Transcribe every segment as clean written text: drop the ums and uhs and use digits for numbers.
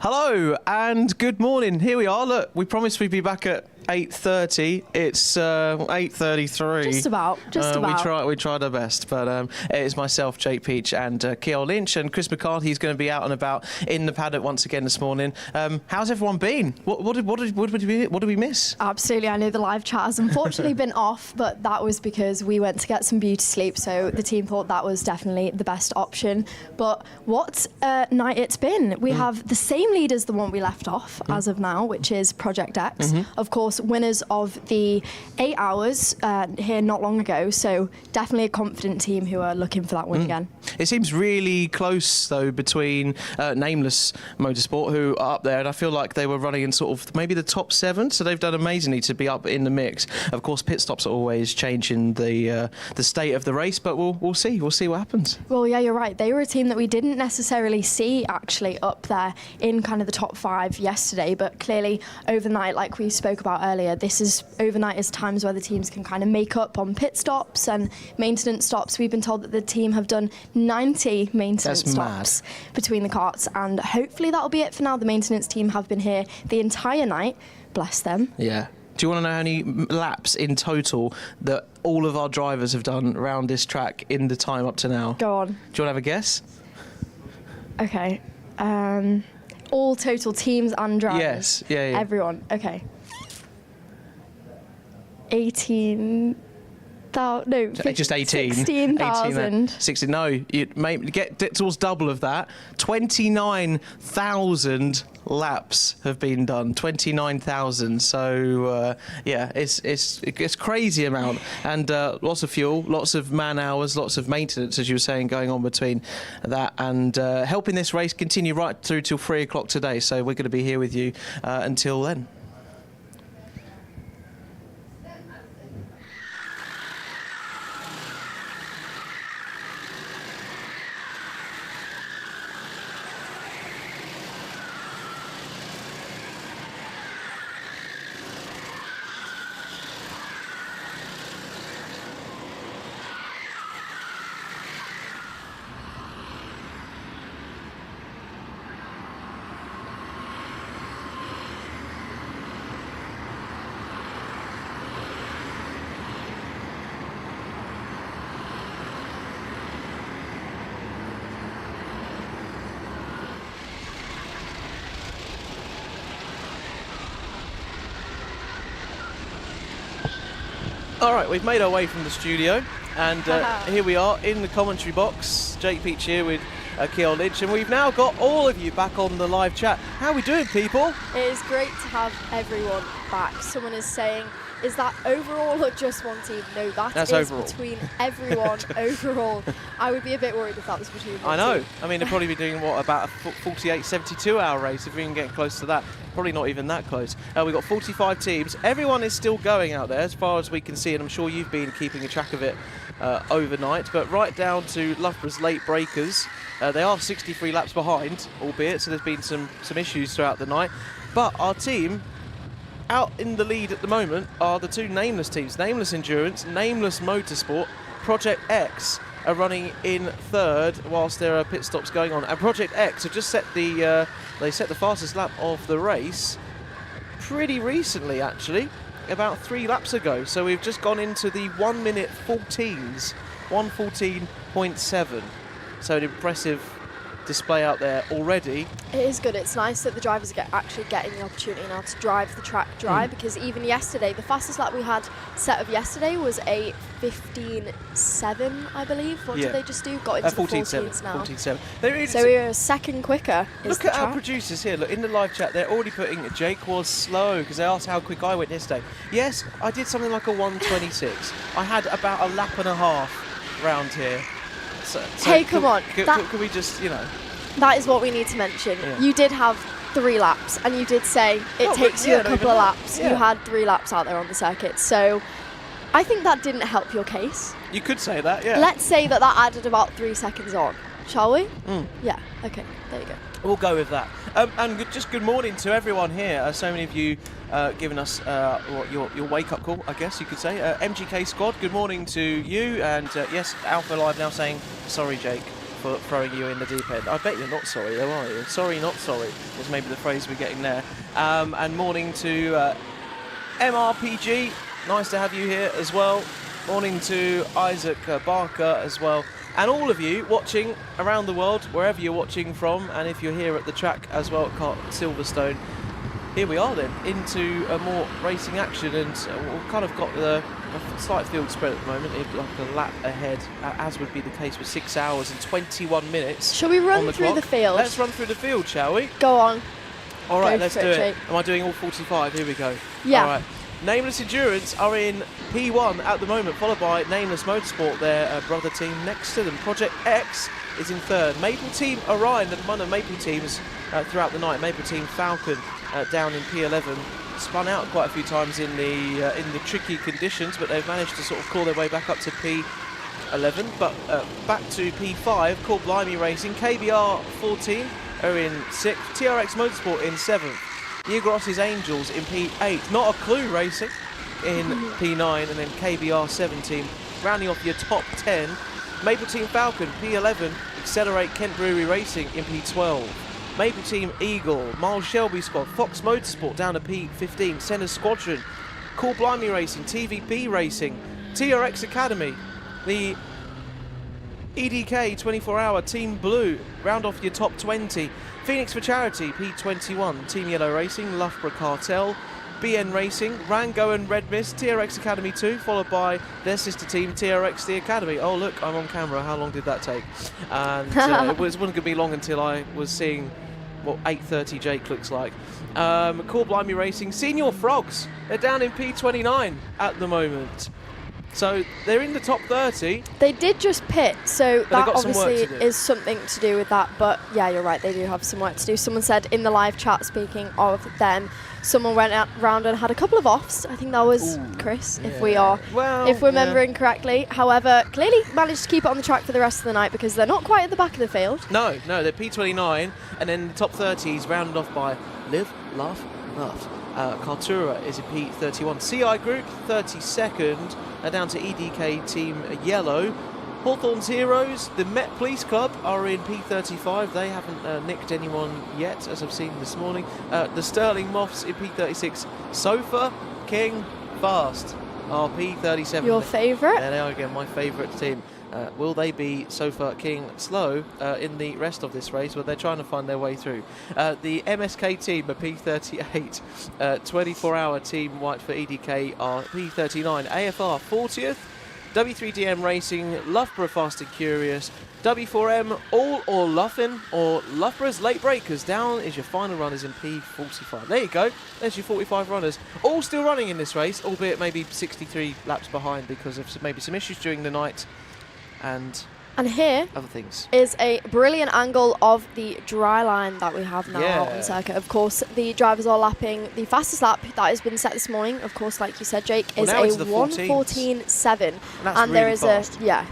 Hello and good morning. Here we are. Look, we promised we'd be back at 8:30. It's 8:33. Just about. We tried our best, but it's myself, Jake Peach, and Keol Lynch, and Chris McCarthy's going to be out and about in the paddock once again this morning. How's everyone been? What did we miss? Absolutely. I know the live chat has unfortunately been off, but that was because we went to get some beauty sleep, so the team thought that was definitely the best option. But what a night it's been. We have the same lead as the one we left off as of now, which is Project X. Of course, winners of the 8 hours here not long ago, so definitely a confident team who are looking for that win again. It seems really close though between Nameless Motorsport, who are up there, and I feel like they were running in sort of maybe the top 7, so they've done amazingly to be up in the mix. Of course, pit stops are always changing the state of the race, but we'll see what happens. Well, yeah, you're right. They were a team that we didn't necessarily see actually up there in kind of the top 5 yesterday, but clearly overnight, like we spoke about earlier, overnight is times where the teams can kind of make up on pit stops and maintenance stops. We've been told that the team have done 90 maintenance stops between the karts, and hopefully that'll be it for now. The maintenance team have been here the entire night. Bless them. Yeah. Do you want to know how many laps in total that all of our drivers have done around this track in the time up to now? Go on. Do you want to have a guess? Okay. All total teams and drivers? Yes. Yeah. Everyone. Okay. 18. No, just 18. 16,000. 16. No, you get towards double of that. 29,000 laps have been done. 29,000. So yeah, it's crazy amount, and lots of fuel, lots of man hours, lots of maintenance, as you were saying, going on between that, and helping this race continue right through till 3 o'clock today. So we're going to be here with you until then. All right, we've made our way from the studio, and here we are in the commentary box. Jake Peach here with Keol Lynch, and we've now got all of you back on the live chat. How are we doing, people? It is great to have everyone back. Someone is saying, is that overall or just one team? No, that's overall. Between everyone overall. I would be a bit worried if that was between one I know. team. I mean, they're probably be doing, what, about a 48, 72-hour race if we can get close to that. Probably not even that close. We've got 45 teams. Everyone is still going out there as far as we can see, and I'm sure you've been keeping a track of it overnight, but right down to Loughborough's late breakers. They are 63 laps behind, albeit, so there's been some issues throughout the night. But our team out in the lead at the moment are the two Nameless teams, Nameless Endurance, Nameless Motorsport. Project X are running in third whilst there are pit stops going on, and Project X have just set the fastest lap of the race pretty recently, actually, about 3 laps ago. So we've just gone into the 1 minute 14s, 1:14.7. So an impressive display out there already. It is good. It's nice that the drivers are actually getting the opportunity now to drive the track dry, because even yesterday, the fastest lap we had set of yesterday was a 15.7, I believe. What did they just do? Got into the 14s now. 14.7. So we were a second quicker. Look at our producers here. Look, in the live chat, they're already putting Jake was slow, because they asked how quick I went yesterday. Yes, I did something like a 1:26. I had about a lap and a half round here. So hey, come on. Could we just, you know... That is what we need to mention. Yeah. You did have 3 laps, and you did say it takes you a couple of laps. Yeah. You had 3 laps out there on the circuit. So I think that didn't help your case. You could say that, yeah. Let's say that added about 3 seconds on, shall we? Yeah, okay, there you go. We'll go with that. And just good morning to everyone here. So many of you giving us your wake-up call, I guess you could say. MGK Squad, good morning to you. And yes, Alpha Live now saying, sorry, Jake. for throwing you in the deep end. I bet you're not sorry, though, are you? Sorry, not sorry was maybe the phrase we're getting there. And morning to MRPG. Nice to have you here as well. Morning to Isaac Barker as well. And all of you watching around the world, wherever you're watching from, and if you're here at the track as well at Kart Silverstone. Here we are then, into a more racing action, and we've kind of got a slight field spread at the moment, like a lap ahead, as would be the case with 6 hours and 21 minutes. Shall we run through clock. the field? Let's run through the field, shall we? Go on. All right, Go let's for do it, it. Jake. Am I doing all 45? Here we go. Yeah. All right. Nameless Endurance are in P1 at the moment, followed by Nameless Motorsport, their brother team next to them. Project X is in third. Maple Team Orion, one of the Maple teams throughout the night. Maple Team Falcon down in P11. Spun out quite a few times in the tricky conditions, but they've managed to sort of claw their way back up to P11. But back to P5, called Blimey Racing. KBR 14 are in 6th. TRX Motorsport in 7th. Negross's Angels in P8. Not a clue racing in P9, and then KBR 17. Rounding off your top 10. Maple Team Falcon P11. Accelerate Kent Brewery Racing in P12. Maple Team Eagle, Miles Shelby Squad, Fox Motorsport down to P15. Senna Squadron, Cool Blimey Racing, TVP Racing, TRX Academy, the EDK 24-hour Team Blue, round off your top 20. Phoenix for Charity, P21, Team Yellow Racing, Loughborough Cartel, BN Racing, Rango and Red Mist, TRX Academy 2, followed by their sister team, TRX The Academy. Oh look, I'm on camera, how long did that take? And it wasn't going to be long until I was seeing what 8:30 Jake looks like. Cool Blimey Racing, Senior Frogs, they're down in P29 at the moment. So they're in the top 30. They did just pit, so that got some work obviously to do. is something to do with that. But yeah, you're right, they do have some work to do. Someone said in the live chat, speaking of them, someone went round and had a couple of offs. I think that was Chris, if we're remembering correctly. However, clearly managed to keep it on the track for the rest of the night because they're not quite at the back of the field. No, they're P29, and then the top 30 is rounded off by Live, Laugh, Love. Kartura is in P31. CI Group, 32nd, down to EDK Team Yellow. Hawthorne's Heroes, the Met Police Club, are in P35. They haven't nicked anyone yet, as I've seen this morning. The Sterling Moths in P36. Sofa King Fast are P37. Your favourite? There they are again, my favourite team. Will they be Sofa King slow in the rest of this race? Well, they're trying to find their way through. The MSK team are P38. 24-hour team white for EDK are P39. AFR 40th. W3DM Racing, Loughborough Fast and Curious. W4M All or Luffin or Loughborough's Late Breakers. Down is your final runners in P45. There you go. There's your 45 runners. All still running in this race, albeit maybe 63 laps behind because of maybe some issues during the night and here other things. Is a brilliant angle of the dry line that we have now out on circuit. Of course, the drivers are lapping the fastest lap that has been set this morning. Of course, like you said, Jake, is a 1:14.7, and there is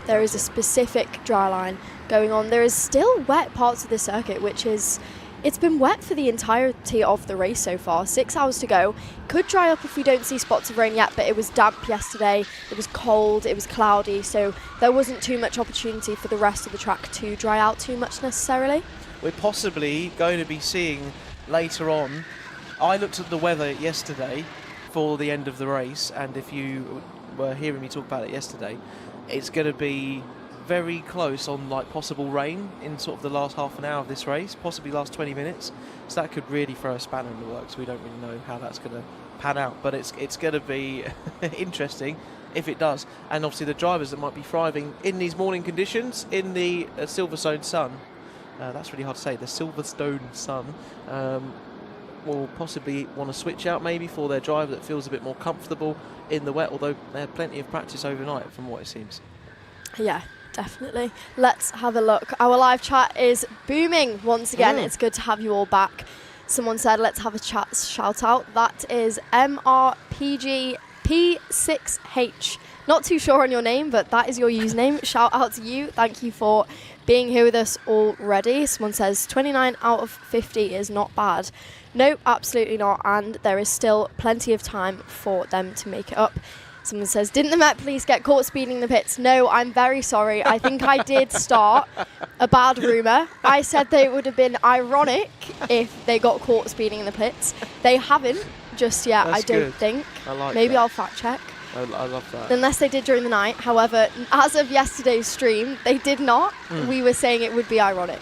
there is a specific dry line going on. There is still wet parts of the circuit, which is. It's been wet for the entirety of the race so far. 6 hours to go. Could dry up if we don't see spots of rain yet, but it was damp yesterday. It was cold, it was cloudy, so there wasn't too much opportunity for the rest of the track to dry out too much necessarily. We're possibly going to be seeing later on. I looked at the weather yesterday for the end of the race, and if you were hearing me talk about it yesterday, it's going to be very close on like possible rain in sort of the last half an hour of this race, possibly last 20 minutes. So that could really throw a spanner in the works. We don't really know how that's going to pan out, but it's going to be interesting if it does. And obviously the drivers that might be thriving in these morning conditions in the Silverstone sun, that's really hard to say, the Silverstone sun, will possibly want to switch out maybe for their driver that feels a bit more comfortable in the wet, although they had plenty of practice overnight from what it seems. Yeah. Definitely. Let's have a look. Our live chat is booming once again. It's good to have you all back. Someone said, let's have a chat shout out. That is MRPGP6H. Not too sure on your name, but that is your username. Shout out to you. Thank you for being here with us already. Someone says 29 out of 50 is not bad. No, absolutely not. And there is still plenty of time for them to make it up. Someone says, didn't the Met Police get caught speeding the pits? No, I'm very sorry. I think I did start a bad rumour. I said they would have been ironic if they got caught speeding in the pits. They haven't just yet, That's I don't good. think. I like Maybe that. I'll fact check. I love that. Unless they did during the night. However, as of yesterday's stream, they did not. We were saying it would be ironic.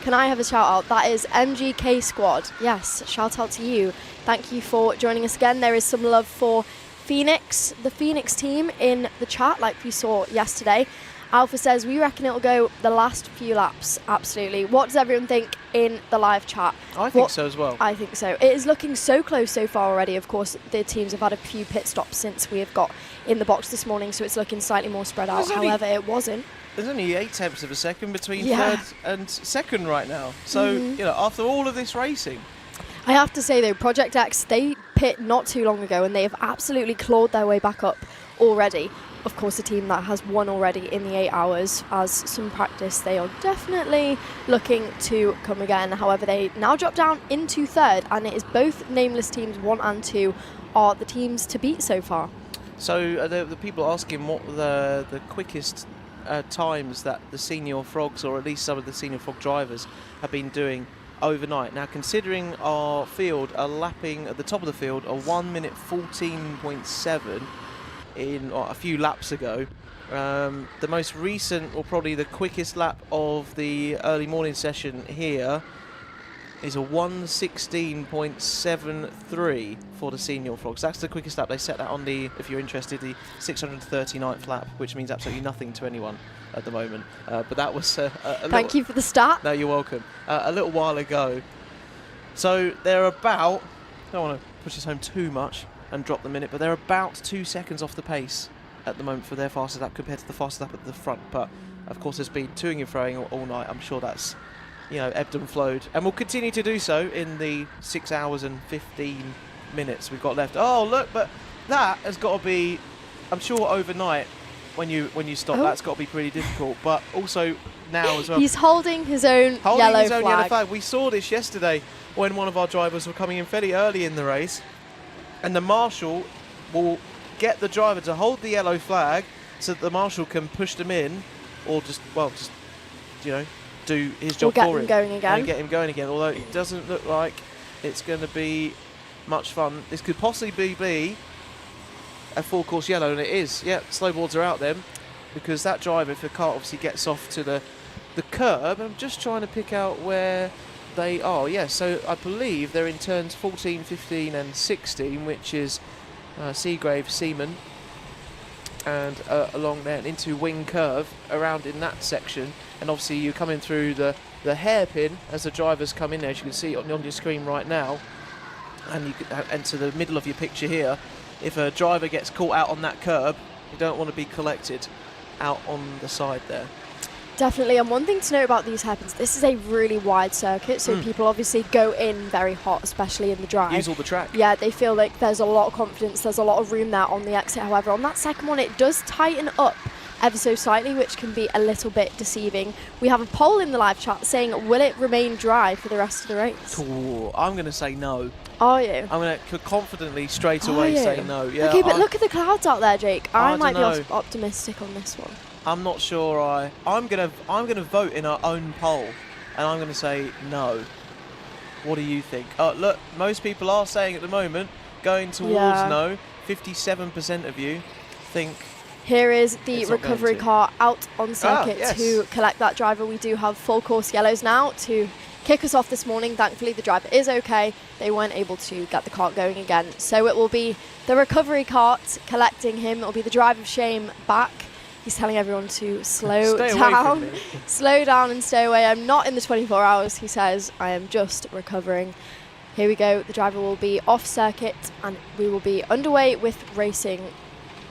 Can I have a shout out? That is MGK Squad. Yes, shout out to you. Thank you for joining us again. There is some love for Phoenix, the Phoenix team in the chat like we saw yesterday. Alpha says, we reckon it'll go the last few laps. Absolutely. What does everyone think in the live chat? I think so as well. I think so. It is looking so close so far already. Of course, the teams have had a few pit stops since we have got in the box this morning, so it's looking slightly more spread out. However, it wasn't. There's only 8/10 of a second between Yeah. third and second right now. So, you know, after all of this racing. I have to say, though, Project X, they pit not too long ago, and they have absolutely clawed their way back up already. Of course, a team that has won already in the 8 hours. As some practice, they are definitely looking to come again. However, they now drop down into third, and it is both nameless teams 1 and 2 are the teams to beat so far. So the people asking what the quickest times that the senior frogs, or at least some of the senior frog drivers, have been doing overnight. Now, considering our field are lapping at the top of the field a 1 minute 14.7 in a few laps ago, the most recent, or probably the quickest lap of the early morning session here is a 1:16.73 for the senior frogs. That's the quickest lap. They set that on the, if you're interested, the 639th lap, which means absolutely nothing to anyone at the moment. But that was Thank you for the start. No, you're welcome. A little while ago. So they're about, I don't want to push this home too much and drop the minute, but they're about 2 seconds off the pace at the moment for their fastest lap compared to the fastest lap at the front. But of course, there's been toing and throwing all night. I'm sure that's, you know, ebbed and flowed, and will continue to do so in the 6 hours and 15 minutes we've got left. Oh, look, but that has got to be, I'm sure overnight when you stop, that's got to be pretty difficult. But also now as well. He's holding his own yellow flag. We saw this yesterday when one of our drivers were coming in fairly early in the race, and the marshal will get the driver to hold the yellow flag so that the marshal can push them in, or just you know, do his job for him. Get him going again. And get him going again, although it doesn't look like it's going to be much fun. This could possibly be a full course yellow, and it is. Yeah, snowboards are out then, because that driver, if the kart obviously gets off to the curb, I'm just trying to pick out where they are. Yeah, so I believe they're in turns 14, 15 and 16, which is Seagrave, Seaman, and along there and into Wing Curve, around in that section. And obviously you're coming through the hairpin as the drivers come in there, as you can see on your screen right now, and you can enter the middle of your picture here. If a driver gets caught out on that curb, you don't want to be collected out on the side there. Definitely, and one thing to note about these hairpins, this is a really wide circuit, so people obviously go in very hot, especially in the drive. Use all the track. Yeah, they feel like there's a lot of confidence, there's a lot of room there on the exit. However, on that second one, it does tighten up ever so slightly, which can be a little bit deceiving. We have a poll in the live chat saying, will it remain dry for the rest of the race? Ooh, I'm going to say no. Are you? I'm going to confidently straight away say no. Yeah, okay, but look at the clouds out there, Jake. I might be know. optimistic on this one. I'm not sure. I'm gonna vote in our own poll, and I'm gonna say no. What do you think? Look, most people are saying at the moment going towards no. 57% of you think. Here is the recovery car out on circuit to collect that driver. We do have full course yellows now to kick us off this morning. Thankfully, the driver is okay. They weren't able to get the cart going again, so it will be the recovery cart collecting him. It will be the drive of shame back. He's telling everyone to slow down, slow down and stay away. I'm not in the 24 hours, he says. I am just recovering. Here we go. The driver will be off circuit and we will be underway with racing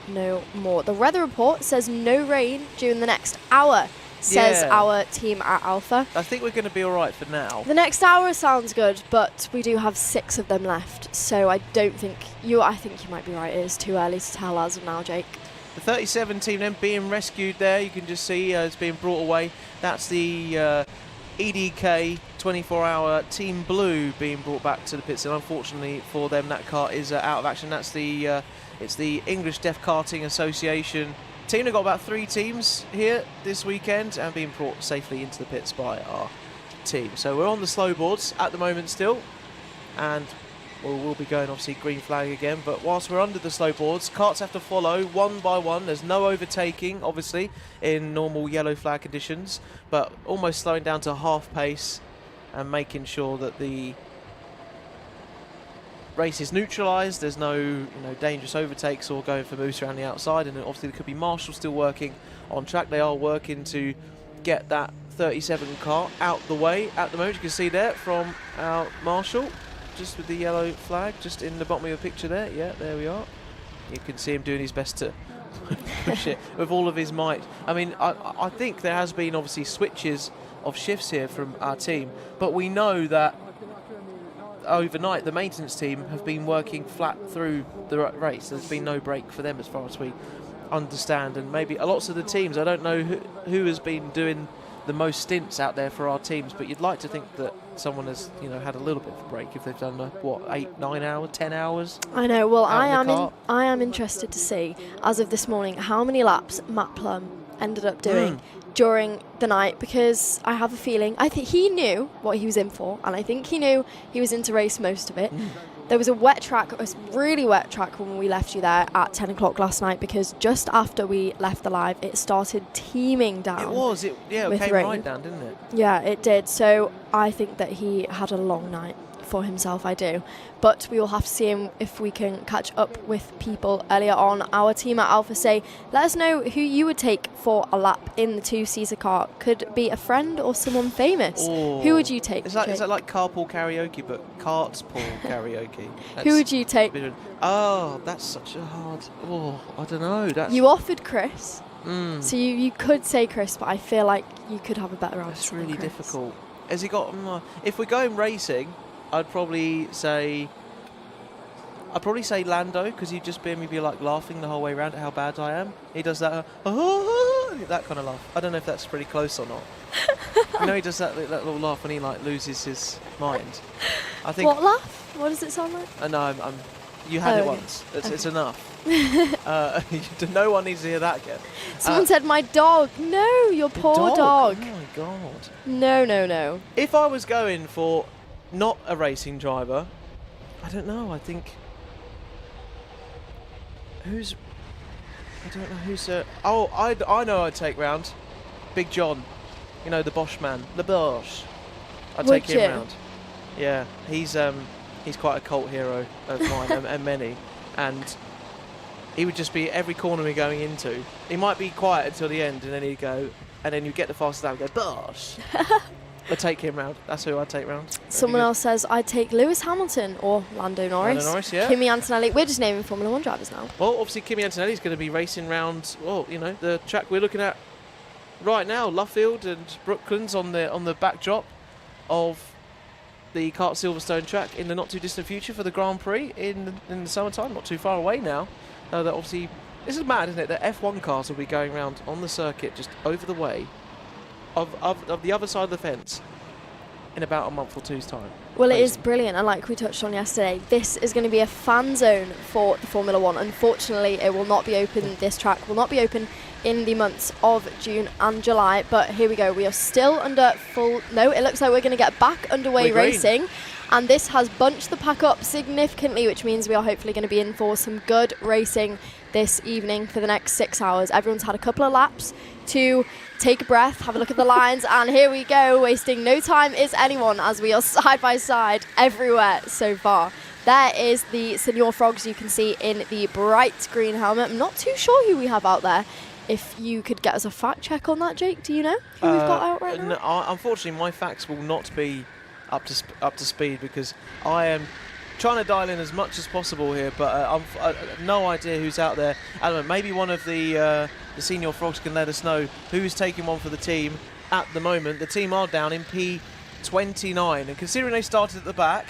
no more. The weather report says no rain during the next hour, says our team at Alpha. I think we're going to be all right for now. The next hour sounds good, but we do have 6 of them left. So I think you might be right. It is too early to tell as of now, Jake. The 37 team then being rescued there. You can just see it's being brought away. That's the EDK 24-hour Team Blue being brought back to the pits, and unfortunately for them, that kart is out of action. That's the it's the English Deaf Karting Association team have got about 3 teams here this weekend and being brought safely into the pits by our team. So we're on the slow boards at the moment still, and we'll be going obviously green flag again, but whilst we're under the slow boards, karts have to follow one by one. There's no overtaking obviously in normal yellow flag conditions, but almost slowing down to half pace and making sure that the race is neutralised. There's no dangerous overtakes or going for moves around the outside, and obviously there could be marshals still working on track. They are working to get that 37 car out the way at the moment. You can see there from our marshal, just with the yellow flag, just in the bottom of your picture there. Yeah, there we are. You can see him doing his best to push it with all of his might. I mean, I think there has been obviously switches of shifts here from our team, but we know that overnight the maintenance team have been working flat through the race. There's been no break for them as far as we understand, and maybe lots of the teams, I don't know who has been doing the most stints out there for our teams, but you'd like to think that someone has had a little bit of a break if they've done 8, 9 hours, 10 hours. I know. Well, I am interested to see, as of this morning, how many laps Matt Plum ended up doing during the night, because I have a feeling he knew what he was in for, and I think he knew he was in to race most of it. There was a really wet track when we left you there at 10 o'clock last night, because just after we left the live, it started teeming down. It came rain. right down, didn't it? Yeah, it did. So I think that he had a long night for himself, I do. But we will have to see him if we can catch up with people earlier on. Our team at Alpha say, let us know who you would take for a lap in the 2-seater car. Could be a friend or someone famous. Who would you take? Is that like carpool karaoke, but karts pool karaoke? Who would you take? That's such a hard... I don't know. You offered Chris. So you could say Chris, but I feel like you could have a better answer. That's really difficult. Has he got... if we're going racing, I'd probably say Lando, because he'd just be like laughing the whole way around at how bad I am. He does that that kind of laugh. I don't know if that's pretty close or not. He does that little laugh when he loses his mind. I think. What laugh? What does it sound like? No, you had it once. It's enough. No one needs to hear that again. Someone said my dog. No, your poor dog. Oh my god. No. If I was going for not a racing driver, I don't know. I think I don't know who's. I know I'd take round Big John. The Bosch man, the Bosch. I'd take him round. Yeah, he's quite a cult hero of mine and many, and he would just be every corner we're going into. He might be quiet until the end, and then he'd go, and then you get the fastest lap and go Bosch. I'd take him round. That's who I'd take round. Someone else says I'd take Lewis Hamilton or Lando Norris. Yeah. Kimi Antonelli. We're just naming Formula 1 drivers now. Well, obviously Kimi Antonelli's going to be racing round, the track we're looking at right now, Luffield and Brooklands on the backdrop of the Kart Silverstone track in the not too distant future for the Grand Prix in the summertime, not too far away now. That obviously, this is mad, isn't it? The F1 cars will be going around on the circuit just over the way of the other side of the fence in about a month or two's time. Well, it is brilliant, and like we touched on yesterday, this is going to be a fan zone for the Formula 1. Unfortunately, it will not be open, this track will not be open in the months of June and July, but here we go. We are still under full... No, it looks like we're going to get back underway racing, and this has bunched the pack up significantly, which means we are hopefully going to be in for some good racing this evening for the next 6 hours. Everyone's had a couple of laps to take a breath, have a look at the lines, and here we go, wasting no time is anyone as we are side by side everywhere so far. There is the Senior Frogs you can see in the bright green helmet. I'm not too sure who we have out there. If you could get us a fact check on that, Jake, do you know who we've got out right now? No, unfortunately, my facts will not be up to speed because I am trying to dial in as much as possible here, but I've no idea who's out there. I don't know, maybe one of the Senior Frogs can let us know who's taking one for the team at the moment. The team are down in P29, and considering they started at the back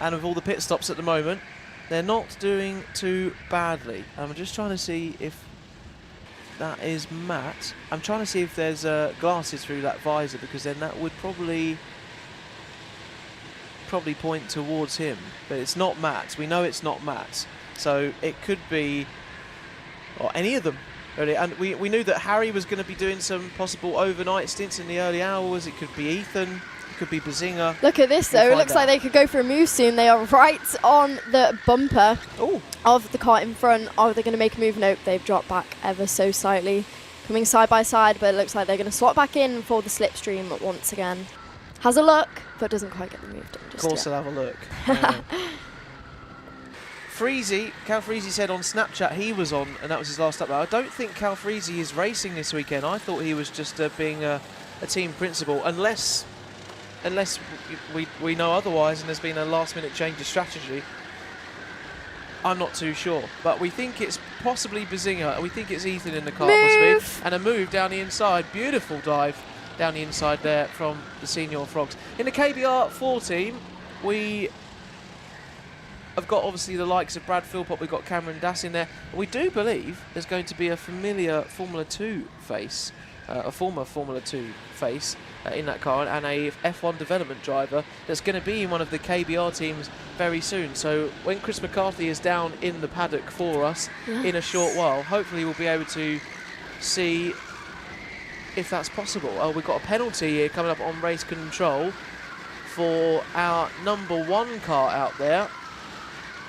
and with all the pit stops at the moment, they're not doing too badly. I'm just trying to see if that is Matt. I'm trying to see if there's glasses through that visor, because then that would probably point towards him, but it's not Matt. We know it's not Matt, so it could be, or any of them. early. And we knew that Harry was going to be doing some possible overnight stints in the early hours. It could be Ethan, it could be Bazinga. Look at this, though. It looks like they could go for a move soon. They are right on the bumper of the cart in front. Are they going to make a move? Nope, they've dropped back ever so slightly. Coming side by side, but it looks like they're going to slot back in for the slipstream once again. Has a look, but doesn't quite get the move done just Of course, yet. they'll have a look. Cal Freezy said on Snapchat he was on, and that was his last up. I don't think Cal Freezy is racing this weekend. I thought he was just being a team principal, unless we know otherwise and there's been a last-minute change of strategy. I'm not too sure, but we think it's possibly Bazinga, and we think it's Ethan in the car, and a move down the inside. Beautiful dive down the inside there from the Senior Frogs. In the KBR 4 team, we have got obviously the likes of Brad Philpott, we've got Cameron Dass in there. We do believe there's going to be a familiar Formula 2 face, a former Formula 2 face in that car, and a F1 development driver that's going to be in one of the KBR teams very soon. So when Chris McCarthy is down in the paddock for us in a short while, hopefully we'll be able to see if that's possible. We've got a penalty here coming up on race control for our number 1 car out there,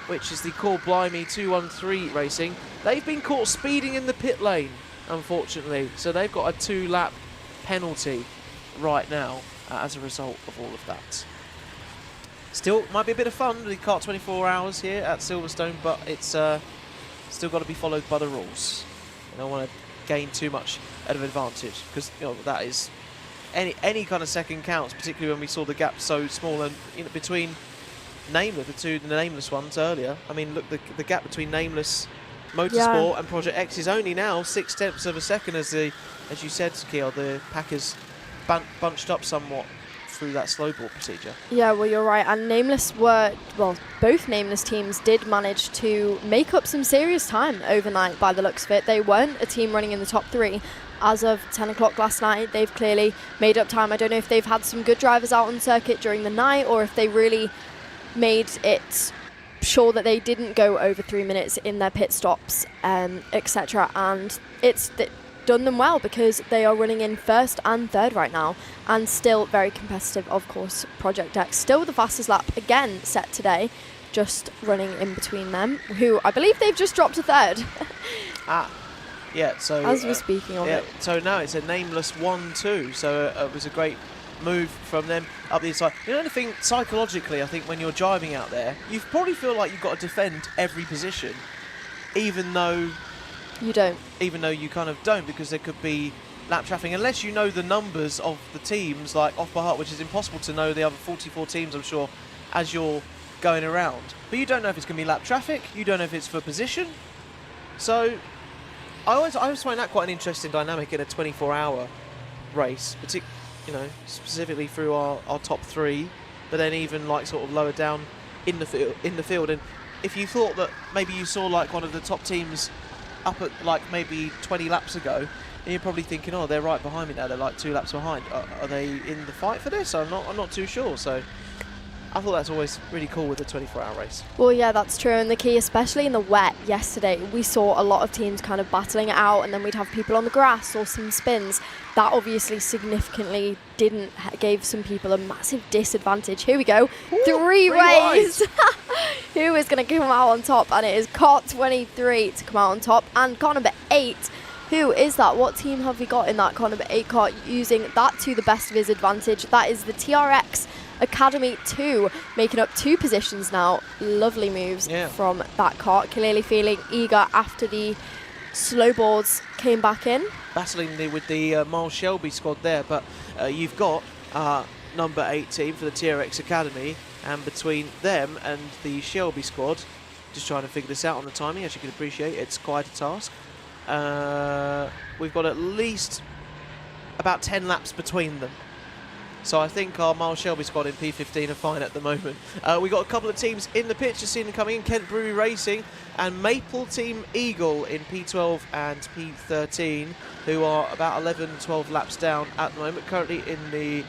which is the Call Blimey 213 Racing. They've been caught speeding in the pit lane, unfortunately, so they've got a 2-lap penalty right now as a result of all of that. Still might be a bit of fun with the Kart 24 hours here at Silverstone, but it's still got to be followed by the rules. You don't want to gain too much of advantage, because that is any kind of second counts, particularly when we saw the gap so small and between Nameless, the Nameless ones earlier. I mean, look, the gap between Nameless Motorsport and Project X is only now 0.6 of a second, as you said, Kiel, the Packers bunched up somewhat through that slow ball procedure. Yeah, well, you're right. And both Nameless teams did manage to make up some serious time overnight by the looks of it. They weren't a team running in the top 3. As of 10 o'clock last night, they've clearly made up time. I don't know if they've had some good drivers out on circuit during the night, or if they really made it sure that they didn't go over 3 minutes in their pit stops, etc. And it's done them well, because they are running in 1st and 3rd right now, and still very competitive. Of course, Project X still the fastest lap again set today, just running in between them, who I believe they've just dropped to 3rd. Yeah, so as we're speaking of it. So now it's a Nameless 1-2, so it was a great move from them up the inside. The only thing psychologically, I think, when you're driving out there, you probably feel like you've got to defend every position, even though you don't. Even though you kind of don't, because there could be lap traffic, unless you know the numbers of the teams, like off by heart, which is impossible to know the other 44 teams, I'm sure, as you're going around. But you don't know if it's going to be lap traffic, you don't know if it's for position. So I always find that quite an interesting dynamic in a 24-hour race, specifically through our top 3, but then even like sort of lower down in the field. And if you thought that maybe you saw like one of the top teams up at like maybe 20 laps ago, and you're probably thinking, oh, they're right behind me now, they're like 2 laps behind. Are they in the fight for this? I'm not too sure. So I thought that's always really cool with a 24-hour race. Well, yeah, that's true. And the key, especially in the wet yesterday, we saw a lot of teams kind of battling it out, and then we'd have people on the grass or some spins. That obviously significantly gave some people a massive disadvantage. Here we go. Ooh, 3 ways. Who is going to come out on top? And it is Kart 23 to come out on top. And car number 8. Who is that? What team have we got in that car number 8 car using that to the best of his advantage? That is the TRX Academy 2, making up 2 positions now. Lovely moves from that car. Clearly feeling eager after the slow boards came back in. Battling with the Miles Shelby squad there, but you've got number 8 team for the TRX Academy, and between them and the Shelby squad, just trying to figure this out on the timing, as you can appreciate, it's quite a task. We've got at least about 10 laps between them. So I think our Miles Shelby squad in P15 are fine at the moment. We've got a couple of teams in the pits, just seeing them coming in. Kent Brewery Racing and Maple Team Eagle in P12 and P13, who are about 11, 12 laps down at the moment. Currently in the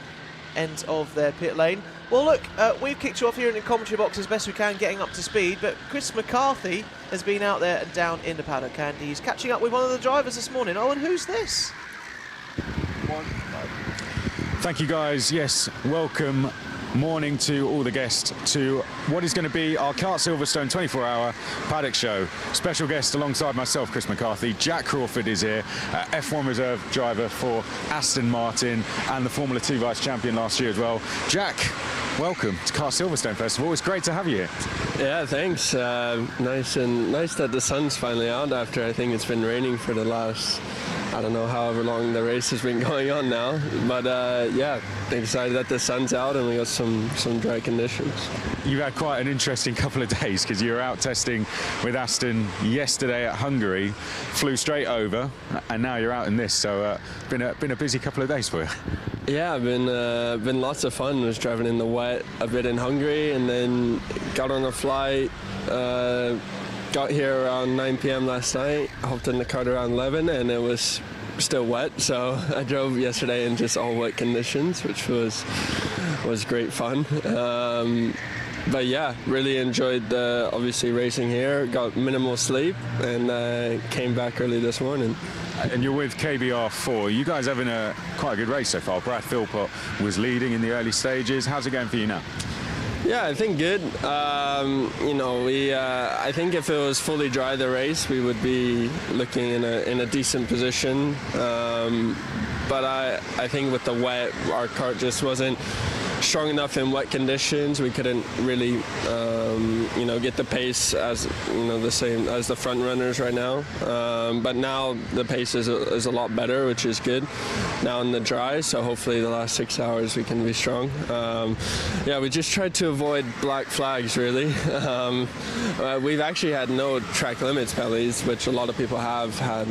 end of their pit lane. Well, look, we've kicked you off here in the commentary box as best we can, getting up to speed, but Chris McCarthy has been out there and down in the paddock, and he's catching up with one of the drivers this morning. Oh, and who's this? Thank you, guys. Yes, welcome. Morning to all the guests to what is going to be our Kart Silverstone 24-hour paddock show. Special guest alongside myself, Chris McCarthy. Jack Crawford is here, F1 reserve driver for Aston Martin and the Formula 2 vice champion last year as well. Jack, welcome to Kart Silverstone first of all. It's great to have you here. Yeah, thanks. Nice that the sun's finally out after I think it's been raining for the last, I don't know, however long the race has been going on now. But yeah, excited that the sun's out and we got some dry conditions. You've had quite an interesting couple of days because you were out testing with Aston yesterday at Hungary, flew straight over, and now you're out in this. So been a busy couple of days for you. Yeah, been lots of fun. Was driving in the wet a bit in Hungary, and then got on a flight. Got here around 9 p.m. last night. Hopped in the kart around 11, and it was still wet. So I drove yesterday in just all wet conditions, which was great fun. But yeah, really enjoyed obviously racing here. Got minimal sleep, and came back early this morning. And you're with KBR4. You guys having quite a good race so far. Brad Philpott was leading in the early stages. How's it going for you now? Yeah, I think good. You know, I think if it was fully dry the race, we would be looking in a decent position. But I think with the wet, our kart just wasn't strong enough in wet conditions. We couldn't really, you know, get the pace as, you know, the same as the front runners right now. But now the pace is a lot better, which is good. Now in the dry, so hopefully the last 6 hours we can be strong. Yeah, we just tried to avoid black flags, really. We've actually had no track limits penalties, which a lot of people have had.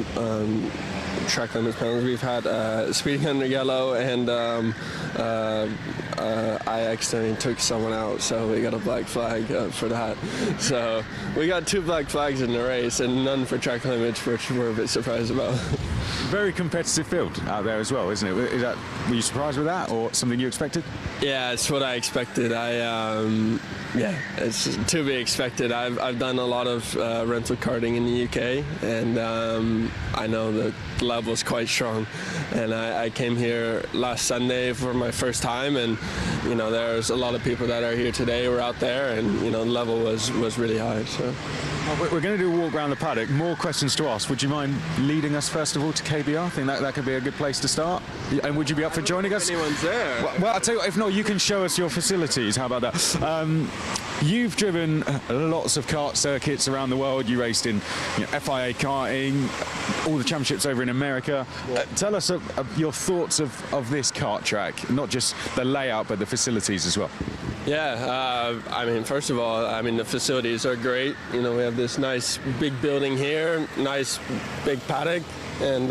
Track limits penalties. We've had speeding under yellow, and I accidentally took someone out, so we got a black flag for that. So we got 2 black flags in the race and none for track limits, which we're a bit surprised about. Very competitive field out there as well, isn't it? Were you surprised with that, or something you expected? Yeah, it's what I expected. Yeah, it's to be expected. I've done a lot of rental karting in the UK, and I know the level's quite strong. And I came here last Sunday for my first time, and you know, there's a lot of people that are here today who are out there, and you know, the level was really high. So. Well, we're going to do a walk around the paddock. More questions to ask. Would you mind leading us first of all to KBR? I think that could be a good place to start. And would you be up for joining us? Anyone's there? Well, I'll tell you what, if not, you can show us your facilities. How about that? You've driven lots of kart circuits around the world. You raced in FIA karting, all the championships over in America. Yeah. Tell us your thoughts of this kart track, not just the layout, but the facilities as well. Yeah, I mean, first of all, I mean, the facilities are great. You know, we have this nice big building here, nice big paddock, and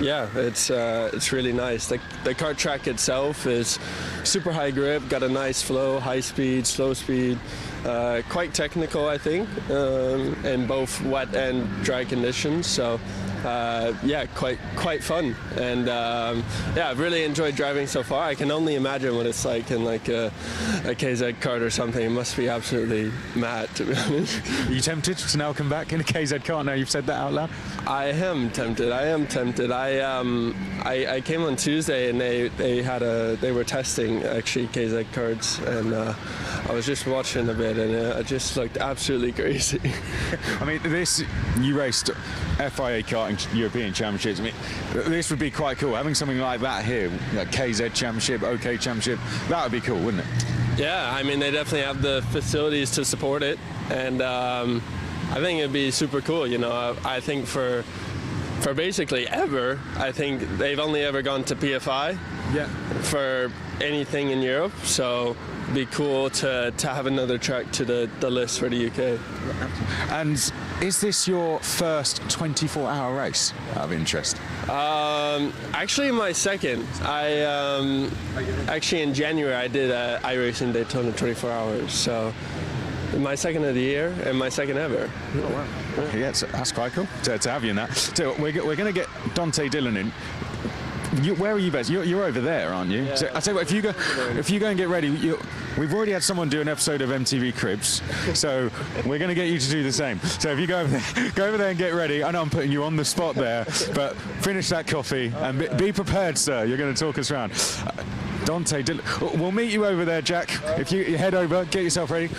yeah, it's really nice. The kart track itself is super high grip, got a nice flow, high speed, slow speed, quite technical, I think, in both wet and dry conditions. So. Yeah, quite fun, and yeah, I've really enjoyed driving so far. I can only imagine what it's like in like a KZ kart or something. It must be absolutely mad, to be honest. Are you tempted to now come back in a KZ kart now you've said that out loud? I am tempted. I came on Tuesday and they were testing actually KZ karts, and I was just watching a bit, and it just looked absolutely crazy. I mean, you raced FIA karting European Championships. I mean, this would be quite cool. Having something like that here, like KZ Championship, OK Championship, that would be cool, wouldn't it? Yeah, I mean, they definitely have the facilities to support it, and I think it'd be super cool. You know, I think for basically ever, I think they've only ever gone to PFI. Yeah. For anything in Europe, so it'd be cool to have another track to the list for the UK. And is this your first 24-hour race, out of interest? Actually, my second. Actually in January I did iRacing Daytona 24 hours, so my second of the year and my second ever. Oh wow! Yeah, that's quite cool to have you in that. So we're going to get Dante Dillon in. Where are you based? You're over there, aren't you? Yeah. So I tell you what, if you go and get ready, we've already had someone do an episode of MTV Cribs, so we're going to get you to do the same. So if you go over there and get ready. I know I'm putting you on the spot there, but finish that coffee and be prepared, sir. You're going to talk us around. Dante, we'll meet you over there, Jack. If you head over, get yourself ready.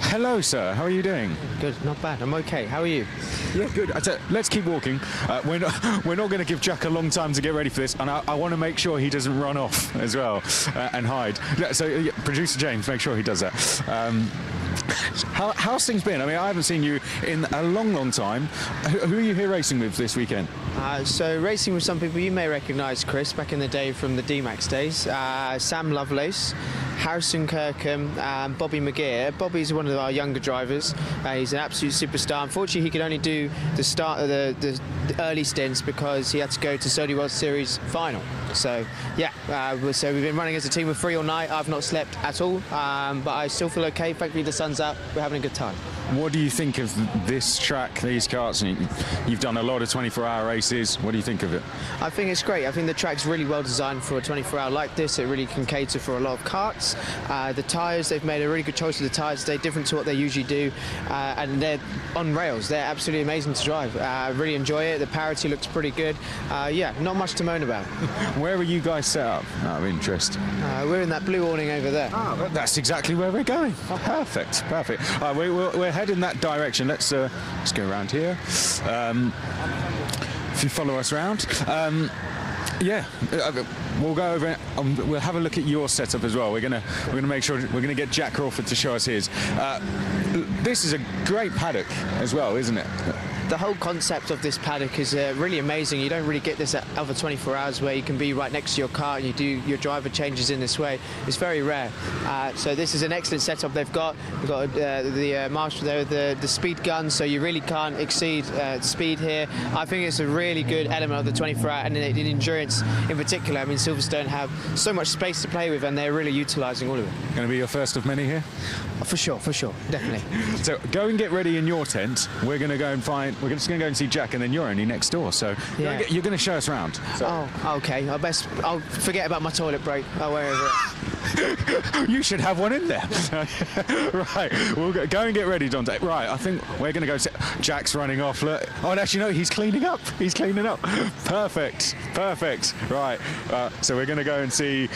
Hello, sir. How are you doing? Good, not bad. I'm okay. How are you? Yeah, good. Let's keep walking. We're not going to give Jack a long time to get ready for this, and I want to make sure he doesn't run off as well and hide. So, producer James, make sure he does that. How's things been? I mean, I haven't seen you in a long time. Who are you here racing with this weekend? So racing with some people you may recognise, Chris, back in the day from the D-Max days. Sam Lovelace, Harrison Kirkham, Bobby McGear. Bobby's one of our younger drivers. He's an absolute superstar. Unfortunately, he could only do the start of the early stints because he had to go to Saudi World Series final. So, yeah, so we've been running as a team of 3 all night. I've not slept at all, but I still feel okay. Thankfully, the sun's out. We're having a good time. What do you think of this track, these karts? You've done a lot of 24-hour races. What do you think of it? I think it's great. I think the track's really well designed for a 24-hour like this. It really can cater for a lot of karts. The tyres, they've made a really good choice of the tyres. They're different to what they usually do, and they're on rails. They're absolutely amazing to drive. I really enjoy it. The parity looks pretty good. Yeah, not much to moan about. Where are you guys set up? Out of interest. We're in that blue awning over there. Oh, that's exactly where we're going. Perfect. We're heading that direction. Let's go around here. If you follow us around. Yeah, we'll go over and we'll have a look at your setup as well. We're gonna make sure we're gonna get Jack Crawford to show us his. This is a great paddock as well, isn't it? The whole concept of this paddock is really amazing. You don't really get this at other 24 hours where you can be right next to your car and you do your driver changes in this way. It's very rare. So this is an excellent setup they've got. We've got the marshal there with the speed gun, so you really can't exceed speed here. I think it's a really good element of the 24-hour and in endurance in particular. I mean, Silverstone have so much space to play with and they're really utilising all of it. Going to be your first of many here? For sure, definitely. So go and get ready in your tent. We're going to go and we're just going to go and see Jack, and then you're only next door. So yeah. You're going to show us around. So. Oh, okay. I'll forget about my toilet break. I'll wear it. You should have one in there. Right, we'll go and get ready, Dante. Right, I think we're going to go. Jack's running off. Look. Oh, and actually, no, he's cleaning up. Perfect. Right, so we're going to go and see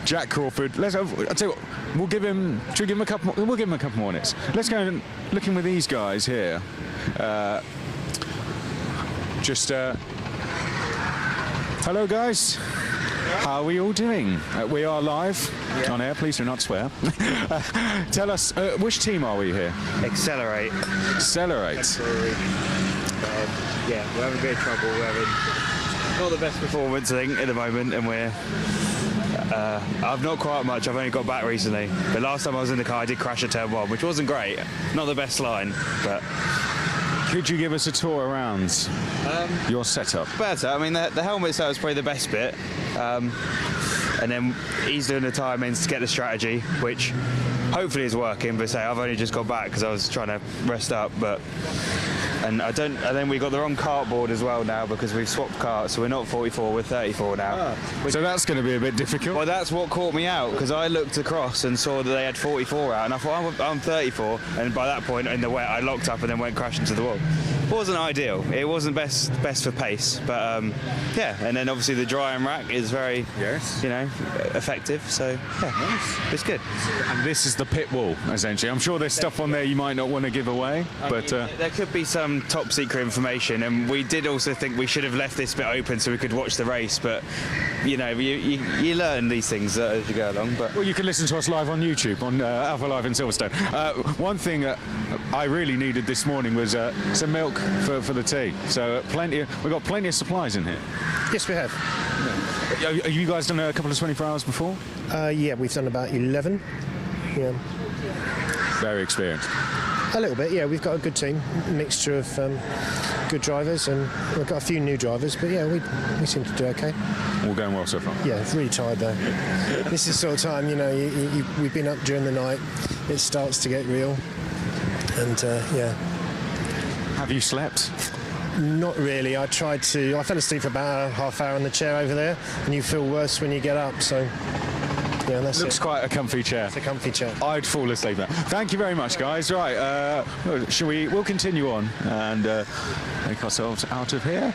Jack Crawford. I'll tell you what. We'll give him a couple more minutes. Let's go and look in with these guys here. Hello, guys. How are we all doing? We are live on air. Please do not swear. Tell us, which team are we here? Accelerate. Yeah, we're having a bit of trouble. We're having not the best performance, I think, at the moment, and we're. I've not quite much. I've only got back recently. But last time I was in the car, I did crash at turn 1, which wasn't great. Not the best line, but. Could you give us a tour around your setup? Better. I mean, the helmet setup is probably the best bit. And then he's doing the tyre mends to get the strategy, which hopefully is working. But say I've only just got back because I was trying to rest up. And then we got the wrong kart board as well now because we've swapped karts, so we're not 44, we're 34 now. So that's going to be a bit difficult. Well, that's what caught me out because I looked across and saw that they had 44 out, and I thought I'm 34, and by that point in the wet I locked up and then went crashing to the wall. It wasn't ideal. It wasn't best for pace, but yeah. And then obviously the drying rack is very, effective. So yeah, It's good. And this is the pit wall, essentially. I'm sure there's stuff on there you might not want to give away, but there could be some top secret information, and we did also think we should have left this bit open so we could watch the race. But you learn these things as you go along. But well, you can listen to us live on YouTube on Alpha Live in Silverstone. One thing I really needed this morning was some milk for the tea. So we've got plenty of supplies in here. Yes, we have. Have you guys done a couple of 24 hours before? Yeah, we've done about 11. Yeah. Very experienced. A little bit, yeah. We've got a good team, a mixture of good drivers, and we've got a few new drivers. But yeah, we seem to do okay. All going well so far. Yeah, it's really tired though. This is the sort of time, we've been up during the night. It starts to get real, and yeah. Have you slept? Not really. I fell asleep for about a half hour on the chair over there, and you feel worse when you get up, so... Yeah, that's Looks quite a comfy chair. It's a comfy chair. I'd fall asleep there. Thank you very much, guys. Right, we'll continue on and make ourselves out of here.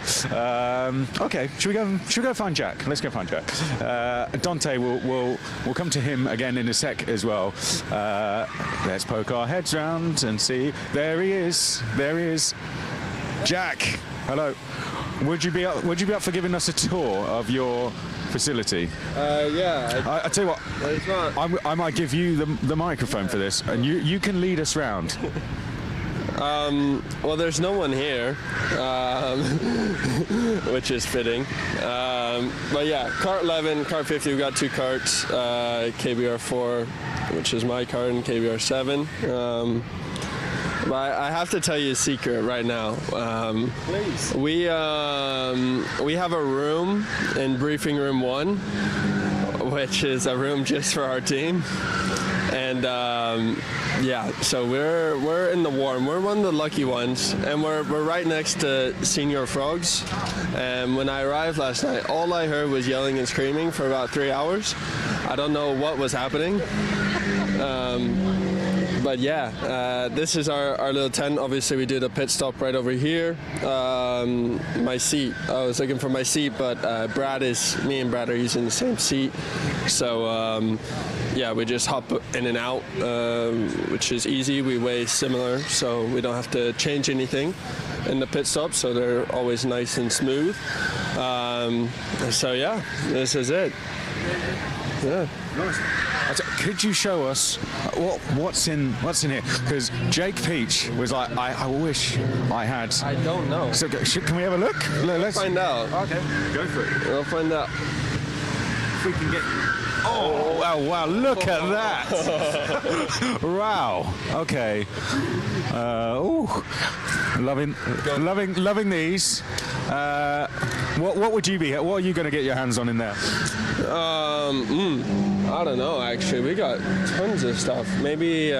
Okay, should we go find Jack? Let's go find Jack. Dante, we'll come to him again in a sec as well. Let's poke our heads round and see. There he is. Jack, hello. Would you be up for giving us a tour of your facility? Yeah. I tell you what, I might give you the microphone for this, and you can lead us round. Well, there's no one here, which is fitting. But yeah, Kart 11, Kart 50, we've got 2 karts, KBR 4, which is my kart, and KBR 7. But I have to tell you a secret right now. Please. We have a room in briefing room 1, which is a room just for our team. And yeah, so we're in the warm. We're one of the lucky ones, and we're right next to Senior Frogs. And when I arrived last night, all I heard was yelling and screaming for about 3 hours. I don't know what was happening. But yeah, this is our little tent. Obviously, we do the pit stop right over here. My seat, I was looking for my seat, but me and Brad are using the same seat. So yeah, we just hop in and out, which is easy. We weigh similar, so we don't have to change anything in the pit stop, so they're always nice and smooth. So yeah, this is it. Yeah. Nice. Could you show us what's in here? Because Jake Peach was like, I wish I had. I don't know. So can we have a look? Let's find out. Okay, go for it. We'll find out. If we can get. Oh wow! Look at that! Wow. Okay. Loving these. What would you be? What are you going to get your hands on in there? I don't know. Actually, we got tons of stuff. Maybe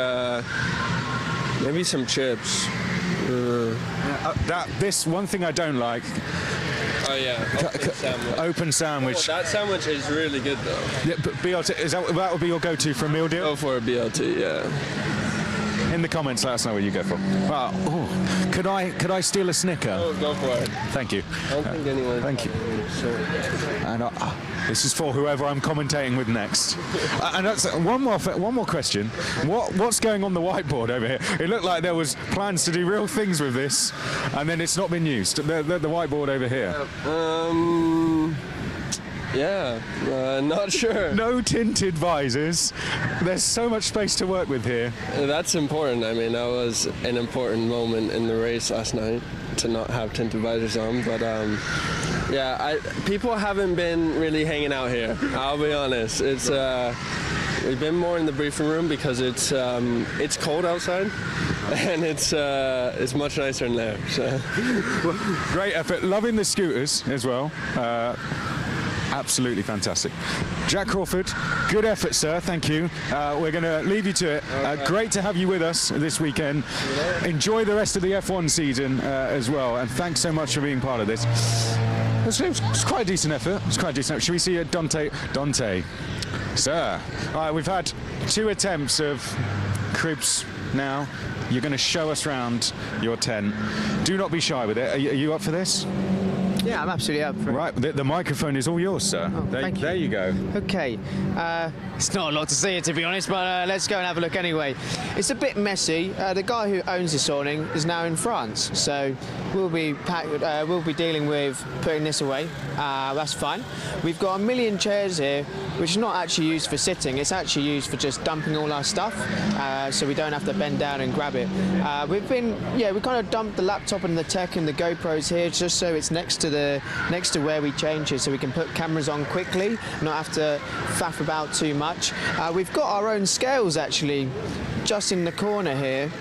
some chips. This one thing I don't like. Oh yeah, open sandwich. Oh, that sandwich is really good though. Yeah, but BLT, that would be your go-to for a meal deal? Go for a BLT, yeah. In the comments, let us know what you go for. Could I steal a Snicker? Oh, go for it. Thank you. I don't think anyone. Thank you. And this is for whoever I'm commentating with next. And that's one more question. What's going on the whiteboard over here? It looked like there was plans to do real things with this, and then it's not been used. The whiteboard over here. Yeah, not sure. No tinted visors. There's so much space to work with here. That's important. I mean, that was an important moment in the race last night to not have tinted visors on. But yeah, people haven't been really hanging out here. I'll be honest. It's we've been more in the briefing room because it's cold outside, and it's much nicer in there. So. Great effort. Loving the scooters as well. Absolutely fantastic. Jack Crawford, good effort, sir. Thank you. We're going to leave you to it. Great to have you with us this weekend. Enjoy the rest of the F1 season as well, and thanks so much for being part of this. It's quite a decent effort. Should we see Dante? Dante, sir. All right, we've had 2 attempts of cribs now. You're going to show us around your tent. Do not be shy with it. Are you up for this? Yeah, I'm absolutely up for it. Right, the microphone is all yours, sir. Oh, thank you. There you go. Okay, it's not a lot to see here, to be honest, but let's go and have a look anyway. It's a bit messy. The guy who owns this awning is now in France, so we'll be dealing with putting this away. That's fine. We've got 1 million chairs here, which is not actually used for sitting. It's actually used for just dumping all our stuff, so we don't have to bend down and grab it. We kind of dumped the laptop and the tech and the GoPros here, just so it's next to where we change it, so we can put cameras on quickly, not have to faff about too much. We've got our own scales actually just in the corner here,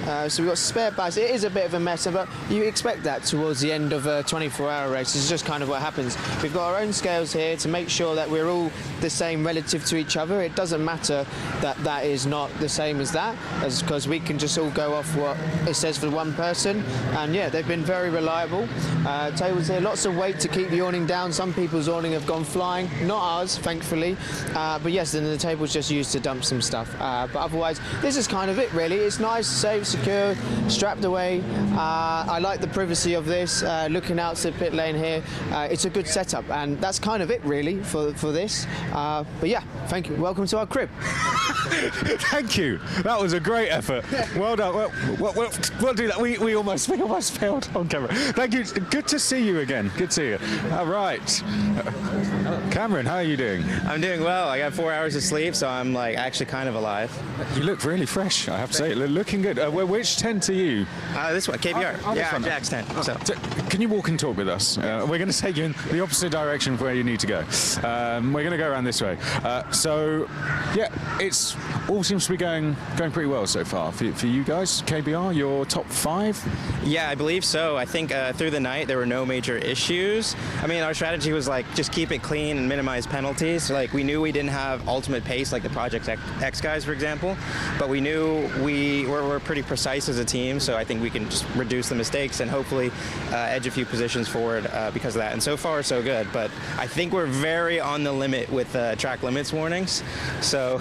So we've got spare bikes. It is a bit of a mess, but you expect that towards the end of a 24-hour race. It's just kind of what happens. We've got our own scales here to make sure that we're all the same relative to each other. It doesn't matter that that is not the same as that, because we can just all go off what it says for one person. And yeah, they've been very reliable. Tables here, lots of weight to keep the awning down. Some people's awning have gone flying, not ours, thankfully. But yes, then the table's just used to dump some stuff. But otherwise, this is kind of it, really. It's nice, safe, secure, strapped away. I like the privacy of this, looking out to the pit lane here. It's a good setup, and that's kind of it, really, for this. But yeah, thank you. Welcome to our crib. Thank you. That was a great effort. Well done. We'll do that. We almost failed on camera. Thank you. Good to see you again. Good to see you. All right. Cameron, how are you doing? I'm doing well. I got 4 hours of sleep, so I'm like actually kind of alive. You look really fresh, I have to say. Looking good. Which tent are you? This one, KBR. Yeah, Jack's tent. So. Can you walk and talk with us? We're going to take you in the opposite direction of where you need to go. We're going to go around this way. So, yeah, it's all seems to be going pretty well so far for you guys. KBR, your top 5? Yeah, I believe so. I think through the night there were no major issues. I mean, our strategy was like just keep it clean and minimize penalties. Like we knew we didn't have ultimate pace like the Project X guys, for example, but we knew we're pretty precise as a team. So I think we can just reduce the mistakes and hopefully edge a few positions forward because of that. And so far, so good. But I think we're very on the limit with track limits warnings. So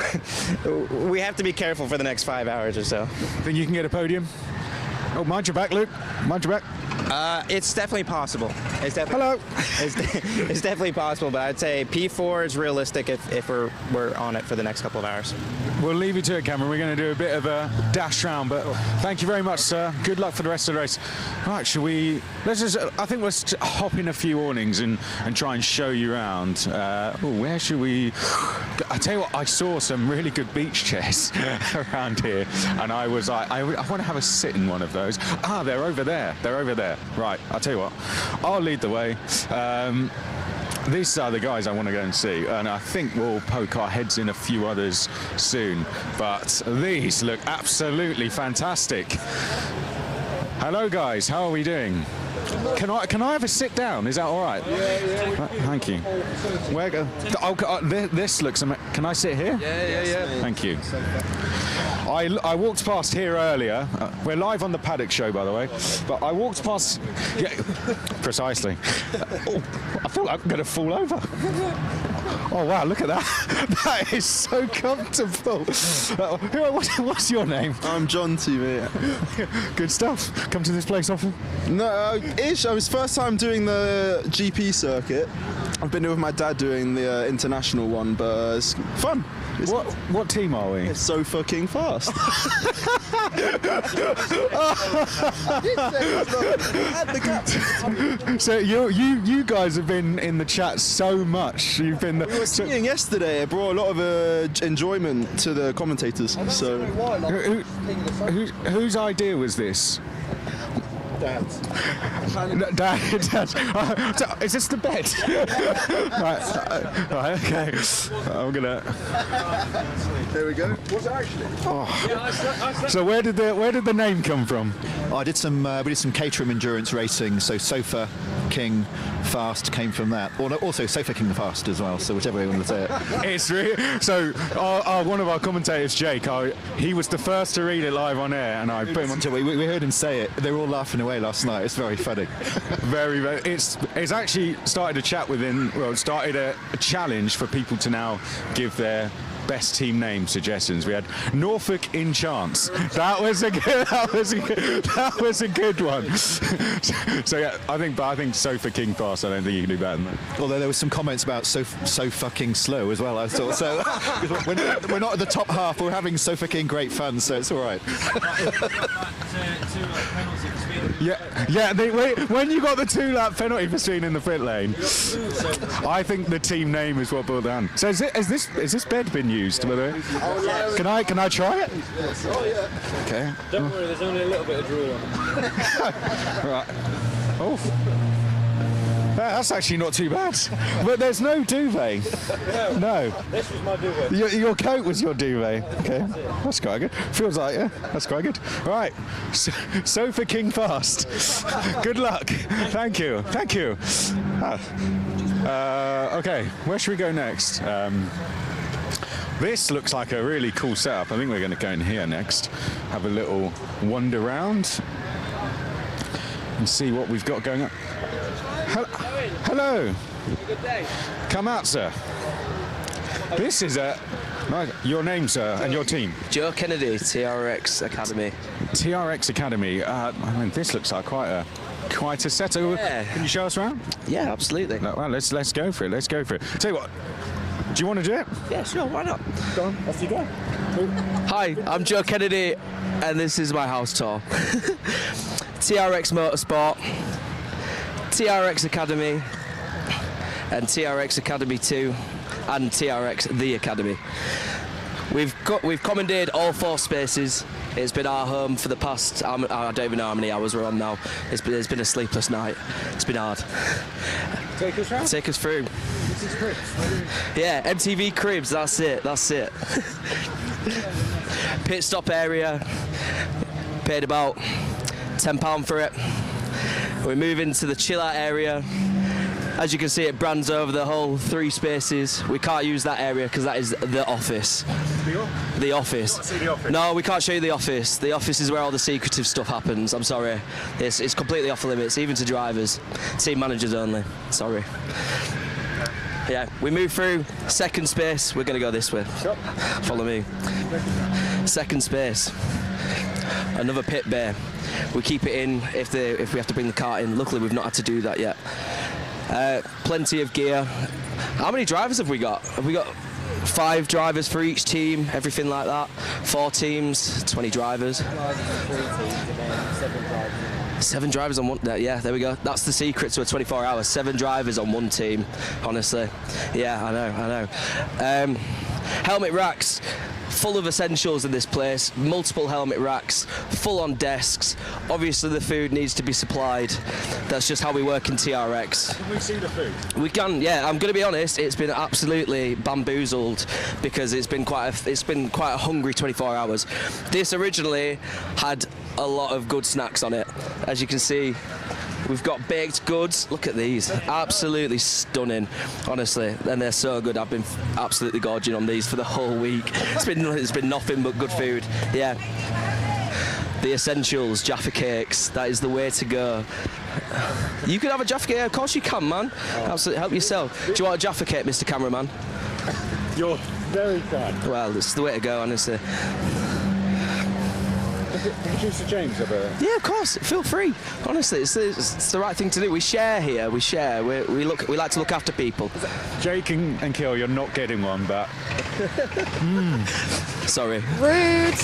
we have to be careful for the next 5 hours or so. Think you can get a podium? Oh, mind your back, Luke. Mind your back. It's definitely possible. It's definitely possible, but I'd say P4 is realistic if we're on it for the next couple of hours. We'll leave you to it, Cameron. We're going to do a bit of a dash round, but thank you very much, sir. Good luck for the rest of the race. Right, I think let's hop in a few awnings and try and show you around. Where should we? I tell you what, I saw some really good beach chairs around here, and I was like, I want to have a sit in one of those. They're over there. They're over there. Right, I'll tell you what, I'll lead the way. These are the guys I want to go and see, and I think we'll poke our heads in a few others soon, but these look absolutely fantastic. Hello guys, how are we doing? Can I have a sit down? Is that all right? Yeah. Thank you. Where go? This looks amazing. Can I sit here? Yeah. Thank you. I walked past here earlier. We're live on the Paddock Show, by the way. But I walked past. Yeah, precisely. I feel like I'm going to fall over. Oh wow! Look at that. That is so comfortable. What's your name? I'm John T, mate. Good stuff. Come to this place often? No, ish. I was first time doing the GP circuit. I've been with my dad doing the international one, but it's fun. What team are we? It's so fucking fast. So you guys have been in the chat so much. You've been. We were skiing yesterday. It brought a lot of enjoyment to the commentators. So whose idea was this? Dad's. Dad. Is this the bed? right, okay. I'm gonna. There we go. What's it actually? Oh. So where did the name come from? I did some. We did some Caterham endurance racing. So Sofa King Fast came from that. Or also Sofa King the Fast as well. So whichever way you want to say it. It's really so. One of our commentators, Jake, he was the first to read it live on air, and I put him on. We heard him say it. They were all laughing away last night. It's very funny. very. It's actually started a chat within. Well, it started a challenge for people to now give their best team name suggestions. We had Norfolk in Chance. That was a good one. So yeah, I think Sofa King Fast. I don't think you can do better than that. Although there was some comments about so fucking slow as well. I thought so. we're not at the top half. We're having Sofa King great fun, so it's all right. Yeah. When you got the 2-lap penalty for speeding in the pit lane, I think the team name is what brought down. So is this bed been used, by the way? Can I try it? Okay. Don't worry, there's only a little bit of drool on it. Right. Oh. That's actually not too bad. But there's no duvet. No. This was my duvet. Your coat was your duvet. Okay, that's quite good. Feels like, yeah, that's quite good. Right, Sofa King Fast. Good luck. Thank you. Thank you. Okay, where should we go next? This looks like a really cool setup. I think we're going to go in here next, have a little wander around and see what we've got going on. Hello. Good day. Come out, sir. This is your name, sir, and your team. Joe Kennedy, TRX Academy. TRX Academy. I mean, this looks like quite a setup. Yeah. Can you show us around? Yeah, absolutely. No, well, let's go for it. Let's go for it. Tell you what. Do you want to do it? Yeah, sure. Why not? Go on. Off you go. Hi, I'm Joe Kennedy, and this is my house tour. TRX Motorsport, TRX Academy, and TRX Academy 2, and TRX The Academy. We've commandeered all 4 spaces. It's been our home for the past, I don't even know how many hours we're on now. It's been a sleepless night. It's been hard. Take us round. Take us through. This is Cribs. Yeah, MTV Cribs, that's it. Pit stop area, paid about £10 for it. We move into the chill out area. As you can see, it brands over the whole 3 spaces. We can't use that area because that is the office. The office. See the office. No, we can't show you the office. The office is where all the secretive stuff happens. I'm sorry. It's completely off the limits, even to drivers. Team managers only. Sorry. Yeah, we move through second space. We're going to go this way. Sure. Follow me. Second space. Another pit bay. We keep it in if we have to bring the cart in. Luckily, we've not had to do that yet. Plenty of gear. How many drivers have we got? Have we got 5 drivers for each team? Everything like that? 4 teams, 20 drivers. 7 drivers on one. Yeah, there we go. That's the secret to a 24 hours. 7 drivers on one team. Honestly, yeah, I know. Helmet racks. Full of essentials in this place, multiple helmet racks, full on desks. Obviously the food needs to be supplied. That's just how we work in TRX. Can we see the food? We can, yeah. I'm going to be honest, it's been absolutely bamboozled because it's been quite a hungry 24 hours. This originally had a lot of good snacks on it. As you can see, we've got baked goods. Look at these, absolutely stunning, honestly, and they're so good. I've been absolutely gorging on these for the whole week. It's been nothing but good food. Yeah, the essentials, Jaffa cakes. That is the way to go. You can have a Jaffa cake, of course you can, man. Absolutely, help yourself. Do you want a Jaffa cake, Mr. Cameraman? You're very kind. Well, it's the way to go, honestly. Producer James, yeah, of course. Feel free. Honestly, it's the right thing to do. We share here. We share. We like to look after people. Jake and Kill, you're not getting one, but. Sorry. Rude.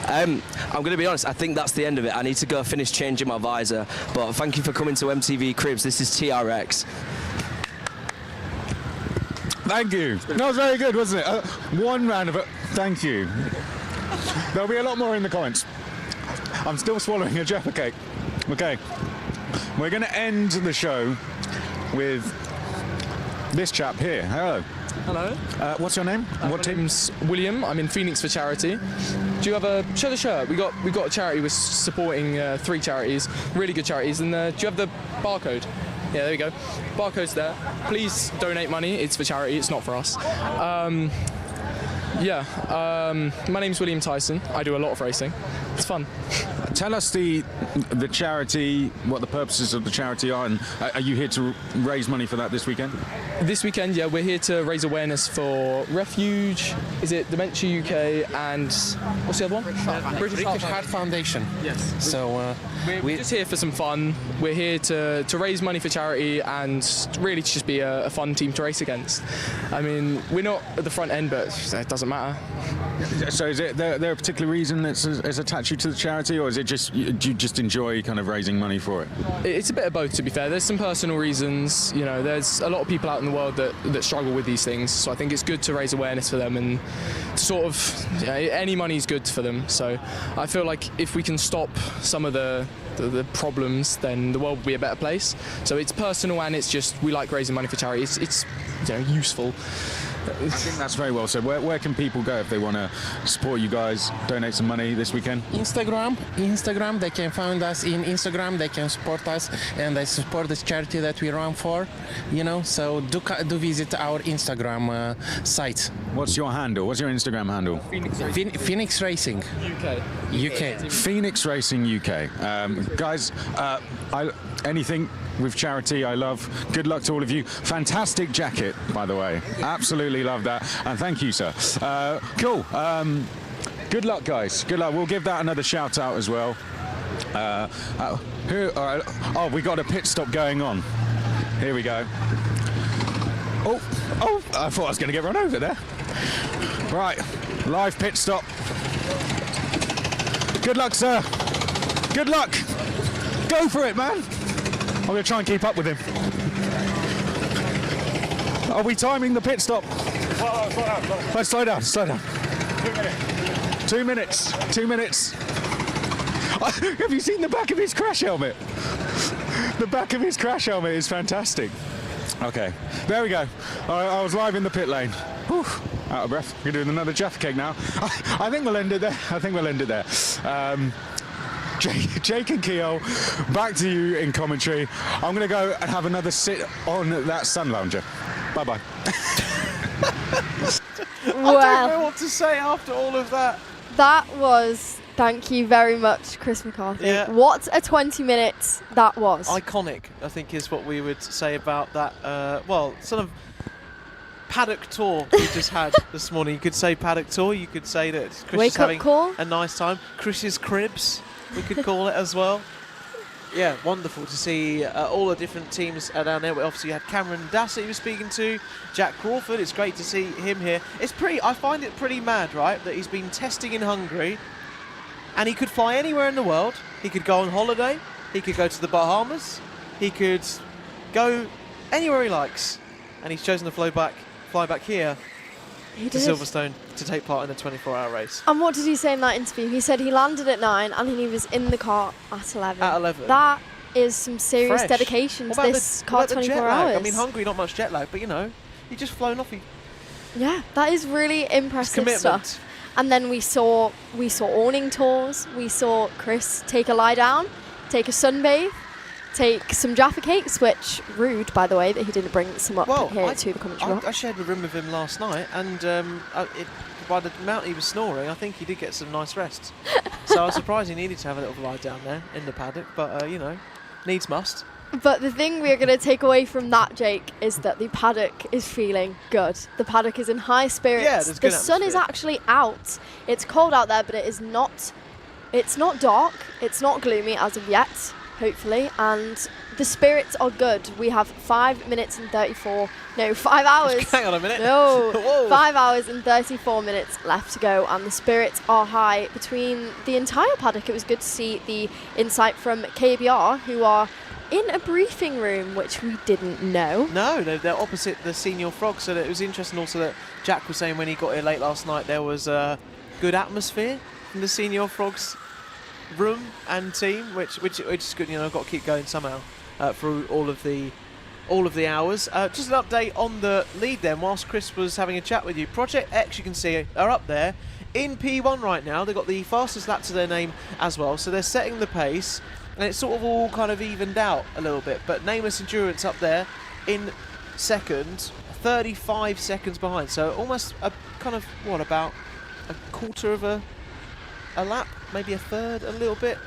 I'm going to be honest. I think that's the end of it. I need to go finish changing my visor. But thank you for coming to MTV Cribs. This is TRX. Thank you. That was very good, wasn't it? One round of it. Thank you. There'll be a lot more in the comments. I'm still swallowing a Jaffa cake. Okay, we're going to end the show with this chap here. Hello. Hello. What's your name? What team's William. I'm in Phoenix for charity. Do you have a show the shirt? We got a charity. We're supporting 3 charities, really good charities. And do you have the barcode? Yeah, there we go. Barcode's there. Please donate money. It's for charity. It's not for us. My name's William Tyson. I do a lot of racing. It's fun. Tell us the charity, what the purposes of the charity are, and are you here to raise money for that this weekend? This weekend, yeah, we're here to raise awareness for Refuge, is it Dementia UK, and what's the other one? British Heart Foundation. Yes. So we're just here for some fun. We're here to raise money for charity and really to just be a fun team to race against. I mean, we're not at the front end, but it doesn't matter. So is there a particular reason that's attached you to the charity, or is it just do you just enjoy kind of raising money for it? It's a bit of both, to be fair. There's some personal reasons. You know, there's a lot of people out in the world that struggle with these things, so I think it's good to raise awareness for them, and sort of any money is good for them. So I feel like if we can stop some of the the problems, then the world would be a better place. So it's personal, and it's just we like raising money for charity. It's useful. I think that's very well said. Where can people go if they want to support you guys, donate some money this weekend? Instagram, they can find us in Instagram, they can support us, and they support this charity that we run for, so do visit our Instagram site. What's your handle? What's your Instagram handle? Phoenix Racing UK. Phoenix Racing UK. Guys, anything with charity, I love. Good luck to all of you. Fantastic jacket, by the way. Absolutely love that. And thank you, sir. Cool. Good luck, guys. Good luck. We'll give that another shout out as well. Oh, we got a pit stop going on. Here we go. Oh, I thought I was going to get run over there. Right, live pit stop. Good luck, sir. Good luck. Go for it, man. I'm going to try and keep up with him. Are we timing the pit stop? Slow down. 2 minutes. 2 minutes. Have you seen the back of his crash helmet? The back of his crash helmet is fantastic. Okay, there we go. I was live in the pit lane. Whew. Out of breath. We're doing another Jaffa cake now. I think we'll end it there. Jake and Keogh, back to you in commentary. I'm going to go and have another sit on that sun lounger. Bye-bye. I don't know what to say after all of that. That was, thank you very much, Chris McCarthy. Yeah. What a 20 minutes that was. Iconic, I think, is what we would say about that. Sort of paddock tour we just had this morning. You could say paddock tour. You could say that Chris is having a nice time. Chris's cribs, we could call it as well. Yeah, wonderful to see all the different teams down there. We obviously had Cameron Dassett he was speaking to, Jack Crawford. It's great to see him here. I find it pretty mad, right, that he's been testing in Hungary and he could fly anywhere in the world. He could go on holiday. He could go to the Bahamas. He could go anywhere he likes. And he's chosen to fly back here to Silverstone to take part in the 24-hour race. And what did he say in that interview? He said he landed at 9 and he was in the car at 11. At 11. That is some serious dedication to this car 24 hours. I mean, Hungary, not much jet lag, but you just flown off. Yeah, that is really impressive stuff. stuff. And then we saw awning tours. We saw Chris take a lie down, take a sunbathe, take some Jaffa cakes, which rude, by the way, that he didn't bring some up here to the commentary box. I shared a room with him last night, and by the amount he was snoring, I think he did get some nice rest. So I was surprised he needed to have a little lie down there in the paddock, but needs must. But the thing we're going to take away from that, Jake, is that the paddock is feeling good. The paddock is in high spirits. Yeah, there's the sun is actually out. It's cold out there, but it's not dark. It's not gloomy as of yet, hopefully. And the spirits are good. We have 5 hours. Hang on a minute. No, Whoa. 5 hours and 34 minutes left to go, and the spirits are high between the entire paddock. It was good to see the insight from KBR, who are in a briefing room, which we didn't know. No, they're opposite the Senior Frog, so it was interesting also that Jack was saying when he got here late last night there was a good atmosphere in the Senior Frogs room and team, which is good. I've got to keep going somehow through all of the hours. Just an update on the lead then, whilst Chris was having a chat with you. Project X, you can see, are up there in P1 right now. They've got the fastest lap to their name as well, so they're setting the pace. And it's sort of all kind of evened out a little bit. But Nameless Endurance up there in second, 35 seconds behind. So almost about a quarter of a lap, maybe a third, a little bit.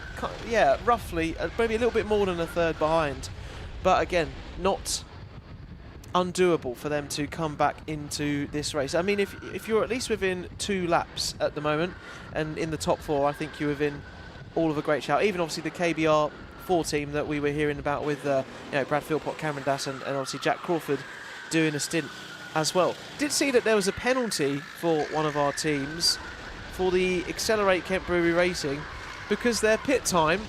Yeah, roughly, maybe a little bit more than a third behind. But again, not undoable for them to come back into this race. I mean, if you're at least within 2 laps at the moment, and in the top 4, I think you're within all of a great shout. Even obviously the KBR 4 team that we were hearing about with Brad Philpott, Cameron Dass and obviously Jack Crawford doing a stint as well. Did see that there was a penalty for one of our teams for the Accelerate Kent Brewery Racing because their pit time,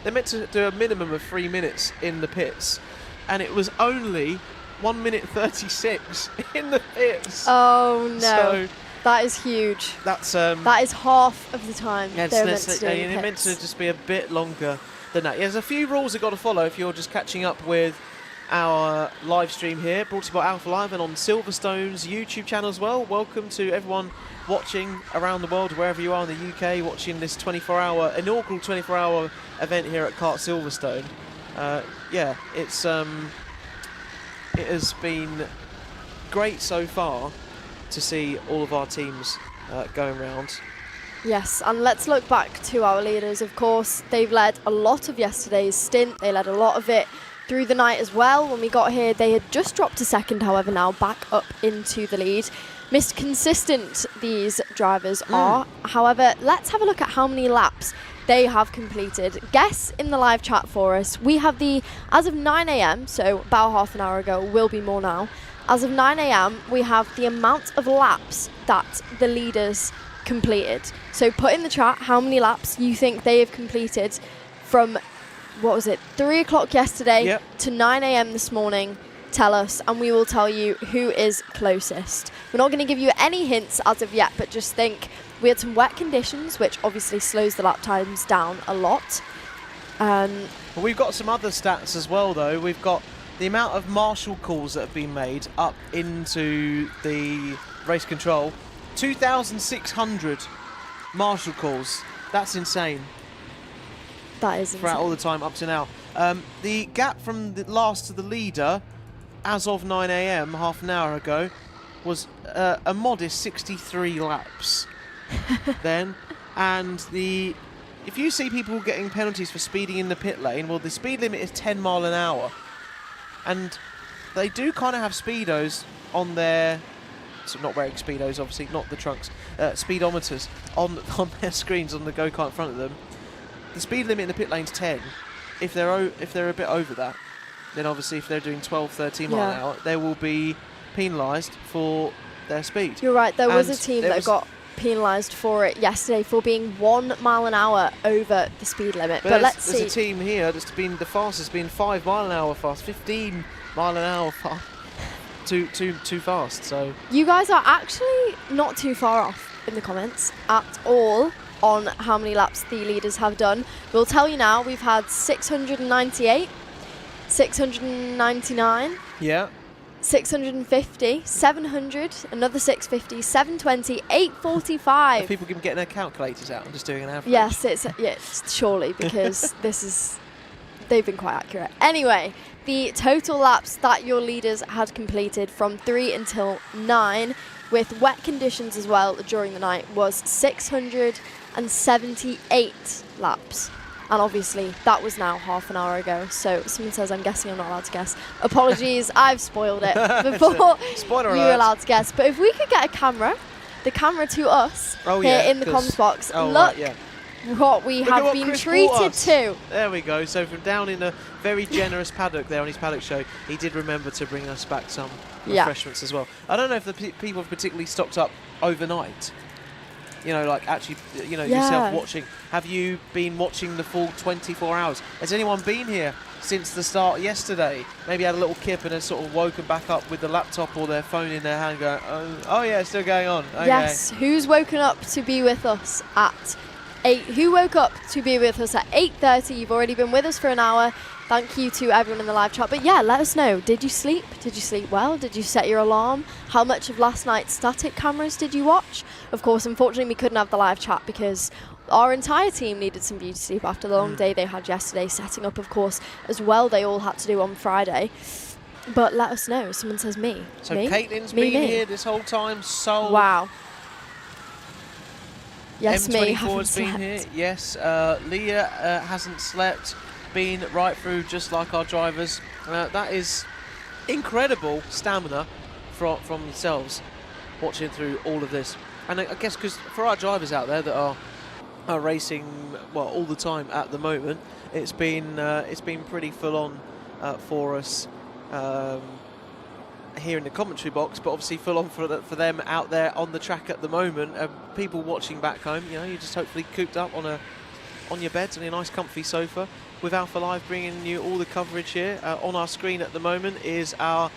they're meant to do a minimum of 3 minutes in the pits, and it was only 1 minute 36 in the pits. Oh no. So that is huge. That is half of the time they're meant to do in the meant to pits. just be a bit longer than that. Yeah, there's a few rules you've got to follow if you're just catching up with our live stream here, brought to you by Alpha Live and on Silverstone's YouTube channel as well. Welcome to everyone watching around the world, wherever you are in the UK, watching this inaugural 24-hour event here at Kart Silverstone. Yeah, it has been great so far to see all of our teams going round. Yes, and let's look back to our leaders. Of course, they've led a lot of yesterday's stint. They led a lot of it through the night as well. When we got here, they had just dropped to second, however, now back up into the lead. Mr. Consistent, these drivers are. However, let's have a look at how many laps they have completed. Guess in the live chat for us. We have as of 9 a.m, so about half an hour ago, will be more now. As of 9 a.m, we have the amount of laps that the leaders completed. So put in the chat how many laps you think they have completed from, 3 o'clock yesterday to 9 a.m. this morning. Tell us and we will tell you who is closest. We're not going to give you any hints as of yet, but just think we had some wet conditions, which obviously slows the lap times down a lot. Well, we've got some other stats as well, though. We've got the amount of marshal calls that have been made up into the race control. 2,600 marshal calls. That's insane. That is insane. Throughout all the time up to now. The gap from the last to the leader, as of 9 a.m, half an hour ago, was a modest 63 laps then. And if you see people getting penalties for speeding in the pit lane, well, the speed limit is 10 mile an hour. And they do kind of have speedos on their... So not wearing speedos, obviously, not the trunks. Speedometers on their screens on the go-kart in front of them. The speed limit in the pit lane's 10. If they're a bit over that, then obviously if they're doing 12, 13 mile an hour, they will be penalised for their speed. You're right. There was a team that got penalised for it yesterday for being 1 mile an hour over the speed limit. But let's see. There's a team here that's been the fastest, been 5 mile an hour fast, 15 mile an hour fast. Too fast. So you guys are actually not too far off in the comments at all on how many laps the leaders have done. We'll tell you now. We've had 698, 699, 650, 700, another 650, 720, 845. Have people been getting their calculators out and just doing an average? Yes, it's surely because they've been quite accurate. Anyway, the total laps that your leaders had completed from 3 until 9, with wet conditions as well during the night, was 678 laps. And obviously, that was now half an hour ago. So someone says, I'm guessing I'm not allowed to guess. Apologies, I've spoiled it before you were allowed to guess. But if we could get the camera to us here in the comms box, look what we have been treated to. There we go. So from down in a very generous paddock there on his paddock show, he did remember to bring us back some refreshments as well. I don't know if the people have particularly stocked up overnight. You know, like actually, yourself watching. Have you been watching the full 24 hours? Has anyone been here since the start yesterday? Maybe had a little kip and has sort of woken back up with the laptop or their phone in their hand going, oh yeah, it's still going on. Okay. Yes, who's woken up to be with us at 8? Who woke up to be with us at 8:30? You've already been with us for an hour. Thank you to everyone in the live chat. But yeah, let us know. Did you sleep? Did you sleep well? Did you set your alarm? How much of last night's static cameras did you watch? Of course, unfortunately, we couldn't have the live chat because our entire team needed some beauty sleep after the long day they had yesterday, setting up, of course, as well they all had to do on Friday. But let us know. Someone says me. So me? Caitlin's been here this whole time. So wow. Yes, M24 me haven't has been slept. here. Yes, Leah hasn't slept. Been right through just like our drivers. That is incredible stamina from yourselves watching through all of this. And I guess because for our drivers out there that are racing all the time at the moment, it's been pretty full on for us here in the commentary box, but obviously full on for them out there on the track at the moment. People watching back home, you're just hopefully cooped up on your beds on a nice comfy sofa with Alpha Live bringing you all the coverage here. On our screen at the moment is our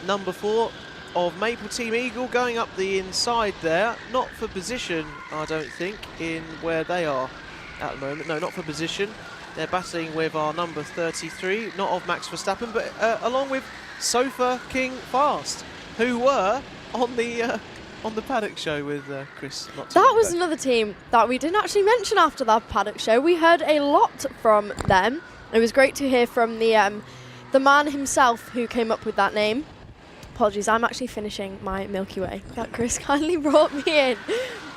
number 4 of Maple Team Eagle going up the inside there. Not for position, I don't think, in where they are at the moment. No, not for position. They're battling with our number 33, not of Max Verstappen, but along with Sofa King Fast, who were on the paddock show with Chris. That was another team that we didn't actually mention after that paddock show. We heard a lot from them. It was great to hear from the man himself who came up with that name. Apologies, I'm actually finishing my Milky Way that Chris kindly brought me in.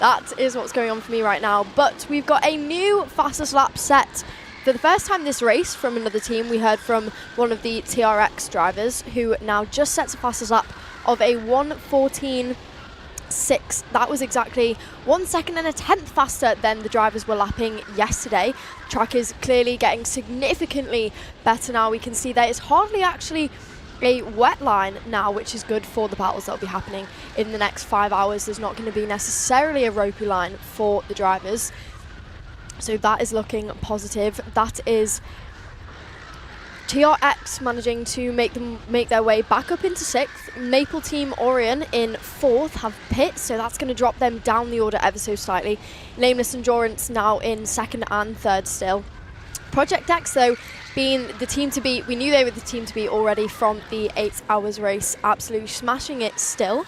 That is what's going on for me right now. But we've got a new fastest lap set for the first time this race from another team. We heard from one of the TRX drivers who now just sets a fastest lap of a 1:14.6. That was exactly 1 second and a tenth faster than the drivers were lapping yesterday. The track is clearly getting significantly better now. We can see that it's hardly actually a wet line now, which is good for the battles that will be happening in the next 5 hours. There's not going to be necessarily a ropey line for the drivers, so that is looking positive. That is TRX managing to make their way back up into 6th. Maple Team Orion in 4th have pits, so that's going to drop them down the order ever so slightly. Nameless Endurance now in 2nd and 3rd still. Project X, though, being the team to beat. We knew they were the team to beat already from the 8 hours race, absolutely smashing it still.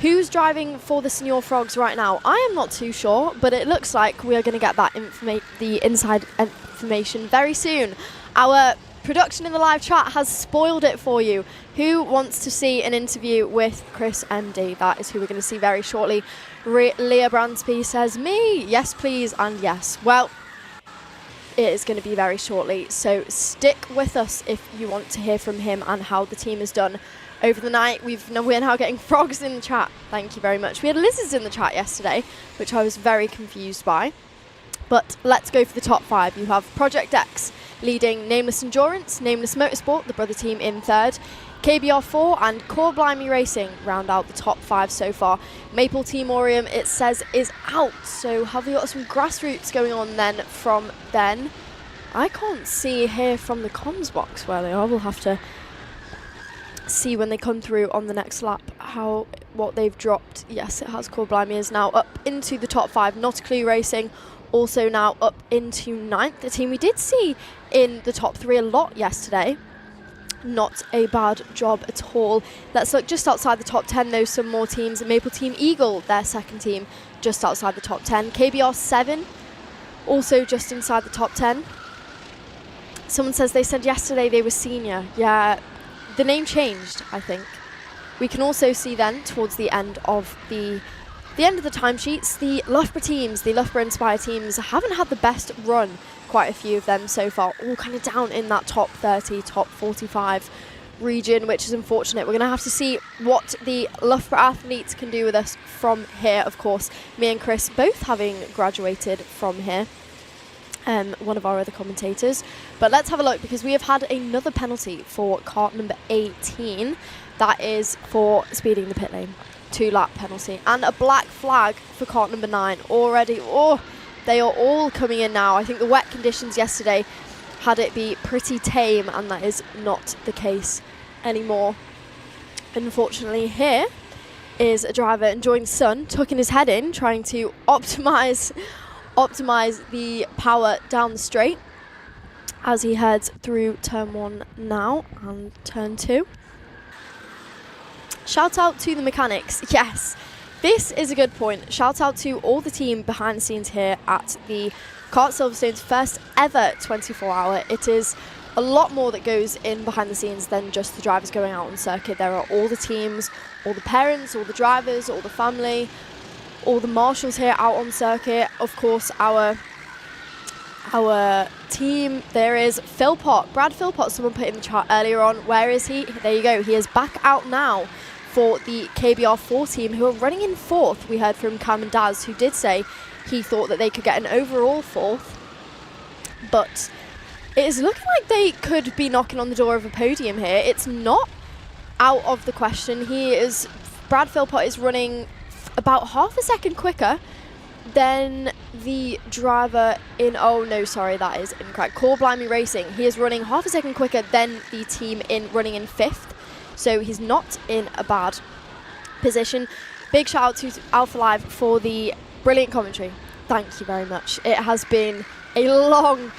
Who's driving for the Senior Frogs right now? I am not too sure, but it looks like we are going to get that the inside information very soon. Our production in the live chat has spoiled it for you. Who wants to see an interview with Chris MD? That is who we're going to see very shortly. Leah Bransby says, me, yes please, and yes. Well, it is going to be very shortly, so stick with us if you want to hear from him and how the team has done over the night. We're now getting frogs in the chat. Thank you very much. We had lizards in the chat yesterday, which I was very confused by. But let's go for the top 5. You have Project X leading Nameless Endurance, Nameless Motorsport, the brother team, in 3rd. KBR4 and Core Blimey Racing round out the top 5 so far. Maple Team Orium, it says, is out. So have we got some grassroots going on then from then? I can't see here from the comms box where they are. We'll have to see when they come through on the next lap what they've dropped. Yes, it has. Core Blimey is now up into the top 5. Not a Clue Racing also now up into 9th. The team we did see in the top 3 a lot yesterday. Not a bad job at all. Let's look just outside the top 10 though, some more teams. Maple Team Eagle, their second team, just outside the top 10. KBR 7, also just inside the top 10. Someone says they said yesterday they were senior. Yeah, the name changed, I think. We can also see then towards the end of the timesheets, the Loughborough teams, the Loughborough Inspire teams haven't had the best run. Quite a few of them so far, all kind of down in that top 30, top 45 region, which is unfortunate. We're going to have to see what the Loughborough athletes can do with us from here. Of course, me and Chris both having graduated from here, one of our other commentators. But let's have a look, because we have had another penalty for kart number 18. That is for speeding the pit lane. 2-lap penalty. And a black flag for kart number 9 already. Oh, they are all coming in now. I think the wet conditions yesterday had it be pretty tame, and that is not the case anymore. Unfortunately, here is a driver enjoying the sun, tucking his head in, trying to optimize the power down the straight as he heads through turn 1 now and turn 2. Shout out to the mechanics. Yes, this is a good point. Shout out to all the team behind the scenes here at the Kart Silverstone's first ever 24-hour. It is a lot more that goes in behind the scenes than just the drivers going out on circuit. There are all the teams, all the parents, all the drivers, all the family, all the marshals here out on circuit. Of course, our team, there is Philpott, Brad Philpott, someone put in the chat earlier on. Where is he? There you go. He is back out now for the KBR4 team, who are running in 4th. We heard from Cam and Daz, who did say he thought that they could get an overall 4th. But it is looking like they could be knocking on the door of a podium here. It's not out of the question. Brad Philpott is running about half a second quicker than the driver in, oh no, sorry, that is incorrect. Core Blimey Racing. He is running half a second quicker than the team running in 5th. So he's not in a bad position. Big shout out to Alpha Live for the brilliant commentary. Thank you very much. It has been a long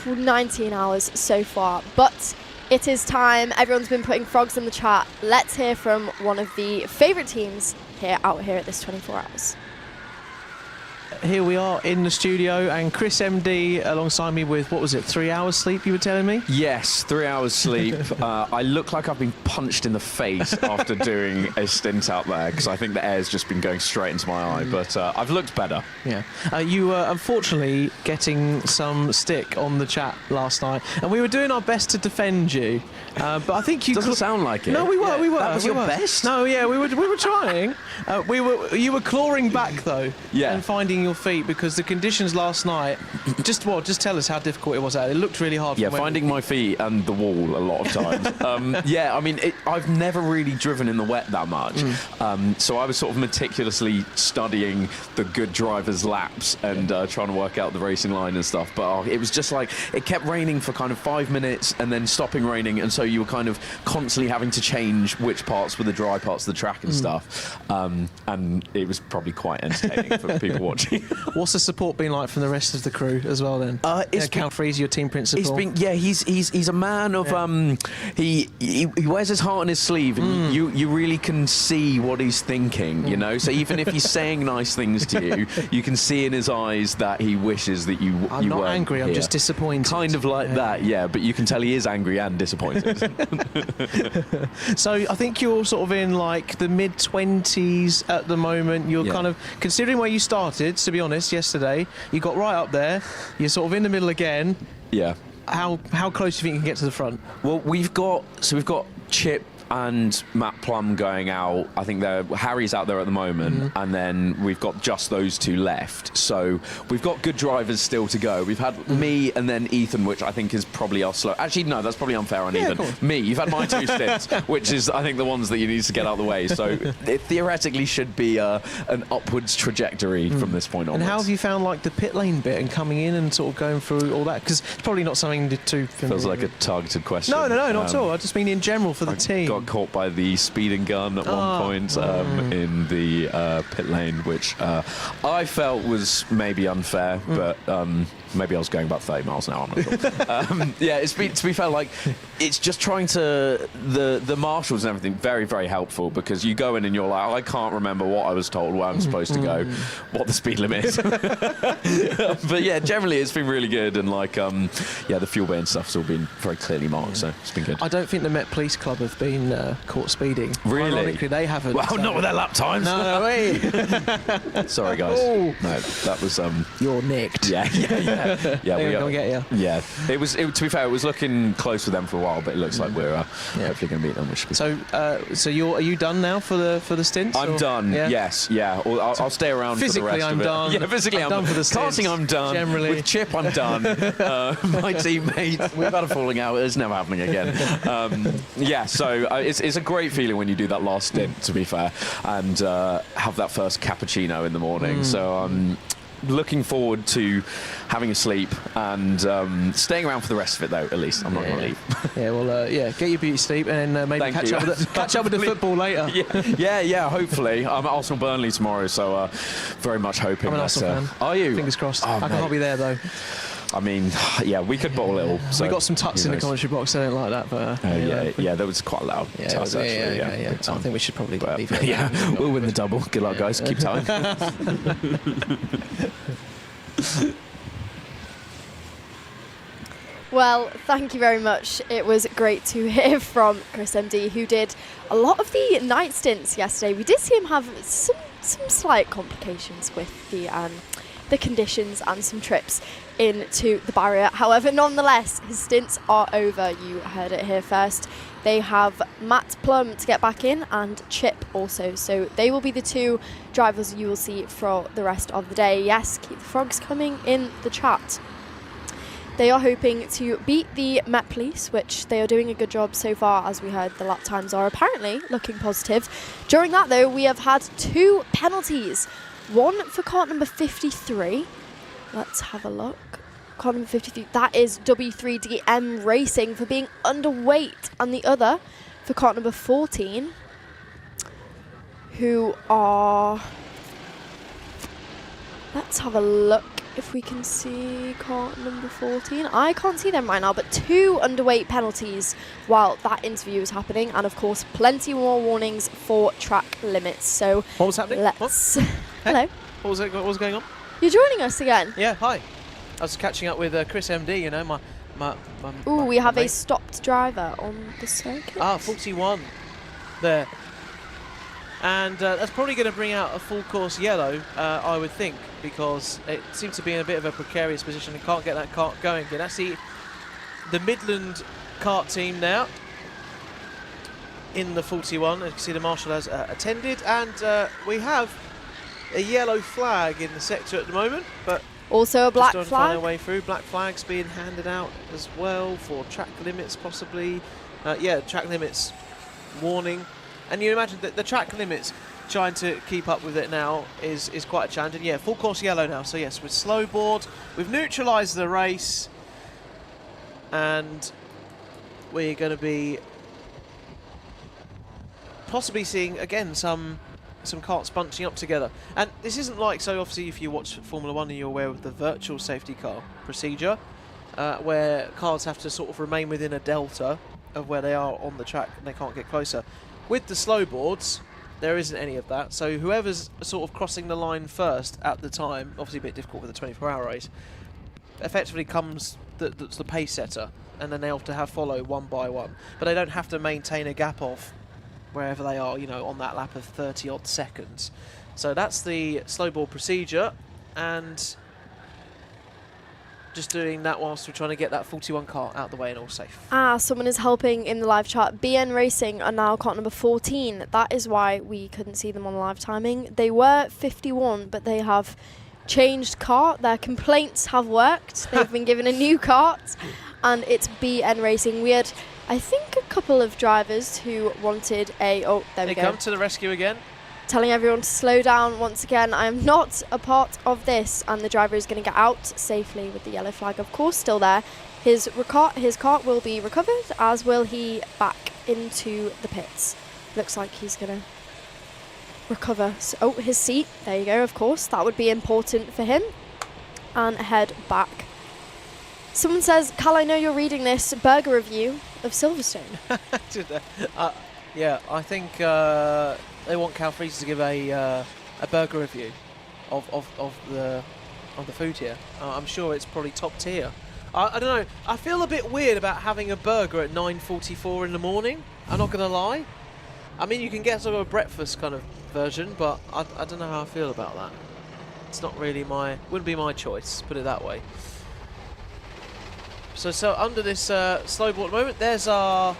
19 hours so far. But it is time. Everyone's been putting frogs in the chat. Let's hear from one of the favourite teams out here at this 24 hours. Here we are in the studio, and Chris MD alongside me with, what was it, 3 hours sleep you were telling me? Yes, 3 hours sleep. I look like I've been punched in the face after doing a stint out there, because I think the air's just been going straight into my eye, but I've looked better. Yeah. You were unfortunately getting some stick on the chat last night, and we were doing our best to defend you, but I think you... Doesn't sound like it. No, we were. That was your best? No, yeah, we were trying. You were clawing back, though, and finding your feet, because the conditions last night, just tell us how difficult it was out. It looked really hard. Yeah, finding my feet and the wall a lot of times. Yeah, I mean, I've never really driven in the wet that much, so I was sort of meticulously studying the good drivers' laps and trying to work out the racing line and stuff, but it was just like, it kept raining for kind of 5 minutes and then stopping raining, and so you were kind of constantly having to change which parts were the dry parts of the track and stuff, and it was probably quite entertaining for people watching. What's the support been like from the rest of the crew as well then? It's Count Freeze, your team principal. He's a man of he wears his heart on his sleeve, and you really can see what he's thinking, you know. So even if he's saying nice things to you, you can see in his eyes that he wishes that you I'm you not weren't angry, I'm here. just disappointed. Kind of like that, yeah. But you can tell he is angry and disappointed. So I think you're sort of in like the mid-20s at the moment. You're kind of, considering where you started, to be honest, yesterday, you got right up there. You're sort of in the middle again. Yeah. How close do you think you can get to the front? Well, we've got Chip and Matt Plum going out. I think Harry's out there at the moment, and then we've got just those two left. So we've got good drivers still to go. We've had me and then Ethan, which I think is probably our slow. Actually, no, that's probably unfair on Ethan. Me, you've had my two stints, which is I think the ones that you need to get out of the way. So it theoretically should be an upwards trajectory from this point onwards. And how have you found like the pit lane bit and coming in and sort of going through all that? Because it's probably not something to... Feels like a targeted question. No, not at all. I just mean in general for the team. Got caught by the speeding gun at one point in the pit lane, which I felt was maybe unfair, but maybe I was going about 30 miles an hour. I'm not sure. Yeah, to be fair, like it's just trying to the marshals and everything very, very helpful, because you go in and you're like, I can't remember what I was told, where I'm supposed to go, what the speed limit is. But yeah, generally it's been really good, and like the fuel bay and stuff's all been very clearly marked, so it's been good. I don't think the Met Police Club have been caught speeding. Really? Ironically, they haven't. Well, not with their lap times. No way. Sorry, guys. Oh. No, that was You're nicked. Yeah, we are. Get you. Yeah, it was. To be fair, it was looking close with them for a while, but it looks like we're hopefully going to beat them. Which so are you done now for the stints? I'm done. Yeah? Yes. Yeah. I'll stay around for the rest I'm of it. done. Yeah, physically I'm done for the stints. Karting, I'm done. Generally, with Chip, I'm done. My teammate, we've had a falling out. It's never happening again. So it's a great feeling when you do that last stint, to be fair, and have that first cappuccino in the morning. So I'm looking forward to having a sleep and staying around for the rest of it, though. At least I'm not going to leave. Yeah, well, get your beauty sleep and then maybe catch up with the football later. Yeah. Hopefully, I'm at Arsenal Burnley tomorrow, so very much hoping. I'm an Arsenal fan. Are you? Fingers crossed. Oh, I can't be there though. I mean, yeah, we could bottle it all. So we got some tuts in the commentary box. I don't like that, but that was quite loud. Tuts, actually. Yeah. I think we should probably leave it. Yeah, we'll win the double. Good luck, guys. Keep time. Well, thank you very much. It was great to hear from Chris MD, who did a lot of the night stints yesterday. We did see him have some slight complications with the conditions and some trips into the barrier. However, nonetheless, his stints are over. You heard it here first. They have Matt Plum to get back in and Chip also. So they will be the two drivers you will see for the rest of the day. Yes, keep the frogs coming in the chat. They are hoping to beat the Met Police, which they are doing a good job so far. As we heard, the lap times are apparently looking positive. During that, though, we have had 2 penalties. One for kart number 53. Let's have a look. Kart number 53. That is W3DM Racing for being underweight. And the other for kart number 14, who are... Let's have a look if we can see kart number 14. I can't see them right now, but 2 underweight penalties while that interview is happening, and of course plenty more warnings for track limits. So what was happening? Let's. Hey? Hello. What was going on? You're joining us again. Yeah, hi. I was catching up with Chris MD. You know, my Ooh, we have mate. a stopped driver on the circuit. 41 there. And that's probably going to bring out a full course yellow, I would think, because it seems to be in a bit of a precarious position and can't get that kart going again. That's the Midland kart team now in the 41. As you can see, the marshal has attended, and we have a yellow flag in the sector at the moment, but also a black just flag. find our way through. Black flags being handed out as well for track limits, possibly. Yeah, track limits warning. And you imagine that the track limits, trying to keep up with it now is quite a challenge. And yeah, full course yellow now. So yes, with slow board, we've neutralised the race, and we're going to be possibly seeing again some karts bunching up together. And this isn't like, so obviously if you watch Formula 1 and you're aware of the virtual safety car procedure, where cars have to sort of remain within a delta of where they are on the track and they can't get closer. With the slow boards, there isn't any of that. So whoever's sort of crossing the line first at the time, obviously a bit difficult with a 24-hour race, effectively comes that's the pace setter, and then they have to follow one by one. But they don't have to maintain a gap of wherever they are, you know, on that lap of 30-odd seconds. So that's the slow board procedure, and just doing that whilst we're trying to get that 41 kart out the way and all safe. Someone is helping in the live chat. BN Racing are now kart number 14. That is why we couldn't see them on the live timing. They were 51, but they have changed kart. Their complaints have worked. They've been given a new kart, and it's BN Racing. We had, I think, a couple of drivers who wanted a... Oh, there we go. They come to the rescue again. Telling everyone to slow down once again. I am not a part of this, and the driver is going to get out safely with the yellow flag, of course, still there. His kart will be recovered, as will he back into the pits. Looks like he's going to recover. Oh, his seat. There you go, of course. That would be important for him. And head back. Someone says, Cal, I know you're reading this burger review of Silverstone. Yeah, I think they want Cal Freeze to give a burger review of the food here. I'm sure it's probably top tier. I don't know. I feel a bit weird about having a burger at 9:44 in the morning. I'm not going to lie. I mean, you can get sort of a breakfast kind of version, but I don't know how I feel about that. It's not really wouldn't be my choice, put it that way. So under this slow board at the moment, there's our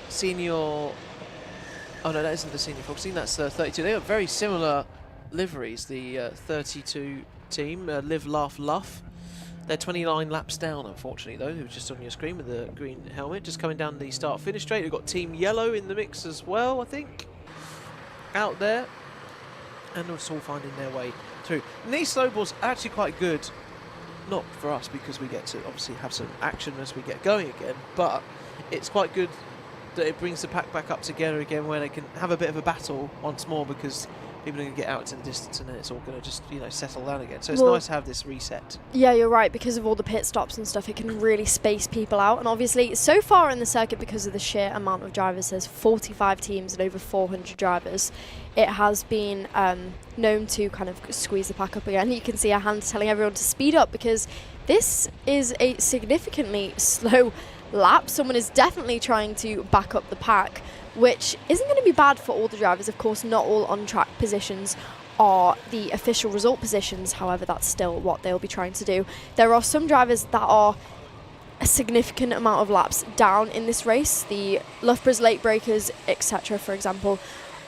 senior... Oh no, that isn't the senior 14, that's 32. They have very similar liveries, the 32 team, Live, Laugh, Luff. They're 29 laps down, unfortunately, though, who's just on your screen with the green helmet. Just coming down the start-finish straight. We've got Team Yellow in the mix as well, I think, out there. And it's all finding their way through. And these snowballs are actually quite good. Not for us, because we get to obviously have some action as we get going again, but it's quite good that it brings the pack back up together again, where they can have a bit of a battle once more, because people are going to get out to the distance and then it's all going to just, you know, settle down again. So it's nice to have this reset. Yeah, you're right. Because of all the pit stops and stuff, it can really space people out. And obviously, so far in the circuit, because of the sheer amount of drivers, there's 45 teams and over 400 drivers. It has been known to kind of squeeze the pack up again. You can see our hands telling everyone to speed up, because this is a significantly slow lap. Someone is definitely trying to back up the pack, which isn't going to be bad for all the drivers. Of course, not all on-track positions are the official result positions. However, that's still what they'll be trying to do. There are some drivers that are a significant amount of laps down in this race. The Loughborough's late breakers, etc., for example,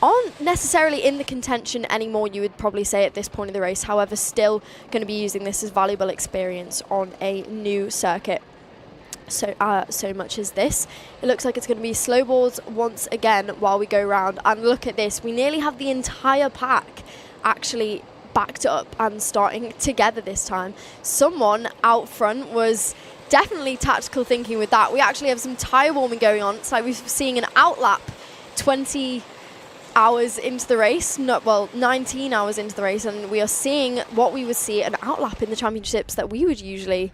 aren't necessarily in the contention anymore, you would probably say, at this point of the race. However, still going to be using this as valuable experience on a new circuit. So much as this. It looks like it's going to be slow balls once again while we go round. And look at this. We nearly have the entire pack actually backed up and starting together this time. Someone out front was definitely tactical thinking with that. We actually have some tyre warming going on. It's like we're seeing an outlap 20 hours into the race, 19 hours into the race, and we are seeing what we would see an outlap in the championships that we would usually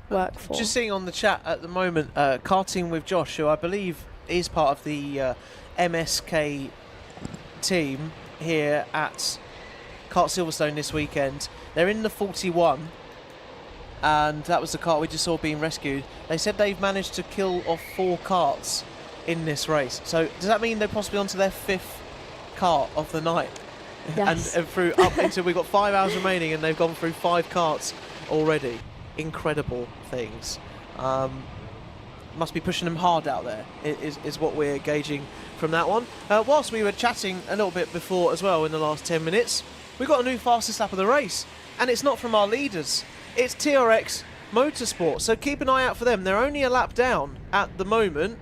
work for. Just seeing on the chat at the moment, Karting with Josh, who I believe is part of the MSK team here at Kart Silverstone this weekend. They're in the 41, and that was the kart we just saw being rescued. They said they've managed to kill off 4 karts in this race. So does that mean they're possibly onto their 5th kart of the night? Yes. And through up into, we've got 5 hours remaining, and they've gone through 5 karts already. Incredible things. Must be pushing them hard out there, is what we're gauging from that one. Whilst we were chatting a little bit before as well in the last 10 minutes, we got a new fastest lap of the race, and it's not from our leaders, it's TRX Motorsport, so keep an eye out for them. They're only a lap down at the moment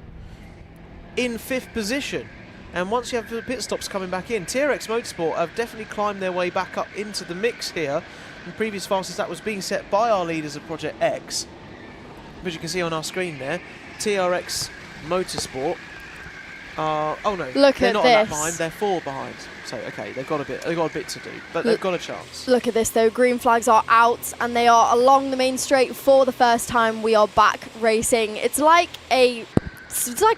in 5th position, and once you have the pit stops coming back in, TRX Motorsport have definitely climbed their way back up into the mix here. The previous fastest lap was being set by our leaders of Project X, as you can see on our screen there. TRX Motorsport are, oh no, Look they're at not this. a lap behind, they're 4 behind. So okay, they've got a bit to do, but they've got a chance. Look at this though, green flags are out and they are along the main straight for the first time. We are back racing. It's like a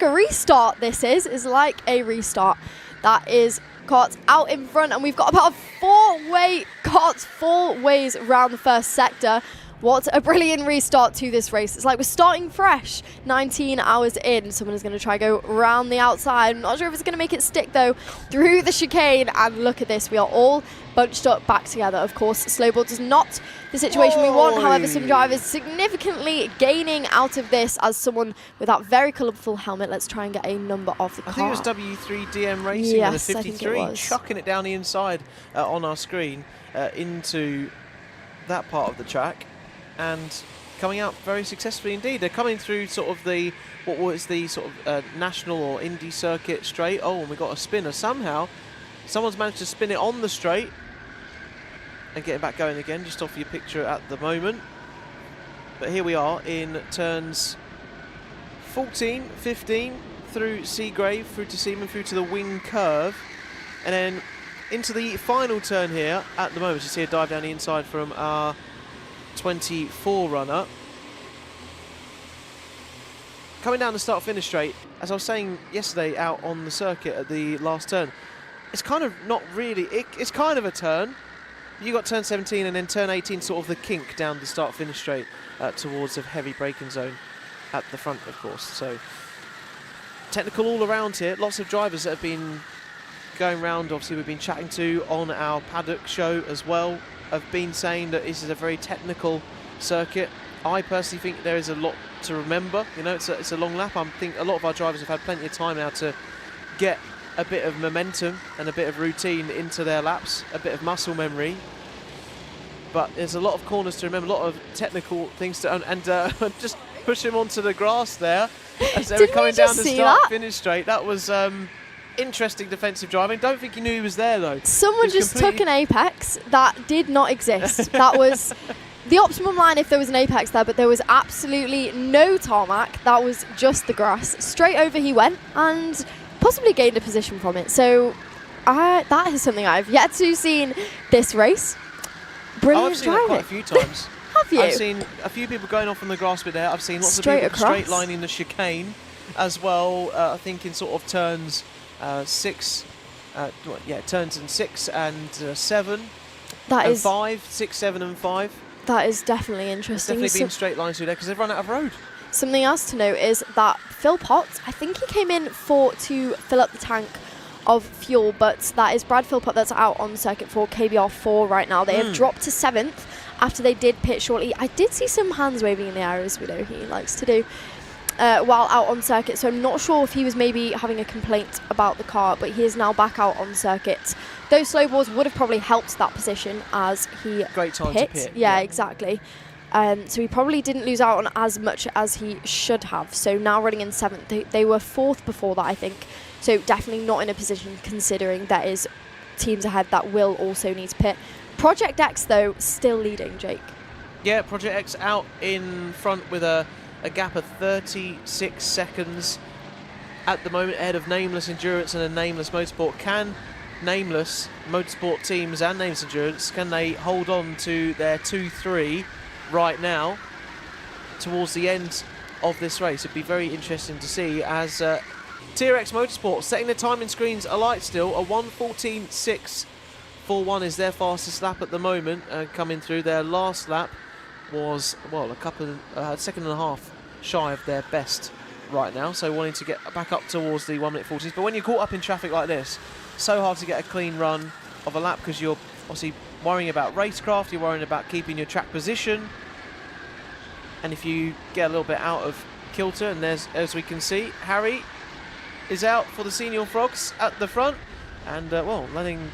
restart, this is. It's like a restart. That is karts out in front, and we've got about a 4-way karts 4 ways around the first sector. What a brilliant restart to this race. It's like we're starting fresh, 19 hours in. Someone is going to try go around the outside. I'm not sure if it's going to make it stick though, through the chicane, and look at this. We are all bunched up back together. Of course, slowboard is not the situation we want. However, some drivers significantly gaining out of this as someone with that very colourful helmet. Let's try and get a number of the car. I think it was W3DM Racing, yes, with a I think it 53, was. chucking it down the inside on our screen into that part of the track, and coming out very successfully indeed. They're coming through sort of the, what was the sort of national or Indy circuit straight. Oh, and we got a spinner somehow. Someone's managed to spin it on the straight and get it back going again, just off your picture at the moment. But here we are in turns 14, 15, through Seagrave, through to Seaman, through to the wing curve, and then into the final turn here at the moment. You see a dive down the inside from our 24 runner. Coming down the start-finish straight, as I was saying yesterday out on the circuit at the last turn, it's kind of not really, it's kind of a turn. You got turn 17 and then turn 18, sort of the kink down the start-finish straight towards a heavy braking zone at the front, of course. So technical all around here. Lots of drivers that have been going round, obviously we've been chatting to on our paddock show as well, have been saying that this is a very technical circuit. I personally think there is a lot to remember. You know, it's a long lap. I think a lot of our drivers have had plenty of time now to get a bit of momentum and a bit of routine into their laps, a bit of muscle memory. But there's a lot of corners to remember, a lot of technical things to, and just push him onto the grass there as they were coming down the start-finish straight. That was interesting defensive driving. Don't think he knew he was there though. Someone just took an apex that did not exist. That was the optimum line if there was an apex there, but there was absolutely no tarmac. That was just the grass. Straight over he went and possibly gained a position from it. So that is something I've yet to see this race. Brilliant I've seen driving. that quite a few times. Have you? I've seen a few people going off on the grass bit there. I've seen lots Straight of people across. straight lining the chicane as well. I think in sort of turns 6, turns in 6 and 7, That and is 5, 6, 7 and 5. That is definitely interesting. Definitely been straight lines through there because they've run out of road. Something else to note is that Phil Potts, I think he came in to fill up the tank of fuel, but that is Brad Philpott that's out on circuit for KBR4 right now. They have dropped to 7th after they did pit shortly. I did see some hands waving in the air, as we know he likes to do, while out on circuit, so I'm not sure if he was maybe having a complaint about the car, but he is now back out on circuit. Those slow balls would have probably helped that position as he Great time pit. to pit. Yeah, exactly. So he probably didn't lose out on as much as he should have. So now running in 7th, they were 4th before that, I think. So definitely not in a position, considering there is teams ahead that will also need to pit. Project X, though, still leading, Jake. Yeah, Project X out in front with a gap of 36 seconds at the moment ahead of Nameless Endurance and a Nameless Motorsport. Can Nameless Motorsport teams and Nameless Endurance, can they hold on to their 2-3 right now towards the end of this race? It'd be very interesting to see as TRX Motorsport setting the timing screens alight still. A 1:14.641 is their fastest lap at the moment, coming through. Their last lap was, well, a second and a half shy of their best right now, so wanting to get back up towards the 1:40s. But when you're caught up in traffic like this, so hard to get a clean run of a lap because you're obviously worrying about racecraft, you're worrying about keeping your track position, and if you get a little bit out of kilter, and there's, as we can see, Harry is out for the Senior Frogs at the front, and well, letting,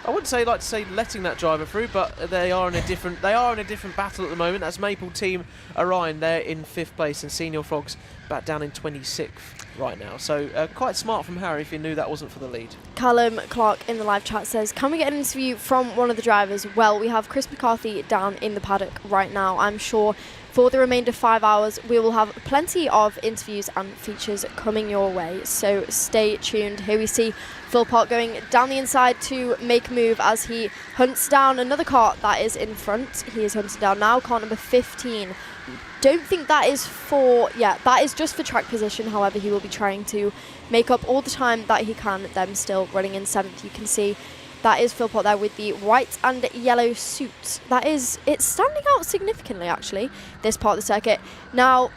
I wouldn't say letting that driver through, but they are in a different battle at the moment. That's Maple Team Orion, they're in 5th place, and Senior Frogs back down in 26th right now. So quite smart from Harry if you knew that wasn't for the lead. Callum Clark in the live chat says, can we get an interview from one of the drivers? Well, we have Chris McCarthy down in the paddock right now. I'm sure for the remainder of 5 hours, we will have plenty of interviews and features coming your way, so stay tuned. Here we see Philpott going down the inside to make a move as he hunts down another kart that is in front. He is hunting down now kart number 15. Don't think that is that is just for track position. However, he will be trying to make up all the time that he can, them still running in 7th. You can see that is Philpott there with the white and yellow suit. It's standing out significantly, actually, this part of the circuit. Now,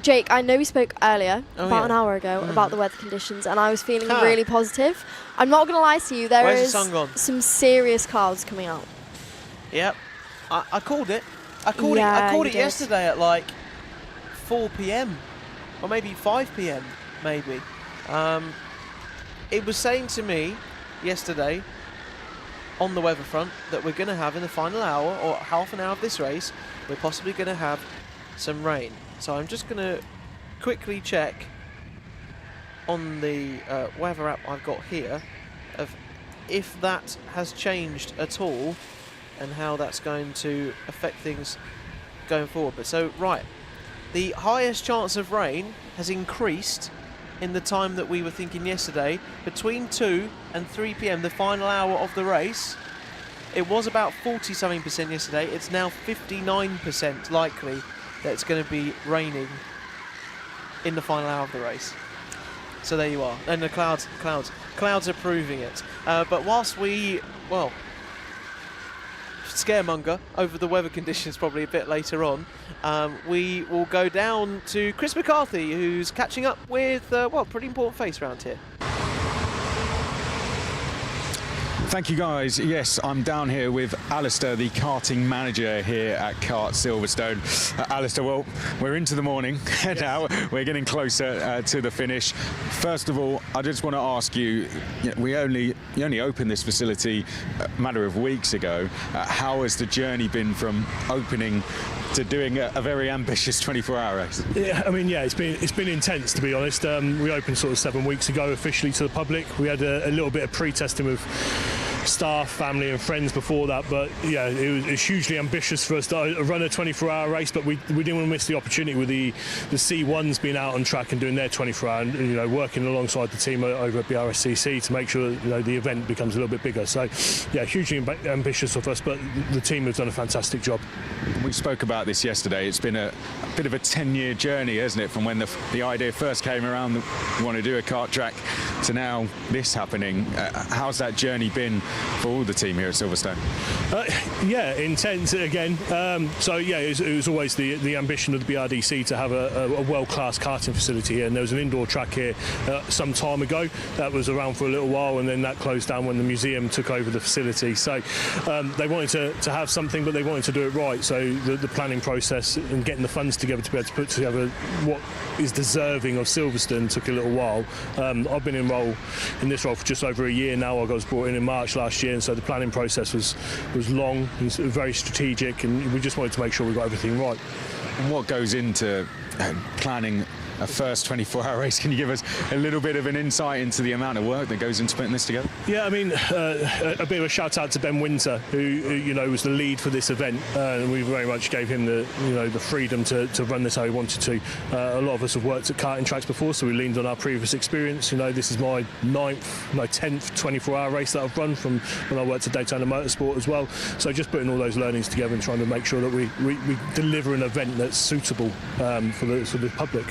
Jake, I know we spoke earlier, about an hour ago, about the weather conditions, and I was feeling really positive. I'm not going to lie to you, there is some serious clouds coming out. Yep, I called it. I called it yesterday at like 4 p.m. or maybe 5 p.m. maybe. It was saying to me yesterday on the weather front that we're going to have in the final hour or half an hour of this race, we're possibly going to have some rain. So I'm just going to quickly check on the weather app I've got here of if that has changed at all and how that's going to affect things going forward. But so, right, the highest chance of rain has increased in the time that we were thinking yesterday, between 2 and 3 p.m, the final hour of the race. It was about 40-something% yesterday. It's now 59% likely that it's going to be raining in the final hour of the race. So there you are. And the clouds are proving it. But whilst we, well, scaremonger over the weather conditions probably a bit later on, we will go down to Chris McCarthy, who's catching up with, well, pretty important face around here. Thank you, guys. Yes, I'm down here with Alistair, the karting manager here at Kart Silverstone. Alistair, well, we're into the morning now. We're getting closer to the finish. First of all, I just want to ask you, you only opened this facility a matter of weeks ago. How has the journey been from opening to doing a very ambitious 24-hour race? Yeah, I mean, it's been intense, to be honest. We opened sort of 7 weeks ago officially to the public. We had a little bit of pre-testing with staff, family and friends before that, but yeah, it was hugely ambitious for us to run a 24-hour race, but we didn't want to miss the opportunity with the C1s being out on track and doing their 24-hour and working alongside the team over at BRSCC to make sure the event becomes a little bit bigger. So yeah, hugely ambitious of us, but the team has done a fantastic job. We spoke about this yesterday. It's been a bit of a 10-year journey, hasn't it, from when the idea first came around that we want to do a kart track to now this happening. How's that journey been for all the team here at Silverstone? Yeah, intense again. So yeah, it was always the ambition of the BRDC to have a world-class karting facility here, and there was an indoor track here some time ago that was around for a little while, and then that closed down when the museum took over the facility. So they wanted to have something, but they wanted to do it right. So the planning process and getting the funds together to be able to put together what is deserving of Silverstone took a little while. I've been in this role for just over a year now. I was brought in March last year, and so the planning process was long, and very strategic, and we just wanted to make sure we got everything right. And what goes into planning a first 24-hour race. Can you give us a little bit of an insight into the amount of work that goes into putting this together? Yeah, I mean, a bit of a shout out to Ben Winter, who you know was the lead for this event, and we very much gave him the freedom to run this how he wanted to. A lot of us have worked at karting tracks before, so we leaned on our previous experience. You know, this is my 10th 24-hour race that I've run from when I worked at Daytona Motorsport as well. So just putting all those learnings together and trying to make sure that we deliver an event that's suitable for the public.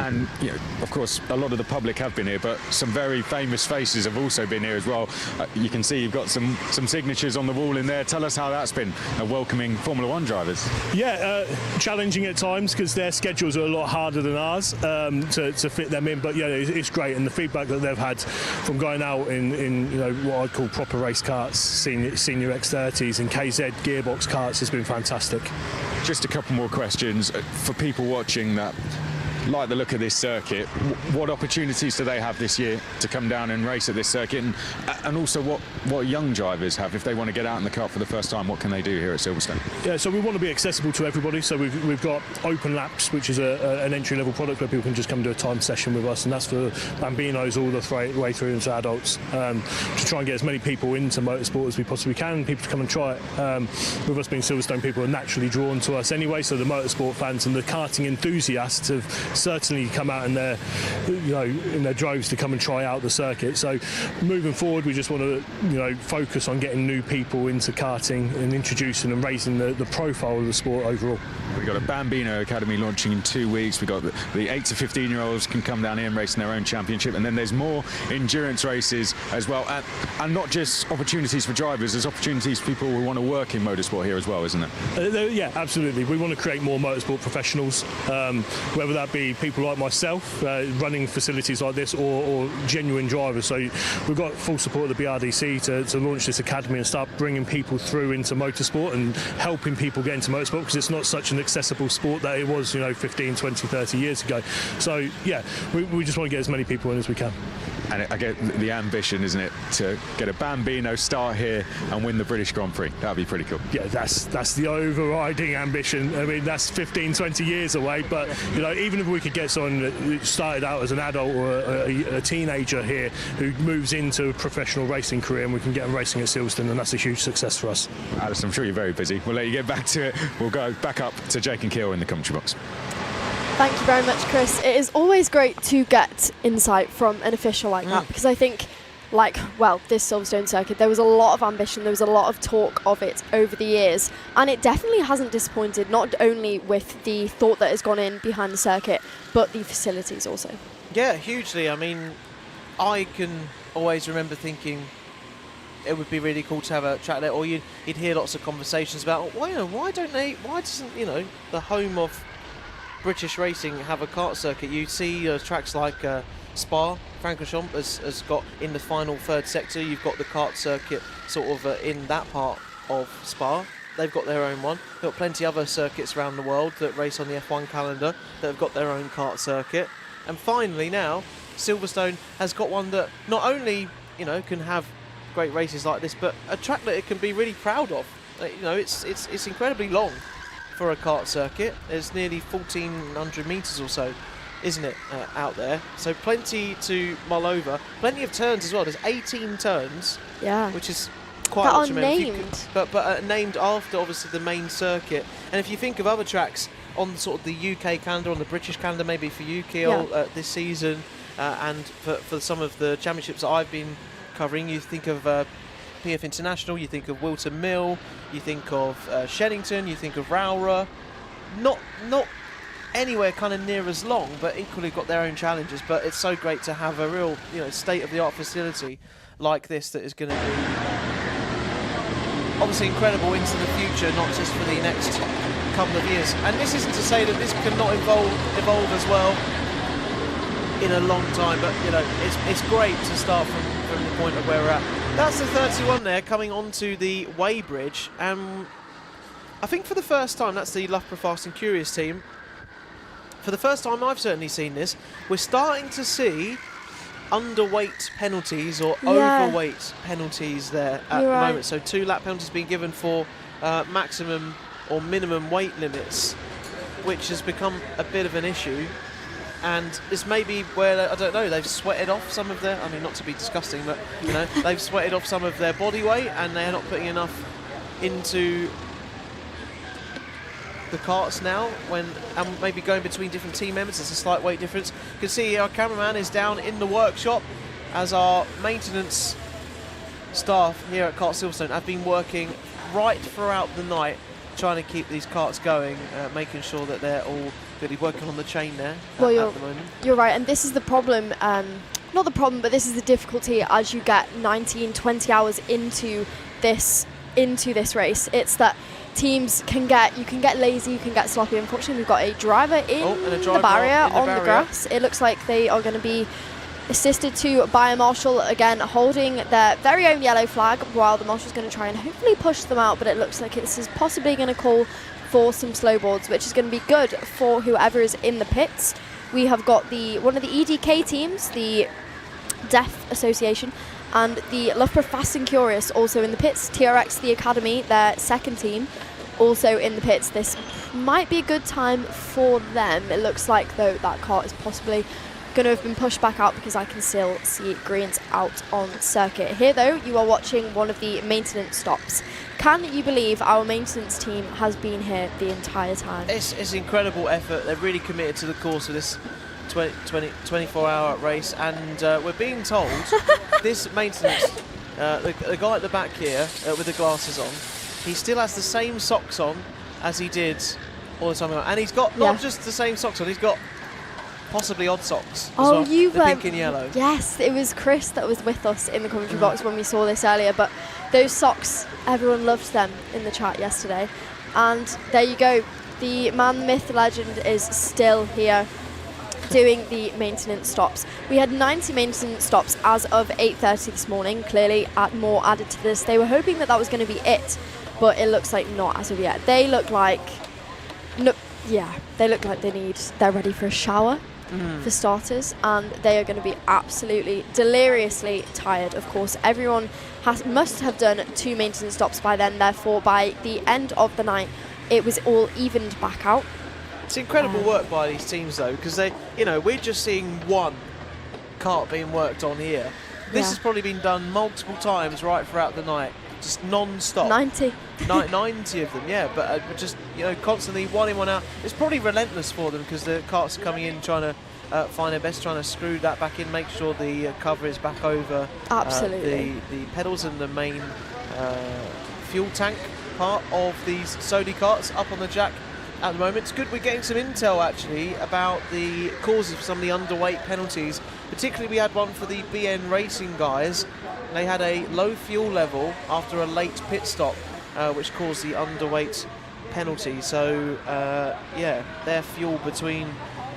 And you know, of course, a lot of the public have been here, but some very famous faces have also been here as well. You can see you've got some signatures on the wall in there. Tell us how that's been welcoming Formula One drivers. Yeah, challenging at times because their schedules are a lot harder than ours to fit them in. But yeah, it's great, and the feedback that they've had from going out in you know what I'd call proper race karts, senior X30s and KZ gearbox karts has been fantastic. Just a couple more questions for people watching that like the look of this circuit. What opportunities do they have this year to come down and race at this circuit, and also what young drivers have if they want to get out in the kart for the first time? What can they do here at Silverstone? Yeah, so we want to be accessible to everybody. So we've got open laps, which is an entry-level product where people can just come do a time session with us, and that's for bambinos all the way through into adults, to try and get as many people into motorsport as we possibly can, people to come and try it. With us being Silverstone, people are naturally drawn to us anyway, so the motorsport fans and the karting enthusiasts have certainly come out in their droves to come and try out the circuit. So moving forward, we just want to focus on getting new people into karting and introducing and raising the profile of the sport overall. We've got a Bambino Academy launching in 2 weeks. We've got the 8 to 15-year-olds can come down here and race in their own championship, and then there's more endurance races as well, and not just opportunities for drivers, there's opportunities for people who want to work in motorsport here as well, isn't it? Yeah, absolutely. We want to create more motorsport professionals, whether that be people like myself running facilities like this or genuine drivers. So we've got full support of the BRDC to launch this academy and start bringing people through into motorsport and helping people get into motorsport, because it's not such an accessible sport that it was 15, 20, 30 years ago. So yeah, we just want to get as many people in as we can. And I get the ambition, isn't it, to get a Bambino start here and win the British Grand Prix. That'd be pretty cool. Yeah, that's the overriding ambition. I mean, that's 15, 20 years away, but even if we could get someone that started out as an adult or a teenager here who moves into a professional racing career, and we can get them racing at Silverstone, and that's a huge success for us. Alison, I'm sure you're very busy. We'll let you get back to it. We'll go back up to Jake and Keel in the commentary box. Thank you very much, Chris. It is always great to get insight from an official like that, because I think, this Silverstone circuit, there was a lot of ambition, there was a lot of talk of it over the years, and it definitely hasn't disappointed, not only with the thought that has gone in behind the circuit, but the facilities also. Yeah, hugely. I mean, I can always remember thinking it would be really cool to have a track there, or you'd hear lots of conversations about, why doesn't the home of British racing have a kart circuit? You see tracks like Spa, Francorchamps has got in the final third sector. You've got the kart circuit sort of in that part of Spa. They've got their own one. They've got plenty other circuits around the world that race on the F1 calendar that have got their own kart circuit. And finally now, Silverstone has got one that not only can have great races like this, but a track that it can be really proud of. It's incredibly long for a kart circuit. There's nearly 1,400 metres or so, isn't it, out there? So plenty to mull over. Plenty of turns as well. There's 18 turns, which is quite a lot to remember. But named after, obviously, the main circuit. And if you think of other tracks on sort of the UK calendar, on the British calendar, maybe for you, Keel, this season, and for some of the championships that I've been covering, you think of PF International, you think of Wilton Mill, you think of Shenington, you think of Rowra. Not anywhere kind of near as long, but equally got their own challenges. But it's so great to have a real state-of-the-art facility like this that is going to be obviously incredible into the future, not just for the next couple of years. And this isn't to say that this cannot evolve as well in a long time, but it's great to start from the point of where we're at. That's the 31 there coming onto the weighbridge, and I think for the first time, that's the Loughborough Fast and Curious team. For the first time I've certainly seen this, we're starting to see underweight penalties or overweight penalties there at the moment. So 2 lap penalties being given for maximum or minimum weight limits, which has become a bit of an issue. And this may be where, I don't know, they've sweated off some of their, I mean, not to be disgusting, but, you know, they've sweated off some of their body weight and they're not putting enough into the karts now, and maybe going between different team members. There's a slight weight difference. You can see our cameraman is down in the workshop as our maintenance staff here at Kart Silverstone have been working right throughout the night trying to keep these karts going, making sure that they're all really working on the chain there at the moment. You're right, and this is the problem, not the problem, but this is the difficulty as you get 19, 20 hours into this race. It's that teams you can get lazy, you can get sloppy. Unfortunately, we've got a driver in the barrier on the grass. It looks like they are going to be assisted to by a marshal, again holding their very own yellow flag, while the marshal's going to try and hopefully push them out, but it looks like this is possibly going to call for some slowboards, which is going to be good for whoever is in the pits. We have got one of the EDK teams, the Deaf Association, and the Loughborough Fast and Curious also in the pits. TRX, the Academy, their second team, also in the pits. This might be a good time for them. It looks like, though, that kart is possibly going to have been pushed back out because I can still see greens out on circuit. Here, though, you are watching one of the maintenance stops. Can you believe our maintenance team has been here the entire time? It's incredible effort. They're really committed to the course of this 24-hour race, and we're being told this maintenance, the guy at the back here with the glasses on, he still has the same socks on as he did all the time ago. And he's got not just the same socks on, he's got possibly odd socks as well, the pink and yellow. Yes, it was Chris that was with us in the commentary box when we saw this earlier, but those socks, everyone loved them in the chat yesterday. And there you go, the man, the myth, the legend is still here doing the maintenance stops. We had 90 maintenance stops as of 8:30 this morning. Clearly, more added to this. They were hoping that was going to be it, but it looks like not as of yet. They look like, they're ready for a shower. For starters, and they are going to be absolutely deliriously tired. Of course, everyone must have done 2 maintenance stops by then, therefore by the end of the night it was all evened back out. It's incredible work by these teams, though, because we're just seeing one kart being worked on here. This has probably been done multiple times right throughout the night, just non-stop. 90 of them, yeah, but just constantly one in, one out. It's probably relentless for them because the karts are coming in trying to find their best, trying to screw that back in, make sure the cover is back over the pedals and the main fuel tank part of these Sodi karts up on the jack at the moment. It's good we're getting some intel actually about the causes for some of the underweight penalties. Particularly we had one for the BN Racing guys. They had a low fuel level after a late pit stop, which caused the underweight penalty. So their fuel between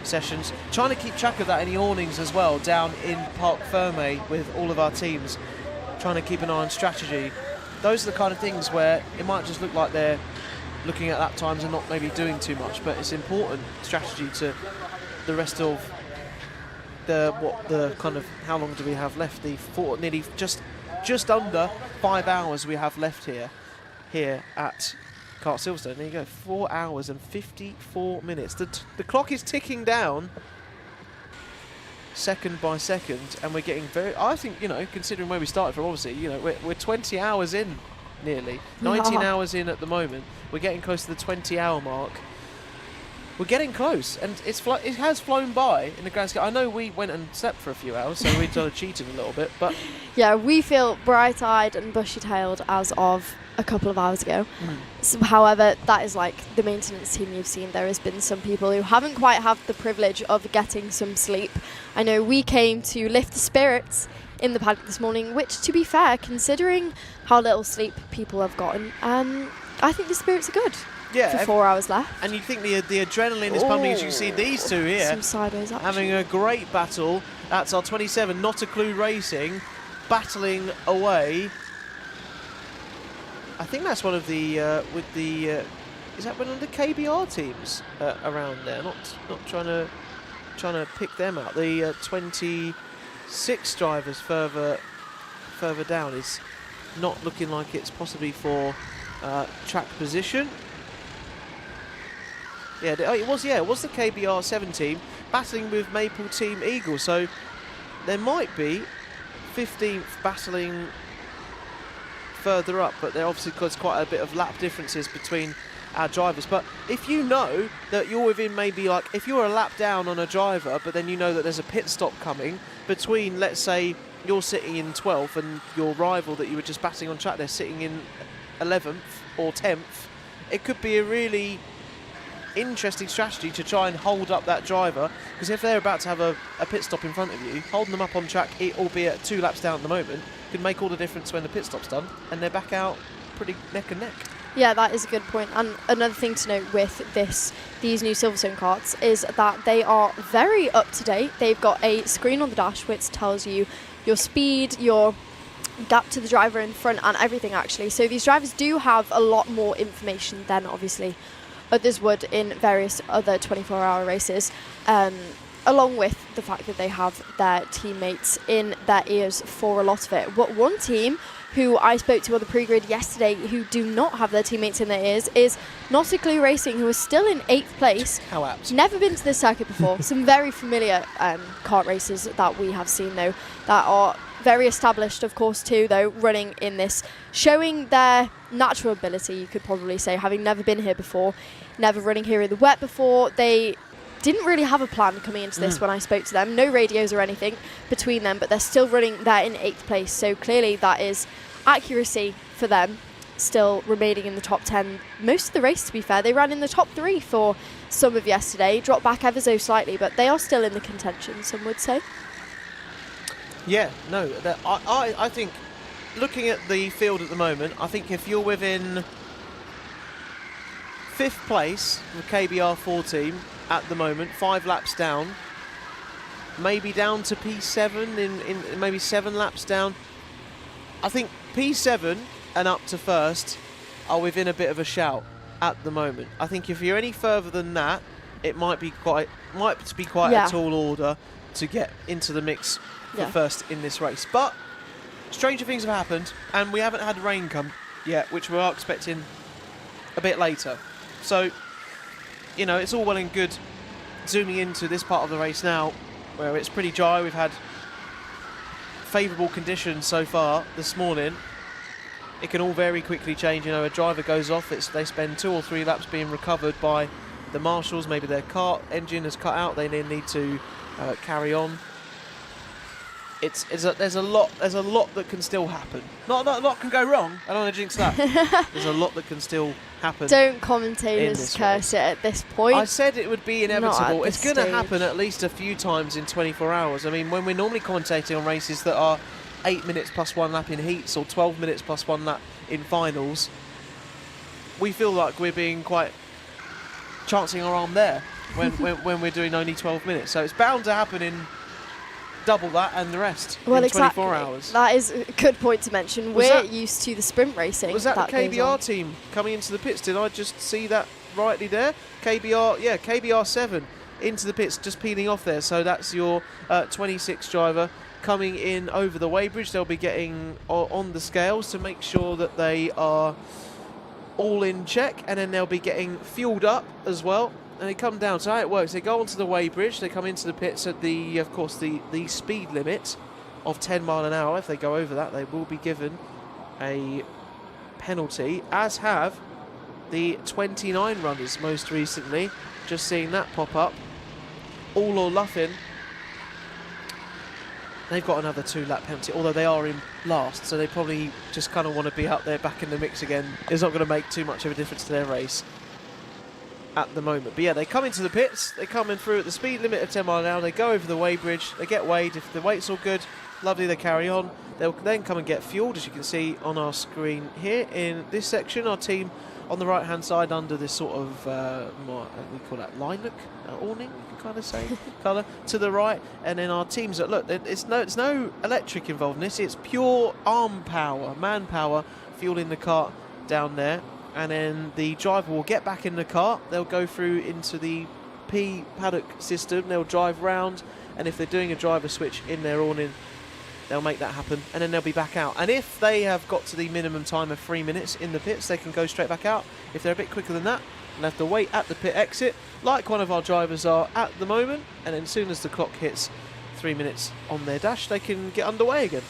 sessions. Trying to keep track of that in the awnings as well down in Parc Fermé with all of our teams. Trying to keep an eye on strategy. Those are the kind of things where it might just look like they're looking at lap times and not maybe doing too much, but it's important strategy to the rest of the kind of how long do we have left? Nearly just under 5 hours we have left here at Kart Silverstone. There you go, 4 hours and 54 minutes. The clock is ticking down second by second, and we're getting I think, considering where we started from, obviously, we're 20 hours in nearly. 19 hours in at the moment. We're getting close to the 20-hour mark. We're getting close, and it has flown by in the grand scale. I know we went and slept for a few hours, so we sort of cheated a little bit, but yeah, we feel bright-eyed and bushy-tailed as of a couple of hours ago. So, however, that is like the maintenance team you've seen. There has been some people who haven't quite had the privilege of getting some sleep. I know we came to lift the spirits in the paddock this morning, which, to be fair, considering how little sleep people have gotten, I think the spirits are good. Yeah, for 4 hours left. And you think the adrenaline is pumping as you see these two here some sideways action, having a great battle. That's our 27, Not a Clue Racing, battling away. I think that's one of the is that one of the KBR teams around there? Not trying to pick them out. The 26 drivers further down is not looking like it's possibly for track position. Yeah, it was the KBR 7 team battling with Maple Team Eagle. So there might be 15th battling further up, but there obviously there's quite a bit of lap differences between our drivers. But if you know that you're within maybe like, if you're a lap down on a driver, but then you know that there's a pit stop coming between, let's say you're sitting in 12th and your rival that you were just battling on track, they're sitting in 11th or 10th, it could be a really interesting strategy to try and hold up that driver, because if they're about to have a pit stop in front of you, holding them up on track, albeit 2 laps down at the moment, could make all the difference when the pit stop's done and they're back out pretty neck and neck. Yeah, that is a good point. And another thing to note with these new Silverstone karts is that they are very up to date. They've got a screen on the dash which tells you your speed, your gap to the driver in front, and everything actually. So these drivers do have a lot more information than obviously others would in various other 24-hour races, along with the fact that they have their teammates in their ears for a lot of it. But one team who I spoke to on the pre-grid yesterday who do not have their teammates in their ears is Not a Clue Racing, who is still in 8th place. How apt. Never been to this circuit before. Some very familiar kart races that we have seen, though, that are very established, of course, too, though, running in this, showing their natural ability, you could probably say, having never been here before, never running here in the wet before. They didn't really have a plan coming into this when I spoke to them. No radios or anything between them, but they're still running there in 8th place. So clearly that is accuracy for them, still remaining in the top 10 most of the race, to be fair. They ran in the top 3 for some of yesterday, dropped back ever so slightly, but they are still in the contention, some would say. Yeah, no, I think, looking at the field at the moment, I think if you're within 5th place, the KBR4 team, at the moment, 5 laps down, maybe down to P7, in maybe 7 laps down. I think P7 and up to first are within a bit of a shout at the moment. I think if you're any further than that, it might be quite a tall order to get into the mix for first in this race. But stranger things have happened, and we haven't had rain come yet, which we are expecting a bit later. So, you know, it's all well and good zooming into this part of the race now, where it's pretty dry. We've had favourable conditions so far this morning. It can all very quickly change. You know, a driver goes off, they spend 2 or 3 laps being recovered by the marshals. Maybe their kart engine has cut out. They then need to carry on. There's a lot that can still happen. Not a lot can go wrong. I don't want to jinx that. There's a lot that can still happen. Don't commentators curse it at this point. I said it would be inevitable. It's going to stage. happen at least a few times in 24 hours. I mean, when we're normally commentating on races that are 8 minutes plus 1 lap in heats or 12 minutes plus 1 lap in finals, we feel like we're being quite chancing our arm there when we're doing only 12 minutes. So it's bound to happen in double that and the rest in 24 hours. That is a good point to mention. We're used to the sprint racing. Was that the KBR team coming into the pits? Did I just see that rightly there? KBR 7 into the pits, just peeling off there. So that's your 26 driver coming in over the weighbridge. They'll be getting on the scales to make sure that they are all in check, and then they'll be getting fueled up as well. And they come down. So how it works, they go onto the weighbridge, they come into the pits at the speed limit of 10 mile an hour. If they go over that, they will be given a penalty, as have the 29 runners most recently. Just seeing that pop up. All or nothing. They've got another 2-lap penalty, although they are in last, so they probably just kind of want to be out there back in the mix again. It's not going to make too much of a difference to their race at the moment. But yeah, they come into the pits, they come in through at the speed limit of 10 mile an hour, they go over the weighbridge, they get weighed. If the weight's all good, lovely, they carry on. They'll then come and get fueled, as you can see on our screen here. In this section, our team on the right hand side under this sort of we call that line look, awning, you can kind of say, colour to the right. And then our teams that look, it's no electric involved in this, it's pure arm power, manpower fueling the kart down there. And then the driver will get back in the kart, they'll go through into the P paddock system, they'll drive round, and if they're doing a driver switch in their awning, they'll make that happen, and then they'll be back out. And if they have got to the minimum time of 3 minutes in the pits, they can go straight back out. If they're a bit quicker than that, and have to wait at the pit exit, like one of our drivers are at the moment, and then as soon as the clock hits 3 minutes on their dash, they can get underway again.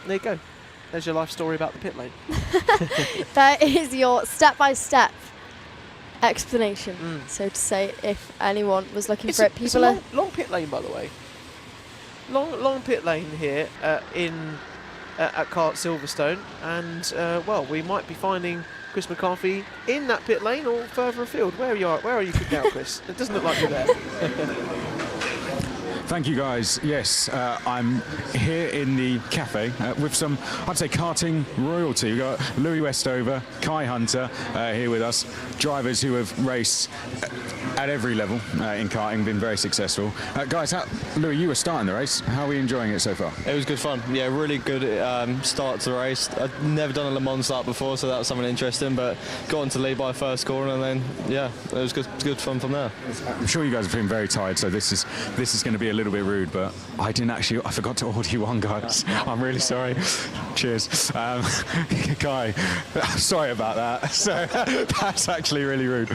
There you go. There's your life story about the pit lane. That is your step-by-step explanation, so to say, if anyone was looking for it. It's a long pit lane, by the way. Long pit lane here at Kart Silverstone, and well, we might be finding Chris McCarthy in that pit lane or further afield. Where are you now, Chris? It doesn't look like you're there. Thank you, guys. Yes, I'm here in the cafe with some, I'd say, karting royalty. We've got Louis Westover, Kai Hunter here with us, drivers who have raced at every level in karting, been very successful. Guys, Louis, you were starting the race. How are we enjoying it so far? It was good fun. Yeah, really good start to the race. I've never done a Le Mans start before, so that was something interesting, but got on to lead by first corner, and then, yeah, it was good fun from there. I'm sure you guys are feeling very tired, so this is going to be a little bit rude, but I forgot to order you one, guys. I'm really sorry. Cheers. Kai, sorry about that. So that's actually really rude.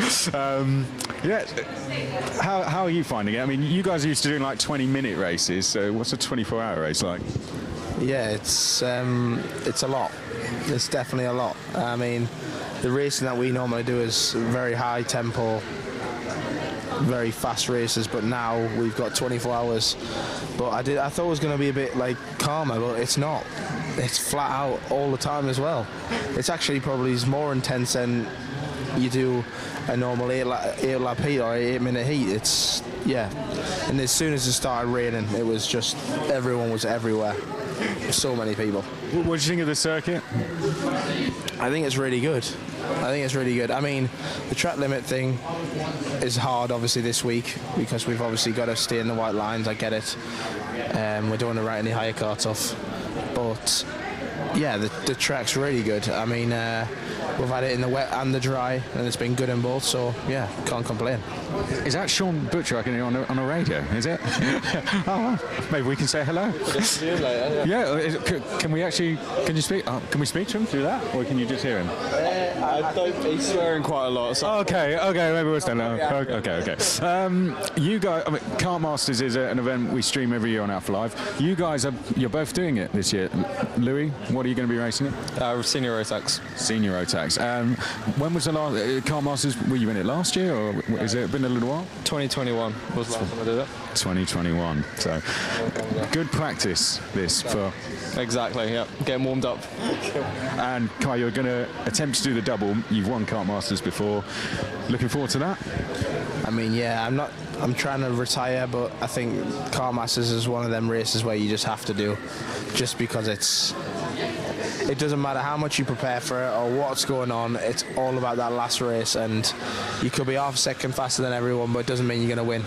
Yeah, how are you finding it? I mean, you guys are used to doing like 20-minute races, so what's a 24-hour race like? Yeah, it's a lot. It's definitely a lot. I mean, the racing that we normally do is very high tempo, very fast races, but now we've got 24 hours. But I thought it was going to be a bit like calmer, but it's not. It's flat out all the time as well. It's actually probably more intense than you do a normal 8-lap heat or 8-minute heat. It's, yeah. And as soon as it started raining, it was just, everyone was everywhere. So many people. What do you think of the circuit? I think it's really good. I mean, the track limit thing is hard, obviously, this week because we've obviously got to stay in the white lines. I get it. We don't want to write any higher karts off. But, yeah, the track's really good. I mean, we've had it in the wet and the dry, and it's been good in both, so, yeah, can't complain. Is that Sean Butcher I can hear on a radio, is it? Oh, well, maybe we can say hello. Yeah, can you speak? Can we speak to him through that, or can you just hear him? He's swearing quite a lot. So. Okay, maybe we'll stand now. Okay. You guys, Kart Masters is an event we stream every year on Out for Live. You guys you're both doing it this year. Louis, what are you going to be racing it? Senior Rotax. Senior Rotax. When was the last Kart Masters? Were you in it last year, or has it been a little while? 2021 was the last time I did it. 2021. So good practice this for. Exactly. Yeah. Getting warmed up. And Kai, you're going to attempt to do the double. You've won Kart Masters before. Looking forward to that? I mean, yeah, I'm trying to retire, but I think Kart Masters is one of them races where you just have to do, just because it doesn't matter how much you prepare for it or what's going on, it's all about that last race, and you could be half a second faster than everyone, but it doesn't mean you're going to win.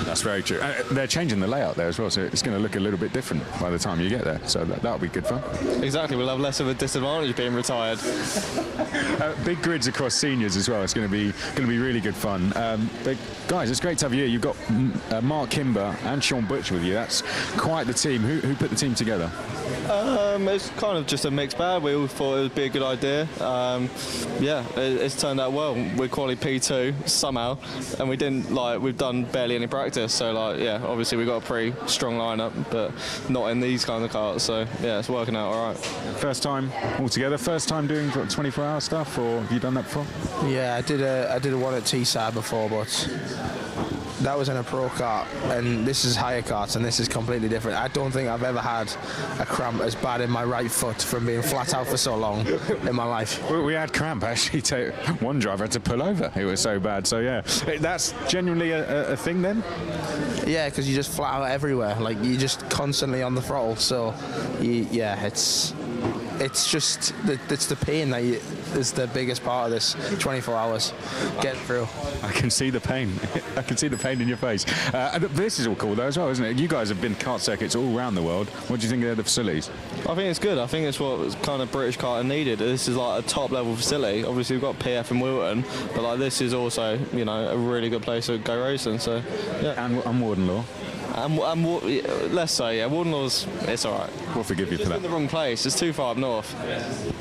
That's very true. They're changing the layout there as well, so it's going to look a little bit different by the time you get there, so that'll be good fun. Exactly, we'll have less of a disadvantage being retired. Big grids across seniors as well. It's going to be really good fun. But guys, it's great to have you here. You've got Mark Kimber and Sean Butcher with you. That's quite the team. Who put the team together? It's kind of just a mixed bag. We all thought it would be a good idea. It's turned out well. We're quality P2 somehow, and we've done barely any practice. So obviously we've got a pretty strong lineup, but not in these kind of karts. So yeah, it's working out all right. First time all together. First time doing 24-hour stuff, or have you done that before? Yeah, I did a one at Teesside before, but that was in a pro kart, and this is higher karts, and this is completely different. I don't think I've ever had a cramp as bad in my right foot from being flat out for so long in my life. We had cramp actually. One driver had to pull over. It was so bad. So yeah, that's genuinely a thing then. Yeah, because you just flat out everywhere. Like you're just constantly on the throttle. So it's just it's the pain that is the biggest part of this 24 hours getting through. I can see the pain. I can see the pain in your face. This is all cool though as well, isn't it? You guys have been kart circuits all around the world. What do you think of the facilities? I think it's good. I think it's what kind of British karting needed. This is like a top level facility. Obviously we've got PF in Wilton, but like this is also a really good place to go racing. So yeah. And Warden Law. Less so, yeah. Wardenlaw's, it's all right. We'll forgive you for that. In the wrong place. It's too far up north.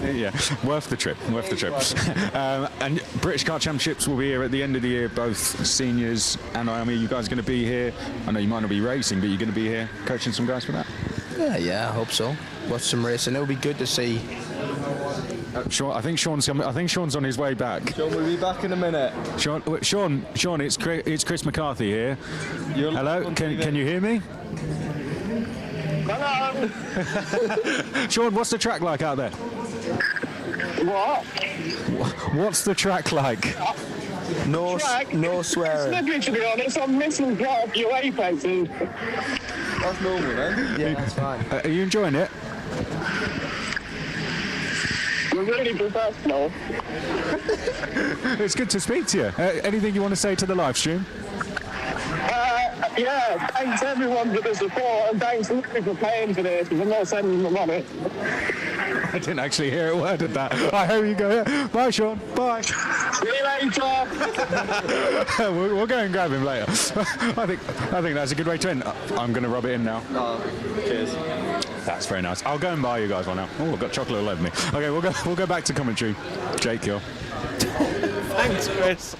Yeah, worth the trip. And British Kart Championships will be here at the end of the year, both seniors and I mean, you guys are going to be here. I know you might not be racing, but you're going to be here coaching some guys for that. Yeah, I hope so. Watch some racing. It'll be good to see. Sean, I think Sean's on his way back. Sean will be back in a minute. Sean, it's Chris McCarthy here. Hello, can you hear me? Hello. Sean, what's the track like out there? What? What's the track like? No swearing. Snippy, to be honest, I'm missing part of your apexes. That's normal, then. Yeah, that's fine. Are you enjoying it? We're really professional. It's good to speak to you. Anything you want to say to the live stream? Yeah, thanks everyone for the support, and thanks Luke for paying for this, because I'm not sending them on it. I didn't actually hear a word of that. I hope you go. Bye, Sean. Bye. See you later. We'll go and grab him later. I think that's a good way to end. I'm going to rub it in now. Cheers. That's very nice. I'll go and buy you guys one now. Oh, I've got chocolate all over me. Okay, we'll go back to commentary. Jake, you're. Thanks, Chris.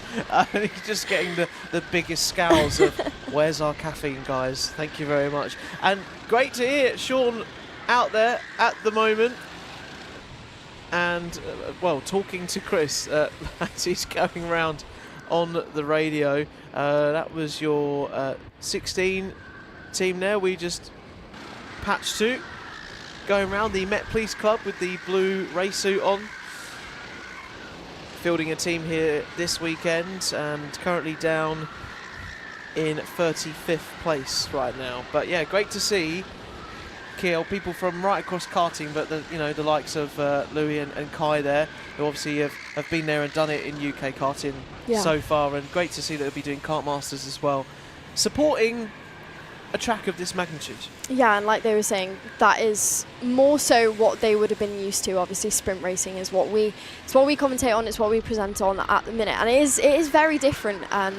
He's just getting the biggest scowls of where's our caffeine, guys. Thank you very much. And great to hear Sean out there at the moment. And, well, talking to Chris as he's going around on the radio. That was your 16 team there. We just patched to. Going around the Met Police Club with the blue race suit on. Fielding a team here this weekend and currently down in 35th place right now. But yeah, great to see Kiel, people from right across karting, but the likes of Louis and Kai there, who obviously have been there and done it in UK karting so far, and great to see that they'll be doing Kart Masters as well, supporting a track of this magnitude. Yeah, and like they were saying, that is more so what they would have been used to. Obviously, sprint racing is what we commentate on. It's what we present on at the minute, and it is very different. And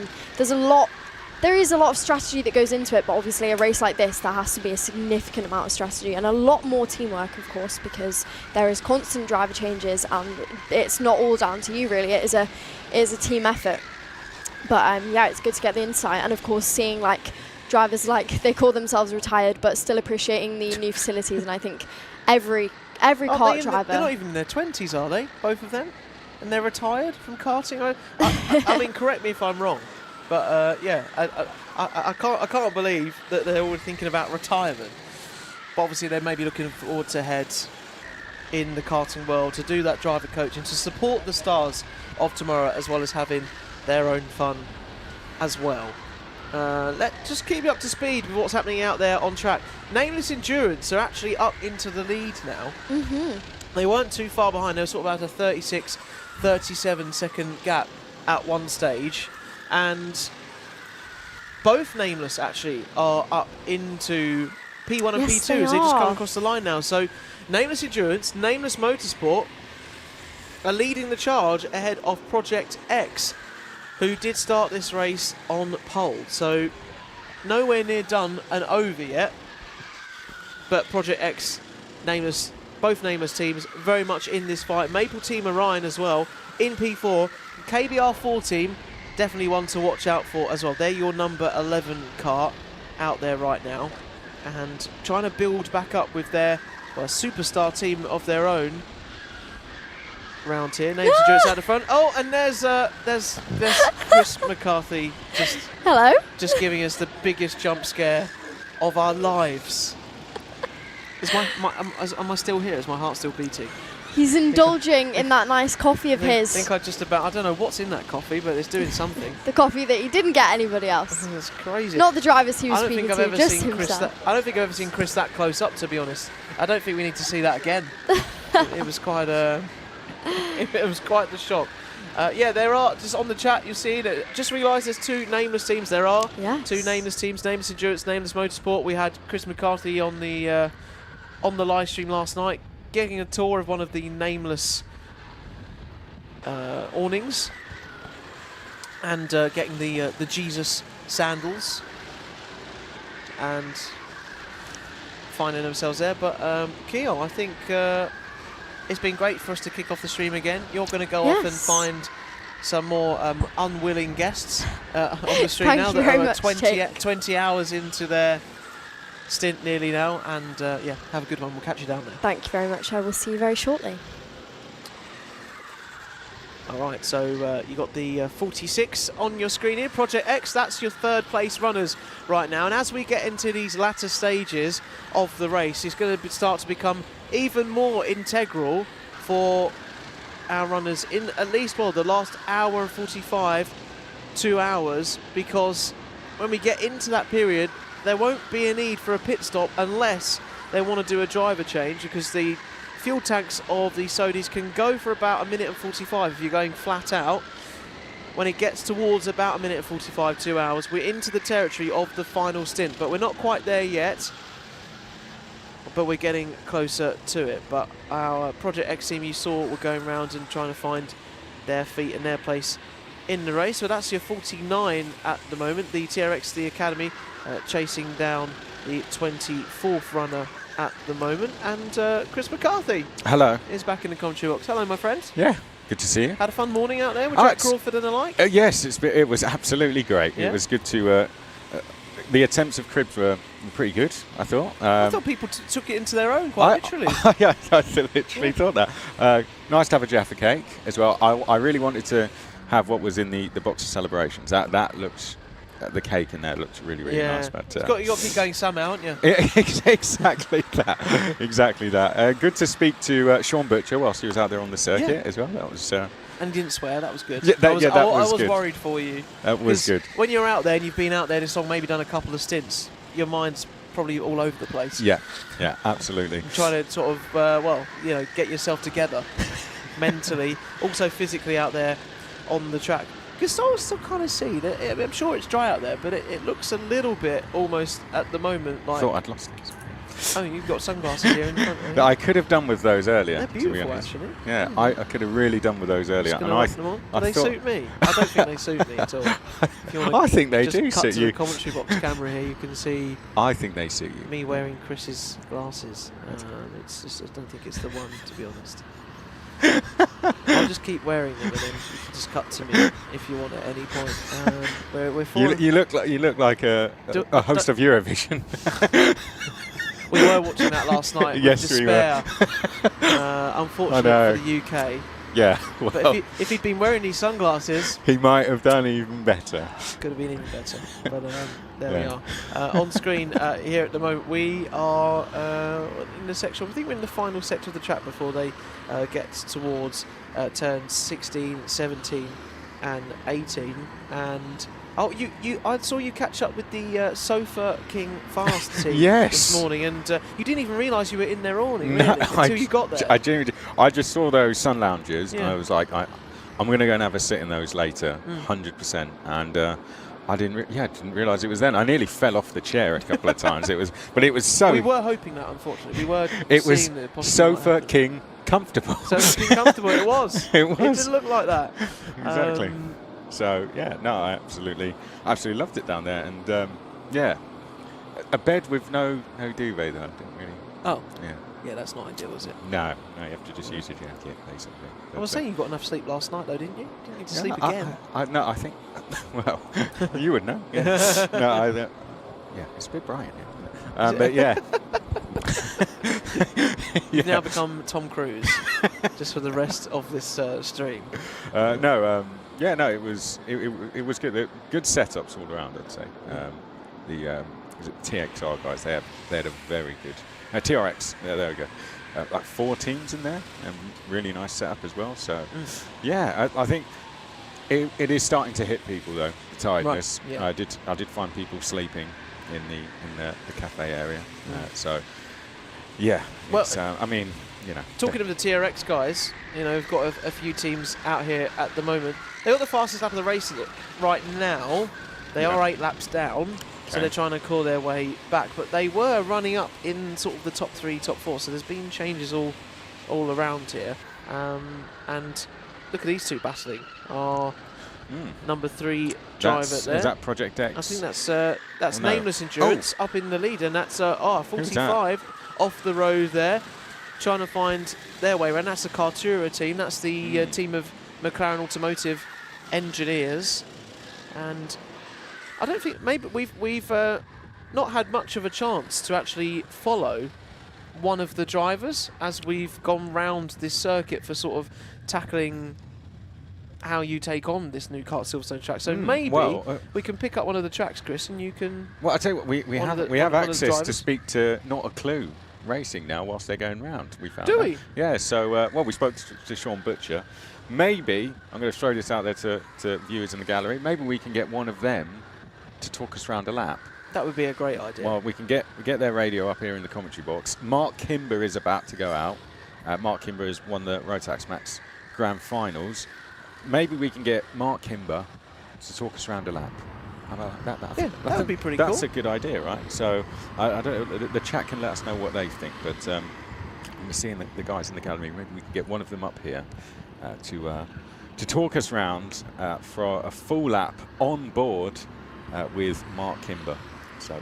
there is a lot of strategy that goes into it. But obviously, a race like this, there has to be a significant amount of strategy and a lot more teamwork, of course, because there is constant driver changes, and it's not all down to you really. It is a team effort. But yeah, it's good to get the insight, and of course, seeing like drivers like they call themselves retired but still appreciating the new facilities, and I think every kart driver, they're not even in their 20s, are they, both of them, and they're retired from karting? I mean, correct me if I'm wrong, but yeah, I can't believe that they're all thinking about retirement, but obviously they may be looking forward to head in the karting world to do that driver coaching, to support the stars of tomorrow, as well as having their own fun as well. Let's just keep you up to speed with what's happening out there on track. Nameless Endurance are actually up into the lead now. They weren't too far behind. They were sort of at a 36-37 second gap at one stage, and both Nameless actually are up into P1 and P2 as they just come across the line now. So Nameless Endurance, Nameless Motorsport are leading the charge ahead of Project X, who did start this race on pole. So nowhere near done and over yet. But Project X, Nameless, both Nameless teams very much in this fight. Maple Team Orion as well in P4. KBR4 team, definitely one to watch out for as well. They're your number 11 kart out there right now, and trying to build back up with their superstar team of their own round here. Names Endurance out the front. Oh, and there's Chris McCarthy just giving us the biggest jump scare of our lives. Am I still here? Is my heart still beating? He's indulging in that nice coffee of his. I don't know what's in that coffee, but it's doing something. The coffee that he didn't get anybody else. I think that's crazy. Not the drivers he was speaking to, just himself. I don't think I've ever seen Chris that close up, to be honest. I don't think we need to see that again. It was quite it was quite the shock. Yeah, there are, just on the chat, you see that, just realised there's two Nameless teams. There are two Nameless teams, Nameless Endurance, Nameless Motorsport. We had Chris McCarthy on the live stream last night, getting a tour of one of the Nameless awnings, and getting the Jesus sandals. and finding themselves there. But Keon, I think it's been great for us to kick off the stream again. You're going to go off and find some more unwilling guests on the stream now that are 20 hours into their stint nearly now, and yeah, have a good one. We'll catch you down there. Thank you very much. I will see you very shortly. All right, so you got the 46 on your screen here. Project X, that's your third place runners right now. And as we get into these latter stages of the race, it's going to start to become even more integral for our runners in at least, well, the last hour and 45, 2 hours, because when we get into that period, there won't be a need for a pit stop unless they want to do a driver change, because the fuel tanks of the Sodis can go for about 1 minute and 45 if you're going flat out. When it gets towards about 1 minute and 45, 2 hours, we're into the territory of the final stint, but we're not quite there yet. But we're getting closer to it. But our Project X team, you saw, were going around and trying to find their feet and their place in the race. So that's your 49 at the moment. The TRX, the Academy, chasing down the 24th runner at the moment. And Chris McCarthy. Hello. Is back in the commentary box. Hello, my friend. Yeah, good to see you. Had a fun morning out there with Jack Crawford and the like? Yes, it was absolutely great. Yeah? It was good to... the attempts of cribs were pretty good, I thought. I thought people took it into their own, quite literally. Yeah, I literally thought that. Nice to have a Jaffa cake as well. I really wanted to have what was in the box of celebrations. That looks... the cake in there looks really, really nice. But you got to keep going somehow, haven't you? Exactly that. Exactly that. Good to speak to Sean Butcher whilst he was out there on the circuit as well. That was... and you didn't swear, that was good. Yeah, that was I was good. worried for you. That was good. When you're out there and you've been out there this long, maybe done a couple of stints, your mind's probably all over the place. Yeah, absolutely. You're trying to sort of, get yourself together mentally, also physically out there on the track. Because I still kind of see that. I'm sure it's dry out there, but it looks a little bit almost at the moment like. I thought I'd lost these. Oh, you've got sunglasses here in front of you. I could have done with those earlier. They're beautiful, to be honest. actually. Yeah, I could have really done with those earlier. And do they suit me? I don't think they suit me at all. I think they just do cut suit to you. the commentary box camera here, you can see. I think they suit you. Me wearing Chris's glasses. It's just, I don't think it's the one, to be honest. I'll just keep wearing them, and then you can just cut to me if you want at any point. We're you look like a host of Eurovision. We were watching that last night. Yes, with despair. we were. Unfortunately for the UK. Yeah, well, but if he'd been wearing these sunglasses, he might have done even better. Could have been even better. But there we are. On screen here at the moment, we are in the section. I think we're in the final sector of the track before they get towards turns 16, 17, and 18. And I saw you catch up with the Sofa King Fast team this morning, and you didn't even realise you were in their awning until you got there. I just saw those sun lounges, and I was like, I'm going to go and have a sit in those later, 100%. And I didn't realise it was then. I nearly fell off the chair a couple of times. It was so. We were hoping that, unfortunately. We were. It was Sofa King comfortable. Sofa King comfortable. It was. It was. It didn't look like that. Exactly. So I absolutely loved it down there, and a bed with no duvet though. I didn't really. Oh. Yeah, that's not ideal, is it? No, you have to just use your jacket basically. I was saying you got enough sleep last night though, didn't you? Didn't need to sleep again. I think. Well, you would know. Yeah. It's a bit bright here. But yeah. You've now become Tom Cruise, just for the rest of this stream. It was good. Good setups all around, I'd say. The TXR guys, they had a very good TRX. There we go. Like 4 teams in there, and really nice setup as well. So, I think it is starting to hit people though. The tiredness. Right. Yeah. I did find people sleeping in the cafe area. So, yeah. Well, talking of the TRX guys, we've got a few teams out here at the moment. They got the fastest lap of the race right now. They are 8 laps down, so they're trying to claw their way back. But they were running up in sort of the top 3, top 4. So there's been changes all around here. And look at these two battling. number 3 driver there. Is that Project X? I think that's Nameless Endurance up in the lead, and that's 45 off the road there, trying to find their way around. That's the Kartura team. That's the team of McLaren Automotive engineers, and I don't think maybe we've not had much of a chance to actually follow one of the drivers as we've gone round this circuit for sort of tackling how you take on this new Kart Silverstone track. So maybe we can pick up one of the tracks, Chris, and you can... Well, I tell you what, we have access to speak to Not a Clue Racing now whilst they're going round. We found Do that. we? Yeah, so, well, we spoke to Sean Butcher. Maybe, I'm going to throw this out there to viewers in the gallery, maybe we can get one of them to talk us around a lap. That would be a great idea. Well, we can get their radio up here in the commentary box. Mark Kimber is about to go out. Mark Kimber has won the Rotax Max Grand Finals. Maybe we can get Mark Kimber to talk us around a lap. How about that? That would be pretty cool. That's a good idea, right? So I don't know, the chat can let us know what they think, but we're seeing the guys in the gallery. Maybe we can get one of them up here to talk us round for a full lap on board with Mark Kimber. So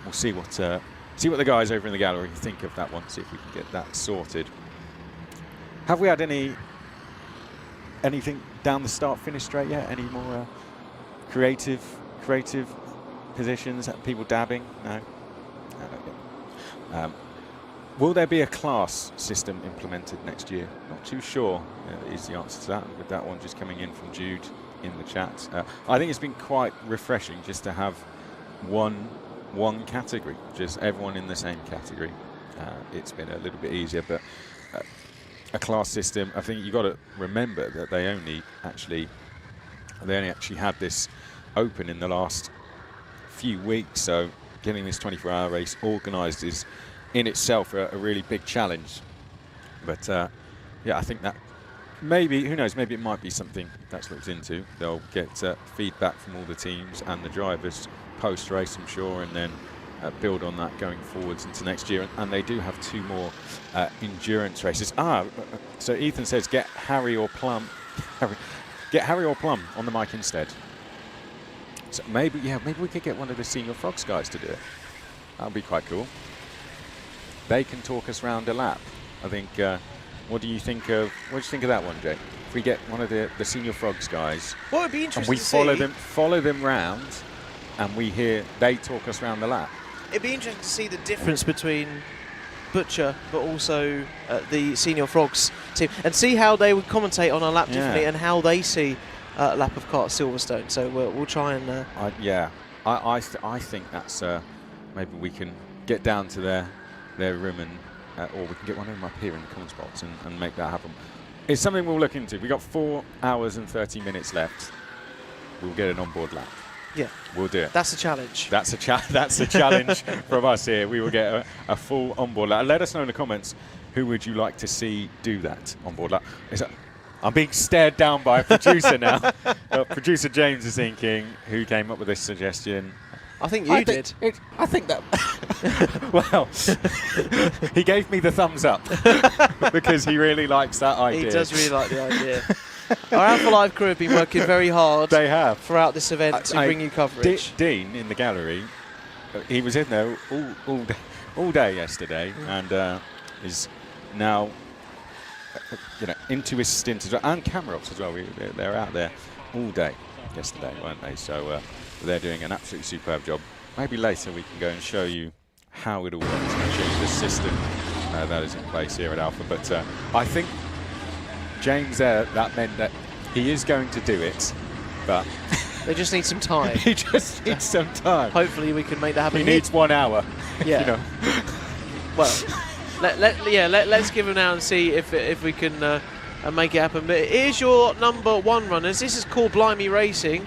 we'll see what the guys over in the gallery think of that one. See if we can get that sorted. Have we had anything down the start-finish straight yet? Any more creative positions? People dabbing? No. Will there be a class system implemented next year? Not too sure is the answer to that. With that one just coming in from Jude in the chat. I think it's been quite refreshing just to have one category, just everyone in the same category. It's been a little bit easier, but a class system, I think you got to remember that they only actually had this open in the last few weeks, so getting this 24-hour race organised is in itself a really big challenge. But yeah, I think that maybe, who knows, maybe it might be something that's looked into. They'll get feedback from all the teams and the drivers post-race, I'm sure, and then build on that going forwards into next year. And they do have 2 more endurance races. So Ethan says get Harry or Plum on the mic instead. So maybe we could get one of the Senior Frogs guys to do it. That would be quite cool. They can talk us round a lap. I think. What do you think of that one, Jake? If we get one of the Senior Frogs guys, well, it'd be interesting. And we follow them round, and we hear they talk us round the lap. It'd be interesting to see the difference between Butcher, but also the Senior Frogs team, and see how they would commentate on a lap differently, and how they see a lap of Kart Silverstone. So we'll try and. I think that's maybe we can get down to their room and. Or we can get one of them up here in the comments box and make that happen. It's something we'll look into. We've got 4 hours and 30 minutes left. We'll get an onboard lap. Yeah. We'll do it. That's a challenge. That's a challenge from us here. We will get a full onboard lap. Let us know in the comments, who would you like to see do that onboard lap? I'm being stared down by a producer now. Producer James is thinking, who came up with this suggestion? I think you did. I think that... Well, he gave me the thumbs up because he really likes that idea. He does really like the idea. Our Alpha Live crew have been working very hard. They have. Throughout this event to bring you coverage. Dean in the gallery, he was in there all day yesterday and is now into his stint as well. And camera ops as well. They're out there all day yesterday, weren't they? So... they're doing an absolutely superb job. Maybe later we can go and show you how it all works and show you the system that is in place here at Alpha. But I think James that meant that he is going to do it, but they just need some time. He just needs some time. Hopefully we can make that happen. He needs 1 hour. Yeah. Well, let's give him now and see if we can make it happen. But here's your number 1 runners. This is called Blimey Racing.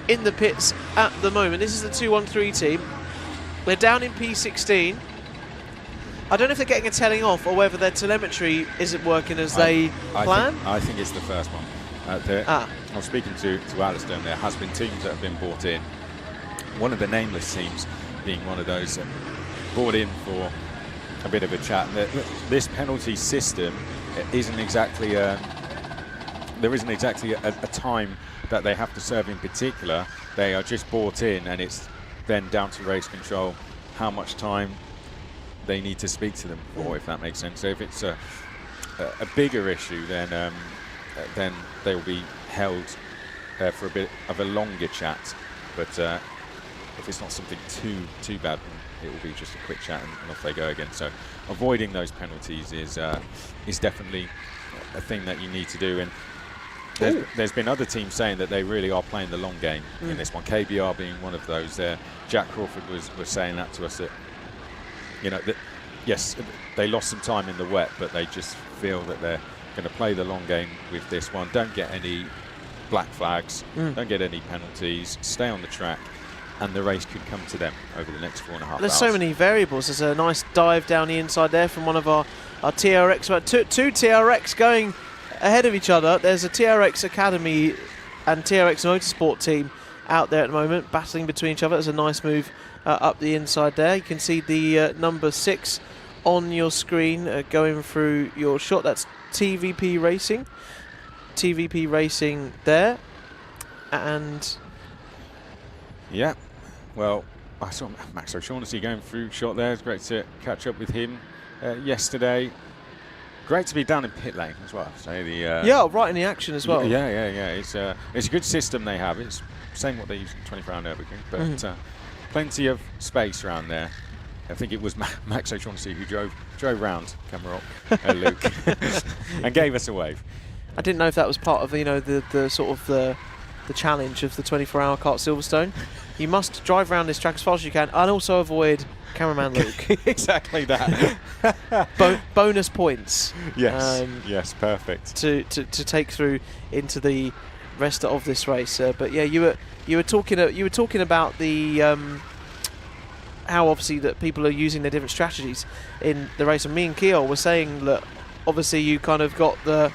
In the pits at the moment. This is the 213 team. They're down in P16. I don't know if they're getting a telling off or whether their telemetry isn't working as they plan. I think it's the first one. I was speaking to Alistair, and there has been teams that have been brought in. One of the nameless teams being one of those brought in for a bit of a chat. This penalty system isn't exactly there isn't exactly a time that they have to serve in particular. They are just bought in, and it's then down to race control how much time they need to speak to them for, if that makes sense. So if it's a bigger issue, then they will be held for a bit of a longer chat. But if it's not something too bad, it will be just a quick chat and off they go again. So avoiding those penalties is definitely a thing that you need to do. And there's been other teams saying that they really are playing the long game in this one. KBR being one of those there. Jack Crawford was saying that to us, that, you know, that yes, they lost some time in the wet, but they just feel that they're going to play the long game with this one. Don't get any black flags, don't get any penalties, stay on the track, and the race could come to them over the next 4.5 hours. There's so many variables. There's a nice dive down the inside there from one of our TRX. Two TRX going ahead of each other. There's a TRX Academy and TRX Motorsport team out there at the moment, battling between each other. There's a nice move up the inside there. You can see the number 6 on your screen going through your shot. That's TVP Racing. TVP Racing there. And yeah, well, I saw Max O'Shaughnessy going through shot there. It's great to catch up with him yesterday. Great to be down in pit lane as well. So yeah, right in the action as well. Yeah. It's a good system they have. It's same what they use in 24-hour Nürburgring, but plenty of space around there. I think it was Max O'Shaughnessy who drove round, camera up, Luke, and gave us a wave. I didn't know if that was part of the sort of the challenge of the 24-hour Kart Silverstone. You must drive around this track as fast as you can, and also avoid cameraman Luke. Exactly that. Bonus points. Yes. Yes. Perfect. To take through into the rest of this race. But yeah, you were talking about the how obviously that people are using their different strategies in the race, and me and Keol were saying that obviously you kind of got the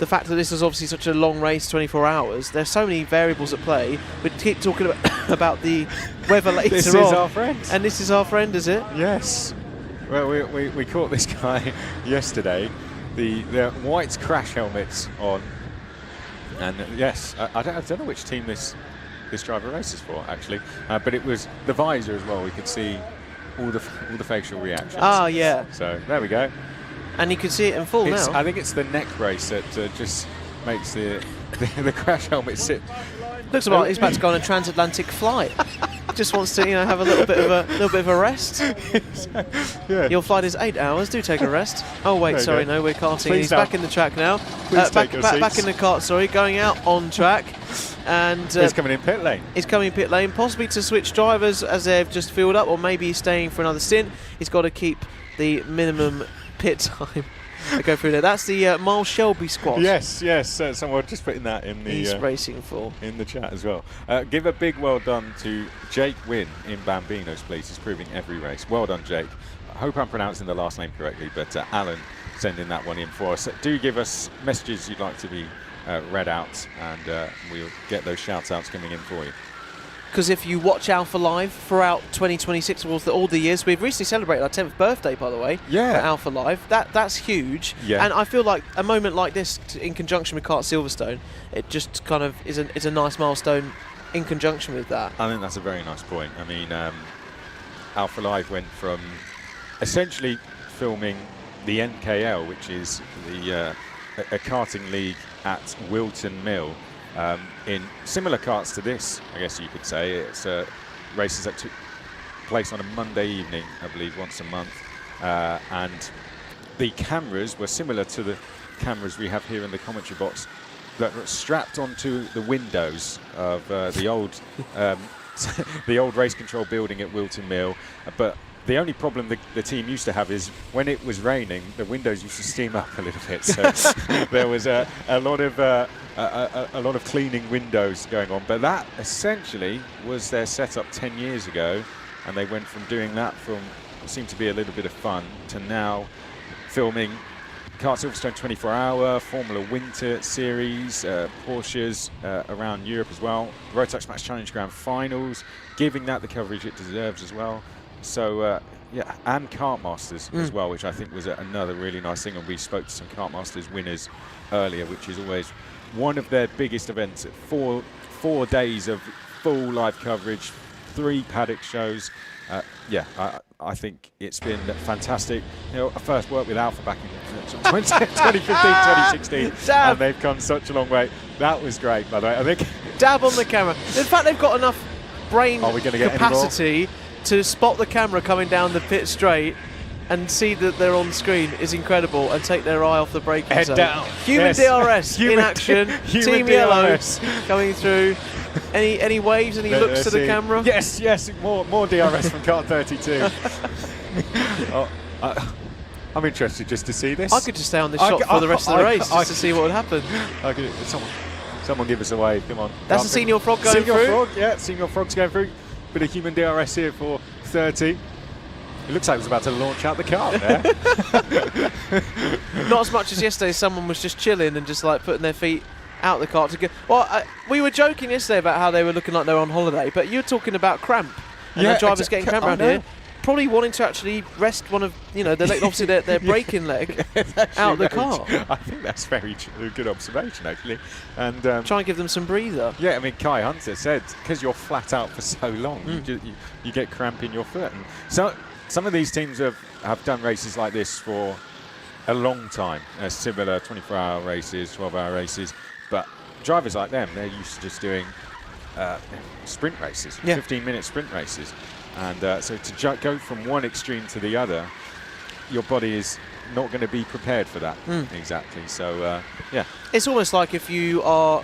fact that this is obviously such a long race, 24 hours. There's so many variables at play. We keep talking about the weather later on. This is our friend. And this is our friend, is it? Yes. Well, we caught this guy yesterday. The white crash helmets on, and yes, I don't know which team this driver races for actually, but it was the visor as well. We could see all the facial reactions. Ah, yeah. So there we go. And you can see it in full now. I think it's the neck brace that just makes the crash helmet sit. Looks like he's about to go on a transatlantic flight. Just wants to, have a little bit of a rest. Yeah. Your flight is 8 hours. Do take a rest. Oh wait, sorry, no, we're karting. He's back in the track now. Back in the kart. Sorry, going out on track. And he's coming in pit lane. He's coming in pit lane, possibly to switch drivers as they've just filled up, or maybe he's staying for another stint. He's got to keep the minimum pit time. I go through there. That's the Miles Shelby squad. Yes. Someone just putting that in the. He's racing for in the chat as well. Give a big well done to Jake Wynn in Bambinos, please. He's proving every race. Well done, Jake. I hope I'm pronouncing the last name correctly, but Alan sending that one in for us. Do give us messages you'd like to be read out, and we'll get those shout outs coming in for you. Because if you watch Alpha Live throughout 2026, all the years, we've recently celebrated our 10th birthday, by the way, for Alpha Live. That's huge. Yeah. And I feel like a moment like this, in conjunction with Kart Silverstone, it just kind of is a nice milestone in conjunction with that. I think that's a very nice point. I mean, Alpha Live went from essentially filming the NKL, which is a karting league at Wilton Mill, in similar karts to this, I guess you could say. It's races that took place on a Monday evening, I believe, once a month. And the cameras were similar to the cameras we have here in the commentary box that were strapped onto the windows of the old the old race control building at Wilton Mill. But the only problem the team used to have is when it was raining, the windows used to steam up a little bit. So there was a lot of cleaning windows going on. But that essentially was their setup 10 years ago, and they went from doing that from what seemed to be a little bit of fun to now filming Kart Silverstone 24-hour, Formula Winter Series, Porsches around Europe as well, Rotax Max Challenge Grand Finals, giving that the coverage it deserves as well. So yeah, and kart masters as well, which I think was another really nice thing. And we spoke to some kart masters winners earlier, which is always one of their biggest events. 4 days of full live coverage, 3 paddock shows. Yeah, I think it's been fantastic. You know, I first worked with Alpha back in 2015, 2016, and they've come such a long way. That was great, by the way. I think dab on the camera. In fact, they've got enough brain capacity to spot the camera coming down the pit straight and see that they're on screen is incredible, and take their eye off the braking Head zone. down. Human DRS in action. Team Yellow DRS. coming through. Any waves? Any looks to the camera? Yes, more DRS from Kart 32. I'm interested just to see this. I could just stay on this shot for the rest of the race just to see what would happen. Someone give us a wave, come on. That's the Senior Frog going through. Frog, yeah, Senior Frog's going through. Bit of human DRS here for 30. It looks like it was about to launch out the car there. Not as much as yesterday. Someone was just chilling and just like putting their feet out the cart to go. Well, we were joking yesterday about how they were looking like they were on holiday, but you're talking about cramp. And the drivers getting cramp around here. Probably wanting to actually rest one of, obviously their braking leg out the car. I think that's very good observation, actually. And try and give them some breather. Yeah, I mean, Kai Hunter said, because you're flat out for so long, you get cramp in your foot. And so some of these teams have done races like this for a long time, similar 24-hour races, 12-hour races. But drivers like them, they're used to just doing sprint races, 15-minute sprint races. And so to go from one extreme to the other, your body is not going to be prepared for that exactly. So, yeah. It's almost like if you are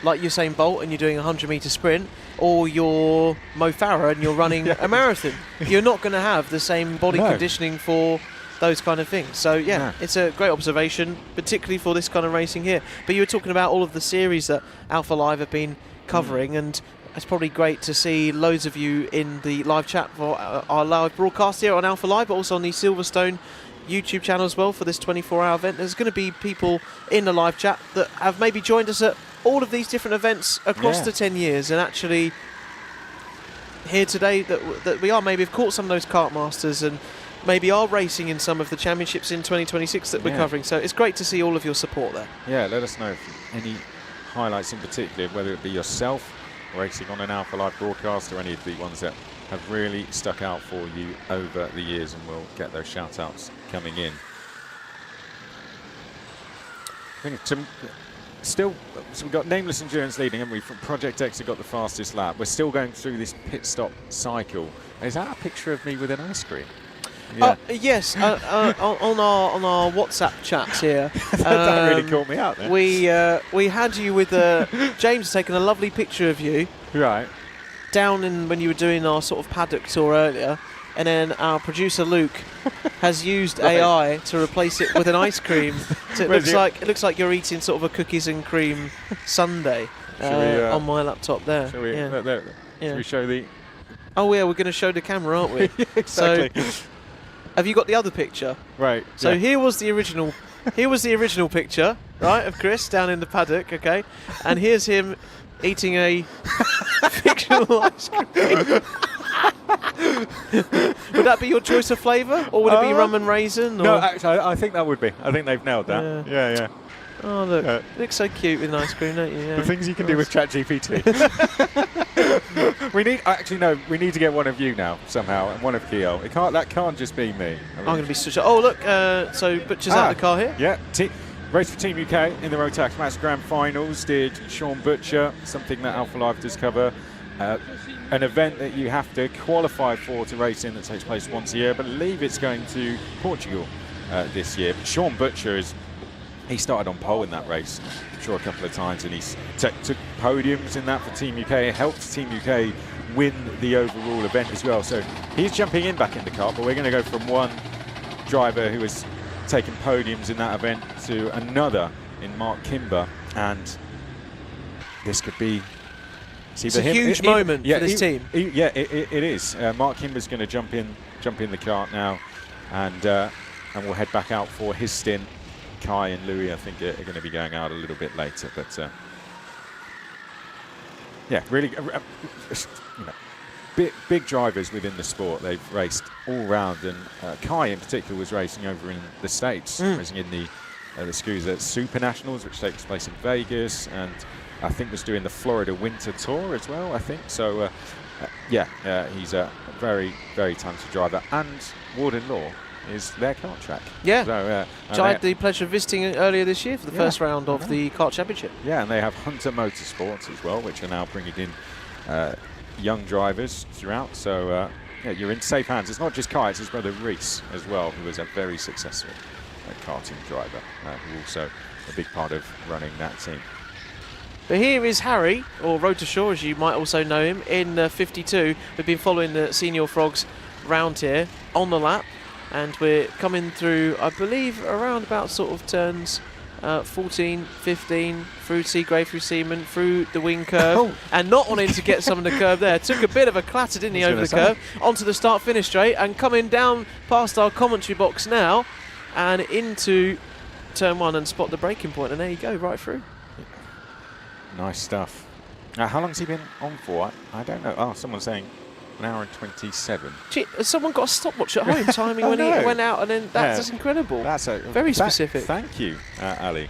like Usain Bolt and you're doing a 100-meter sprint, or you're Mo Farah and you're running a marathon. You're not going to have the same body conditioning for those kind of things. So, yeah, it's a great observation, particularly for this kind of racing here. But you were talking about all of the series that Alpha Live have been covering, and it's probably great to see loads of you in the live chat for our live broadcast here on Alpha Live, but also on the Silverstone YouTube channel as well for this 24-hour event. There's going to be people in the live chat that have maybe joined us at all of these different events across the 10 years, and actually here today that we are maybe have caught some of those kart masters and maybe are racing in some of the championships in 2026 that we're covering. So it's great to see all of your support there. Yeah, let us know if any highlights in particular, whether it be yourself racing on an Alpha Live broadcast or any of the ones that have really stuck out for you over the years, and we'll get those shout outs coming in. I think so we've got Nameless Endurance leading, haven't we? From Project X, have got the fastest lap. We're still going through this pit stop cycle. Is that a picture of me with an ice cream? Yeah. Yes, on our WhatsApp chats here. That really caught me out there. We had you with James taking a lovely picture of you. Right. Down in when you were doing our sort of paddock tour earlier, and then our producer Luke has used AI to replace it with an ice cream. So it looks like you're eating sort of a cookies and cream sundae on my laptop there. Shall we, Shall we show the? Oh yeah, we're going to show the camera, aren't we? Exactly. So, have you got the other picture? Right. So here was the original. Here was the original picture, right, of Chris down in the paddock. Okay, and here's him eating a fictional ice cream. Would that be your choice of flavour, or would it be rum and raisin? Or? No, actually, I think that would be. I think they've nailed that. Yeah. Oh look, it looks so cute with an ice cream, don't you? Yeah. The things you can do with ChatGPT. We need to get one of you now somehow, and one of Kiel. That can't just be me. I'm going to be such a. Oh look, so Butcher's out of the car here. Yeah. Race for Team UK in the Rotax Max Grand Finals did Sean Butcher, something that Alpha Live does cover. An event that you have to qualify for to race in that takes place once a year. I believe it's going to Portugal this year. But Sean Butcher he started on pole in that race, I'm sure, a couple of times, and he's took podiums in that for Team UK, helped Team UK win the overall event as well. So he's jumping in back in the kart, but we're going to go from one driver who has taken podiums in that event to another in Mark Kimber, and this could be. It's a huge moment for this team. It is. Mark Kimber's going to jump in the kart now, and we'll head back out for his stint. Kai and Louis, I think, are going to be going out a little bit later, but yeah, really, big drivers within the sport. They've raced all round, and Kai in particular was racing over in the States, racing in the SKUSA Super Nationals, which takes place in Vegas, and I think was doing the Florida Winter Tour as well, I think. So, he's a very, very talented driver, and Warden Law is their kart track. Yeah, so, which I had the pleasure of visiting earlier this year for the first round of the kart championship. Yeah, and they have Hunter Motorsports as well, which are now bringing in young drivers throughout. So you're in safe hands. It's not just Kai, it's his brother Reese as well, who is a very successful karting driver, who also a big part of running that team. But here is Harry, or Road to Shore as you might also know him, in 52. We've been following the Senior Frogs round here on the lap, and we're coming through, I believe, around about sort of turns 14, 15, through Seagrave, through Seaman, through the wing curve, and not wanting to get some of the curve there. Took a bit of a clatter, didn't he, over the curve, onto the start-finish straight, and coming down past our commentary box now, and into turn 1 and spot the braking point, and there you go, right through. Nice stuff. How long has he been on for? I don't know. Oh, someone's saying an hour and 27. Gee, has someone got a stopwatch at home timing when he went out, and then that's incredible. That's very specific. Thank you, Ali.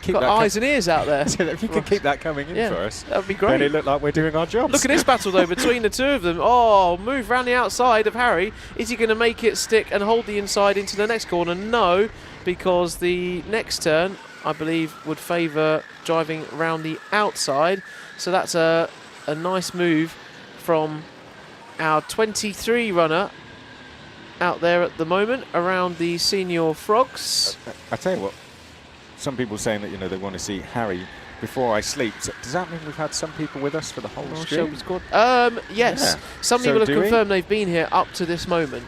Keep got eyes and ears out there. If you could keep that coming in for us, that would be great. Then it looked like we're doing our jobs. Look at this battle though between the two of them. Oh, move round the outside of Harry. Is he going to make it stick and hold the inside into the next corner? No, because the next turn, I believe, would favour driving round the outside. So that's a nice move from our 23 runner out there at the moment around the Senior Frogs. I tell you what, some people saying that they want to see Harry before I sleep. So does that mean we've had some people with us for the whole stream? Yes. Some people have confirmed they've been here up to this moment.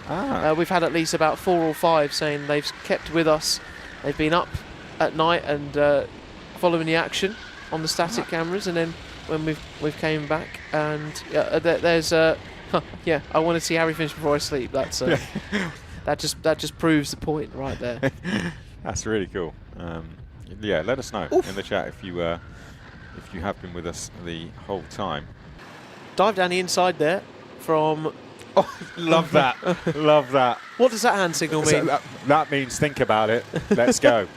We've had at least about 4 or 5 saying they've kept with us. They've been up at night and following the action on the static cameras, and then when we've came back, and there's I want to see Harry finish before I sleep. That's that just proves the point right there. That's really cool. Let us know in the chat if you have been with us the whole time. Dive down the inside there from. Oh, love that. Love that. What does that hand signal mean? That means think about it. Let's go.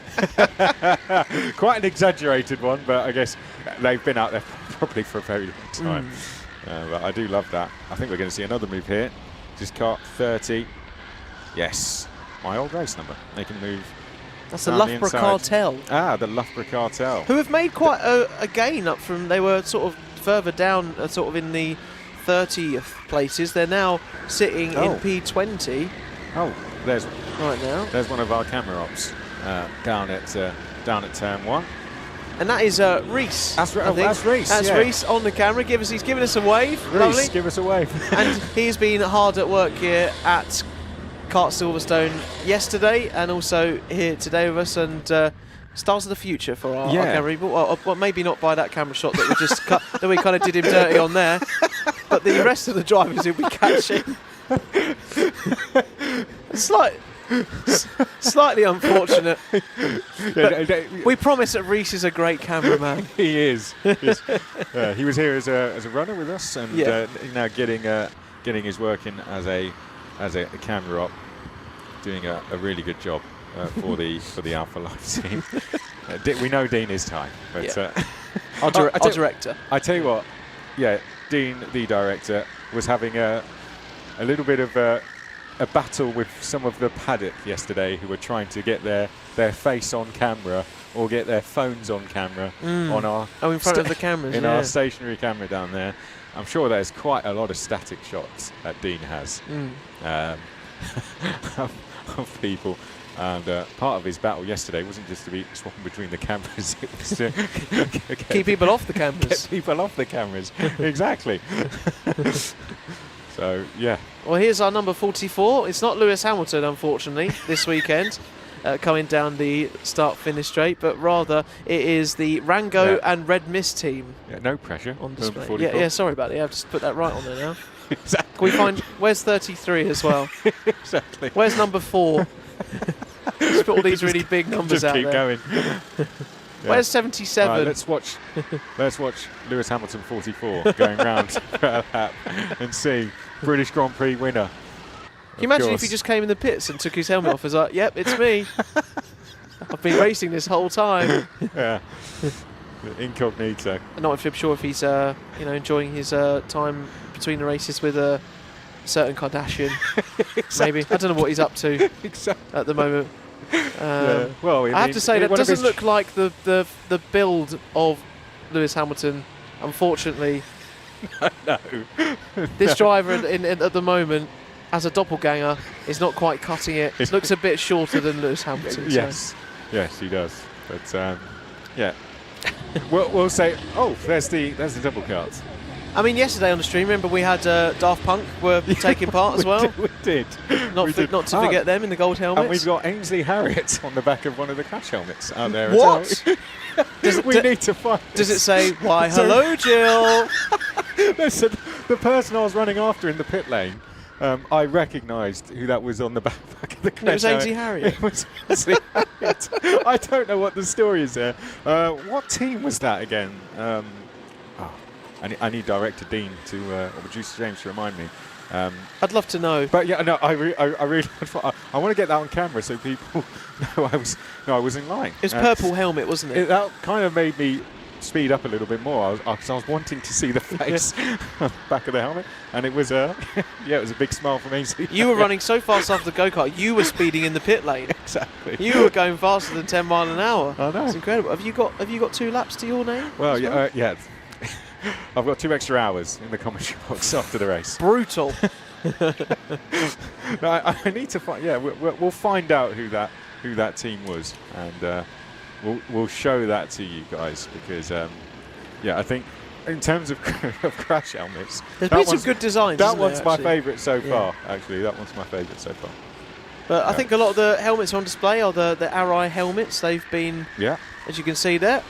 Quite an exaggerated one, but I guess they've been out there probably for a very long time. But I do love that. I think we're going to see another move here. Just kart 30. Yes, my old race number. They can move. That's the Loughborough Cartel. The Loughborough Cartel. Who have made quite a gain up from, they were sort of further down, sort of in the 30th places. They're now sitting in P20. There's right now. There's one of our camera ops down at turn 1. And that is Reese. That's Reese. That's Reese on the camera. He's giving us a wave. Reese, lovely. Give us a wave. And he's been hard at work here at Kart Silverstone yesterday, and also here today with us, and stars of the future for our camera people. Well, maybe not by that camera shot that we just cut, that we kind of did him dirty on there, but the rest of the drivers he'll be catching. Slightly unfortunate. We promise that Reese is a great cameraman. He is. He was here as a runner with us, and now getting his work in as a camera op, doing a really good job for the Alpha Life team. We know Dean is time, but our director. I tell you what, Dean, the director, was having a little bit of a battle with some of the paddock yesterday, who were trying to get their face on camera or get their phones on camera on our in front of the cameras our stationary camera down there. I'm sure there's quite a lot of static shots that Dean has of people. And part of his battle yesterday wasn't just to be swapping between the cameras, it was to keep people off the cameras. Get people off the cameras, exactly. So, yeah. Well, here's our number 44. It's not Lewis Hamilton, unfortunately, this weekend, coming down the start-finish straight, but rather it is the Rango and Red Mist team. Yeah, no pressure on display. Yeah, sorry about it. I've just put that right on there now. Exactly. Can we find, where's 33 as well? Exactly. Where's number 4? Just put all these really big numbers out there. Just keep going. Where's 77? Right, let's watch Lewis Hamilton 44 going round for a lap and see British Grand Prix winner. Can you imagine if he just came in the pits and took his helmet off? He's like, yep, it's me. I've been racing this whole time. Yeah. Incognito. I'm not sure if he's enjoying his time between the races with a certain Kardashian. Maybe. I don't know what he's up to at the moment. Yeah. Well, I have to say that doesn't look like the build of Lewis Hamilton, unfortunately. No. This driver at the moment, as a doppelganger, is not quite cutting it. It looks a bit shorter than Lewis Hamilton. Yes, yes, he does. But yeah, we'll say. Oh, there's the double karts. I mean, yesterday on the stream, remember we had Daft Punk were taking part as well. We did. Not to forget them in the gold helmets. And we've got Ainsley Harriott on the back of one of the crash helmets out there. What? As well. We need to find. Does it say, "Why, hello, Jill"? Listen, the person I was running after in the pit lane, I recognised who that was on the back of the crash. It was Ainsley Harriott. It was Ainsley Harriott. I don't know what the story is there. What team was that again? I need Director Dean or Producer James to remind me. I'd love to know. But yeah, no, I really I want to get that on camera so people know I was in line. It was purple helmet, wasn't it? That kind of made me speed up a little bit more. I was wanting to see the face on the back of the helmet, and it was it was a big smile from Ainsley. You were running so fast after the go-kart, you were speeding in the pit lane. Exactly. You were going faster than 10 miles an hour. I know. It's incredible. Have you got 2 laps to your name? Well, yeah. I've got 2 extra hours in the commentary box after the race. Brutal. No, I need to find. Yeah, we'll find out who that team was, and we'll show that to you guys because I think in terms of crash helmets, there's been some good designs. That one's my favourite so far. Actually, that one's my favourite so far. But I think a lot of the helmets on display are the Arai helmets. They've been, as you can see there,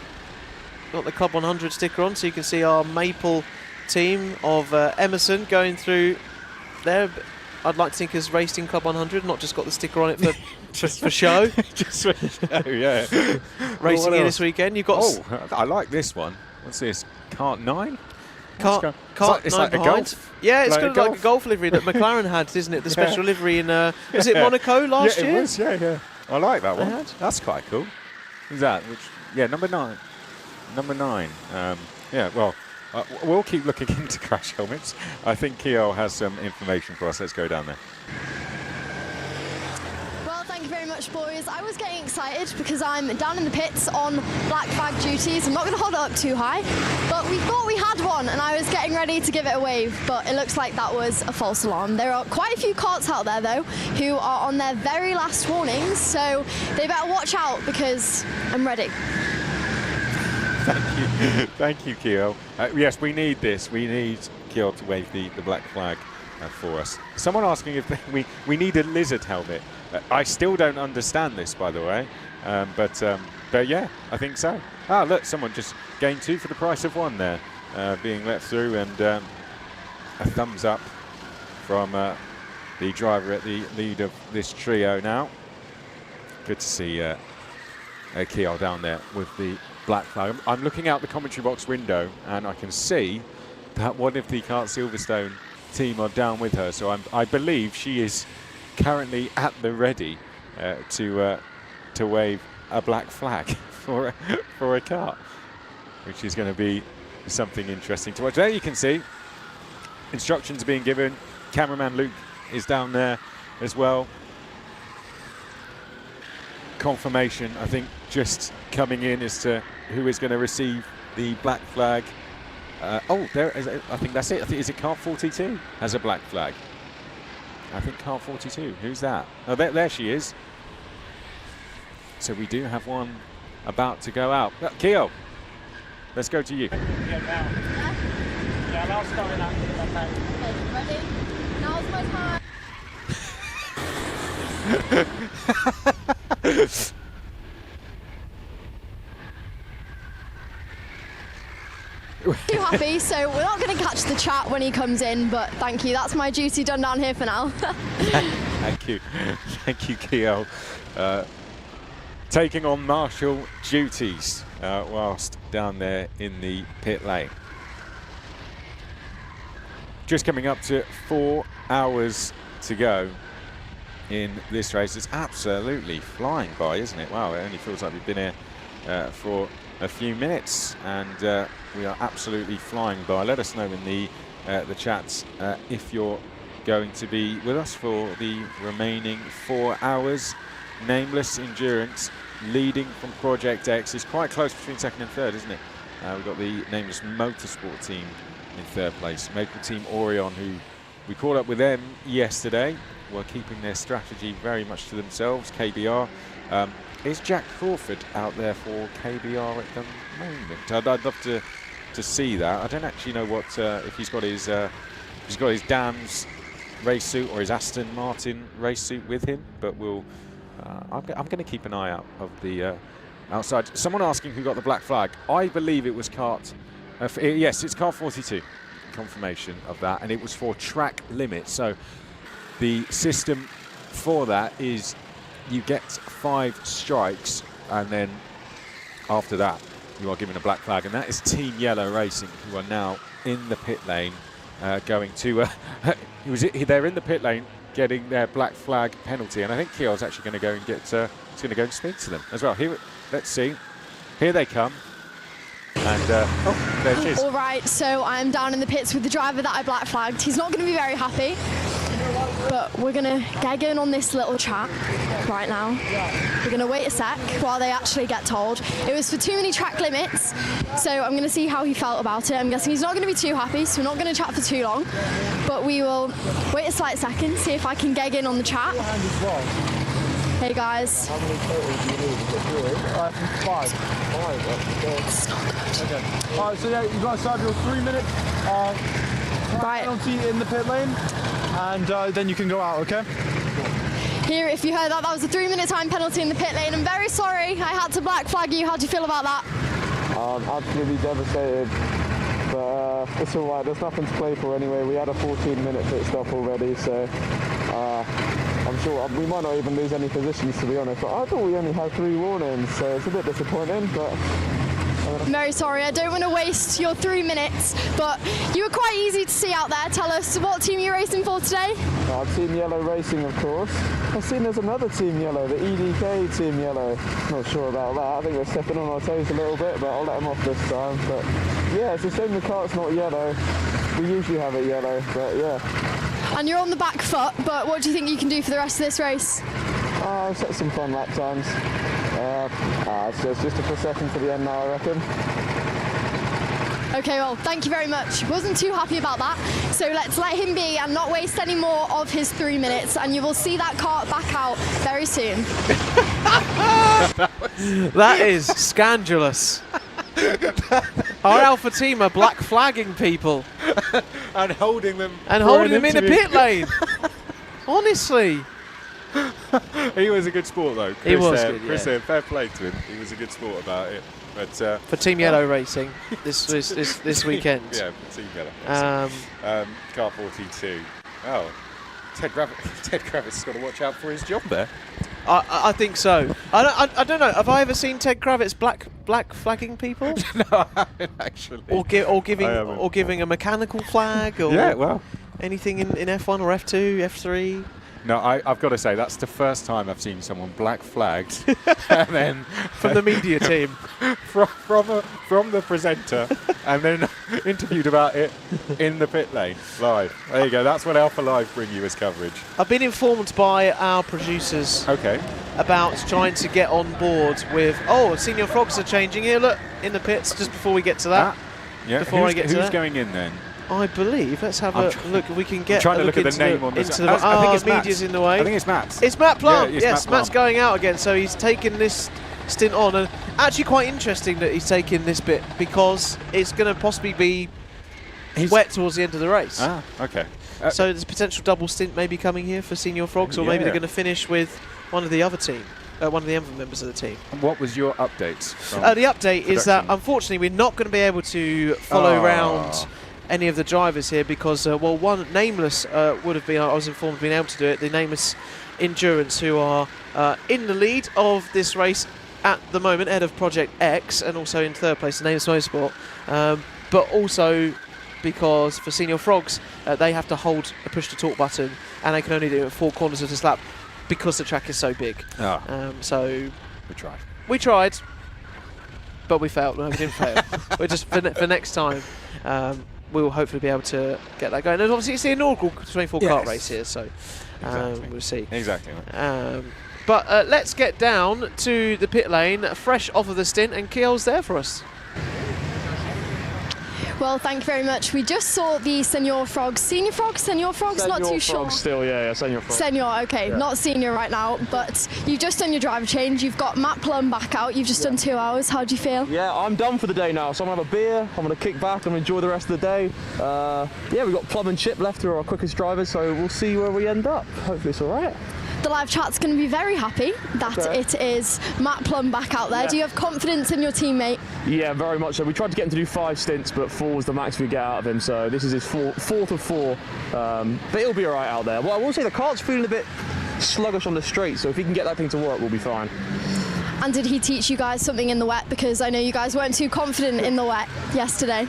got the Club 100 sticker on, so you can see our Maple team of Emerson going through there. I'd like to think has raced in Club 100, not just got the sticker on it for show. Just for show, yeah. Racing here this weekend. You've got. I like this one. What's this? Kart 9? Kart 9 like behind. a golf. Yeah, it's like got like a golf livery that McLaren had, isn't it? The special livery in. Was it Monaco last year? Yeah, it was. Yeah. I like that one. That's quite cool. Who's that? Number 9. Number 9. Well, we'll keep looking into crash helmets. I think Kiel has some information for us. Let's go down there. Well, thank you very much, boys. I was getting excited because I'm down in the pits on black flag duties. I'm not going to hold it up too high, but we thought we had one, and I was getting ready to give it a wave, but it looks like that was a false alarm. There are quite a few karts out there, though, who are on their very last warnings, so they better watch out because I'm ready. Thank you, Kiel. Yes, we need this. We need Kiel to wave the black flag for us. Someone asking if we need a lizard helmet. I still don't understand this, by the way. But yeah, I think so. Look, someone just gained 2 for the price of 1 there, being let through, and a thumbs up from the driver at the lead of this trio now. Good to see Kiel down there with the black flag. I'm looking out the commentary box window and I can see that one of the Kart Silverstone team are down with her. So I believe she is currently at the ready to wave a black flag for a kart, which is going to be something interesting to watch. There you can see instructions are being given. Cameraman Luke is down there as well. Confirmation, I think, just coming in as to who is going to receive the black flag. There is. I think that's it. Is it Kart 42 has a black flag? I think Kart 42. Who's that? Oh, there she is. So we do have one about to go out. Kiel, let's go to you. Yeah, I'll start it out. Okay, ready? Now's my time. Too happy, so we're not going to catch the chat when he comes in, but thank you. That's my duty done down here for now. Thank you, Kiel. Taking on marshal duties whilst down there in the pit lane. Just coming up to 4 hours to go in this race. It's absolutely flying by, isn't it? Wow, it only feels like we've been here for a few minutes, and we are absolutely flying by. Let us know in the chats if you're going to be with us for the remaining 4 hours. Nameless Endurance leading from Project X. It's quite close between second and third, isn't it? We've got the Nameless Motorsport team in third place. Maple Team Orion, who we caught up with them yesterday, were keeping their strategy very much to themselves. KBR. Is Jack Crawford out there for KBR at the moment? I'd love to see that. I don't actually know what if he's got his Dams race suit or his Aston Martin race suit with him, but we'll. I'm going to keep an eye out of the outside. Someone asking who got the black flag. I believe it was Kart. Yes, it's Kart 42. Confirmation of that, and it was for track limit. So the system for that is you get 5 strikes, and then after that you are given a black flag, and that is Team Yellow Racing, who are now in the pit lane, going to. They're in the pit lane, getting their black flag penalty, and I think Kiel's actually going to go and get. He's going to go and speak to them as well. Here, let's see. Here they come. And oh, there she is. All right, so I'm down in the pits with the driver that I black flagged. He's not going to be very happy, but we're going to get going on this little chat right now. We're going to wait a sec while they actually get told. It was for too many track limits, so I'm going to see how he felt about it. I'm guessing he's not going to be too happy, so we're not going to chat for too long, but we will wait a slight second, see if I can get in on the chat. Hey guys. How many totals do you need to get through it? 5. 5. It's not good. Okay. Alright, so yeah, you guys have your 3 minute penalty in the pit lane, and then you can go out, okay? Here, if you heard that, that was a 3-minute time penalty in the pit lane. I'm very sorry I had to black flag you. How do you feel about that? Absolutely devastated, but it's all right. There's nothing to play for anyway. We had a 14-minute pit stop already, so I'm sure we might not even lose any positions, to be honest. But I thought we only had 3 warnings, so it's a bit disappointing. But I'm very sorry. I don't want to waste your 3 minutes, but you were quite easy to see out there. Tell us, what team you're racing for today? Team Yellow Racing, of course. I've seen there's another Team Yellow, the EDK Team Yellow. Not sure about that. I think we're stepping on our toes a little bit, but I'll let them off this time. But yeah, it's a shame the kart's not yellow. We usually have it yellow, but yeah. And you're on the back foot, but what do you think you can do for the rest of this race? I'll set some fun lap times. It's just a procession to the end now, I reckon. Okay, well, thank you very much. Wasn't too happy about that, so let's let him be and not waste any more of his 3 minutes, and you will see that kart back out very soon. That is scandalous. Our Alpha team are black flagging people and holding them in a pit lane. Honestly. He was a good sport though. He was good, yeah. Chris, fair play to him. He was a good sport about it. But for Team Yellow Racing this weekend. Yeah, for Team Yellow. Kart 42. Oh, Ted Kravitz has got to watch out for his job there. I think so. I don't know. Have I ever seen Ted Kravitz black flagging people? No, I haven't actually. Or giving a mechanical flag or yeah, well, anything in F1 or F2, F3. No, I've got to say that's the first time I've seen someone black flagged, and then from the media team, from the presenter, and then interviewed about it in the pit lane live. There you go. That's what Alpha Live bring you as coverage. I've been informed by our producers. Okay. About trying to get on board with. Oh, Senior Frogs are changing here. Look in the pits just before we get to that. Yeah. Before I get to that. Who's going in then? I believe. Let's have a look. We can get. Trying to look at the name on this. I think it's media's in the way. I think it's Matt. It's Matt Plum. Yeah, yes, Matt's going out again. So he's taken this stint on, and actually quite interesting that he's taking this bit because it's going to possibly be wet towards the end of the race. Ah, okay. So there's a potential double stint maybe coming here for Senior Frogs, or maybe they're going to finish with one of the other team. One of the other members of the team. And what was your update? The update is that unfortunately we're not going to be able to follow around any of the drivers here because, one, Nameless would have been, I was informed, been able to do it. The Nameless Endurance, who are in the lead of this race at the moment, ahead of Project X, and also in third place, the Nameless Motorsport. But also because for Senior Frogs, they have to hold a push-to-talk button, and they can only do it at 4 corners of this lap because the track is so big. So we tried, but we failed. No, we didn't fail. We're just for next time. We will hopefully be able to get that going. And obviously, it's the inaugural 24 kart race here, so we'll see. Exactly. But let's get down to the pit lane, fresh off of the stint, and Kiel's there for us. Well, thank you very much. We just saw the Senior Frogs. Senior Frogs? Not too sure. Still, yeah, Senior Frogs. Senior, okay, Yeah. not senior right now, but you've just done your driver change. You've got Matt Plum back out. You've just done 2 hours. How do you feel? Yeah, I'm done for the day now, so I'm going to have a beer, I'm going to kick back and enjoy the rest of the day. Yeah, we've got Plum and Chip left who are our quickest drivers, so we'll see where we end up. Hopefully it's all right. The live chat's going to be very happy that it is Matt Plum back out there. Yeah. Do you have confidence in your teammate? Yeah, very much so. We tried to get him to do 5 stints, but 4 was the max we get out of him, so this is his fourth of 4. But he'll be all right out there. Well, I will say the kart's feeling a bit sluggish on the straight, so if he can get that thing to work, we'll be fine. And did he teach you guys something in the wet? Because I know you guys weren't too confident in the wet yesterday.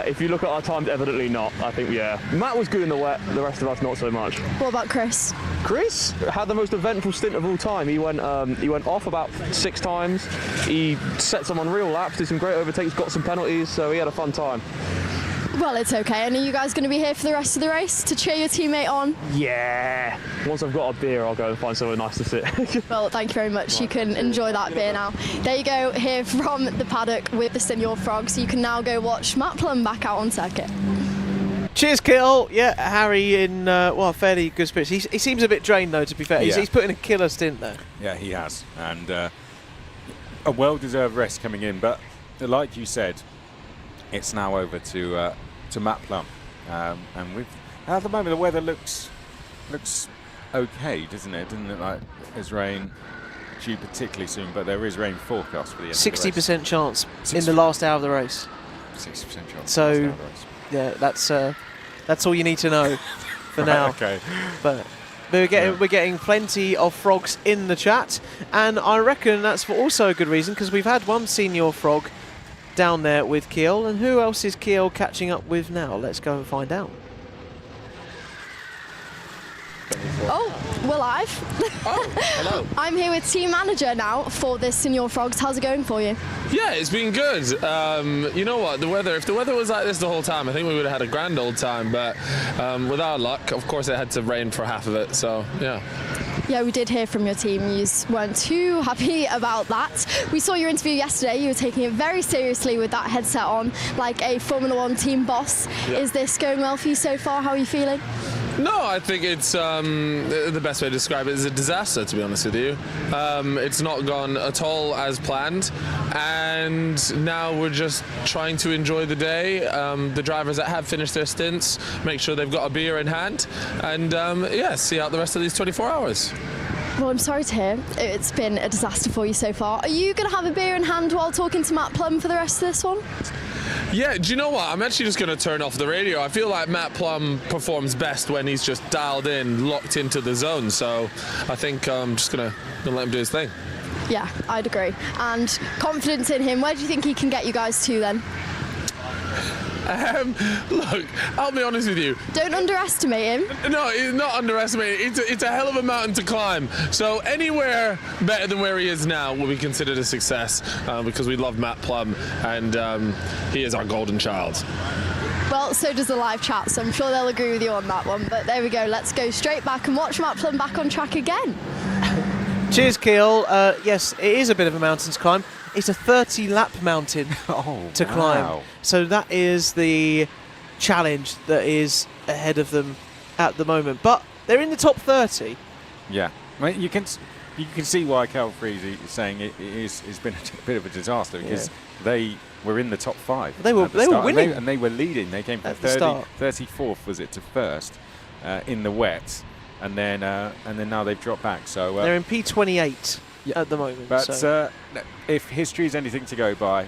If you look at our times, evidently not. I think, yeah. Matt was good in the wet, the rest of us not so much. What about Chris? Chris had the most eventful stint of all time. He went off about 6 times. He set some unreal laps, did some great overtakes, got some penalties, so he had a fun time. Well, it's okay. And are you guys going to be here for the rest of the race to cheer your teammate on? Yeah. Once I've got a beer, I'll go and find somewhere nice to sit. Well, thank you very much. You can enjoy that beer now. There you go, here from the paddock with the Senior Frogs. You can now go watch Matt Plum back out on circuit. Cheers, Kiel. Yeah, Harry in fairly good spirits. He seems a bit drained though, to be fair. Yeah. He's put in a killer stint there. Yeah, he has, and a well-deserved rest coming in. But like you said, it's now over to Matt Plum, and at the moment the weather looks okay, doesn't it? Doesn't look like there's rain due particularly soon, but there is rain forecast for the end 60% chance in the last hour of the race. 60% chance. So, yeah, that's all you need to know for now. Okay. But we're getting plenty of frogs in the chat, and I reckon that's for also a good reason, because we've had one Senior Frog down there with Kiel, and who else is Kiel catching up with now? Let's go and find out. Oh, we're live. Oh, hello. I'm here with team manager now for this Senior Frogs. How's it going for you? Yeah, it's been good. You know what? If the weather was like this the whole time, I think we would have had a grand old time. But with our luck, of course, it had to rain for half of it. So, yeah. Yeah, we did hear from your team. You weren't too happy about that. We saw your interview yesterday. You were taking it very seriously with that headset on, like a Formula One team boss. Yeah. Is this going well for you so far? How are you feeling? No, I think it's the best way to describe it is a disaster, to be honest with you. It's not gone at all as planned, and now we're just trying to enjoy the day. The drivers that have finished their stints, make sure they've got a beer in hand, and see out the rest of these 24 hours. Well, I'm sorry to hear it's been a disaster for you so far. Are you going to have a beer in hand while talking to Matt Plum for the rest of this one? Yeah, do you know what? I'm actually just going to turn off the radio. I feel like Matt Plum performs best when he's just dialed in, locked into the zone. So I think I'm just going to let him do his thing. Yeah, I'd agree. And confidence in him, where do you think he can get you guys to then? Look, I'll be honest with you. Don't underestimate him. No, it's not underestimating. It's a hell of a mountain to climb. So anywhere better than where he is now will be considered a success because we love Matt Plum and he is our golden child. Well, so does the live chat, so I'm sure they'll agree with you on that one. But there we go. Let's go straight back and watch Matt Plum back on track again. Cheers, Kiel. Yes, it is a bit of a mountain to climb. It's a 30-lap mountain to climb. So that is the challenge that is ahead of them at the moment. But they're in the top 30. Yeah. I mean, you can see why Cal Freeze is saying it's been a bit of a disaster, because they were in the top 5. They were winning. And they were leading. They came from 34th, was it, to first in the wet. And then now they've dropped back. So they're in P28 at the moment. But if history is anything to go by,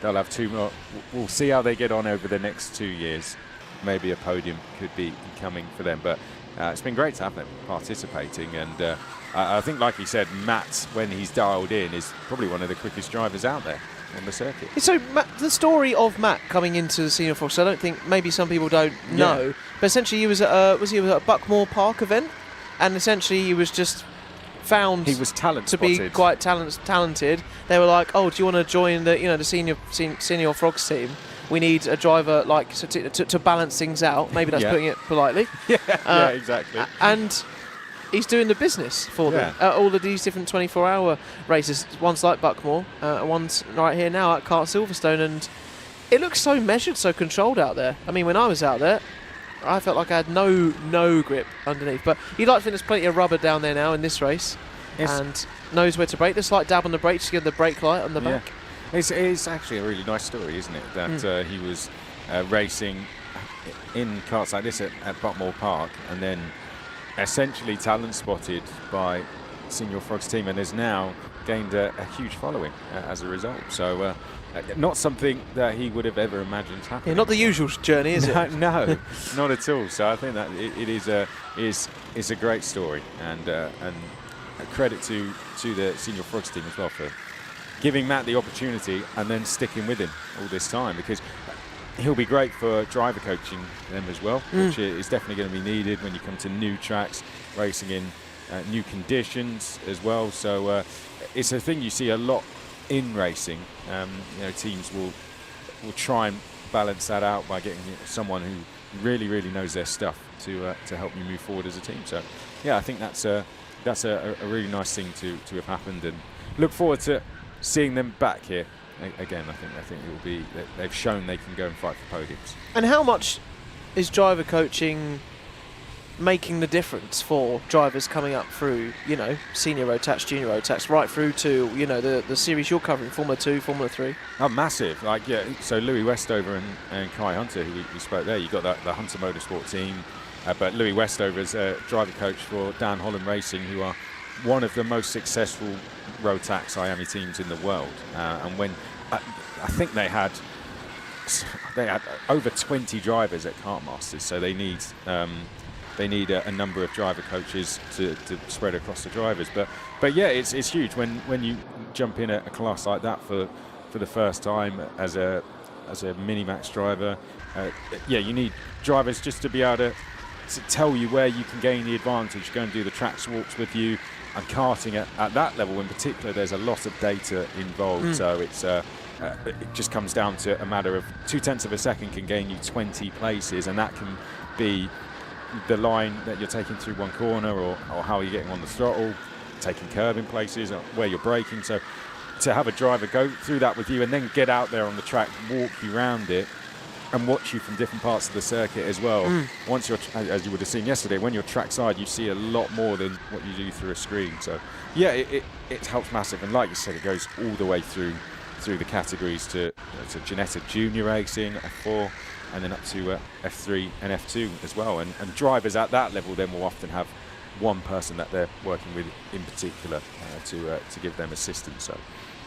they'll have 2 more. We'll see how they get on over the next 2 years. Maybe a podium could be coming for them. But it's been great to have them participating. And I think, like he said, Matt, when he's dialed in, is probably one of the quickest drivers out there on the circuit. So the story of Matt coming into the Senior Frogs, I don't think maybe some people don't know, but essentially he was at a Buckmore Park event, and essentially he was just found he was to be quite talented. They were like, "Oh, do you want to join the Senior Frogs team? We need a driver like to balance things out." Maybe that's putting it politely. Yeah, exactly. And he's doing the business for them. All of these different 24-hour races. One's like Buckmore, one's right here now at Kart Silverstone, and it looks so measured, so controlled out there. I mean, when I was out there, I felt like I had no grip underneath. But you'd like to think there's plenty of rubber down there now in this race, and knows where to brake. There's a slight dab on the brakes to get the brake light on the back. It's actually a really nice story, isn't it? That he was racing in karts like this at Buckmore Park, and then essentially talent spotted by Senior Frogs team, and has now gained a huge following as a result. So not something that he would have ever imagined happening. Yeah, not the usual journey, is it? No, not at all. So I think that it is a great story, and a credit to the Senior Frogs team as well for giving Matt the opportunity and then sticking with him all this time, because he'll be great for driver coaching them as well, which is definitely going to be needed when you come to new tracks, racing in new conditions as well. So it's a thing you see a lot in racing. Teams will try and balance that out by getting someone who really knows their stuff to help you move forward as a team. So yeah, I think that's a really nice thing to have happened, and look forward to seeing them back here again. I think it will be. They've shown they can go and fight for podiums. And how much is driver coaching making the difference for drivers coming up through, senior road tax, junior road tax, right through to, the series you're covering, Formula 2, Formula 3? Oh, massive. So Louis Westover and Kai Hunter, who we spoke there, you got the Hunter Motorsport team, but Louis Westover is a driver coach for Dan Holland Racing, who are one of the most successful road tax Miami teams in the world. And when I think they had over 20 drivers at Kartmasters, so they need a number of driver coaches to spread across the drivers. But yeah, it's huge when you jump in a class like that for the first time as a mini-max driver. You need drivers just to be able to tell you where you can gain the advantage, go and do the tracks walks with you. And karting at that level in particular, there's a lot of data involved, so it just comes down to a matter of 0.2 of a second can gain you 20 places, and that can be the line that you're taking through one corner, or how you're getting on the throttle, taking curving places, or where you're braking. So to have a driver go through that with you and then get out there on the track, walk you around it, and watch you from different parts of the circuit as well. Once you're, as you would have seen yesterday, when you're trackside, you see a lot more than what you do through a screen. So yeah, it helps massive. And like you said, it goes all the way through the categories to Ginetta Junior Racing, F4, and then up to F3 and F2 as well. And drivers at that level then will often have one person that they're working with in particular to give them assistance. So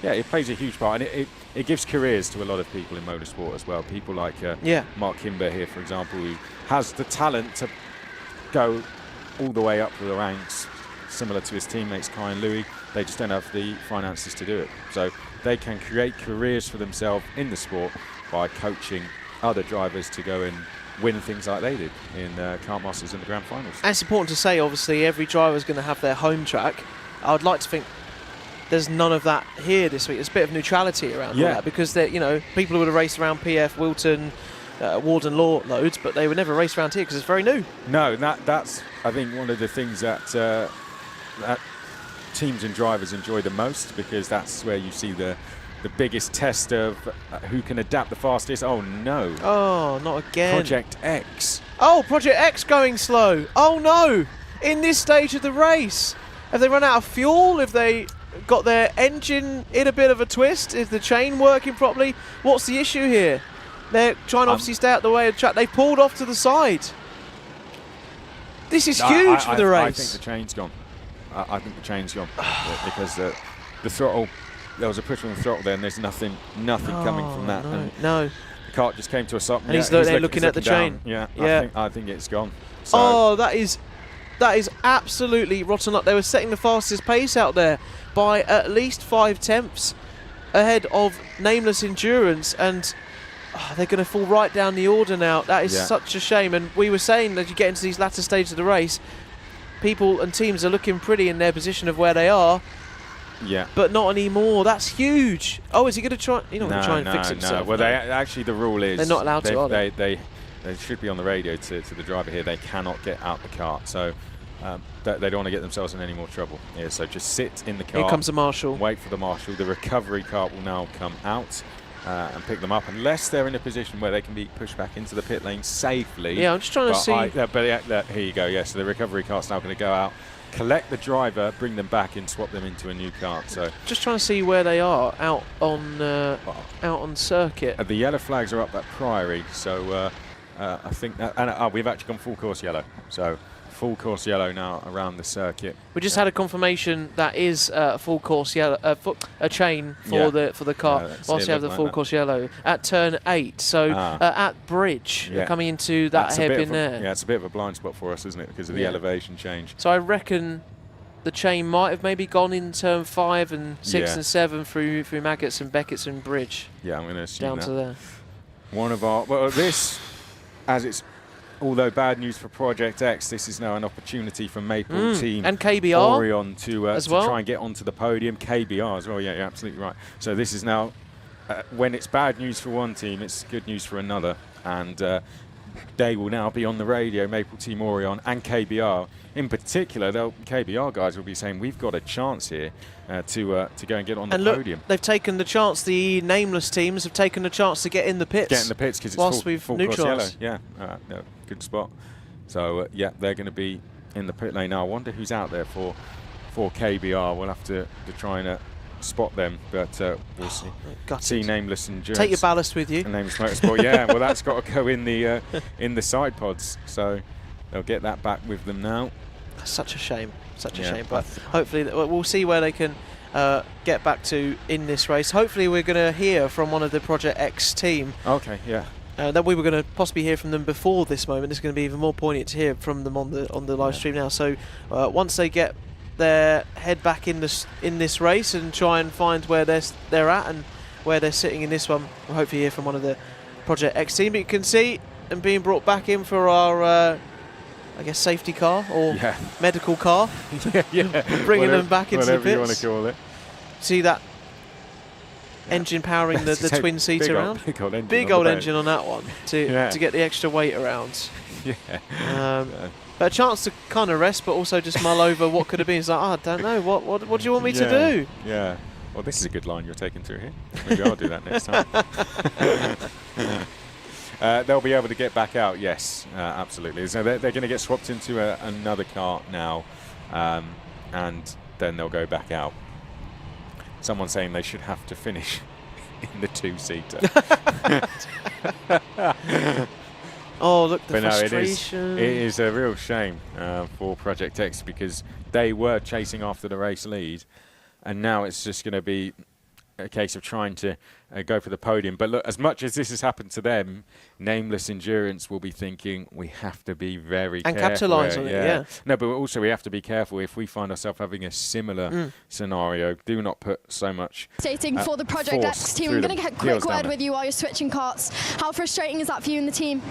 yeah, it plays a huge part, and it gives careers to a lot of people in motorsport as well. People like Mark Kimber here, for example, who has the talent to go all the way up through the ranks, similar to his teammates Kai and Louis. They just don't have the finances to do it. So they can create careers for themselves in the sport by coaching other drivers to go and win things like they did in Kartmasters in the Grand Finals. And it's important to say, obviously, every driver is going to have their home track. I would like to think there's none of that here this week. There's a bit of neutrality around all that, because people would have raced around PF, Wilton, Warden Law loads, but they would never race around here because it's very new. No, that's I think one of the things that teams and drivers enjoy the most, because that's where you see the biggest test of who can adapt the fastest. Oh no! Oh, not again! Project X. Oh, Project X going slow. Oh no! In this stage of the race, have they run out of fuel? Have they got their engine in a bit of a twist? Is the chain working properly? What's the issue here? They're trying to obviously stay out the way of the track. They pulled off to the side. This is huge for the race. I think the chain's gone. I think the chain's gone because the throttle. There was a push on the throttle there, and there's nothing coming from that. No. The kart just came to a stop. And he's looking at the chain. Yeah. I think it's gone. So that is That is absolutely rotten luck. They were setting the fastest pace out there by at least 5 tenths ahead of Nameless Endurance, and they're going to fall right down the order now. That is such a shame. And we were saying that you get into these latter stages of the race, people and teams are looking pretty in their position of where they are. Yeah. But not anymore. That's huge. Oh, is he going to try? He's not going to try and fix himself. No. Well, actually, the rule is they're not allowed to, are they? They should be on the radio to the driver here. They cannot get out the kart. So they don't want to get themselves in any more trouble. Yeah, so just sit in the car. Here comes the marshal. Wait for the marshal. The recovery cart will now come out and pick them up, unless they're in a position where they can be pushed back into the pit lane safely. Yeah, I'm just trying to see. Here you go. Yeah, so the recovery cart's now going to go out, collect the driver, bring them back, and swap them into a new kart. So just trying to see where they are out on circuit. The yellow flags are up at Priory, so I think that, and we've actually gone full course yellow. So full course yellow now around the circuit. We just had a confirmation that is full course yellow, a chain for the car. Whilst you have the full course yellow at turn 8, so at Bridge, coming into that hairpin there. Yeah, it's a bit of a blind spot for us, isn't it, because of the elevation change. So I reckon the chain might have maybe gone in turn 5 and 6 and 7 through Maggots and Beckett's and Bridge. Yeah, I'm going to assume down that. to there. One of our although bad news for Project X, this is now an opportunity for Maple Team and KBR Orion to try and get onto the podium. KBR as well, yeah, you're absolutely right. So this is now, when it's bad news for one team, it's good news for another. And they will now be on the radio, Maple Team Orion and KBR. In particular, KBR guys will be saying, we've got a chance here to go and get on the podium. They've taken the chance, the Nameless teams have taken the chance to get in the pits. Get in the pits because it's full course yellow. Yeah, no, good spot. So, yeah, they're going to be in the pit lane now. I wonder who's out there for KBR. We'll have to try and spot them, but we'll see. See Nameless Endurance. Take your ballast with you. Nameless Motorsport, yeah. Well, that's got to go in the side pods, so they'll get that back with them now. That's such a shame, but hopefully we'll see where they can get back to in this race. Hopefully we're going to hear from one of the Project X team. Okay, yeah. That we were going to possibly hear from them before this moment. It's going to be even more poignant to hear from them on the live stream now. So once they get their head back in this race and try and find where they're at and where they're sitting in this one, we'll hopefully hear from one of the Project X team. But you can see them being brought back in for our I guess safety car or medical car. Bringing them back into the pits. Whatever you want to call it. See that engine powering the twin seat around? Big old engine on that one to get the extra weight around. Yeah. But a chance to kind of rest, but also just mull over what could have been. It's like, I don't know, what do you want me to do? Yeah. Well, this is a good line you're taking through here. Maybe I'll do that next time. They'll be able to get back out, yes, absolutely. So they're going to get swapped into another kart now, and then they'll go back out. Someone's saying they should have to finish in the two-seater. Oh, look, the but frustration. No, it is a real shame for Project X, because they were chasing after the race lead, and now it's just going to be a case of trying to go for the podium. But look, as much as this has happened to them, Nameless Endurance will be thinking, we have to be very careful. And capitalise on it, yeah. No, but also we have to be careful if we find ourselves having a similar scenario. Do not put so much frustrating for the Project X team. I'm going to get a quick word with you while you're switching karts. How frustrating is that for you and the team?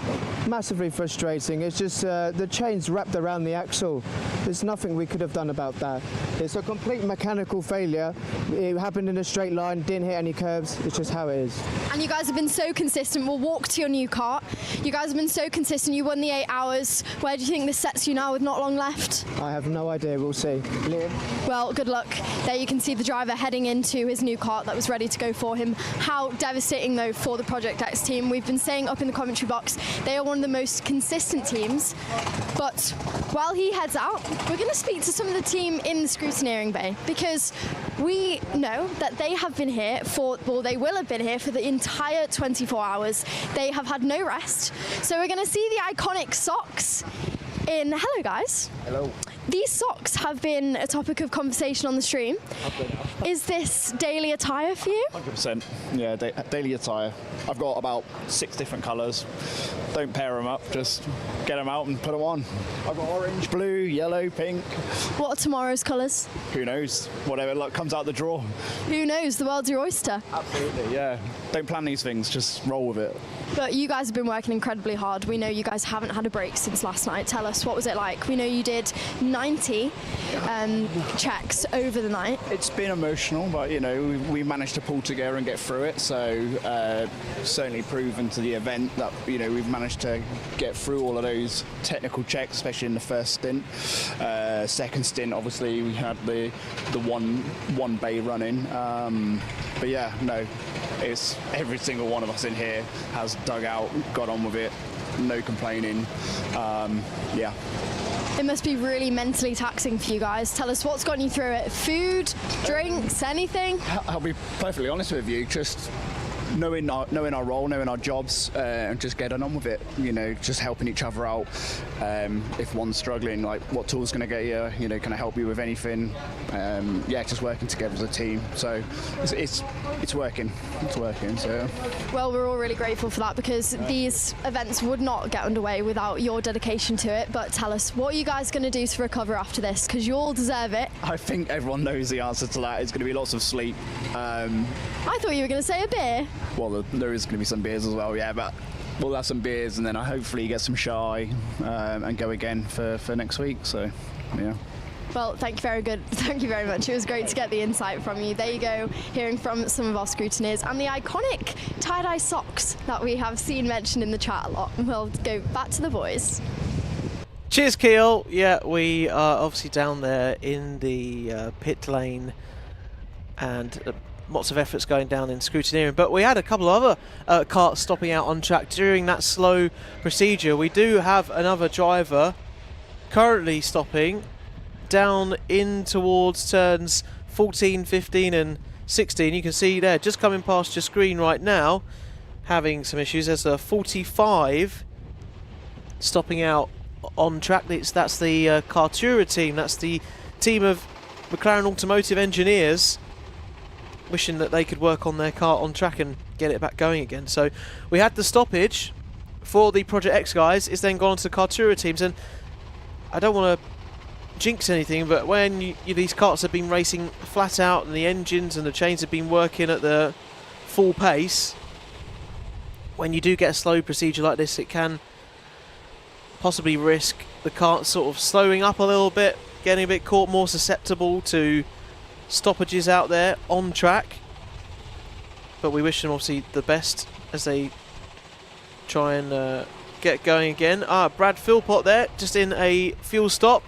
Massively frustrating. It's just the chain's wrapped around the axle. There's nothing we could have done about that. It's a complete mechanical failure. It happened in a straight line, didn't hit any curbs. It's just how it is. And you guys have been so consistent. We'll walk to your new kart. You guys have been so consistent. You won the 8 hours. Where do you think this sets you now with not long left? I have no idea. We'll see. Liam? Well, good luck. There you can see the driver heading into his new kart that was ready to go for him. How devastating, though, for the Project X team. We've been saying up in the commentary box, they are one of the most consistent teams. But while he heads out, we're going to speak to some of the team in the scrutineering bay, because we know that they have been here they will have been here for the entire 24 hours. They have had no rest. So we're going to see the iconic socks in. Hello, guys. Hello. These socks socks have been a topic of conversation on the stream. Is this daily attire for you? 100%. Yeah, daily attire. I've got about 6 different colours. Don't pair them up, just get them out and put them on. I've got orange, blue, yellow, pink. What are tomorrow's colours? Who knows? Whatever luck comes out the draw. Who knows? The world's your oyster. Absolutely, yeah. Don't plan these things, just roll with it. But you guys have been working incredibly hard. We know you guys haven't had a break since last night. Tell us, what was it like? We know you did 90 checks over the night. It's been emotional, but you know, we managed to pull together and get through it. So certainly proven to the event that you know we've managed to get through all of those technical checks, especially in the first stint. Second stint, obviously, we had the one bay running. But yeah, no, it's every single one of us in here has dug out, got on with it, no complaining. Yeah. It must be really mentally taxing for you guys. Tell us what's gotten you through it. Food, drinks, anything? I'll be perfectly honest with you, just knowing our role, knowing our jobs, and just getting on with it. You know, just helping each other out. If one's struggling, like what tool's going to get you? You know, can I help you with anything? Yeah, just working together as a team. So it's working. It's working. So. Well, we're all really grateful for that because these events would not get underway without your dedication to it. But tell us, what are you guys going to do to recover after this? Because you all deserve it. I think everyone knows the answer to that. It's going to be lots of sleep. I thought you were going to say a beer. Well, there is going to be some beers as well, yeah, but we'll have some beers and then I hopefully get some shy and go again for next week, so yeah. Well, thank you very much. It was great to get the insight from you. There you go, hearing from some of our scrutineers and the iconic tie-dye socks that we have seen mentioned in the chat a lot. We'll go back to the boys. Cheers, Keel. Yeah, we are obviously down there in the pit lane and lots of efforts going down in scrutineering, but we had a couple of other karts stopping out on track during that slow procedure. We do have another driver currently stopping down in towards turns 14, 15 and 16. You can see there, just coming past your screen right now, having some issues. There's a 45 stopping out on track. That's the Kartura team. That's the team of McLaren Automotive engineers wishing that they could work on their kart on track and get it back going again. So we had the stoppage for the Project X guys. It's then gone to the Kartura teams, and I don't want to jinx anything, but when these karts have been racing flat out and the engines and the chains have been working at the full pace, when you do get a slow procedure like this, it can possibly risk the kart sort of slowing up a little bit, getting a bit caught, more susceptible to stoppages out there on track. But we wish them obviously the best as they try and get going again. Brad Philpott there, just in a fuel stop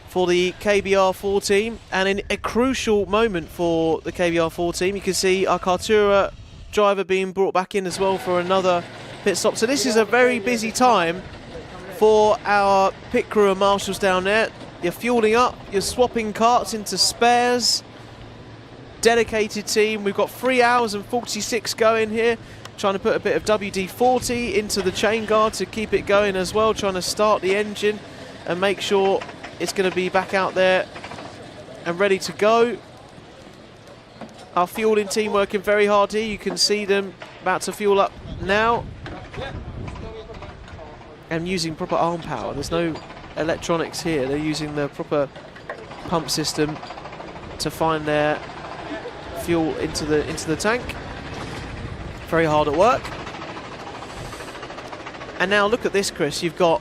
for the KBR4 team, and in a crucial moment for the KBR4 team, you can see our Kartura driver being brought back in as well for another pit stop. So this is a very busy time for our pit crew and marshals down there. You're fueling up, you're swapping karts into spares. Dedicated team. We've got 3 hours and 46 going here. Trying to put a bit of WD-40 into the chain guard to keep it going as well. Trying to start the engine and make sure it's going to be back out there and ready to go. Our fueling team working very hard here. You can see them about to fuel up now. And using proper arm power. There's no electronics here. They're using the proper pump system to find their fuel into the tank. Very hard at work. And now look at this, Chris. You've got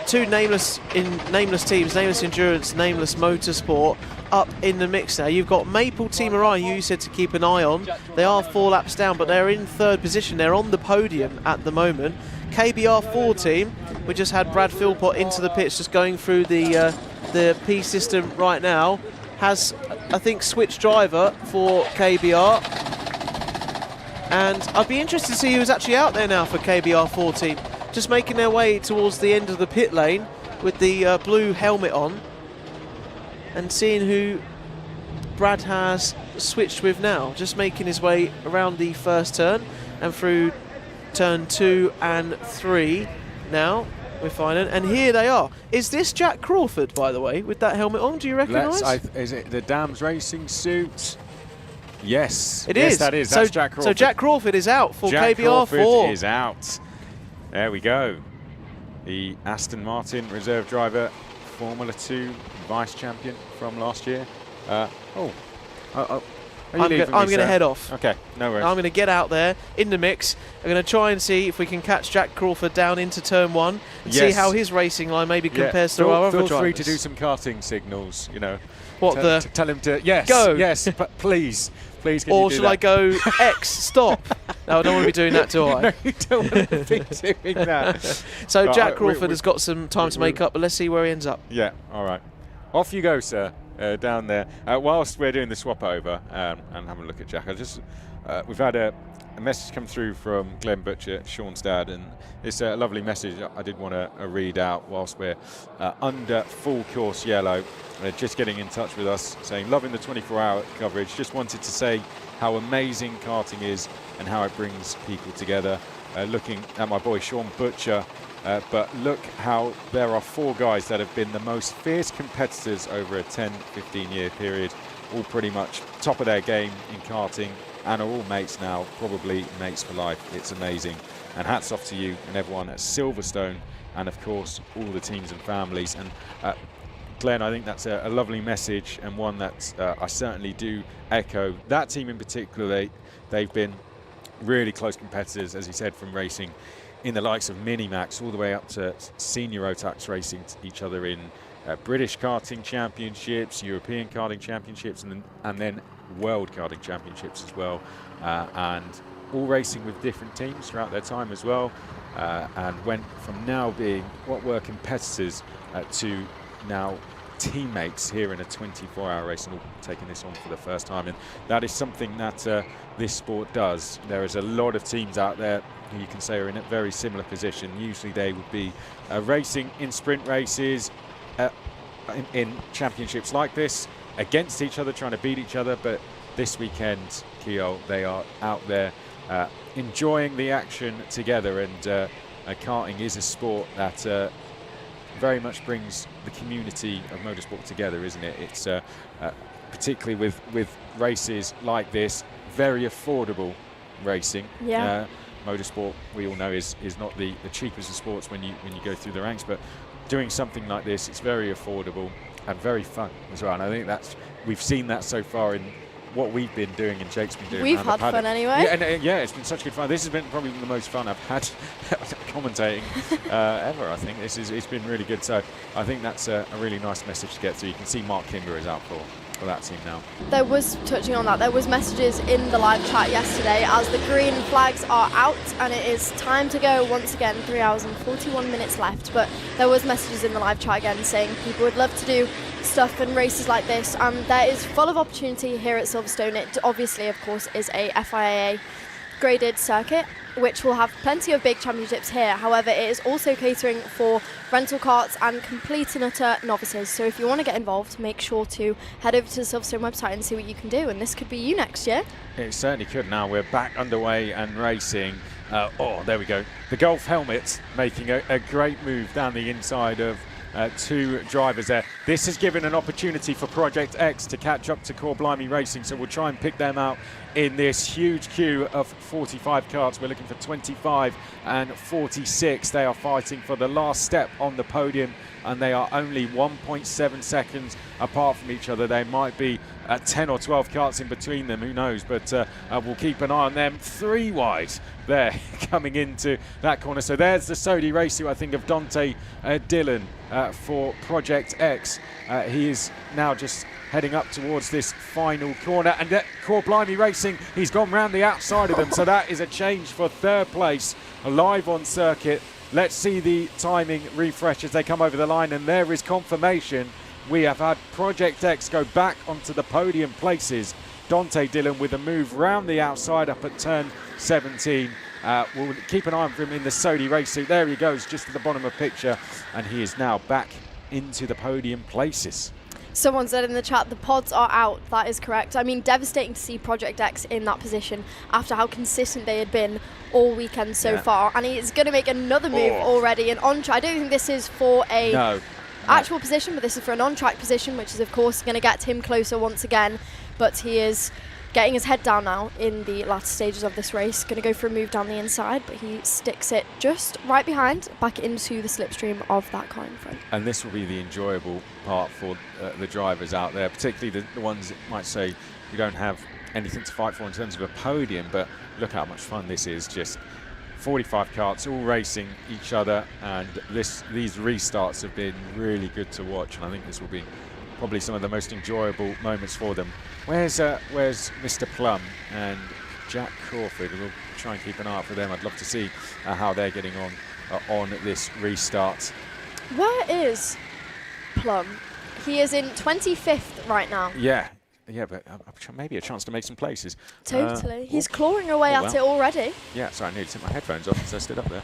two nameless teams, Nameless Endurance, Nameless Motorsport, up in the mix now. You've got Maple Team Orion, you said to keep an eye on. They are 4 laps down, but they're in 3rd position. They're on the podium at the moment. KBR4 team, we just had Brad Philpott into the pits, just going through the P system right now. Has, I think, switched driver for KBR. And I'd be interested to see who's actually out there now for KBR4 team. Just making their way towards the end of the pit lane with the blue helmet on. And seeing who Brad has switched with now. Just making his way around the first turn and through turn 2 and 3 now. we're finding. And here they are. Is this Jack Crawford, by the way, with that helmet on? Do you recognise? Is it the Dams racing suit? Yes. It yes, is. that is. So, That's Jack Crawford. So Jack Crawford is out for Jack KBR4. Crawford is out. There we go. The Aston Martin reserve driver, Formula 2 vice champion from last year. I'm going to head off. Okay, no worries. I'm going to get out there in the mix. I'm going to try and see if we can catch Jack Crawford down into turn 1 and see how his racing line maybe compares to our other drivers. Feel free to do some karting signals, you know. What, tell him to, yes, go. Yes, but please, can you do or shall that? I go X, stop? No, I don't want to be doing that, do I? No, you don't want to be doing that. So Right, Jack Crawford has got some time to make up, but let's see where he ends up. Yeah, all right. Off you go, sir, down there. Whilst we're doing the swap over and having a look at Jack, we've had a message come through from Glenn Butcher, Sean's dad, and it's a lovely message I did want to read out whilst we're under full course yellow. Just getting in touch with us, saying, loving the 24-hour coverage. Just wanted to say how amazing karting is and how it brings people together. Looking at my boy Sean Butcher, but look how there are 4 guys that have been the most fierce competitors over a 10-15 year period, all pretty much top of their game in karting and are all mates now, probably mates for life. It's amazing. And hats off to you and everyone at Silverstone, and of course all the teams and families. And Glenn, I think that's a lovely message, and one that I certainly do echo. That team in particular, they've been really close competitors, as he said, from racing in the likes of Minimax all the way up to senior Rotax racing each other in British karting championships, European karting championships, and then world karting championships as well, and all racing with different teams throughout their time as well, and went from now being what were competitors to now teammates here in a 24-hour race, and all taking this on for the first time. And that is something that this sport does. There is a lot of teams out there who you can say are in a very similar position. Usually they would be racing in sprint races, in championships like this, against each other, trying to beat each other. But this weekend, Keogh, they are out there enjoying the action together. And karting is a sport that very much brings the community of motorsport together, isn't it? It's particularly with races like this, very affordable racing. Yeah. Motorsport, we all know, is not the cheapest of sports when you go through the ranks, but doing something like this, it's very affordable and very fun as well. And I think we've seen that so far in what we've been doing and Jake's been doing. We've had fun anyway. Yeah, and yeah, it's been such good fun. This has been probably the most fun I've had commentating ever. I think it's been really good. So I think that's a really nice message to get through. You can see Mark Kimber is out for that team now. There was, touching on that, there was messages in the live chat yesterday as the green flags are out and it is time to go once again. 3 hours and 41 minutes left, but there was messages in the live chat again saying people would love to do stuff and races like this, and there is full of opportunity here at Silverstone. It obviously, of course, is a FIA graded circuit, which will have plenty of big championships here. However, it is also catering for rental karts and complete and utter novices. So if you want to get involved, make sure to head over to the Silverstone website and see what you can do. And this could be you next year. It certainly could. Now we're back underway and racing. Oh, there we go. The Golf helmet making a great move down the inside of 2 drivers there. This has given an opportunity for Project X to catch up to Core Blimey Racing, so we'll try and pick them out in this huge queue of 45 karts. We're looking for 25 and 46. They are fighting for the last step on the podium, and they are only 1.7 seconds apart from each other. They might be 10 or 12 karts in between them, who knows, but we'll keep an eye on them. 3 wide there coming into that corner. So there's the Sodi race, who I think of Dante Dillon for Project X. He is now just heading up towards this final corner, and Core Blimey Racing, he's gone round the outside of them, so that is a change for 3rd place live on circuit. Let's see the timing refresh as they come over the line, and there is confirmation. We have had Project X go back onto the podium places. Dante Dillon with a move round the outside up at turn 17. We'll keep an eye on him in the Sodi race suit. There he goes, just at the bottom of the picture, and he is now back into the podium places. Someone said in the chat, the pods are out. That is correct. I mean, devastating to see Project X in that position after how consistent they had been all weekend so far. And he's going to make another move already. And I don't think this is for a actual position, but this is for an on-track position, which is, of course, going to get him closer once again. But he is getting his head down now in the latter stages of this race. Going to go for a move down the inside, but he sticks it just right behind, back into the slipstream of that car in front. And this will be the enjoyable part for the drivers out there, particularly the ones that might say we don't have anything to fight for in terms of a podium, but look how much fun this is. Just 45 karts all racing each other, and these restarts have been really good to watch, and I think this will be probably some of the most enjoyable moments for them. Where's Mr. Plum and Jack Crawford? We'll try and keep an eye out for them. I'd love to see how they're getting on this restart. Where is Plum? He is in 25th right now. Yeah, but maybe a chance to make some places. Totally. He's clawing away at it already. Yeah, sorry, I need to take my headphones off because I stood up there.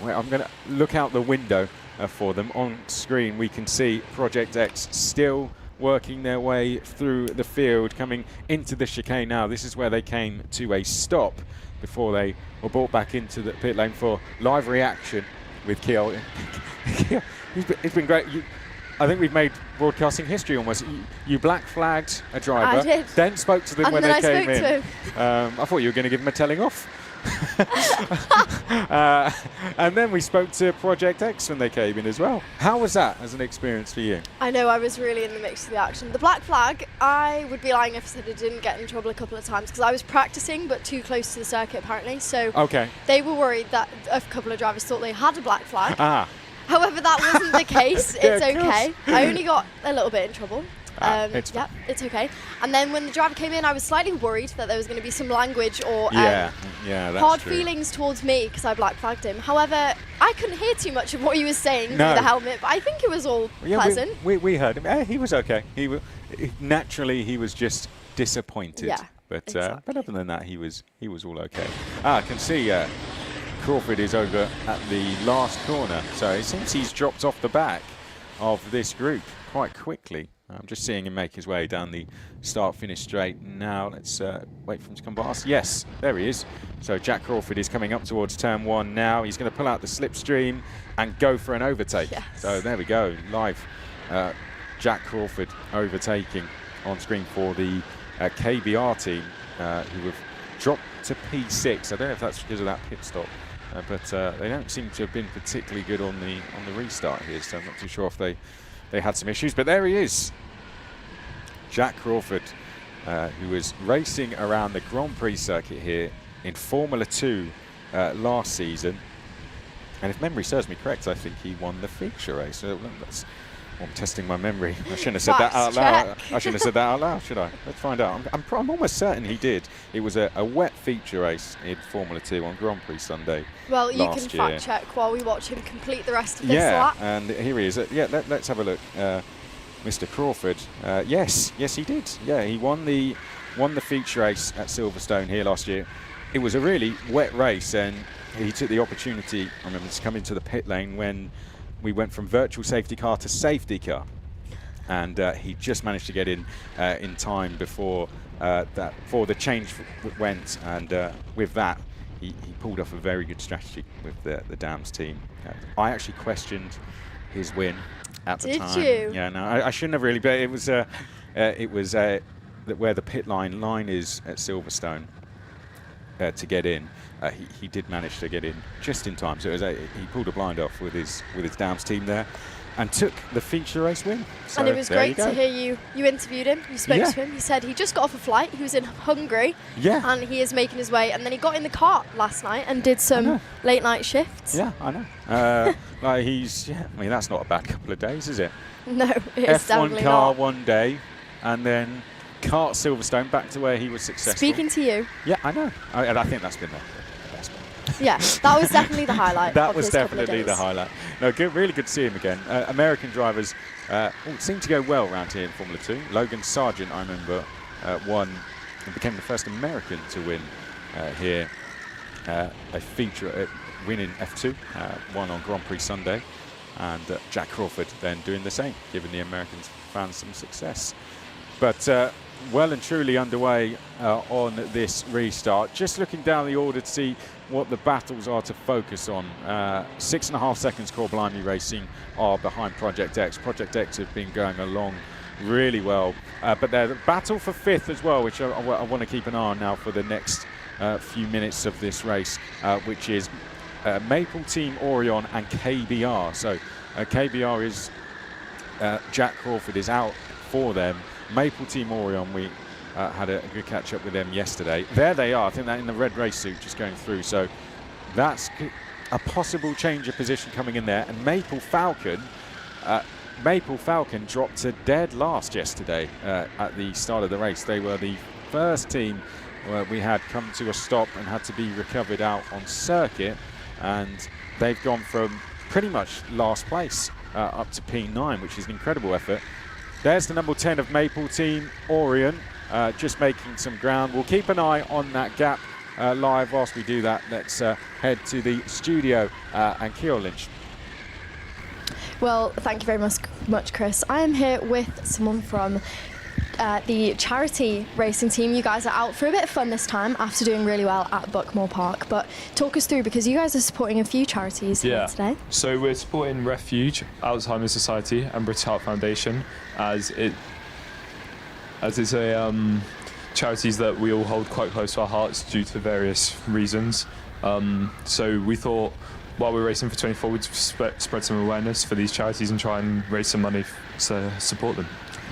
Wait, I'm going to look out the window for them. On screen, we can see Project X still working their way through the field, coming into the chicane now. This is where they came to a stop before they were brought back into the pit lane for live reaction with Kiel. It's been great. I think we've made broadcasting history almost. You black flagged a driver, I did. then spoke to them And when then they I came spoke in. to him. I thought you were going to give them a telling off. And then we spoke to Project X when they came in as well. How was that as an experience for you? I know, I was really in the mix of the action. The black flag, I would be lying if I said I didn't get in trouble a couple of times because I was practicing but too close to the circuit apparently. So they were worried that a couple of drivers thought they had a black flag. However, that wasn't the case. It's okay. I only got a little bit in trouble. It's okay. And then when the driver came in, I was slightly worried that there was going to be some language or that's hard true. feelings towards me because I black flagged him. However, I couldn't hear too much of what he was saying through the helmet, but I think it was all pleasant. We heard him. He was okay. Naturally, he was just disappointed. Yeah, but other than that, he was all okay. I can see Crawford is over at the last corner, so it seems he's dropped off the back of this group quite quickly. I'm just seeing him make his way down the start-finish straight now. Let's wait for him to come past. Yes, there he is. So Jack Crawford is coming up towards turn one now. He's going to pull out the slipstream and go for an overtake. Yes. So there we go, live Jack Crawford overtaking on screen for the KBR team, who have dropped to P6. I don't know if that's because of that pit stop. But they don't seem to have been particularly good on the restart here, so I'm not too sure if they had some issues. But there he is, Jack Crawford, who was racing around the Grand Prix circuit here in Formula 2 last season. And if memory serves me correct, I think he won the feature race. So I'm testing my memory. I shouldn't have said that out loud. I shouldn't have said that out loud, should I? Let's find out. I'm almost certain he did. It was a wet feature race in Formula 2 on Grand Prix Sunday. Well, you can year. fact check while we watch him complete the rest of this lap. And here he is. Let's have a look. Mr. Crawford. Yes, he did. Yeah, he won the feature race at Silverstone here last year. It was a really wet race, and he took the opportunity, I remember, to come into the pit lane when we went from virtual safety car to safety car, and he just managed to get in time before the change went, and with that he pulled off a very good strategy with the Dams team. I actually questioned his win at the time. Did you? Yeah, no, I shouldn't have really, but it was where the pit line is at Silverstone to get in. He did manage to get in just in time, so he pulled a blind off with his Dams team there and took the feature race win. So and it was great to hear you interviewed him, you spoke to him. He said he just got off a flight, he was in Hungary, and he is making his way, and then he got in the kart last night and did some late night shifts. Yeah, I know. I mean, that's not a bad couple of days, is it? No, it's definitely F1 car not. one day, and then Kart Silverstone back to where he was successful. Speaking to you. Yeah, I know. And I think that's been the best one. Yeah, that was definitely the highlight. That of was this couple of definitely the days. highlight. No, really good to see him again. American drivers seem to go well around here in Formula 2. Logan Sargent, I remember, won and became the first American to win here. A feature win in F2, won on Grand Prix Sunday. and Jack Crawford then doing the same, giving the American fans some success. But well and truly underway on this restart. Just looking down the order to see what the battles are to focus on. 6.5 seconds Core Blimey Racing are behind Project X. Project X have been going along really well, but they're the battle for 5th as well, which I want to keep an eye on now for the next few minutes of this race, which is Maple Team Orion and KBR. So KBR is Jack Crawford is out for them. Maple Team Orion, we had a good catch up with them yesterday. There they are. I think they're in the red race suit just going through. So that's a possible change of position coming in there. And Maple Falcon dropped to dead last yesterday at the start of the race. They were the first team where we had come to a stop and had to be recovered out on circuit, and they've gone from pretty much last place up to P9, which is an incredible effort. There's the number 10 of Maple Team Orion, just making some ground. We'll keep an eye on that gap live. Whilst we do that, let's head to the studio and Keogh Lynch. Well, thank you very much, Chris. I am here with someone from the charity racing team. You guys are out for a bit of fun this time after doing really well at Buckmore Park. But talk us through, because you guys are supporting a few charities here today. So we're supporting Refuge, Alzheimer's Society and British Heart Foundation, as it's a charities that we all hold quite close to our hearts due to various reasons. So we thought, while we're racing for 24, we'd spread some awareness for these charities and try and raise some money to support them.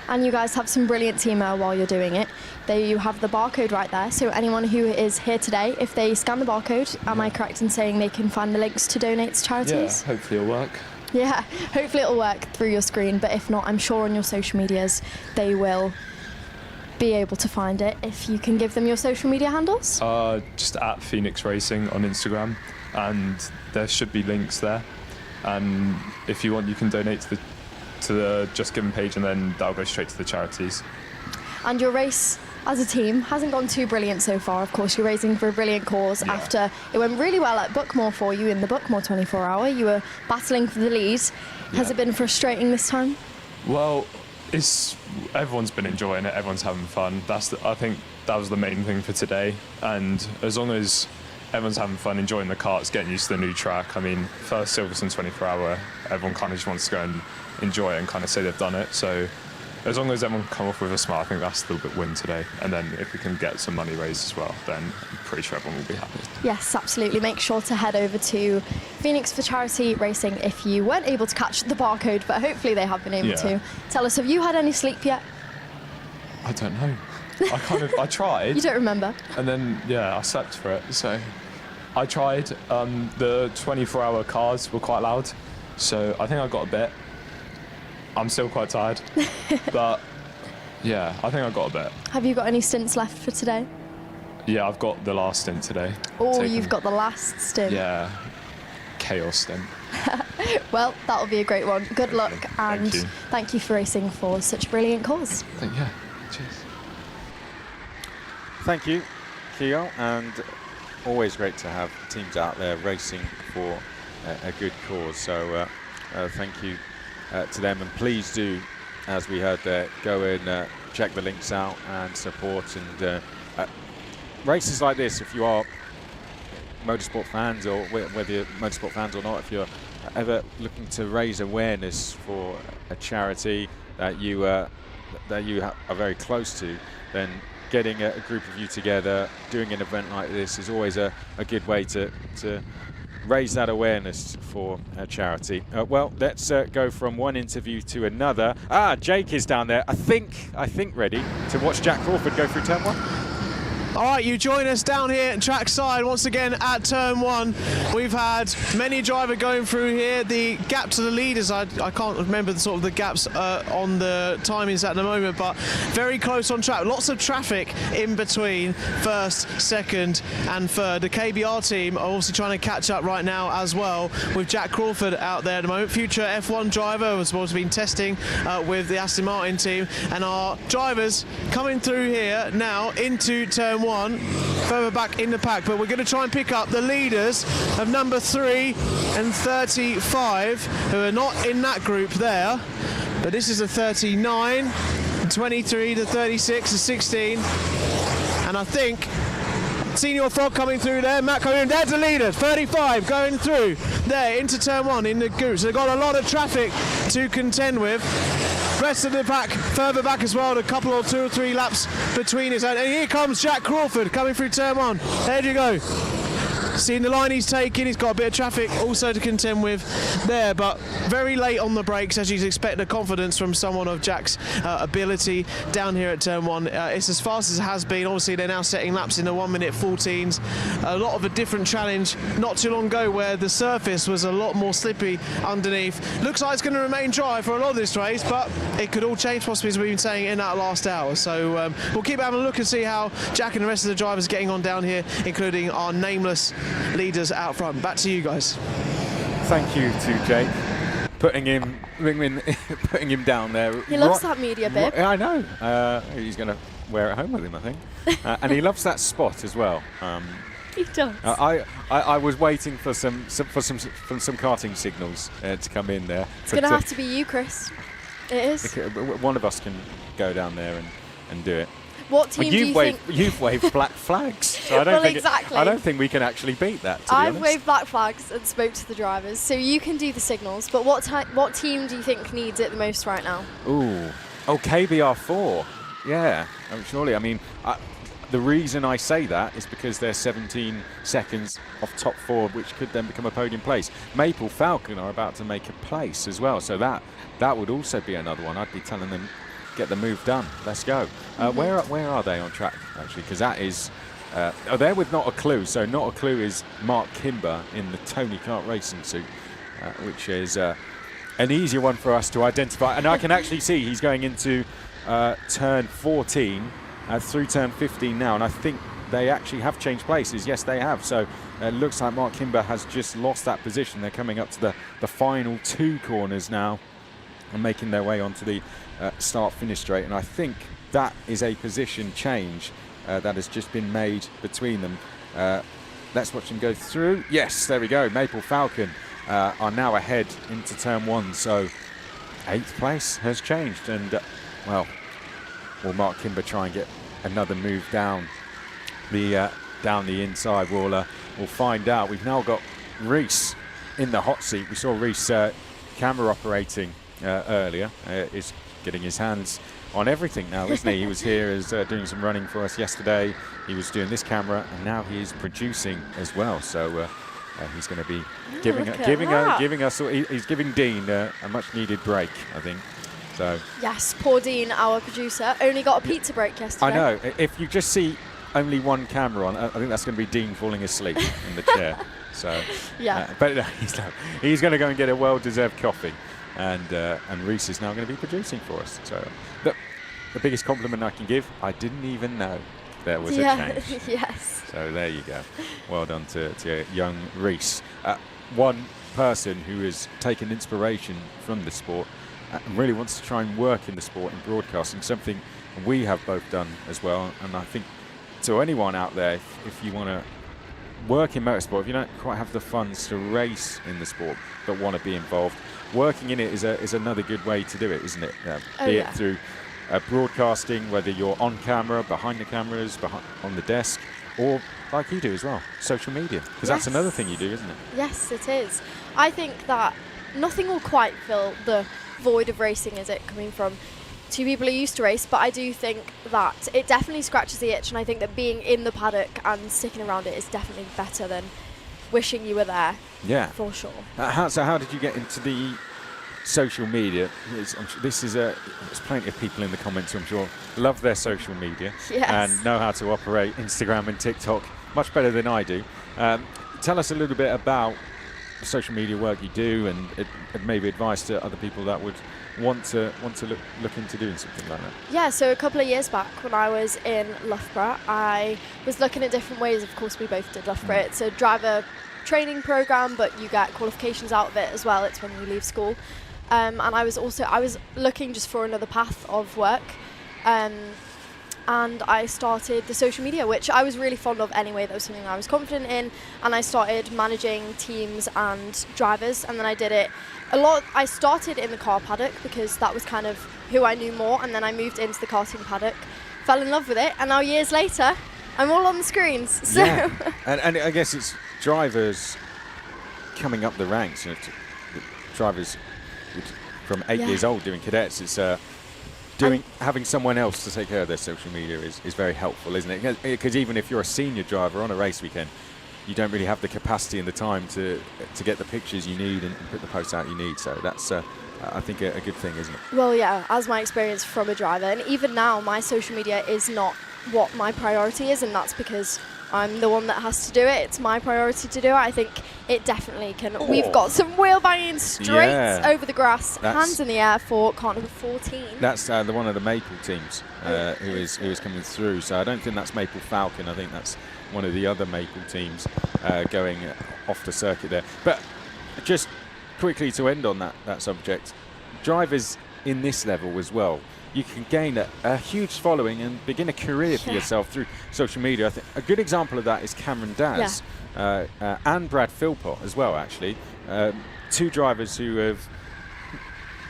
And you guys have some brilliant teamwear while you're doing it. You have the barcode right there, so anyone who is here today, if they scan the barcode, am I correct in saying they can find the links to donate to charities? Yeah, hopefully it'll work. Yeah, hopefully it'll work through your screen, but if not, I'm sure on your social medias they will be able to find it. If you can give them your social media handles? Just at Phoenix Racing on Instagram, and there should be links there. And if you want, you can donate to the Just Giving page, and then that'll go straight to the charities. And your race as a team hasn't gone too brilliant so far. Of course, you're racing for a brilliant cause after it went really well at Buckmore for you in the Buckmore 24-hour. You were battling for the lead. Has it been frustrating this time? Well, everyone's been enjoying it. Everyone's having fun. I think that was the main thing for today. And as long as everyone's having fun, enjoying the karts, getting used to the new track. I mean, first Silverstone 24-hour, everyone kind of just wants to go and enjoy it and kind of say they've done it. So as long as everyone come off with a smile, I think that's the win today. And then if we can get some money raised as well, then I'm pretty sure everyone will be happy. Yes, absolutely. Make sure to head over to Phoenix for Charity Racing if you weren't able to catch the barcode, but hopefully they have been able to. Tell us, have you had any sleep yet? I don't know. I tried. You don't remember? And then, I slept for it. So I tried. The 24-hour cars were quite loud, so I think I got a bit. I'm still quite tired, but I think I got a bit. Have you got any stints left for today? Yeah, I've got the last stint today. Oh, you've got the last stint. Yeah, chaos stint. Well, that'll be a great one. Good luck, and thank you for racing for such a brilliant cause. Cheers. Thank you, Keogh, and always great to have teams out there racing for a good cause. So thank you to them, and please do, as we heard there, go and check the links out and support. And races like this, if you are motorsport fans, or whether you're motorsport fans or not, if you're ever looking to raise awareness for a charity that you are very close to, then getting a group of you together, doing an event like this is always a good way to raise that awareness for a charity. Well, let's go from one interview to another. Jake is down there, I think ready to watch Jack Crawford go through turn 1. All right, you join us down here at trackside once again at turn 1. We've had many drivers going through here. The gap to the leaders, I can't remember the gaps on the timings at the moment, but very close on track. Lots of traffic in between first, second and third. The KBR team are obviously trying to catch up right now as well, with Jack Crawford out there at the moment. Future F1 driver was supposed to be testing with the Aston Martin team, and our drivers coming through here now into turn 1. 1, further back in the pack. But we're going to try and pick up the leaders of number 3 and 35, who are not in that group there. But this is a 39, 23, the 36, the 16. And I think Senior Frog coming through there, Matt coming in, there's the leader, 35 going through there into turn 1 in the group. So they've got a lot of traffic to contend with. Rest of the pack further back as well, a couple or 2 or 3 laps between us. And here comes Jack Crawford coming through turn 1. There you go. Seeing the line he's taking, he's got a bit of traffic also to contend with there, but very late on the brakes, as you'd expect, the confidence from someone of Jack's ability down here at turn 1. It's as fast as it has been. Obviously, they're now setting laps in the 1-minute 14s. A lot of a different challenge not too long ago where the surface was a lot more slippy underneath. Looks like it's going to remain dry for a lot of this race, but it could all change possibly, as we've been saying, in that last hour. So we'll keep having a look and see how Jack and the rest of the drivers are getting on down here, including our nameless leaders out front. Back to you guys. Thank you to Jake, putting him down there. He loves that media bib. I know. He's going to wear it home with him, I think. And he loves that spot as well. He does. I was waiting for some karting signals to come in there. It's going to have to be you, Chris. It is. One of us can go down there and do it. What team do you think? You've waved black flags, so I don't think we can actually beat that. I've waved black flags and spoke to the drivers, so you can do the signals. But what team do you think needs it the most right now? KBR4. Yeah, surely. I mean, the reason I say that is because they're 17 seconds off top 4, which could then become a podium place. Maple Falcon are about to make a place as well, so that would also be another one. I'd be telling them, get the move done. Let's go. Where are they on track, actually? Because that is... they're with Not a Clue. So Not a Clue is Mark Kimber in the Tony Kart racing suit, which is an easier one for us to identify. And I can actually see he's going into turn 14 through turn 15 now. And I think they actually have changed places. Yes, they have. So it looks like Mark Kimber has just lost that position. They're coming up to the final 2 corners now and making their way onto the start-finish straight, and I think that is a position change that has just been made between them. Let's watch them go through. Yes, there we go. Maple Falcon are now ahead into turn 1, so 8th place has changed, and will Mark Kimber try and get another move down the inside? We'll find out. We've now got Reese in the hot seat. We saw Reese camera operating earlier. Is getting his hands on everything now, isn't he? He was here as doing some running for us yesterday. He was doing this camera, and now he is producing as well. So he's going to be giving us. He's giving Dean a much-needed break, I think. So yes, poor Dean, our producer, only got a pizza break yesterday. I know. If you just see only one camera on, I think that's going to be Dean falling asleep in the chair. So yeah, but he's going to go and get a well-deserved coffee. And Reese is now going to be producing for us. So the biggest compliment I can give, I didn't even know there was a change. Yes. So there you go. Well done to young Reese. One person who has taken inspiration from the sport and really wants to try and work in the sport in broadcasting, something we have both done as well. And I think to anyone out there, if you want to work in motorsport, if you don't quite have the funds to race in the sport but want to be involved, working in it is another good way to do it, isn't it? Be it through broadcasting, whether you're on camera, behind the cameras, on the desk, or like you do as well, social media, because that's another thing you do, isn't it? Yes, it is. I think that nothing will quite fill the void of racing, is it, coming from 2 people who used to race, but I do think that it definitely scratches the itch, and I think that being in the paddock and sticking around it is definitely better than wishing you were there. Yeah, for sure. So how did you get into the social media? There's plenty of people in the comments who I'm sure love their social media and know how to operate Instagram and TikTok much better than I do. Tell us a little bit about the social media work you do, and maybe advice to other people that would want to look into doing something like that. Yeah, so a couple of years back when I was in Loughborough, I was looking at different ways. Of course, we both did Loughborough. It's a driver training program, but you get qualifications out of it as well. It's when you leave school. And I was looking just for another path of work. and I started the social media, which I was really fond of anyway. That was something I was confident in, and I started managing teams and drivers, and then I did it a lot. I started in the car paddock because that was kind of who I knew more, and then I moved into the karting paddock, fell in love with it, and now years later I'm all on the screens. So Yeah. and I guess it's drivers coming up the ranks, you know, drivers from 8 years old doing cadets. It's having someone else to take care of their social media is very helpful, isn't it? Because even if you're a senior driver on a race weekend, you don't really have the capacity and the time to get the pictures you need and put the posts out you need. So that's, I think, a good thing, isn't it? well, yeah, as my experience from a driver, and even now my social media is not what my priority is, and that's because I'm the one that has to do it. It's my priority to do it. I think it definitely can. Oh. We've got some wheel banging straight Yeah. over the grass, hands in the air for kart number 14. That's the one of the Maple teams who is coming through. So I don't think that's Maple Falcon. I think that's one of the other Maple teams going off the circuit there. But just quickly to end on that subject, drivers in this level as well, you can gain a huge following and begin a career for yourself through social media. I think a good example of that is Cameron Daz and Brad Philpott as well, actually. Two drivers who have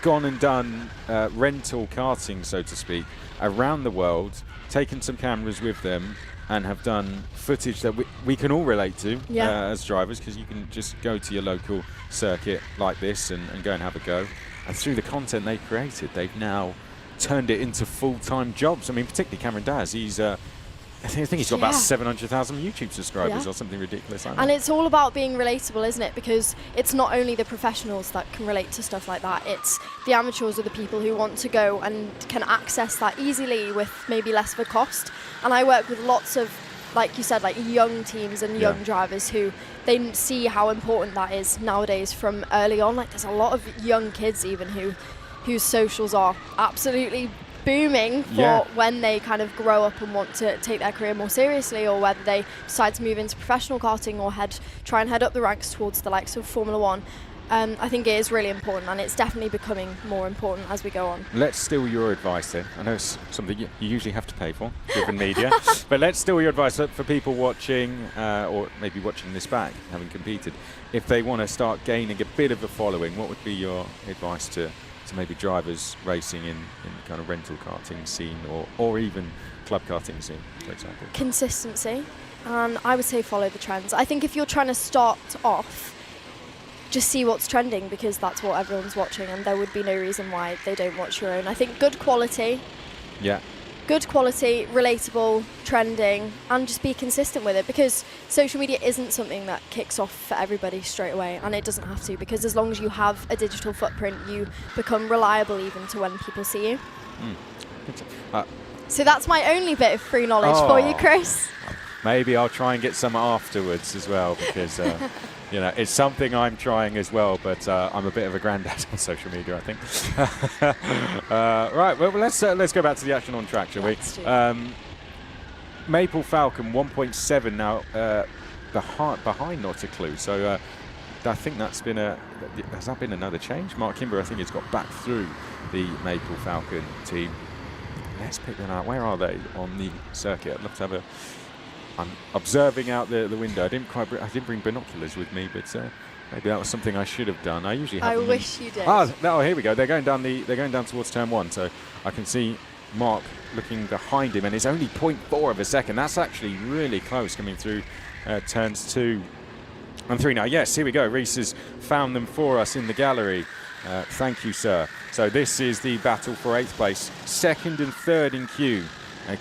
gone and done rental karting, so to speak, around the world, taken some cameras with them, and have done footage that we can all relate to as drivers, because you can just go to your local circuit like this and go and have a go. And through the content they created, they've now turned it into full-time jobs. I mean, particularly Cameron Daz. He's, I think he's got about 700,000 YouTube subscribers or something ridiculous like that. And it's all about being relatable, isn't it? Because it's not only the professionals that can relate to stuff like that, it's the amateurs or the people who want to go and can access that easily with maybe less of a cost. And I work with lots of, like you said, like young teams and young drivers who they see how important that is nowadays from early on. Like there's a lot of young kids even whose socials are absolutely booming for when they kind of grow up and want to take their career more seriously, or whether they decide to move into professional karting or try and head up the ranks towards the likes of Formula One. I think it is really important, and it's definitely becoming more important as we go on. Let's steal your advice then. I know it's something you usually have to pay for, given media, but let's steal your advice for people watching, or maybe watching this back, having competed. If they want to start gaining a bit of a following, what would be your advice to maybe drivers racing in kind of rental karting scene or even club karting scene, for example? Consistency, and I would say follow the trends. I think if you're trying to start off, just see what's trending, because that's what everyone's watching, and there would be no reason why they don't watch your own. I think good quality, relatable, trending, and just be consistent with it, because social media isn't something that kicks off for everybody straight away, and it doesn't have to, because as long as you have a digital footprint, you become reliable even to when people see you. So that's my only bit of free knowledge for you, Chris. Maybe I'll try and get some afterwards as well, because you know, it's something I'm trying as well, but I'm a bit of a granddad on social media, I think. Right, well, let's go back to the action on track, shall we? Maple Falcon 1.7 now behind Not a Clue. So I think has that been another change? Mark Kimber, I think, has got back through the Maple Falcon team. Let's pick them out. Where are they on the circuit? I'd love to have I'm observing out the window. I didn't bring binoculars with me, but maybe that was something I should have done. I usually have. I wish you did. Oh, here we go. They're going down towards turn 1. So I can see Mark looking behind him, and it's only 0.4 of a second. That's actually really close coming through turns 2 and 3 now. Yes, here we go. Reese has found them for us in the gallery. Thank you, sir. So this is the battle for 8th place, 2nd and 3rd in queue.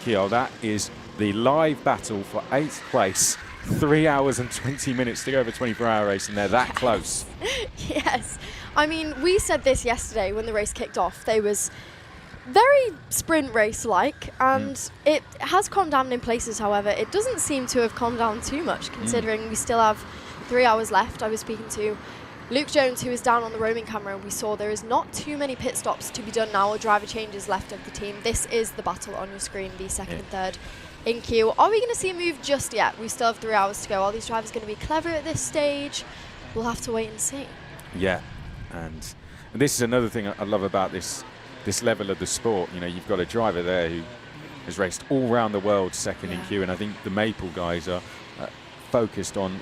Kiel, that is the live battle for 8th place. 3 hours and 20 minutes to go over a 24-hour race, and they're that close. Yes. I mean, we said this yesterday when the race kicked off. They was very sprint race-like, and it has calmed down in places. However, it doesn't seem to have calmed down too much, considering we still have 3 hours left. I was speaking to Luke Jones, who is down on the roaming camera, and we saw there is not too many pit stops to be done now or driver changes left of the team. This is the battle on your screen, the 2nd and 3rd in queue. Are we going to see a move just yet? We still have 3 hours to go. Are these drivers going to be clever at this stage? We'll have to wait and see. Yeah, and this is another thing I love about this level of the sport. You know, you've got a driver there who has raced all around the world second in queue, and I think the Maple guys are focused on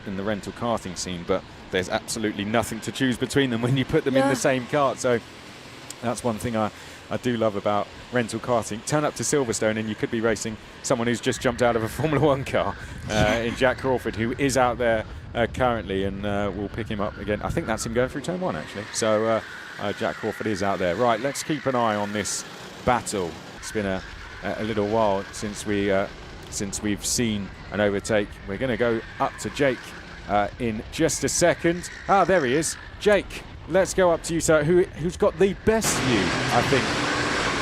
in the rental karting scene, but there's absolutely nothing to choose between them when you put them in the same kart. So that's one thing I do love about rental karting. Turn up to Silverstone and you could be racing someone who's just jumped out of a Formula 1 car in Jack Crawford, who is out there currently, and we'll pick him up again. I think that's him going through turn 1 actually. So Jack Crawford is out there. Right, let's keep an eye on this battle. It's been a little while since we've seen an overtake. We're going to go up to Jake in just a second. Ah, there he is. Jake, let's go up to you, sir. Who's got the best view, I think,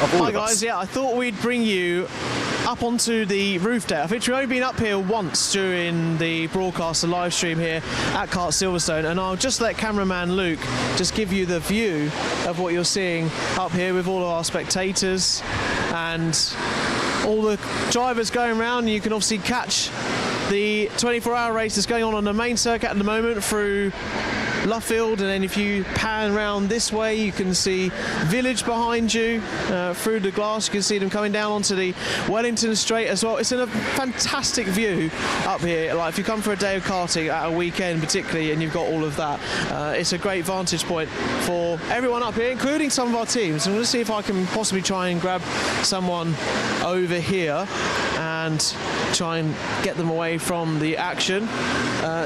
of all Hi of us? guys, yeah, I thought we'd bring you up onto the roof deck. I think we've only been up here once during the broadcast, the live stream here at Kart Silverstone, and I'll just let cameraman Luke just give you the view of what you're seeing up here with all of our spectators and all the drivers going around. You can obviously catch the 24-hour race that's going on the main circuit at the moment through Luffield, and then if you pan around this way you can see Village behind you. Through the glass you can see them coming down onto the Wellington Straight as well. It's a fantastic view up here. Like if you come for a day of karting at a weekend particularly and you've got all of that, it's a great vantage point for everyone up here, including some of our teams. I'm going to see if I can possibly try and grab someone over here and try and get them away from the action.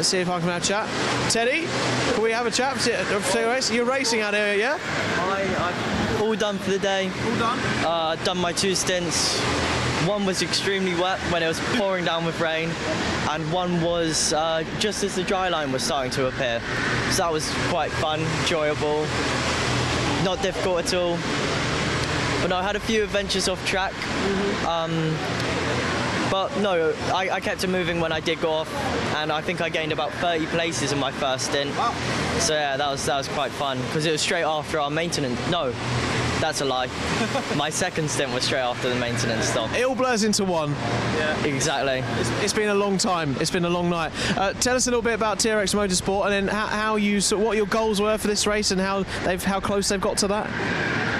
See if I can have a chat. Teddy, can we have a chat? You're racing out here, yeah? I'm all done for the day. All done? Done my 2 stints. One was extremely wet when it was pouring down with rain, and one was just as the dry line was starting to appear. So that was quite fun, enjoyable, not difficult at all. But no, I had a few adventures off track. But no, I kept it moving when I did go off, and I think I gained about 30 places in my first stint. Wow. So yeah, that was quite fun, because it was straight after our maintenance. No, that's a lie. My second stint was straight after the maintenance stop. It all blurs into one. Yeah, exactly. It's been a long time. It's been a long night. Tell us a little bit about TRX Motorsport, and then what your goals were for this race, and how close they've got to that.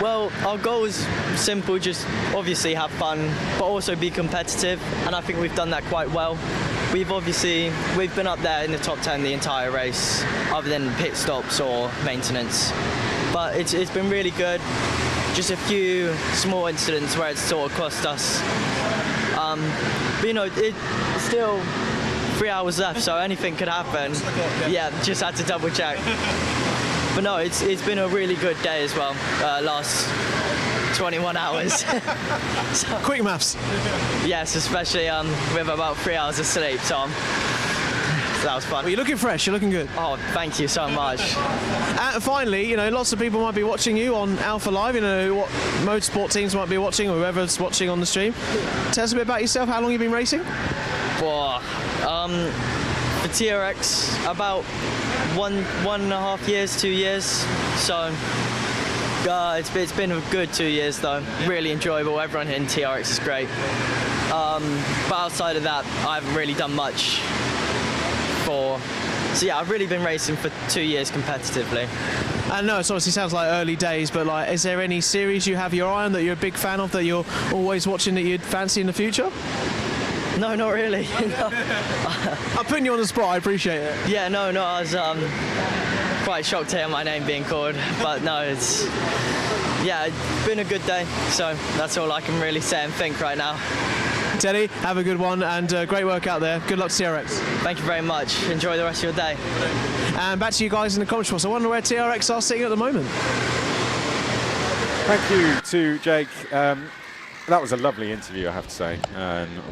Well, our goal is simple, just obviously have fun, but also be competitive, and I think we've done that quite well. We've been up there in the top 10 the entire race, other than pit stops or maintenance. But it's been really good. Just a few small incidents where it's sort of cost us. But you know, it's still 3 hours left, so anything could happen. Yeah, just had to double check. But no, it's been a really good day as well. Last 21 hours. So, quick maths. Yes, especially with about 3 hours of sleep. So that was fun. Well, you're looking fresh. You're looking good. Oh, thank you so much. Finally, you know, lots of people might be watching you on Alpha Live. You know what motorsport teams might be watching, or whoever's watching on the stream. Tell us a bit about yourself. How long you've been racing? For TRX, about 1.5 years, 2 years. So it's been a good 2 years though. Really enjoyable. Everyone in TRX is great. But outside of that, I haven't really done much. So yeah, I've really been racing for 2 years competitively. I know it obviously sounds like early days, but like, is there any series you have your eye on that you're a big fan of, that you're always watching, that you'd fancy in the future? No, not really. No. I'm putting you on the spot, I appreciate it. Yeah, no, I was quite shocked to hear my name being called, but no, it's been a good day, so that's all I can really say and think right now. Teddy, have a good one, and great work out there. Good luck to TRX. Thank you very much. Enjoy the rest of your day. And back to you guys in the comments box. I wonder where TRX are sitting at the moment. Thank you to Jake. That was a lovely interview, I have to say,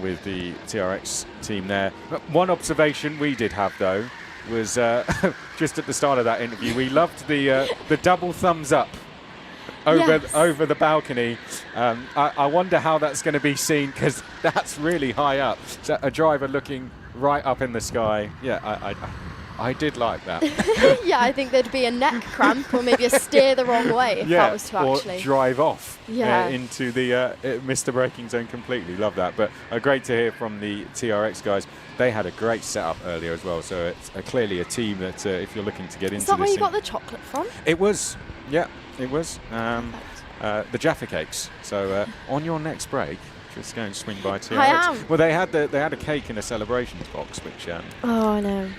with the TRX team there. One observation we did have, though, was just at the start of that interview, we loved the double thumbs up over the balcony. I wonder how that's going to be seen, because that's really high up. So a driver looking right up in the sky. Yeah, I did like that. Yeah, I think there'd be a neck cramp or maybe a steer the wrong way if that was to actually... or drive off Yeah. into the miss the braking zone completely. Love that. But great to hear from the TRX guys. They had a great setup earlier as well, so it's clearly a team that if you're looking to get into this... Is that where you got the chocolate from? It was, yeah, it was. The Jaffa cakes. So on your next break, Just go and swing by TRX. I am. Well, they had a cake in a celebrations box, which Oh, I know.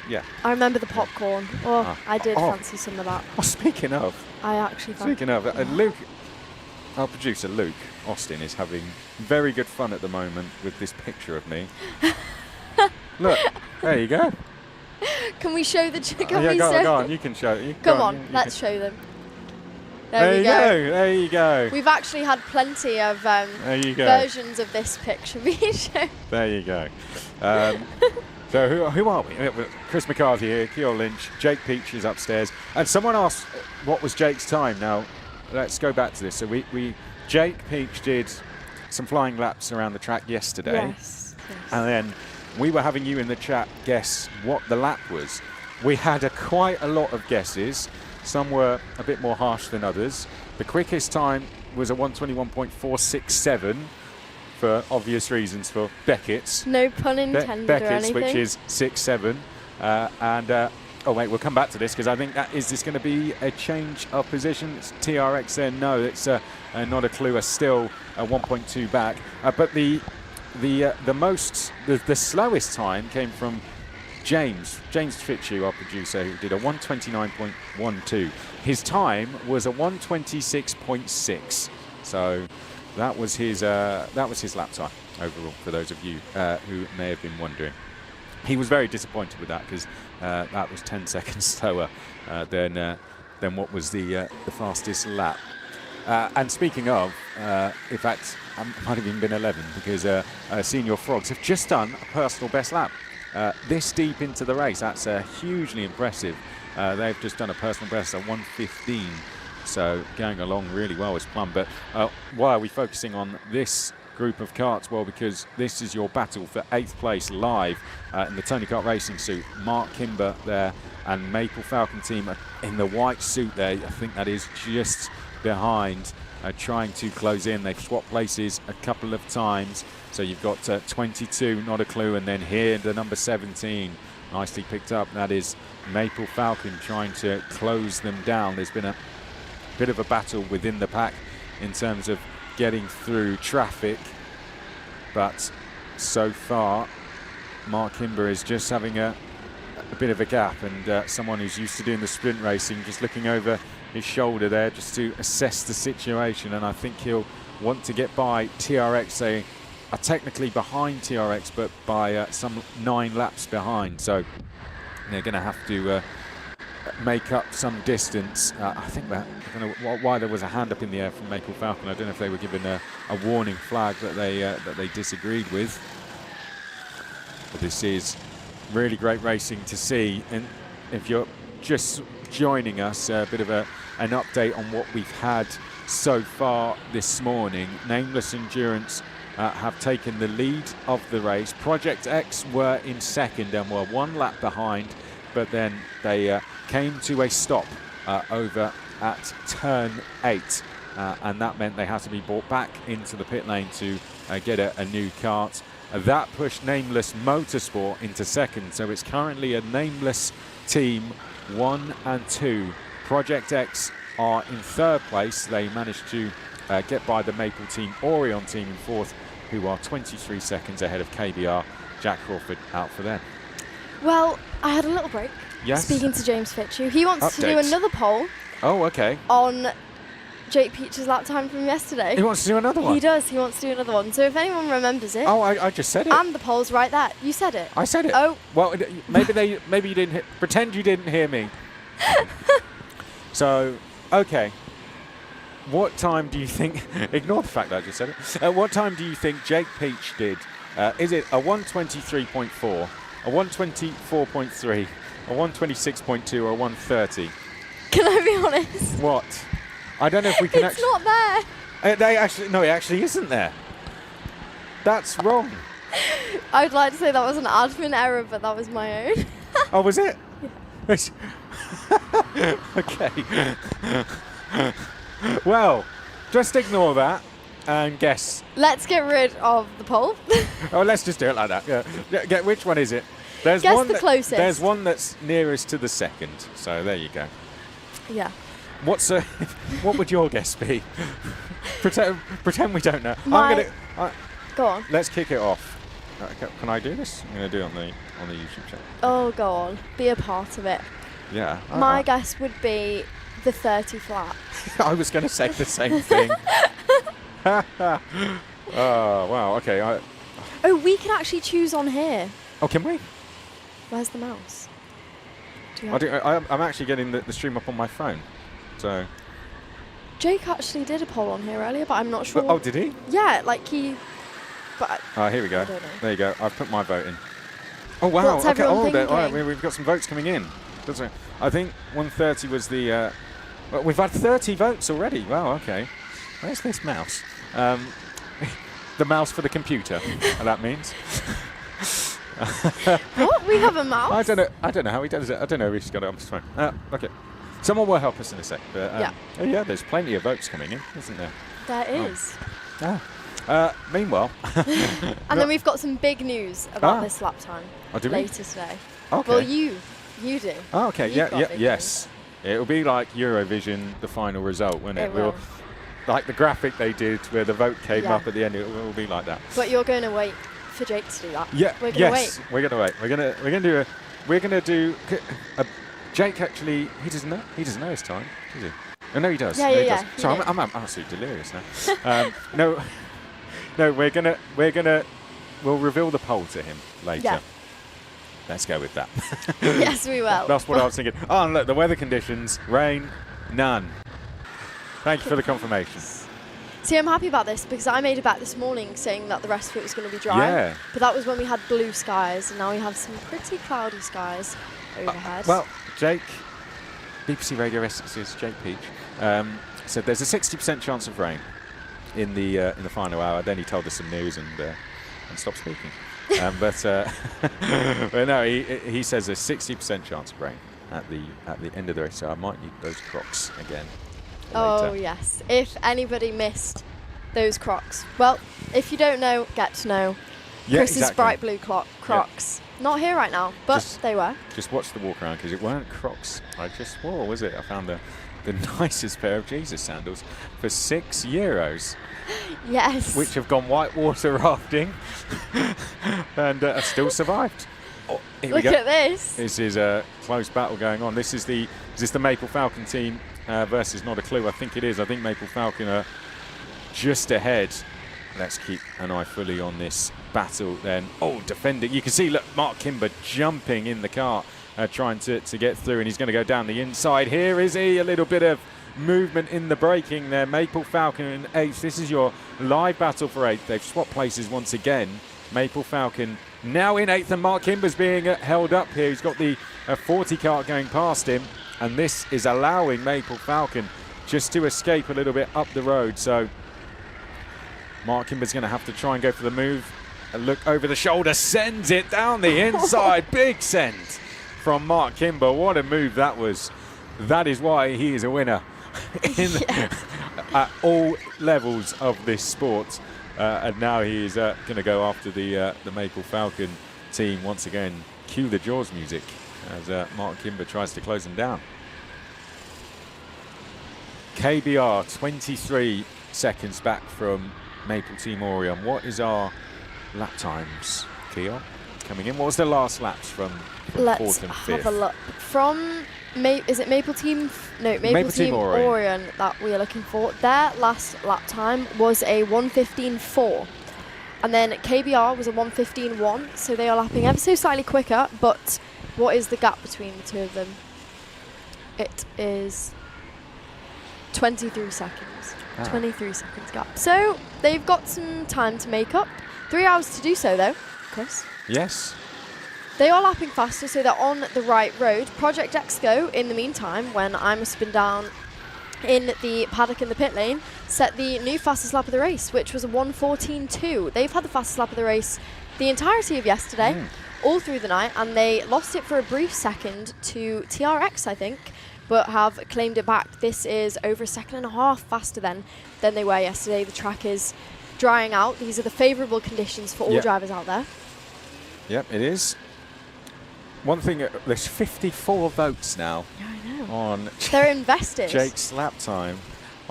yeah. I remember the popcorn. Oh, Ah. I did Oh. fancy some of that. Oh, speaking of, I actually fancied. Speaking of, Luke, our producer Luke Austin is having very good fun at the moment with this picture of me. Look, there you go. Can we show the? Can Yeah, we go show? on, you can show. Come on, let's show them. There you go. There you go. We've actually had plenty of you go. versions of this picture being shown. There you go. So who are we? Chris McCarthy here, Keogh Lynch, Jake Peach is upstairs, and someone asked what was Jake's time. Now, let's go back to this. So Jake Peach did some flying laps around the track yesterday, Yes. and then we were having you in the chat guess what the lap was. We had quite a lot of guesses. Some were a bit more harsh than others. The quickest time was a 1:21.467 for obvious reasons for Beckett's. No pun intended or Beckett's, anything. which is 6.7. Oh wait, we'll come back to this because I think is this going to be a change of position? It's TRX there. No, it's not a clue. Still 1.2 back. But the slowest time came from James Fitchew, our producer, who did a 1:29.12. His time was a 1:26.6. So that was his lap time overall. For those of you who may have been wondering, he was very disappointed with that because that was 10 seconds slower than what was the fastest lap. And speaking of, in fact, it might have even been 11 because Senior Frogs have just done a personal best lap. This deep into the race, that's hugely impressive. They've just done a personal best at 1:15, so going along really well as Plum. But why are we focusing on this group of karts? Well, because this is your battle for 8th place live in the Tony Kart Racing suit. Mark Kimber there and Maple Falcon team in the white suit there. I think that is just behind, trying to close in. They've swapped places a couple of times. So you've got 22, not a clue, and then here the number 17, nicely picked up. That is Maple Falcon trying to close them down. There's been a bit of a battle within the pack in terms of getting through traffic, but so far Mark Kimber is just having a bit of a gap, and someone who's used to doing the sprint racing just looking over his shoulder there just to assess the situation, and I think he'll want to get by TRX. They are technically behind TRX, but by some 9 laps behind, so they're going to have to make up some distance. I think that, I don't know why there was a hand up in the air from Maple Falcon. I don't know if they were given a warning flag that they disagreed with. But this is really great racing to see, and if you're just joining us, a bit of an update on what we've had so far this morning. Nameless Endurance have taken the lead of the race. Project X were in second and were 1 lap behind, but then they came to a stop over at turn 8, and that meant they had to be brought back into the pit lane to get a new kart. That pushed Nameless Motorsport into second, so it's currently a Nameless team 1 and 2. Project X are in third place. They managed to get by the Maple team, Orion team in fourth, who are 23 seconds ahead of KBR. Jack Crawford out for them. Well, I had a little break. Yes. Speaking to James Fitchew, he wants to do Updates. another poll Oh, okay. on Jake Peach's lap time from yesterday. He wants to do another one? He does. He wants to do another one. So if anyone remembers it. Oh, I just said it. And the poll's right there. You said it. I said it. Oh. Well, maybe you didn't pretend you didn't hear me. So, okay. What time do you think? Ignore the fact that I just said it. What time do you think Jake Peach did? Is it a 1:23.4, a 1:24.3, a 1:26.2, or a 1:30? Can I be honest? What? I don't know if we can. It's not there. No, it actually isn't there. That's wrong. I'd like to say that was an admin error, but that was my own. Oh, was it? Okay. Well, just ignore that and guess. Let's get rid of the poll. Oh, let's just do it like that. Yeah. Get which one is it? There's Guess one the closest. There's one that's nearest to the second. So there you go. Yeah. What would your guess be? Pretend we don't know. Go on. Let's kick it off. Can I do this? I'm going to do it on the YouTube channel. Oh, go on. Be a part of it. Yeah. My guess would be the 30 flat. I was going to say the same thing. Oh, wow. Okay. Oh, we can actually choose on here. Oh, can we? Where's the mouse? Do you have I'm actually getting the stream up on my phone. So. Jake actually did a poll on here earlier, but I'm not sure. Oh, did he? Yeah, like he. But Here we go. I don't know. There you go. I've put my vote in. Oh, wow. What's Okay. everyone All right, thinking? we've got some votes coming in. I think 130 was the. Well, we've had 30 votes already. Wow. Okay. Where's this mouse? The mouse for the computer. That means. What? We have a mouse? I don't know how he does it. I don't know if he's got it on his phone. Okay. Someone will help us in a sec. But, yeah, there's plenty of votes coming in, isn't there? There is. Meanwhile. And then we've got some big news about this lap time do we? later today. Okay. Well, you do. Oh, okay. You've got big Yes. It'll be like Eurovision, the final result, won't it? It will. Like the graphic they did where the vote came Yeah. up at the end. It will be like that. But you're going to wait for Jake to do that. Yeah. We're going to wait. We're going to wait. We're going to do. Jake actually, he doesn't know his time, does he? Oh, no, he does. Yeah, No, he yeah, does. yeah. So I'm absolutely delirious now. No, we'll reveal the poll to him later. Yeah. Let's go with that. Yes, we will. That's what I was thinking. Oh, and look, the weather conditions, rain, none. Thank you for the confirmation. See, I'm happy about this because I made a bet this morning saying that the rest of it was going to be dry. Yeah. But that was when we had blue skies, and now we have some pretty cloudy skies overhead. Well, Jake, BBC Radio Essex's Jake Peach, said there's a 60% chance of rain in the final hour. Then he told us some news and stopped speaking. But no, he says there's 60% chance of rain at the end of the race. So I might need those Crocs again. Oh, yes. If anybody missed those Crocs. Well, if you don't know, get to know. Yeah, Chris's exactly. bright blue Crocs. Not here right now, but they were. Just watch the walk around because it weren't Crocs I just wore, was it? I found the nicest pair of Jesus sandals for €6. Yes. Which have gone whitewater rafting and have still survived. Oh, here we Look go. at this. This is a close battle going on. Is this the Maple Falcon team versus Not a Clue? I think it is. I think Maple Falcon are just ahead. Let's keep an eye fully on this battle then. Oh, defending. You can see, look, Mark Kimber jumping in the car, trying to get through, and he's going to go down the inside. Here is he, a little bit of movement in the braking there. Maple Falcon in 8th. This is your live battle for 8th. They've swapped places once again. Maple Falcon now in 8th, and Mark Kimber's being held up here. He's got the 40 kart going past him, and this is allowing Maple Falcon just to escape a little bit up the road. So Mark Kimber's going to have to try and go for the move. A look over the shoulder, sends it down the inside. Big send from Mark Kimber. What a move that was. That is why he is a winner at all levels of this sport. And now he is going to go after the Maple Falcon team once again. Cue the Jaws music as Mark Kimber tries to close them down. KBR 23 seconds back from Maple Team Orion. What is our lap times, Keon, coming in? What was the last laps from Let's 4th and 5th? have a look. From, is it Maple Team? No, Maple Team Orion that we are looking for. Their last lap time was a 1:15.4. And then KBR was a 1:15.1. So they are lapping ever so slightly quicker. But what is the gap between the two of them? It is 23 seconds. 23 seconds gap. So they've got some time to make up. 3 hours to do so, though, Chris. Yes. They are lapping faster, so they're on the right road. Project Exco, in the meantime, when I must have been down in the paddock in the pit lane, set the new fastest lap of the race, which was a 1:14.2. They've had the fastest lap of the race the entirety of yesterday, all through the night, and they lost it for a brief second to TRX, I think, but have claimed it back. This is over a second and a half faster than they were yesterday. The track is drying out. These are the favourable conditions for all drivers out there. Yep, it is. One thing, there's 54 votes now on They're invested. Jake's lap time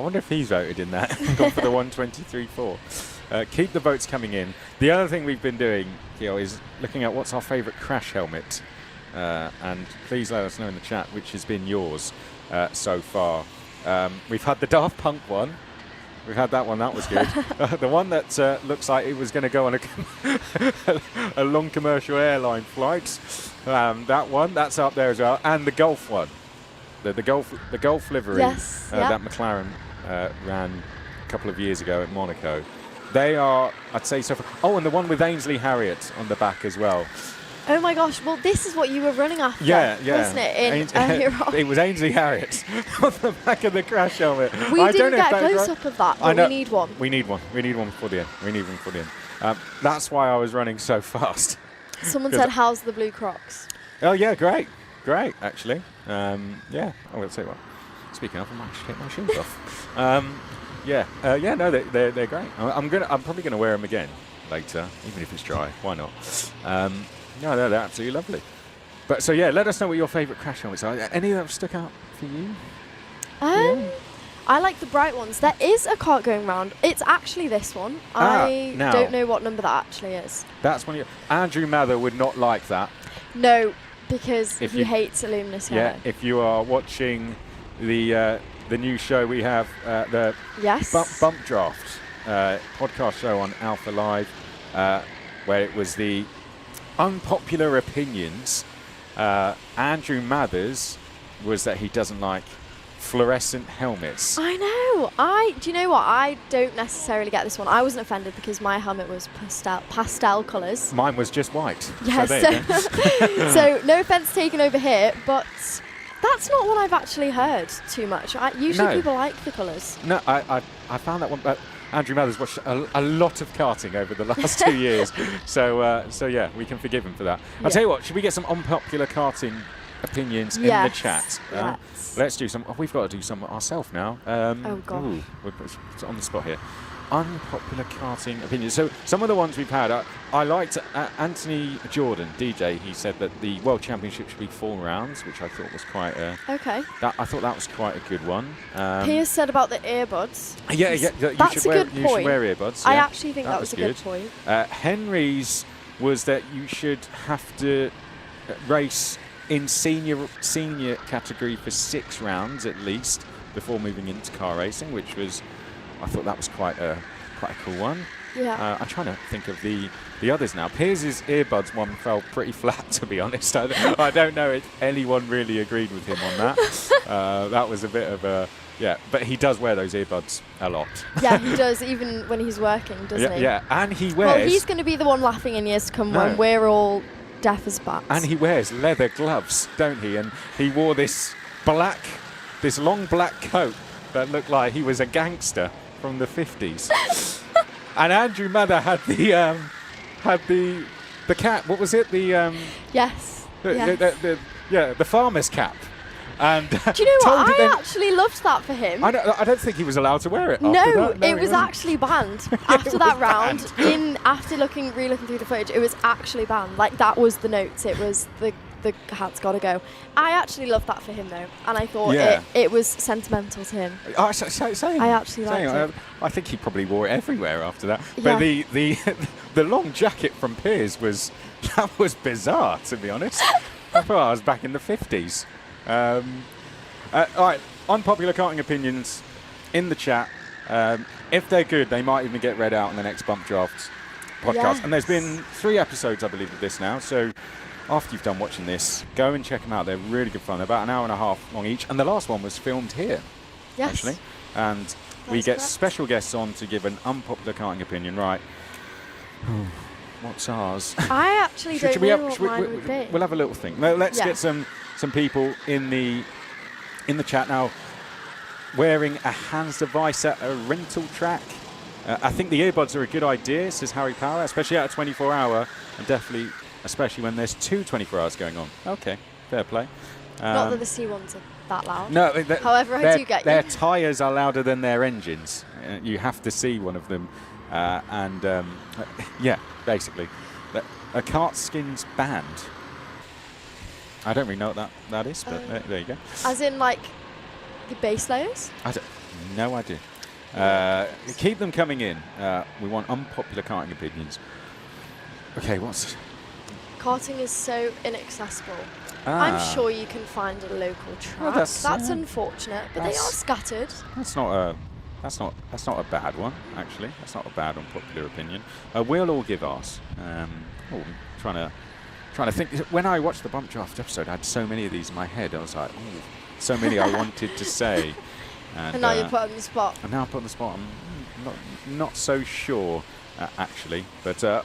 I wonder if he's voted in that and gone for the 123.4. Keep the votes coming in. The other thing we've been doing, Keo, is looking at what's our favourite crash helmet. And please let us know in the chat which has been yours so far. We've had the Daft Punk one. We've had that one. That was good. The one that looks like it was going to go on a long commercial airline flight. That one, that's up there as well. And the Golf one. The Golf livery that McLaren ran a couple of years ago at Monaco. They are, I'd say so far. Oh, and the one with Ainsley Harriott on the back as well. Oh my gosh, well this is what you were running after, wasn't it? It was Ainsley Harriott on the back of the crash helmet. We didn't get a close-up of that, but we need one. We need one. We need one before the end. That's why I was running so fast. Someone said, how's the blue Crocs? Oh yeah, great, actually. Yeah, I will say what. Speaking of, I might take my shoes off. No, they're great. I'm probably gonna wear them again later, even if it's dry. Why not? No, they're absolutely lovely. But so yeah, let us know what your favourite crash helmets are. Any that have stuck out for you? I like the bright ones. There is a cart going round. It's actually this one. I don't know what number that actually is. That's one. Andrew Mather would not like that. No, because he hates a luminous yellow. Yeah, if you are watching the new show we have, the Bump Draft podcast show on Alpha Live, where it was the unpopular opinions. Andrew Mathers was that he doesn't like fluorescent helmets. I know. Do you know what? I don't necessarily get this one. I wasn't offended because my helmet was pastel colours. Mine was just white. Yes. So no offence taken over here, but that's not what I've actually heard too much. Usually people like the colours. No, I found that one, but Andrew Mathers watched a lot of karting over the last 2 years, so yeah, we can forgive him for that. I'll tell you what, should we get some unpopular karting opinions in the chat? Let's do some. We've got to do some ourselves now. Oh God. Ooh, we're on the spot here. Unpopular karting opinions. So some of the ones we've had, I liked Anthony Jordan, DJ. He said that the World Championship should be 4 rounds, which I thought was quite okay. I thought that was quite a good one. Piers said about the earbuds. Yeah, that's a good point. You should wear earbuds. I Yeah, actually think that was a good point. Henry's was that you should have to race in senior category for 6 rounds at least before moving into car racing, which was, I thought that was quite a cool one. Yeah. I'm trying to think of the others now. Piers' earbuds one fell pretty flat, to be honest. I don't know if anyone really agreed with him on that. That was a bit of a... Yeah, but he does wear those earbuds a lot. Yeah, he does, even when he's working, doesn't he? Yeah, and he wears... Well, he's going to be the one laughing in years to come when we're all deaf as bats. And he wears leather gloves, don't he? And he wore this long black coat that looked like he was a gangster from the 50s. And Andrew Mather had the cap. What was it? The yes. The farmer's cap. And do you know what? I actually loved that for him. I don't think he was allowed to wear it. No, it was actually banned after that round. After re-looking through the footage, it was actually banned. Like that was the notes. It was the hat's got to go. I actually loved that for him though, and I thought it was sentimental to him. I actually liked it. I think he probably wore it everywhere after that. But the long jacket from Piers was bizarre, to be honest. I thought I was back in the 50s. All right, unpopular karting opinions in the chat. If they're good, they might even get read out in the next Bump Draft podcast. Yes. And there's been 3 episodes, I believe, of this now. So after you've done watching this, go and check them out. They're really good fun. They're about an hour and a half long each. And the last one was filmed here, actually. And we get special guests on to give an unpopular karting opinion. Right. What's ours? I actually don't know what mine would be. We'll have a little think. Let's get some people in the chat now wearing a Hans device at a rental track. I think the earbuds are a good idea, says Harry Power, especially at a 24-hour, and definitely, especially when there's 2 24 hours going on. Okay, fair play. Not that the C1s are that loud. No, however, I do get you. Their tyres are louder than their engines. You have to see one of them. Basically. A kart skin's banned. I don't really know what that is, but there you go. As in, like, the base layers? No idea. Keep them coming in. We want unpopular karting opinions. Okay, what's... Karting is so inaccessible. Ah. I'm sure you can find a local track. Well, that's unfortunate, but they are scattered. That's not a bad one, actually. That's not a bad unpopular opinion. We'll all give ours. I'm trying to think. When I watched the bump draft episode, I had so many of these in my head. I was like, oh, so many I wanted to say. And now you're put on the spot. And now I'm put on the spot. I'm not so sure, actually. But I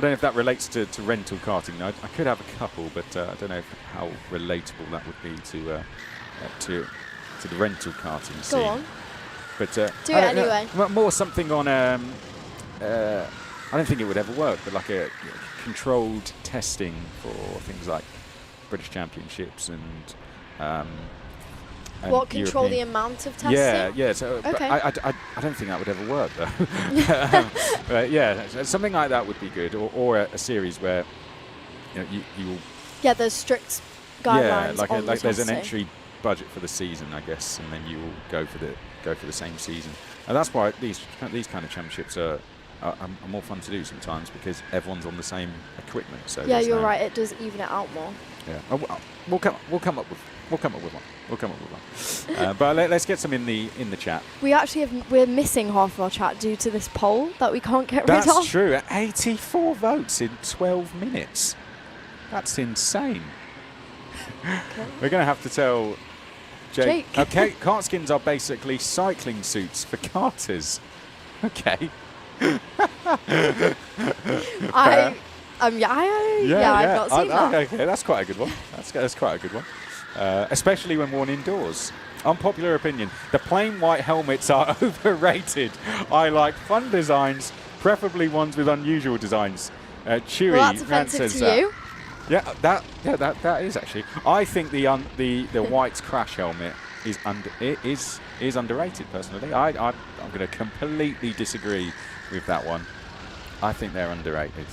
don't know if that relates to rental karting. I could have a couple, but I don't know how relatable that would be to the rental karting scene. Go on. But do it anyway. More something on. I don't think it would ever work, but like a controlled testing for things like British Championships and what, control European. the amount of testing? Yeah. So, okay. I don't think that would ever work though. But yeah, something like that would be good, or a series where you will. Yeah, there's strict guidelines. Yeah, on like the there's an testing. entry budget for the season, I guess, and then you will go for the same season, and that's why these kind of championships are more fun to do sometimes because everyone's on the same equipment. So yeah, you're right. It does even it out more. Yeah, we'll come up with one. But let's get some in the chat. We're missing half of our chat due to this poll that we can't get rid of. That's true. 84 votes in 12 minutes. That's insane. Okay. We're going to have to tell Jake. Okay, kart skins are basically cycling suits for karters. Okay. I've not seen that. Okay, that's quite a good one. That's quite a good one. Especially when worn indoors. Unpopular opinion. The plain white helmets are overrated. I like fun designs, preferably ones with unusual designs. Chewy Well, that's offensive says to that. you. Yeah, that is actually. I think the white crash helmet is underrated personally. I'm going to completely disagree with that one. I think they're underrated.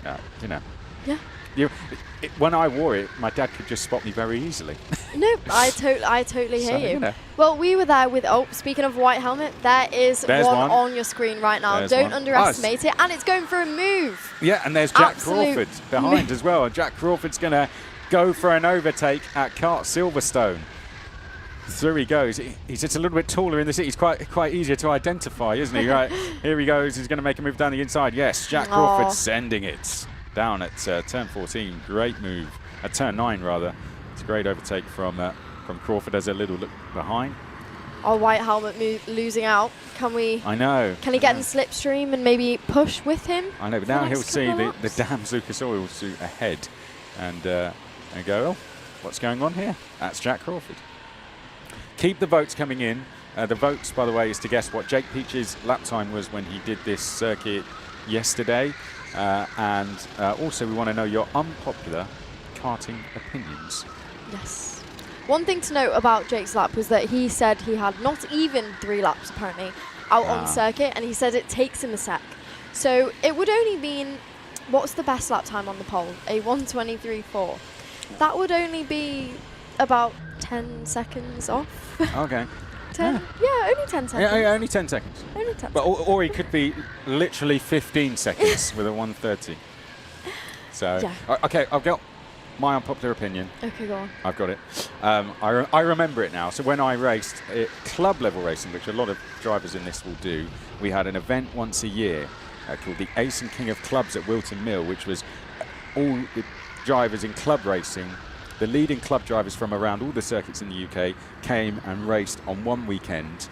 Yeah. When I wore it, my dad could just spot me very easily. No, I totally hear So, you. Well, we were there with. Oh, speaking of white helmet, there's one on your screen right now. There's Don't one. underestimate it, and it's going for a move. Yeah, and there's Jack Absolute Crawford behind as well. And Jack Crawford's going to go for an overtake at Kart Silverstone. Through he goes. He's just a little bit taller in the seat. He's quite easier to identify, isn't he? Right, here he goes. He's going to make a move down the inside. Yes, Jack Crawford sending it down at turn 14. Great move. At turn 9, rather. It's a great overtake from Crawford. There's a little look behind. Our white helmet losing out. Can we? I know. Can he get in slipstream and maybe push with him? I know, but now he'll see the damn Lucas Oil suit ahead and go, oh, what's going on here? That's Jack Crawford. Keep the votes coming in. The votes, by the way, is to guess what Jake Peach's lap time was when he did this circuit yesterday. And also we want to know your unpopular karting opinions. Yes. One thing to note about Jake's lap was that he said he had not even 3 laps, apparently, out on circuit, and he said it takes him a sec. So it would only mean, what's the best lap time on the poll? A 1:23.4. That would only be about 10 seconds off. Okay. 10? Yeah, only 10 seconds. Yeah, only 10 seconds. Only 10 but or he could be literally 15 seconds with a 1:30. So, yeah. Okay, I've got my unpopular opinion. Okay, go on. I've got it. I remember it now. So when I raced club level racing, which a lot of drivers in this will do, we had an event once a year called the Ace and King of Clubs at Wilton Mill, which was all the drivers in club racing. The leading club drivers from around all the circuits in the UK came and raced on one weekend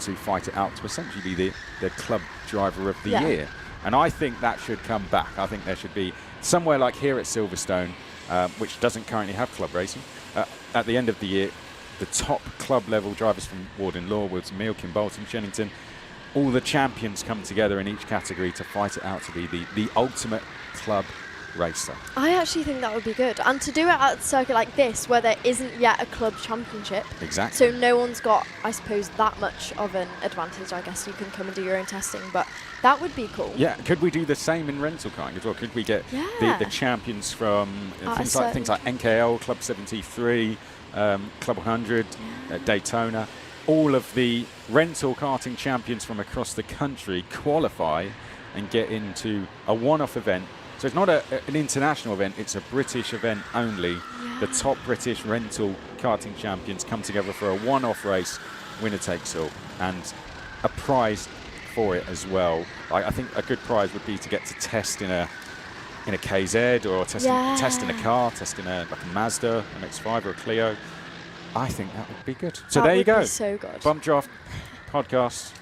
to fight it out to essentially be the club driver of the year. And I think that should come back. I think there should be somewhere like here at Silverstone, which doesn't currently have club racing. At the end of the year, the top club level drivers from Warden Law, Wilton Mill, Kimbolton, Shennington, all the champions come together in each category to fight it out to be the ultimate club racer. I actually think that would be good. And to do it at a circuit like this, where there isn't yet a club championship. Exactly. So no one's got, I suppose, that much of an advantage. I guess you can come and do your own testing, but that would be cool. Yeah, could we do the same in rental karting as well? Could we get the champions from things like NKL, Club 73, Club 100, Daytona? all of the rental karting champions from across the country qualify and get into a one-off event. So it's not an international event, it's a British event only. The top British rental karting champions come together for a one-off race, winner takes all, and a prize for it as well. I think a good prize would be to get to test in a KZ, or test in a car, test in like a Mazda, an X5 or a Clio. I think that would be good. So there you go. So good. Bump Draft podcast.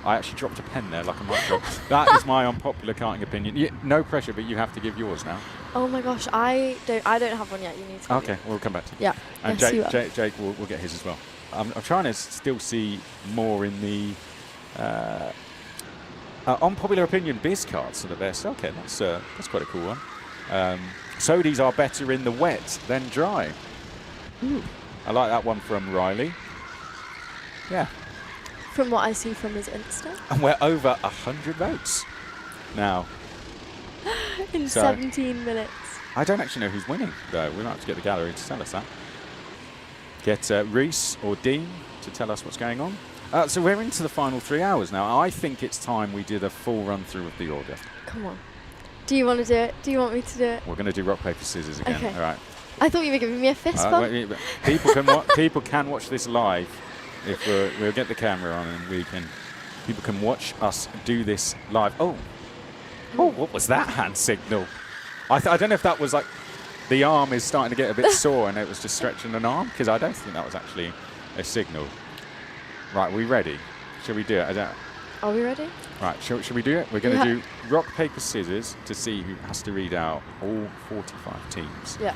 I actually dropped a pen there like a mic drop. That is my unpopular karting opinion. No pressure, but you have to give yours now. Oh my gosh, I don't have one yet. You need to. Okay, we'll come back to you. Yeah. And Yes, Jake will get his as well. I'm trying to still see more in the unpopular opinion biz cards that are there. So okay, that's quite a cool one. Sodies are better in the wet than dry. Ooh. I like that one from Riley. Yeah. From what I see from his Insta. And we're over 100 votes now. In 17 minutes. I don't actually know who's winning, though. We'll have to get the gallery to tell us that. Get Reese or Dean to tell us what's going on. So we're into the final 3 hours now. I think it's time we did a full run-through of the order. Come on. Do you want to do it? Do you want me to do it? We're going to do rock, paper, scissors again. Okay. All right. I thought you were giving me a fist bump. People can watch this live if we'll get the camera on, and people can watch us do this live. Oh, what was that hand signal? I don't know if that was like the arm is starting to get a bit sore and it was just stretching an arm, because I don't think that was actually a signal. Right, are we ready? Shall we do it? Are we ready? Right, shall we do it? We're going to do rock, paper, scissors to see who has to read out all 45 teams. Yeah.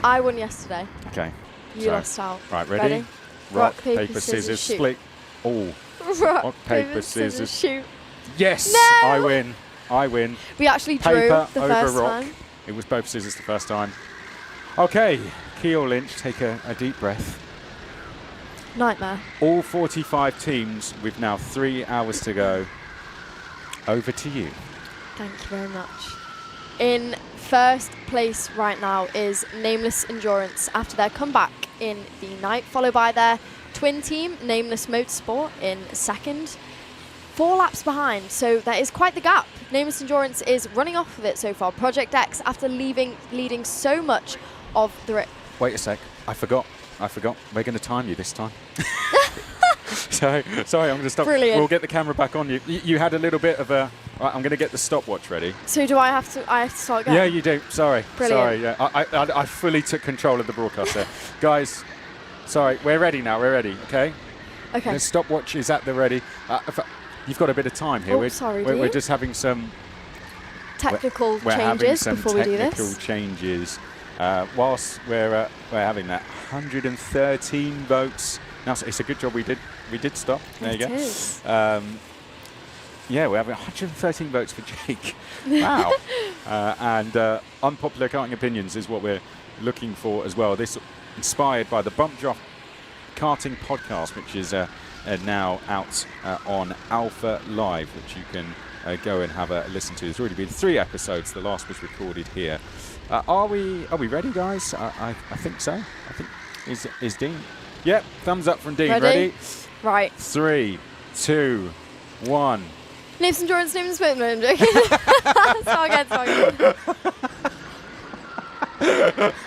I won yesterday. Okay. You lost out. Right, ready? Rock, paper, scissors, shoot. split. All. Rock, paper, scissors, shoot. Yes! No! I win. We actually drew Paper the over first rock. time. It was both scissors the first time. Okay, Keel Lynch, take a deep breath. Nightmare. All 45 teams with now 3 hours to go. Over to you. Thank you very much. In first place right now is Nameless Endurance after their comeback in the night, followed by their twin team, Nameless Motorsport, in second. 4 laps behind, so there is quite the gap. Nameless Endurance is running off with it so far. Project X, after leading so much of the race. Wait a sec, I forgot. We're going to time you this time. Sorry, I'm going to stop. Brilliant. We'll get the camera back on you. You had a little bit of a... Right, I'm going to get the stopwatch ready. So do I have to start again? Yeah, you do. Sorry. Brilliant. Sorry, yeah. I fully took control of the broadcast there. Guys, sorry, we're ready now. We're ready, okay? Okay. The stopwatch is at the ready. You've got a bit of time here. We're just having some... Technical we're having changes some before we do this. technical changes. Whilst we're having that 113 votes. Now, it's a good job we did stop. There you go. It is. Yeah, we're having 113 votes for Jake. Wow. And unpopular karting opinions is what we're looking for as well. This inspired by the Bump Draft Karting podcast, which is now out on Alpha Live, which you can go and have a listen to. There's already been 3 episodes. The last was recorded here. Are we ready, guys? I think so. I think is Dean. Yep, thumbs up from Dean. Ready? Right. 3, 2, 1. Names Endurance, names Split. No, I'm joking. Start again.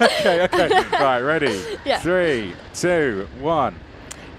Okay. Right, ready? Yeah. 3, 2, 1.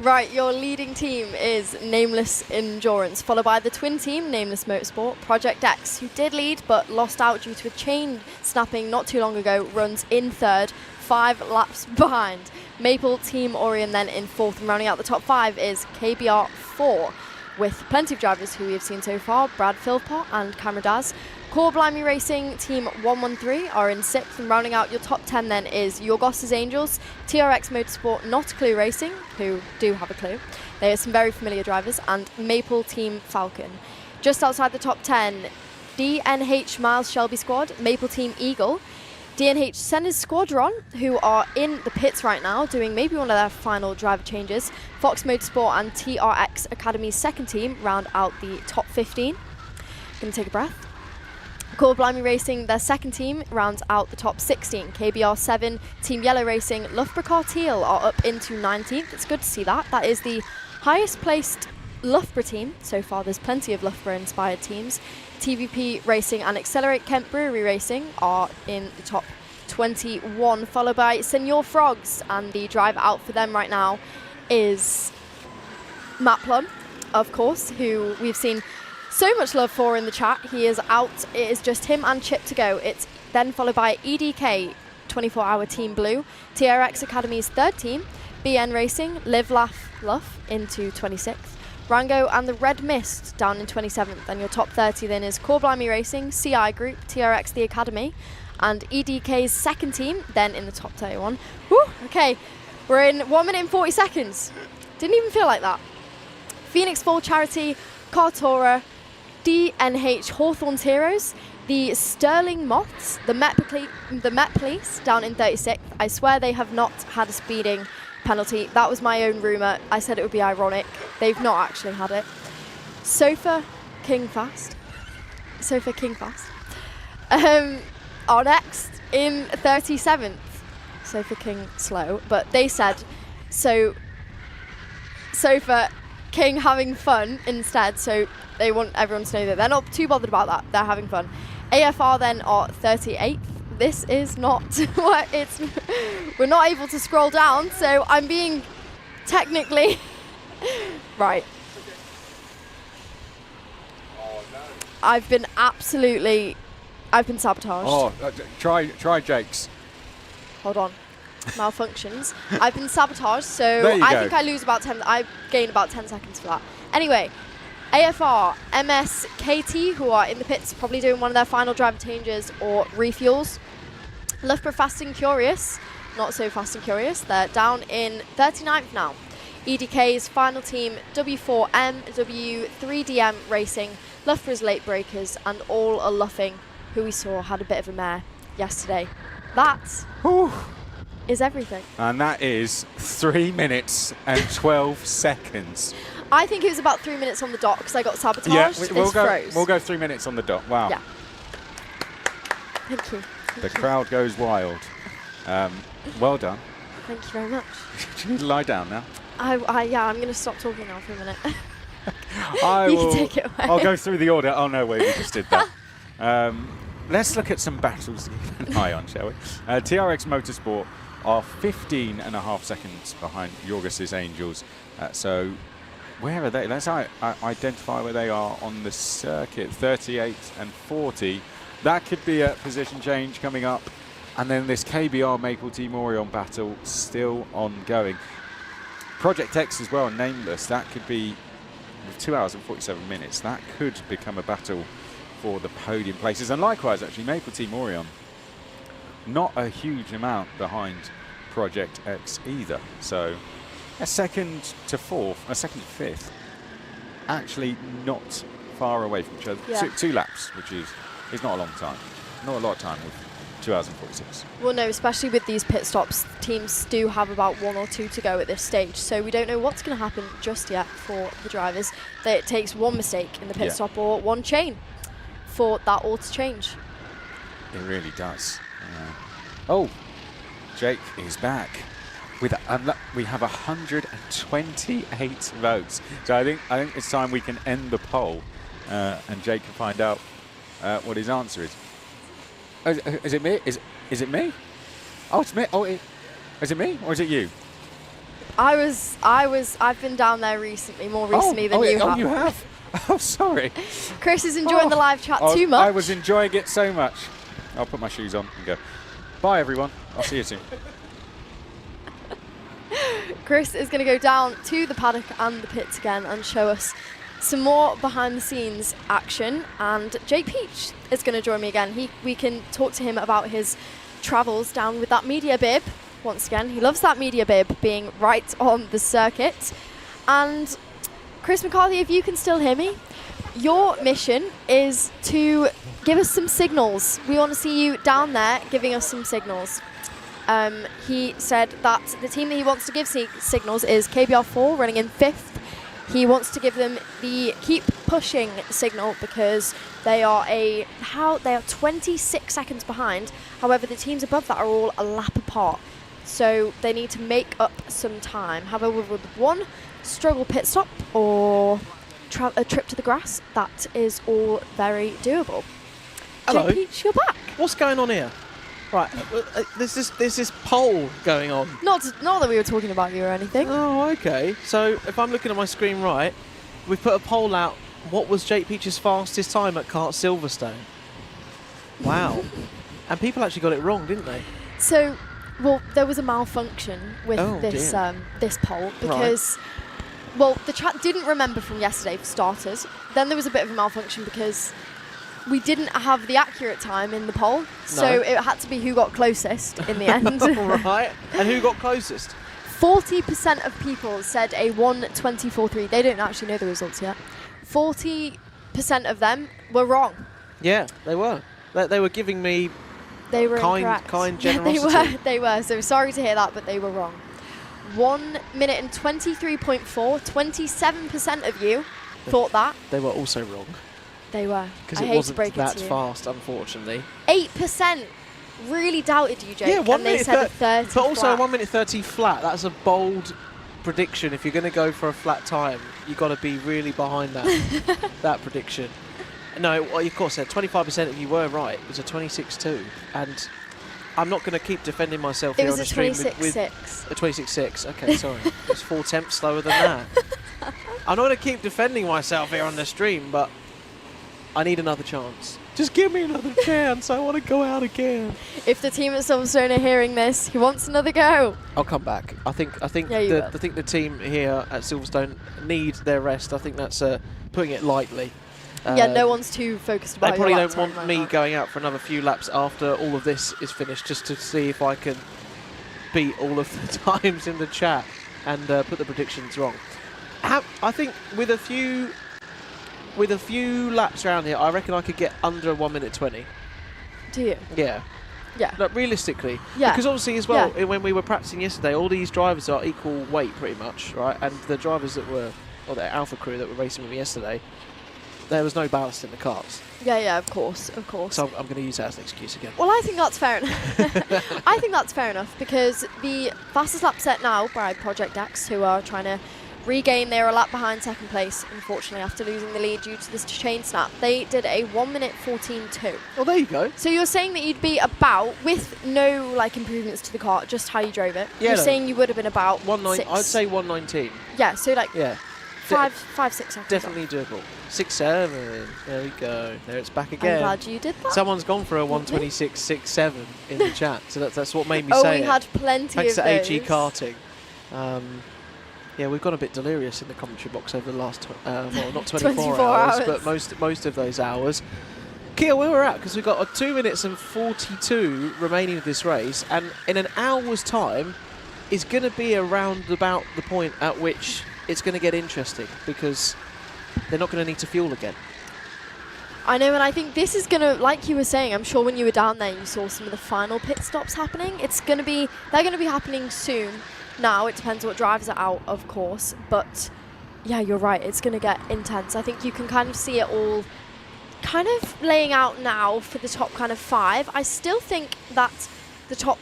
Right, your leading team is Nameless Endurance, followed by the twin team, Nameless Motorsport. Project X, who did lead but lost out due to a chain snapping not too long ago, runs in third, 5 laps behind. Maple Team Orion then in fourth, and rounding out the top 5 is KBR 4, with plenty of drivers who we have seen so far, Brad Philpott and Cameron Daz. Core Blimey Racing Team 113 are in 6th, and rounding out your top 10 then is Yorgos's Angels, TRX Motorsport, Not Clue Racing, who do have a clue. They are some very familiar drivers, and Maple Team Falcon. Just outside the top 10, DNH Miles Shelby Squad, Maple Team Eagle, DNH Senders Squadron, who are in the pits right now, doing maybe one of their final driver changes. Fox Motorsport and TRX Academy's second team round out the top 15. Gonna take a breath. Core Blimey Racing, their second team, rounds out the top 16. KBR 7, Team Yellow Racing, Loughborough Carteal are up into 19th. It's good to see that. That is the highest placed Loughborough team. So far, there's plenty of Loughborough-inspired teams. TVP Racing and Accelerate Kent Brewery Racing are in the top 21, followed by Senior Frogs, and the driver out for them right now is Matt Plum, of course, who we've seen so much love for in the chat. He is out. It is just him and Chip to go. It's then followed by EDK 24-hour Team Blue, TRX Academy's third team, BN Racing, Live Laugh Luff into 26th, Rango and the Red Mist down in 27th. And your top 30 then is Core Blimey Racing, CI Group, TRX the Academy, and EDK's second team then in the top 31. Whew, okay, we're in 1 minute and 40 seconds. Didn't even feel like that. Phoenix Fall Charity, Kartora, DNH Hawthorns Heroes, the Sterling Moths, the Met Police down in 36th. I swear they have not had a speeding penalty. That was my own rumour. I said it would be ironic. They've not actually had it. Sofa King Fast. Are next in 37th. Sofa King slow, but they said so. Sofa King having fun instead, so they want everyone to know that they're not too bothered about that. They're having fun. AFR then are 38th. This is not what it's. We're not able to scroll down, so I'm being technically right. I've been sabotaged. Oh, try Jake's. Hold on. Malfunctions. I've been sabotaged, so There you I go. think I lose about 10. I gain about 10 seconds for that. Anyway, AFR, MS, KT, who are in the pits, probably doing one of their final driver changes or refuels. Loughborough Fast and Curious, not so Fast and Curious. They're down in 39th now. EDK's final team, W4M, W3DM Racing, Loughborough's Late Breakers, and all are luffing, who we saw had a bit of a mare yesterday. That is everything. And that is 3 minutes and 12 seconds. I think it was about 3 minutes on the dot because I got sabotaged. Yeah, we'll go 3 minutes on the dot. Wow. Yeah. Thank you. The crowd goes wild. Well done. Thank you very much. Do you need to lie down now? Yeah, I'm going to stop talking now for a minute. You can take it away. I'll go through the order. Oh, no, wait, we just did that. Let's look at some battles to keep an eye on, shall we? TRX Motorsport are 15.5 seconds behind Yorgos's Angels. So where are they? Let's identify where they are on the circuit. 38 and 40. That could be a position change coming up. And then this KBR Maple Team Orion battle still ongoing. Project X as well, Nameless. That could be, with 2 hours and 47 minutes, that could become a battle for the podium places. And likewise, actually, Maple Team Orion, not a huge amount behind Project X either. So a second to fifth, actually not far away from each other. Yeah. Two laps, which is not a long time. Not a lot of time with 2 hours and 46. Well, no, especially with these pit stops, teams do have about 1 or 2 to go at this stage. So we don't know what's going to happen just yet for the drivers. That it takes one mistake in the pit stop or one chain for that all to change. It really does. Oh, Jake is back. We have 128 votes. So I think it's time we can end the poll, and Jake can find out what his answer is. Is it me? Is it me? Oh, it's me. Oh, is it me or is it you? I've been down there recently, more recently than you have. Oh, you have? Oh, sorry. Chris is enjoying the live chat too much. I was enjoying it so much. I'll put my shoes on and go. Bye, everyone. I'll see you soon. Chris is going to go down to the paddock and the pits again and show us some more behind-the-scenes action. And Jake Peach is going to join me again. We can talk to him about his travels down with that media bib. Once again, he loves that media bib being right on the circuit. And Chris McCarthy, if you can still hear me, your mission is to give us some signals. We want to see you down there giving us some signals. He said that the team that he wants to give signals is KBR4 running in 5th, He wants to give them the keep pushing signal because they are 26 seconds behind. However, the teams above that are all a lap apart. So they need to make up some time. However, with one struggle pit stop or a trip to the grass, that is all very doable. Hello. Peach, you're back. What's going on here? Right, there's this poll going on. Not that we were talking about you or anything. Oh, okay. So if I'm looking at my screen right, we've put a poll out. What was Jake Peach's fastest time at Kart Silverstone? Wow. And people actually got it wrong, didn't they? So, well, there was a malfunction with this poll because, well, the chat didn't remember from yesterday for starters. Then there was a bit of a malfunction because we didn't have the accurate time in the poll, so it had to be who got closest in the end. Right. And who got closest? 40% of people said a 1:24.3. They don't actually know the results yet. 40% of them were wrong. Yeah, they were. They were giving me They were incorrect. kind Yeah, generosity. they were. So sorry to hear that, but they were wrong. 1 minute and 23.4. 27% of you thought that. They were also wrong. They were. Because I it hate wasn't to break it that to you. fast, unfortunately. 8% really doubted you, Jake. Yeah, 1 and they minute said a 30 but also flat. 1 minute 30 flat. That's a bold prediction. If you're going to go for a flat time, you've got to be really behind that that prediction. No, well, of course, 25% of you were right. It was a 26.2, and I'm not going to keep defending myself here on the stream with a 26.6. Okay, sorry, it's 4/10 slower than that. I'm not going to keep defending myself here on the stream, but I need another chance. Just give me another chance. I want to go out again. If the team at Silverstone are hearing this, he wants another go. I'll come back. I think Yeah, I think the team here at Silverstone need their rest. I think that's putting it lightly. Yeah, no one's too focused about They probably your don't lap time want right me now. going out for another few laps after all of this is finished, just to see if I can beat all of the times in the chat and put the predictions wrong. I think with a few laps around here, I reckon I could get under 1 minute 20. Do you? Yeah. Yeah. Like, realistically. Yeah. Because obviously as well, when we were practicing yesterday, all these drivers are equal weight pretty much, right? And the drivers that were, or the Alpha crew that were racing with me yesterday, there was no ballast in the cars. Yeah, of course. So I'm going to use that as an excuse again. Well, I think that's fair enough. I think that's fair enough because the fastest lap set now by Project X, who are trying to regain, they were a lap behind second place, unfortunately, after losing the lead due to this chain snap. They did a 1 minute 14.2. Well, there you go. So you're saying that you'd be about, with no like improvements to the car, just how you drove it. Yeah, you're no. saying you would have been about 1:19. I'd say 1:19. Yeah, so like Yeah. 5, 6 seconds. Definitely doable. 6.7. There we go. There it's back again. I'm glad you did that. Someone's gone for a 1:26.67 in the chat, so that's what made me Oh, say we it. had plenty Thanks of to AG those. Karting. Yeah, we've gone a bit delirious in the commentary box over the last, well, not 24 hours, but most of those hours. Kia, where we're at, because we've got 2 minutes and 42 remaining of this race, and in an hour's time, is going to be around about the point at which it's going to get interesting, because they're not going to need to fuel again. I know, and I think this is going to, like you were saying, I'm sure when you were down there, you saw some of the final pit stops happening. They're going to be happening soon. Now, it depends what drivers are out, of course, but yeah, you're right, it's going to get intense. I think you can kind of see it all kind of laying out now for the top kind of 5. I still think that the top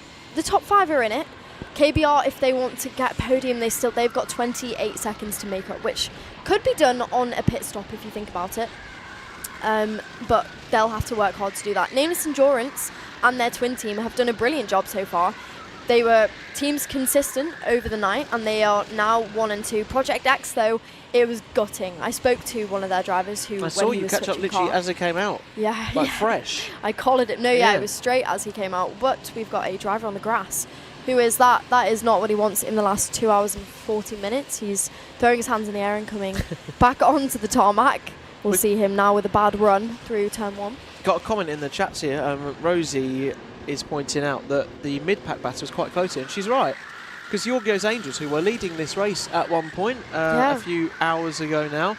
5 are in it. KBR, if they want to get podium, they've got 28 seconds to make up, which could be done on a pit stop if you think about it. But they'll have to work hard to do that. Nameless Endurance and their twin team have done a brilliant job so far. They were teams consistent over the night, and they are now 1 and 2. Project X, though, it was gutting. I spoke to one of their drivers who, I saw when he you was catch up switching literally cars- as it came out. Yeah, Like yeah. fresh. I collared it. No, yeah, it was straight as he came out. But we've got a driver on the grass who is that is not what he wants in the last 2 hours and 40 minutes. He's throwing his hands in the air and coming back onto the tarmac. We'll see him now with a bad run through turn 1. Got a comment in the chats here. Rosie is pointing out that the mid-pack battle was quite close here, and she's right. Because Yorgos Angels, who were leading this race at one point a few hours ago now,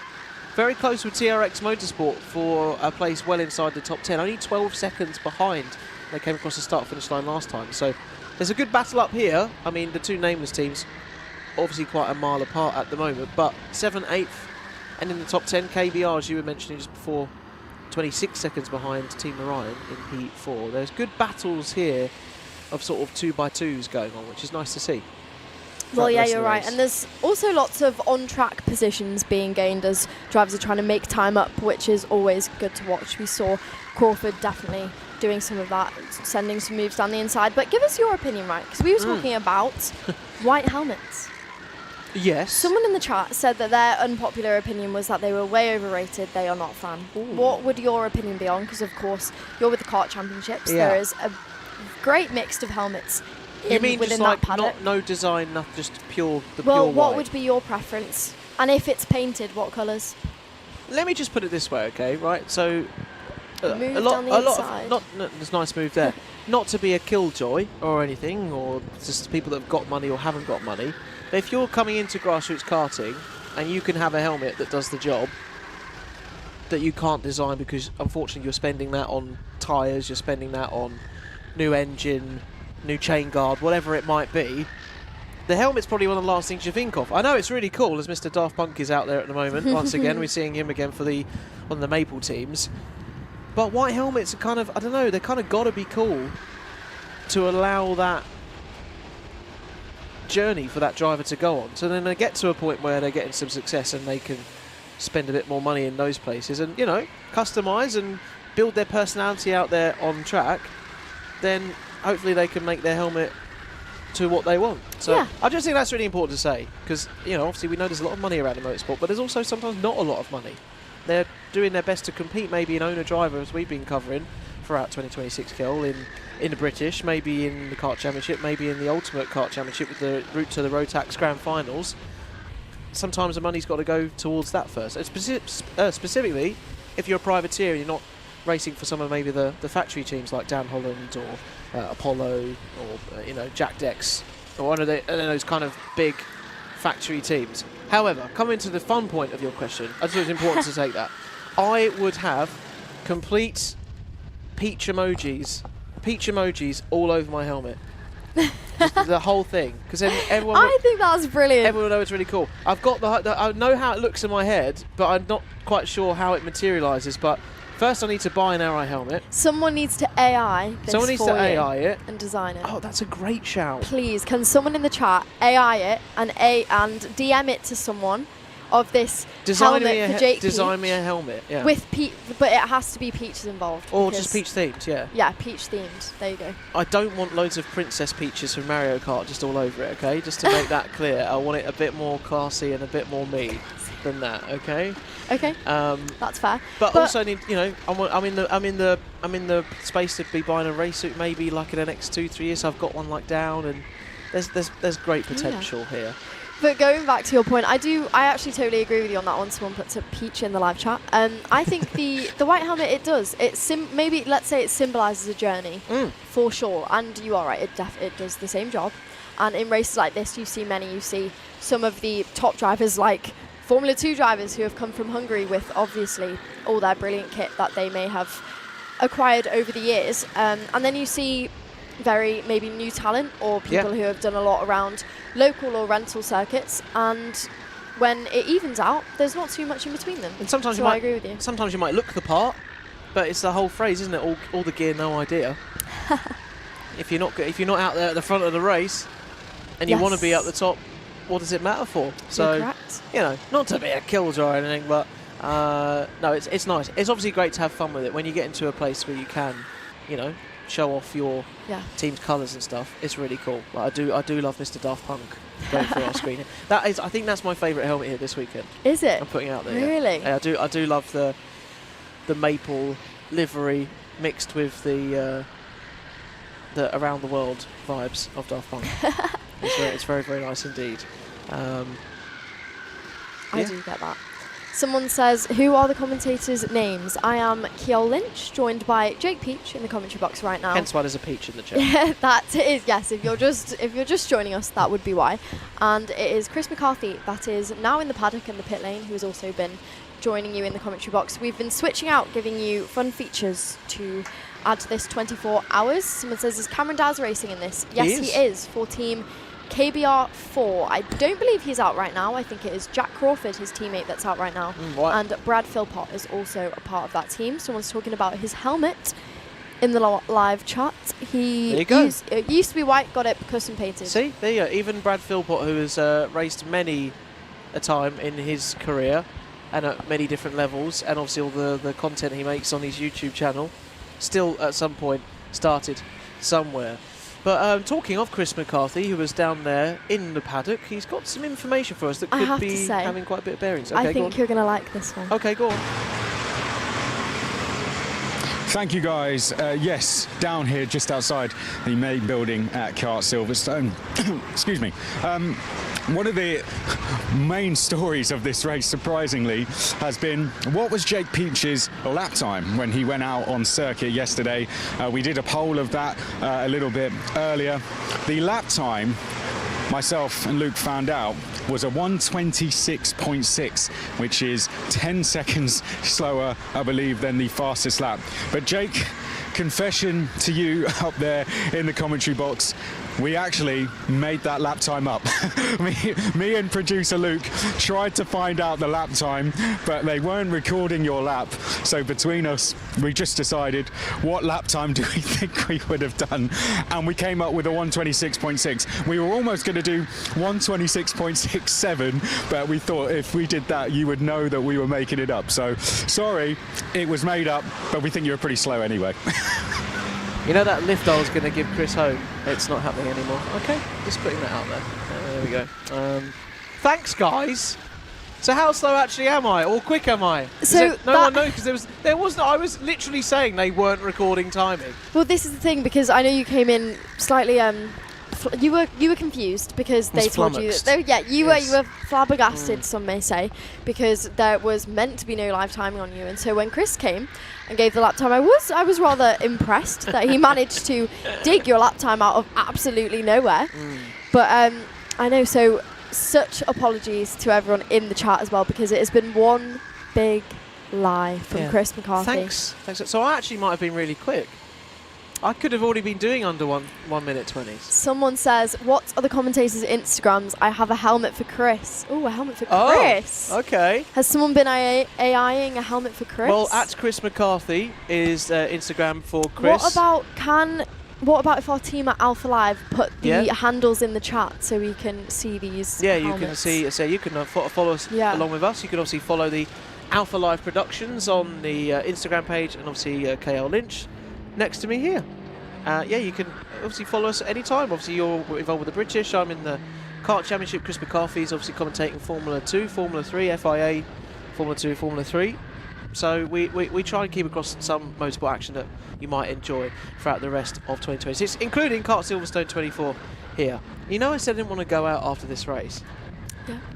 very close with TRX Motorsport for a place well inside the top 10. Only 12 seconds behind they came across the start-finish line last time. So there's a good battle up here. I mean, the two nameless teams obviously quite a mile apart at the moment, but 7th, 8th, and in the top 10, KBR, as you were mentioning just before, 26 seconds behind Team Orion in P4. There's good battles here of sort of 2x2s going on, which is nice to see. Well, yeah, you're right. And there's also lots of on-track positions being gained as drivers are trying to make time up, which is always good to watch. We saw Crawford definitely doing some of that, sending some moves down the inside. But give us your opinion, right? Because we were talking about white helmets. Yes. Someone in the chat said that their unpopular opinion was that they were way overrated. They are not a fan. What would your opinion be on? Because, of course, you're with the kart championships. Yeah. There is a great mix of helmets You mean within just that like paddock. no design, just pure Well, pure what white? would be your preference? And if it's painted, what colours? Let me just put it this way, okay? Right, so Move a lot down the of inside. there's a nice move there. Not to be a killjoy or anything, or just people that have got money or haven't got money. But if you're coming into grassroots karting and you can have a helmet that does the job that you can't design because unfortunately you're spending that on tyres, you're spending that on new engine, new chain guard, whatever it might be, the helmet's probably one of the last things you think of. I know it's really cool as Mr. Daft Punk is out there at the moment. Once again, we're seeing him again for on the Maple teams. But white helmets are kind of, I don't know, they're kind of got to be cool to allow that journey for that driver to go on. So then they get to a point where they're getting some success and they can spend a bit more money in those places and, you know, customise and build their personality out there on track, then hopefully they can make their helmet to what they want. So Yeah. I just think that's really important to say because, you know, obviously we know there's a lot of money around in motorsport, but there's also sometimes not a lot of money. They're doing their best to compete, maybe in owner-driver, as we've been covering throughout 2026 Kill, in the British, maybe in the Kart Championship, maybe in the Ultimate Kart Championship with the route to the Rotax Grand Finals. Sometimes the money's got to go towards that first. And specifically, if you're a privateer and you're not racing for some of maybe the factory teams like Dan Holland or Apollo or you know, Jack Dex or one of those kind of big factory teams. However, coming to the fun point of your question, I just think it's important to take that. I would have complete peach emojis all over my helmet. Just the whole thing, because then everyone. I think that's brilliant. Everyone will know it's really cool. I've got I know how it looks in my head, but I'm not quite sure how it materialises. But first, I need to buy an RI helmet. Someone needs to AI this Someone needs for to you AI it and design it. Oh, that's a great shout. Please, can someone in the chat AI it and DM it to someone of this helmet for Jake Design Peach me a helmet. Yeah. with Peach, but it has to be Peaches involved. Or because- just Peach themed. Yeah. Yeah, Peach themed. There you go. I don't want loads of Princess Peaches from Mario Kart just all over it, okay? Just to make that clear, I want it a bit more classy and a bit more me than that, okay? Okay, that's fair. But also need, you know, I'm in the space to be buying a race suit maybe like in the next 2-3 years. So I've got one like down, and there's great potential here. But going back to your point, I actually totally agree with you on that one. Someone puts a peach in the live chat. I think the white helmet, maybe let's say it symbolises a journey for sure. And you are right, it does the same job. And in races like this, you see some of the top drivers like Formula 2 drivers who have come from Hungary with obviously all their brilliant kit that they may have acquired over the years. And then you see very maybe new talent or people who have done a lot around local or rental circuits, and when it evens out, there's not too much in between them. And sometimes I agree with you. Sometimes you might look the part, but it's the whole phrase, isn't it? All the gear, no idea. If you're not out there at the front of the race, and you want to be at the top, what does it matter for? So, correct. you know, not to be a killjoy or anything, but no, it's nice. It's obviously great to have fun with it when you get into a place where you can, you know, show off your team's colours and stuff. It's really cool. Like, I do love Mr. Daft Punk going through our screen. I think that's my favourite helmet here this weekend. Is it? I'm putting it out there. Really? Yeah, I do love the maple livery mixed with the around the world vibes of Daft Punk. It's very, very nice indeed. I do get that. Someone says, who are the commentators' names? I am Kiel Lynch, joined by Jake Peach in the commentary box right now. Hence why there's a peach in the chat. Yeah, that is, yes, if you're just joining us, that would be why. And it is Chris McCarthy that is now in the paddock and the pit lane, who has also been joining you in the commentary box. We've been switching out, giving you fun features to add to this 24 hours. Someone says, is Cameron Daz racing in this? Yes, he is for Team KBR4, I don't believe he's out right now. I think it is Jack Crawford, his teammate, that's out right now. And Brad Philpott is also a part of that team. Someone's talking about his helmet in the live chat. It used to be white, got it custom painted. See, there you go. Even Brad Philpott, who has raced many a time in his career and at many different levels, and obviously all the content he makes on his YouTube channel, still at some point started somewhere. But talking of Chris McCarthy, who was down there in the paddock, he's got some information for us that could be having quite a bit of bearings. Okay, I think you're going to like this one. Okay, go on. Thank you, guys. Yes, down here just outside the main building at Kart Silverstone. Excuse me. One of the main stories of this race, surprisingly, has been what was Jake Peach's lap time when he went out on circuit yesterday. We did a poll of that a little bit earlier. The lap time, myself and Luke found out, was a 1:26.6, which is 10 seconds slower, I believe, than the fastest lap. But Jake, confession to you up there in the commentary box, we actually made that lap time up. me and producer Luke tried to find out the lap time, but they weren't recording your lap. So between us, we just decided, what lap time do we think we would have done? And we came up with a 1:26.6. We were almost going to do 1:26.67, but we thought if we did that, you would know that we were making it up. So sorry, it was made up, but we think you were pretty slow anyway. You know that lift I was going to give Chris home? It's not happening anymore. Okay, just putting that out there. There we go. Thanks, guys. So how slow actually am I, or quick am I? So no one knows, because there wasn't. I was literally saying they weren't recording timing. Well, this is the thing, because I know you came in slightly. You were confused because they told you that. You were flabbergasted, some may say, because there was meant to be no live timing on you. And so when Chris came and gave the lap time, I was rather impressed that he managed to dig your lap time out of absolutely nowhere. But I know, so such apologies to everyone in the chat as well, because it has been one big lie from Chris McCarthy. Thanks. So I actually might have been really quick. I could have already been doing under 1 minute 20s. Someone says, what are the commentators' Instagrams? I have a helmet for Chris. Oh, a helmet for Chris. Okay. Has someone been AIing a helmet for Chris? Well, at Chris McCarthy is Instagram for Chris. What about if our team at Alpha Live put the handles in the chat so we can see these helmets? You can see. So you can follow us along with us. You can obviously follow the Alpha Live Productions on the Instagram page, and obviously KL Lynch next to me here. You can obviously follow us at any time. Obviously, you're involved with the British. I'm in the Kart Championship. Chris McCarthy's obviously commentating Formula 2, Formula 3, FIA, Formula 2, Formula 3. So we try and keep across some motorsport action that you might enjoy throughout the rest of 2026, including Kart Silverstone 24 here. You know, I said I didn't want to go out after this race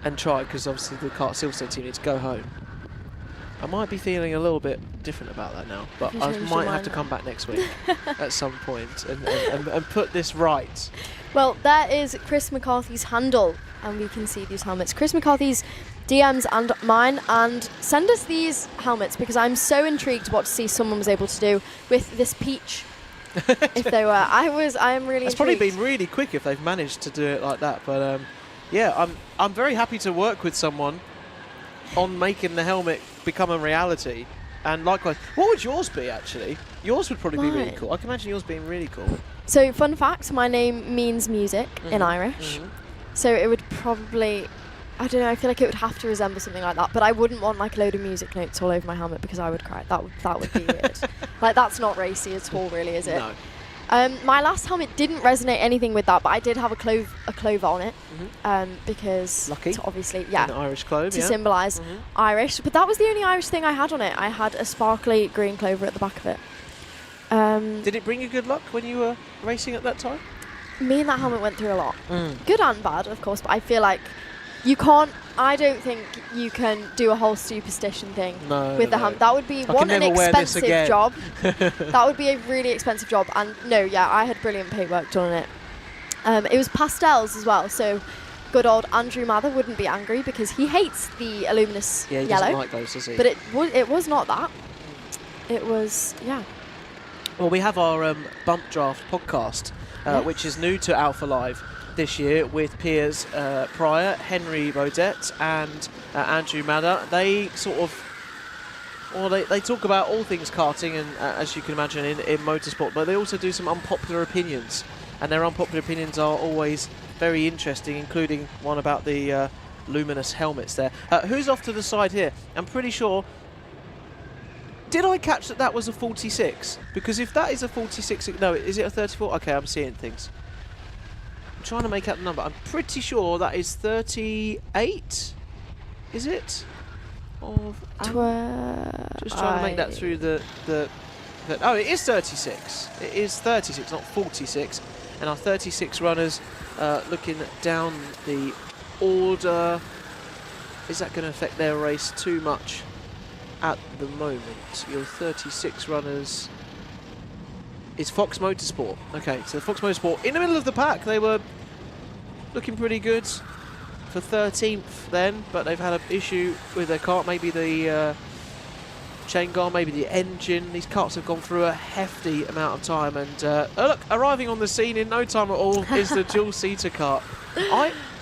and try, because obviously the Kart Silverstone team need to go home. I might be feeling a little bit different about that now, but I might have to come back next week at some point and put this right. Well, there is Chris McCarthy's handle, and we can see these helmets. Chris McCarthy's DMs and mine, and send us these helmets, because I'm so intrigued what to see someone was able to do with this peach. If they were, I am really. It's probably been really quick if they've managed to do it like that. But I'm very happy to work with someone on making the helmet become a reality. And likewise, what would yours be actually? Yours would probably be really cool. I can imagine yours being really cool. So, fun fact, my name means music in Irish. So it would probably, I don't know, I feel like it would have to resemble something like that, but I wouldn't want like a load of music notes all over my helmet, because I would cry. That would be weird. Like, that's not racy at all, really, is it? No. My last helmet didn't resonate anything with that, but I did have a clover on it, because lucky, obviously, an Irish clove, to symbolise Irish. But that was the only Irish thing I had on it. I had a sparkly green clover at the back of it. Did it bring you good luck when you were racing at that time? Me and that helmet went through a lot, good and bad, of course. But I feel like you can't. I don't think you can do a whole superstition thing with the helmet. That would be an expensive job. That would be a really expensive job. And I had brilliant paintwork done on it. It was pastels as well, so good old Andrew Mather wouldn't be angry, because he hates the luminous yellow. Yeah, he doesn't like those, does he? But it was not that. It was, Well, we have our Bump Draft podcast, which is new to Alpha Live. this year with Piers Pryor, Henry Bodette and Andrew Madder. They sort of, well, they talk about all things karting and as you can imagine in motorsport, but they also do some unpopular opinions, and their unpopular opinions are always very interesting, including one about the luminous helmets there. Who's off to the side here? I'm pretty sure. Did I catch that was a 46? Because if that is a 46, no, is it a 34? Okay, I'm seeing things. I'm trying to make out the number. I'm pretty sure that is 38. Is it? Just trying to make that through the oh, it is 36. It is 36, not 46. And our 36 runners looking down the order. Is that going to affect their race too much at the moment? Your 36 runners is Fox Motorsport. Okay, so Fox Motorsport in the middle of the pack. They were looking pretty good for 13th then, but they've had an issue with their kart. Maybe the chain guard, maybe the engine. These karts have gone through a hefty amount of time, and look, arriving on the scene in no time at all is the dual-seater kart.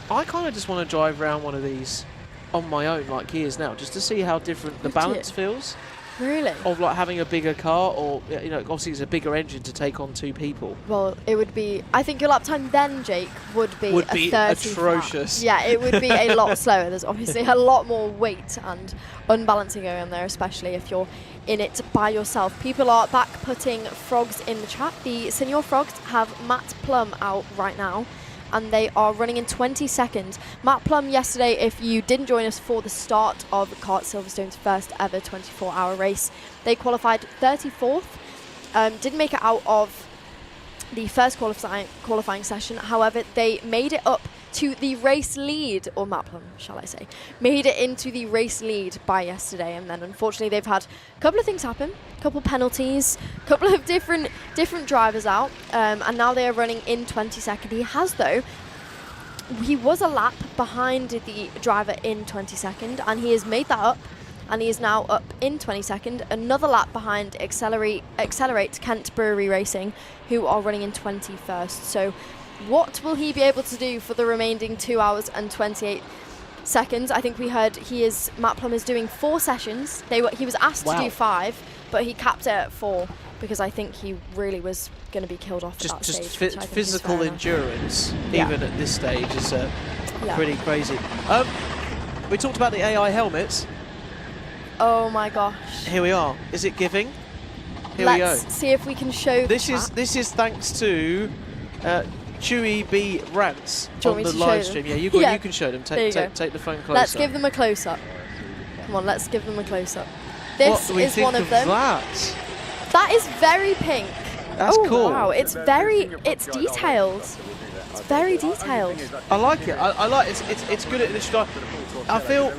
I kind of just want to drive around one of these on my own like he is now, just to see how different the balance feels. Really? Of like having a bigger car, or you know, obviously it's a bigger engine to take on 2 people. Well, it would be. I think your lap time then, Jake, would be a 30 atrocious. flat. Yeah, it would be a lot slower. There's obviously a lot more weight and unbalancing going on there, especially if you're in it by yourself. People are back putting frogs in the chat. The senior frogs have Matt Plum out right now, and they are running in 22nd. Matt Plum yesterday, if you didn't join us for the start of Kart Silverstone's first ever 24-hour race, they qualified 34th. Didn't make it out of the first qualifying session. However, they made it up to the race lead, or Matt Plum, shall I say, made it into the race lead by yesterday. And then unfortunately they've had a couple of things happen, a couple of penalties, a couple of different drivers out, and now they are running in 22nd. He was a lap behind the driver in 22nd, and he has made that up, and he is now up in 22nd, another lap behind Accelerate Kent Brewery Racing, who are running in 21st. So what will he be able to do for the remaining 2 hours and 28 seconds? I think we heard Matt Plum is doing 4 sessions. He was asked to do 5, but he capped it at 4 because I think he really was going to be killed off at that stage. Just physical endurance, even at this stage, is pretty crazy. We talked about the AI helmets. Oh my gosh. Here we are. Is it giving? Here we go. Let's see if we can show this is thanks to Chewy B Rants on the live stream. Yeah, you can show them. Take the phone closer. Let's give them a close up. Come on, let's give them a close up. This is one of them. That is very pink. That's cool. Wow, it's detailed. It's very detailed. I like it. I like it. It's good at this drive. I feel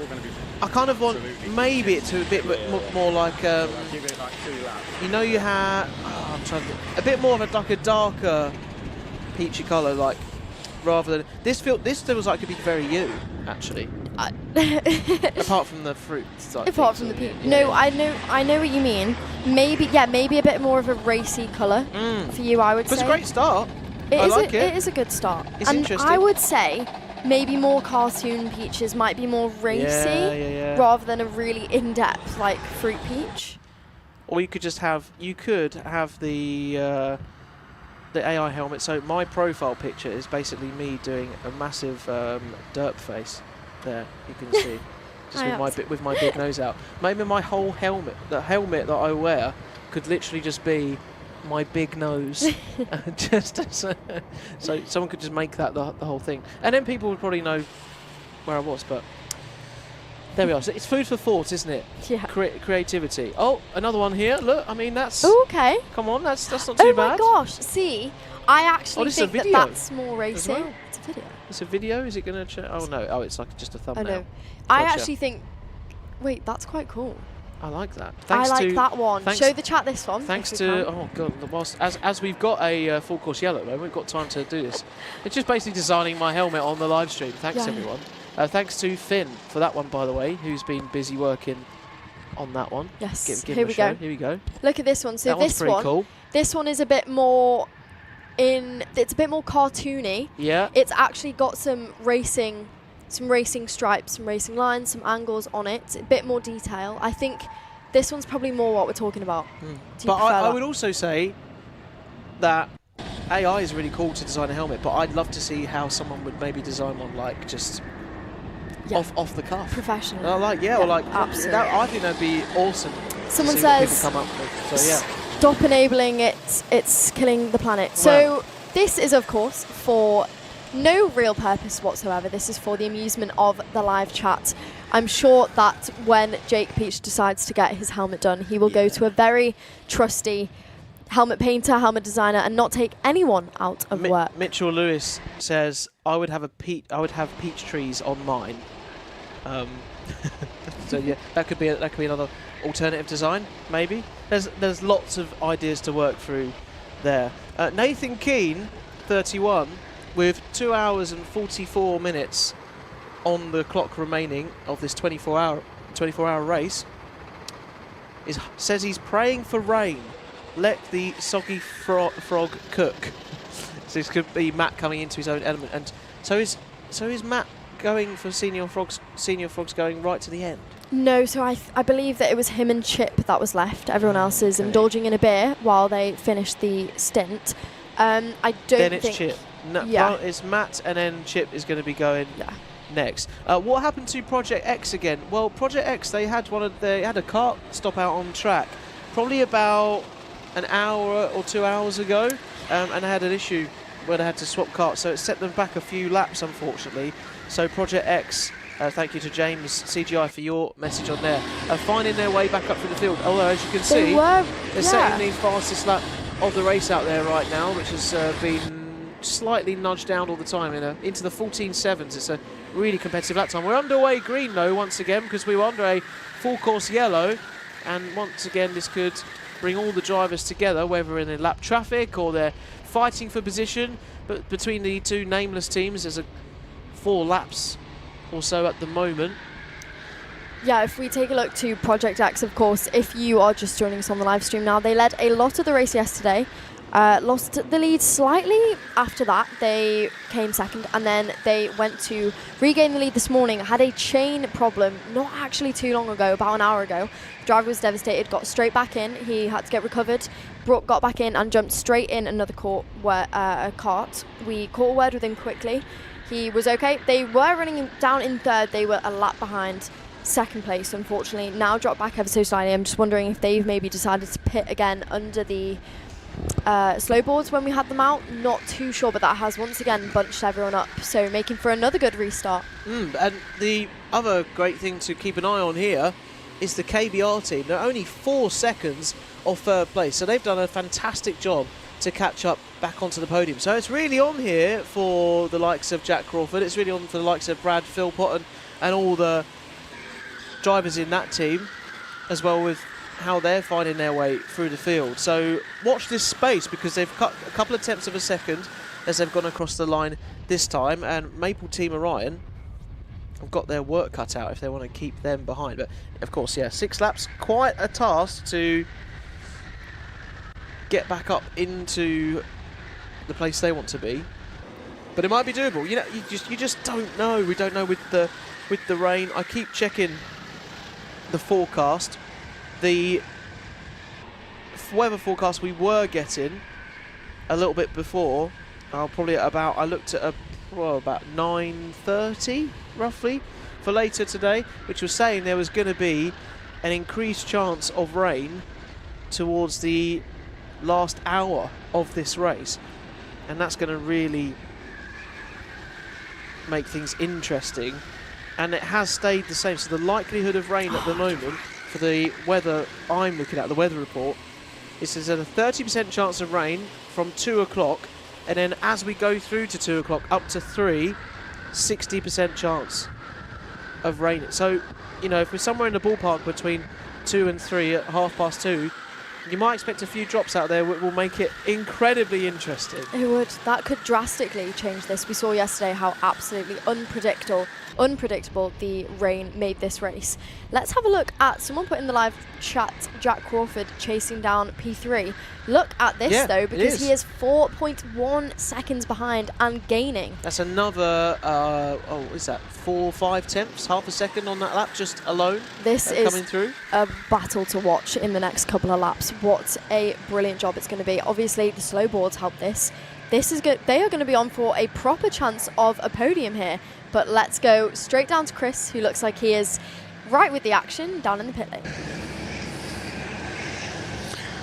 I kind of want maybe it to a bit more like you know, you have I'm trying to think, a bit more of a darker peachy colour, like rather than this feels like it could be very you actually. Apart from the fruit side. Apart from the pink. No, I know what you mean. Maybe a bit more of a racy colour for you, I would say. It's a great start. It is a good start. It's and interesting. I would say maybe more cartoon peaches might be more racy rather than a really in-depth like fruit peach. Or you could have the AI helmet. So my profile picture is basically me doing a massive derp face. There, you can see, just with my big nose out. Maybe my whole helmet, the helmet that I wear, could literally just be my big nose. So someone could just make that the whole thing, and then people would probably know where I was. But there we are. So it's food for thought, isn't it? Yeah. Creativity. Oh, another one here. Look, I mean that's okay. Come on, that's not too bad. Oh my gosh! See, I actually think that's more racy. Well. It's a video. It's a video. Is it going to? Oh no! Oh, it's like just a thumbnail. I know. I actually think. Wait, that's quite cool. I like that. I like that one. Show the chat this one. Thanks to oh god, as we've got a full course yellow, we've got time to do this. It's just basically designing my helmet on the live stream. Thanks everyone. Thanks to Finn for that one, by the way, who's been busy working on that one. Yes. Here we go. Look at this one. So this one's pretty cool. This one is a bit more it's a bit more cartoony. Yeah. It's actually got some racing stripes, some racing lines, some angles on it, a bit more detail. I think this one's probably more what we're talking about. Do you But prefer I that? would also say that AI is really cool to design a helmet, but I'd love to see how someone would maybe design one like just off the cuff. Professional. Absolutely. I think that'd be awesome. Someone to see what says, people come up with. So yeah. Stop enabling it, it's killing the planet. So this is, of course, for no real purpose whatsoever. This is for the amusement of the live chat. I'm sure that when Jake Peach decides to get his helmet done, he will go to a very trusty helmet painter, helmet designer, and not take anyone out of work. Mitchell Lewis says, I would have peach trees on mine. So yeah, that could be another alternative design, maybe. There's lots of ideas to work through there. Nathan Keane, 31, with 2 hours and 44 minutes on the clock remaining of this 24-hour race, says he's praying for rain. Let the soggy frog cook. So this could be Matt coming into his own element, and so is Matt going for senior frogs going right to the end. No, so I believe that it was him and Chip that was left. Everyone else is indulging in a beer while they finish the stint. I don't Then it's think... Chip. No, yeah. well, it's Matt, and then Chip is going to be going next. What happened to Project X again? Well, Project X, they had a kart stop out on track, probably about an hour or 2 hours ago, and they had an issue where they had to swap karts, so it set them back a few laps, unfortunately. So Project X, thank you to James CGI for your message on there, finding their way back up through the field. Although, as you can see, they're setting the fastest lap of the race out there right now, which has been slightly nudged down all the time into the 14.7s. It's a really competitive lap time. We're underway green, though, once again, because we were under a full course yellow, and once again this could bring all the drivers together, whether in a lap traffic or they're fighting for position. But between the two nameless teams, there's 4 laps or so at the moment. Yeah, if we take a look to Project X, of course, if you are just joining us on the live stream now, they led a lot of the race yesterday, lost the lead slightly after that. They came second, and then they went to regain the lead this morning, had a chain problem not actually too long ago, about an hour ago. The driver was devastated, got straight back in. He had to get recovered, got back in and jumped straight in another kart. We caught a word with him quickly. He was okay. They were running down in third. They were a lap behind second place, unfortunately. Now dropped back ever so slightly. I'm just wondering if they've maybe decided to pit again under the slow boards when we had them out. Not too sure, but that has once again bunched everyone up, so making for another good restart. And the other great thing to keep an eye on here is the KBR team. They're only 4 seconds off third place, so they've done a fantastic job to catch up back onto the podium. So it's really on here for the likes of Jack Crawford. It's really on for the likes of Brad Philpott and all the drivers in that team, as well with how they're finding their way through the field. So watch this space, because they've cut a couple of tenths of a second as they've gone across the line this time, and Maple Team Orion have got their work cut out if they want to keep them behind. But of course, yeah, 6 laps, quite a task to get back up into the place they want to be, but it might be doable. You know, you just don't know. We don't know with the rain. I keep checking the forecast. The weather forecast we were getting a little bit before, probably at about, I looked at about 9:30 roughly for later today, which was saying there was going to be an increased chance of rain towards the last hour of this race, and that's going to really make things interesting. And it has stayed the same, so the likelihood of rain at the moment for the weather I'm looking at, the weather report, it says a 30% chance of rain from 2 o'clock, and then as we go through to 2 o'clock up to 3, 60% chance of rain. So, you know, if we're somewhere in the ballpark between 2 and 3 at 2:30, You might expect a few drops out there, which will make it incredibly interesting. It would. That could drastically change this. We saw yesterday how absolutely unpredictable the rain made this race. Let's have a look at someone put in the live chat, Jack Crawford chasing down P3. Look at this though, because he is 4.1 seconds behind and gaining. That's another, is that 4 or 5 tenths, half a second on that lap just alone? This is coming through. A battle to watch in the next couple of laps. What a brilliant job it's going to be. Obviously, the slow boards help this. This is good. They are going to be on for a proper chance of a podium here. But let's go straight down to Chris, who looks like he is right with the action down in the pit lane.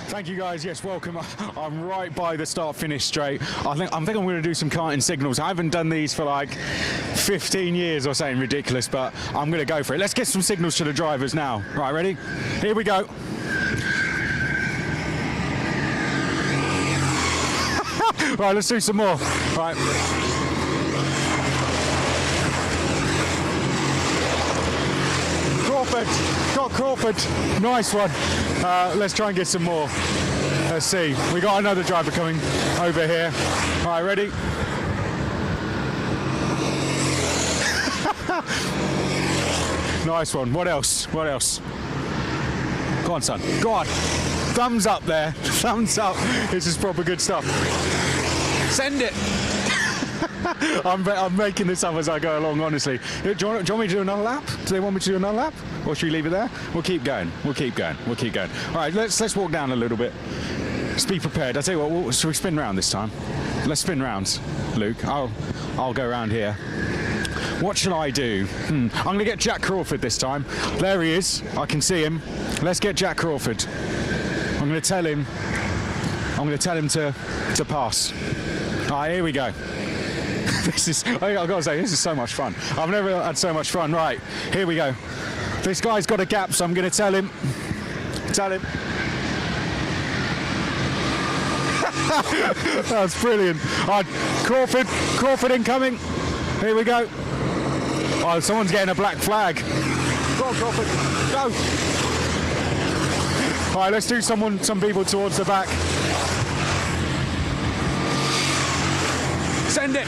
Thank you guys. Yes, welcome. I'm right by the start-finish straight. I think I'm going to do some karting signals. I haven't done these for like 15 years or something ridiculous, but I'm going to go for it. Let's get some signals to the drivers now. Right, ready? Here we go. Right, let's do some more. Right. Crawford, got Crawford, nice one. Let's try and get some more. Let's see, we got another driver coming over here. All right, ready? Nice one, what else, what else? Go on, son, go on. Thumbs up there, thumbs up. This is proper good stuff. Send it. I'm making this up as I go along, honestly. Do you want me to do another lap? Do they want me to do another lap? Or should we leave it there? We'll keep going. We'll keep going. We'll keep going. All right, let's walk down a little bit. Just be prepared. I'll tell you what, should we spin round this time? Let's spin rounds, Luke. I'll go round here. What should I do? I'm going to get Jack Crawford this time. There he is. I can see him. Let's get Jack Crawford. I'm going to tell him to pass. All right, here we go. I've got to say, this is so much fun. I've never had so much fun. Right, here we go. This guy's got a gap, so I'm going to tell him. That's brilliant. Crawford incoming. Here we go. Oh, someone's getting a black flag. Go on, Crawford, go. All right, let's do some people towards the back. Send it.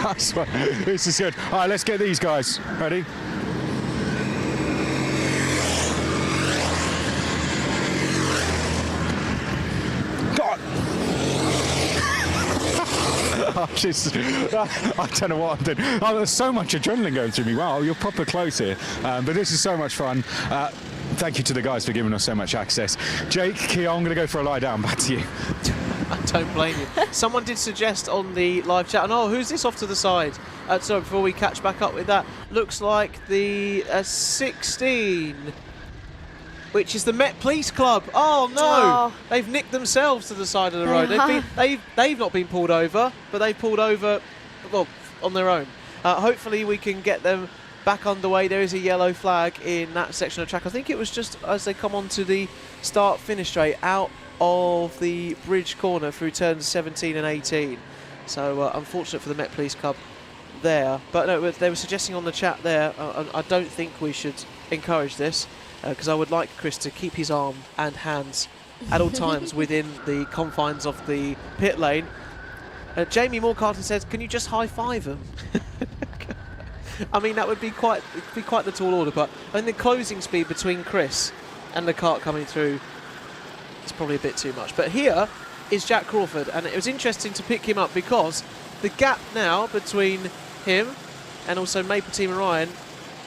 Nice one. This is good. All right, let's get these guys. Ready? God. I don't know what I'm doing. Oh, there's so much adrenaline going through me. Wow, you're proper close here. But this is so much fun. Thank you to the guys for giving us so much access. Jake, Kia, I'm going to go for a lie down. Back to you. I don't blame you. Someone did suggest on the live chat, and who's this off to the side? So before we catch back up with that, looks like the 16, which is the Met Police Club. Oh no! They've nicked themselves to the side of the road. They've not been pulled over, but they've pulled over, well, on their own. Hopefully we can get them back underway. There is a yellow flag in that section of track. I think it was just as they come onto the start-finish straight out of the bridge corner through turns 17 and 18. So unfortunate for the Met Police Club there. But no, they were suggesting on the chat there, I don't think we should encourage this, because I would like Chris to keep his arm and hands at all times within the confines of the pit lane. Jamie Moore-Carter says, can you just high-five him? I mean, that would be quite the tall order, but I think the closing speed between Chris and the kart coming through, it's probably a bit too much. But here is Jack Crawford, and it was interesting to pick him up because the gap now between him and also Maple Team and Ryan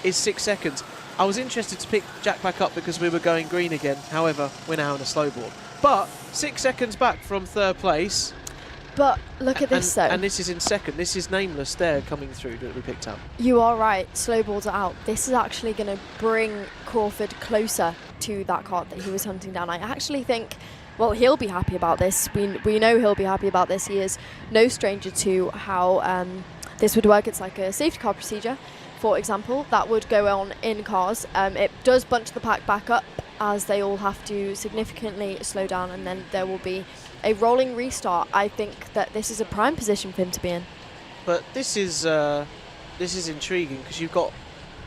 is 6 seconds. I was interested to pick Jack back up because we were going green again. However, we're now in a slow board. But 6 seconds back from third place. But look at this though. And this is in second. This is Nameless there coming through that we picked up. You are right. Slow boards are out. This is actually going to bring Crawford closer to that kart that he was hunting down. I actually think, well, he'll be happy about this. We know he'll be happy about this. He is no stranger to how this would work. It's like a safety car procedure, for example, that would go on in cars. It does bunch the pack back up as they all have to significantly slow down, and then there will be a rolling restart. I think that this is a prime position for him to be in. But this is intriguing because you've got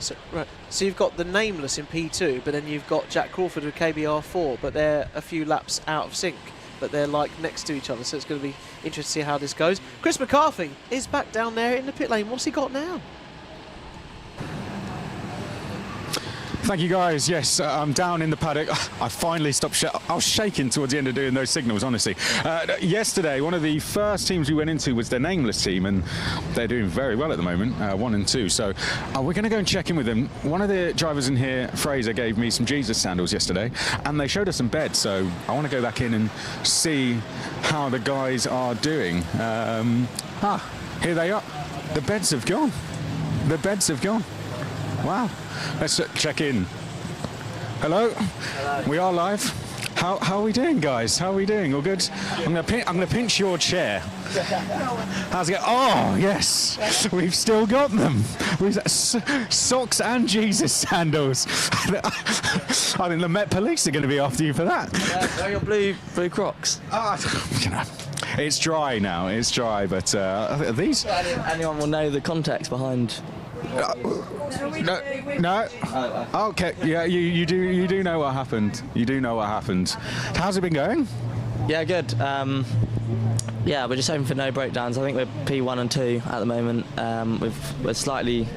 So you've got the Nameless in P2, but then you've got Jack Crawford with KBR4, but they're a few laps out of sync, but they're like next to each other, so it's going to be interesting to see how this goes. Chris McCarthy is back down there in the pit lane. What's he got now? Thank you, guys. Yes, I'm down in the paddock. I finally stopped. I was shaking towards the end of doing those signals, honestly. Yesterday, one of the first teams we went into was the Nameless team, and they're doing very well at the moment, 1 and 2. So we're going to go and check in with them. One of the drivers in here, Fraser, gave me some Jesus sandals yesterday, and they showed us some beds. So I want to go back in and see how the guys are doing. Here they are. The beds have gone. The beds have gone. Wow. Let's check in. Hello. Hello. We are live. How are we doing, guys? How are we doing? All good? I'm gonna pinch your chair. How's it going? Oh, yes. We've still got them. Socks and Jesus sandals. I mean, the Met Police are going to be after you for that. Wear your blue Crocs. It's dry now. It's dry, but these. Anyone will know the context behind. No. Okay. Yeah, you do know what happened. You do know what happened. How's it been going? Yeah, good. Yeah, we're just hoping for no breakdowns. I think we're P1 and 2 at the moment. We're slightly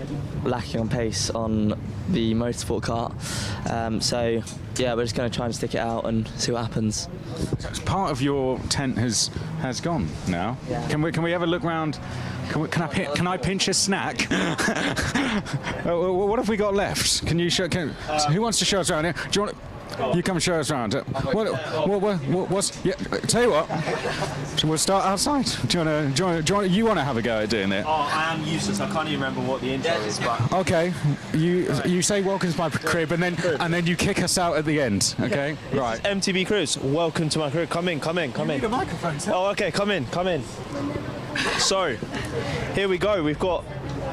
lacking on pace on the motorsport kart. So yeah, we're just going to try and stick it out and see what happens. So part of your tent has gone now. Yeah. Can we have a look round? Can I pinch a snack? What have we got left? Can you show? Who wants to show us around here? Do you want? You come show us around. What's? Yeah, tell you what. We'll start outside. Do you want to have a go at doing it? Oh, I am useless. I can't even remember what the intro is. But okay, you say welcome to my crib, and then you kick us out at the end. Okay, right. MTB Cruise. Welcome to my crib. Come in. You need a microphone, sir. Oh, okay. Come in. So, here we go. We've got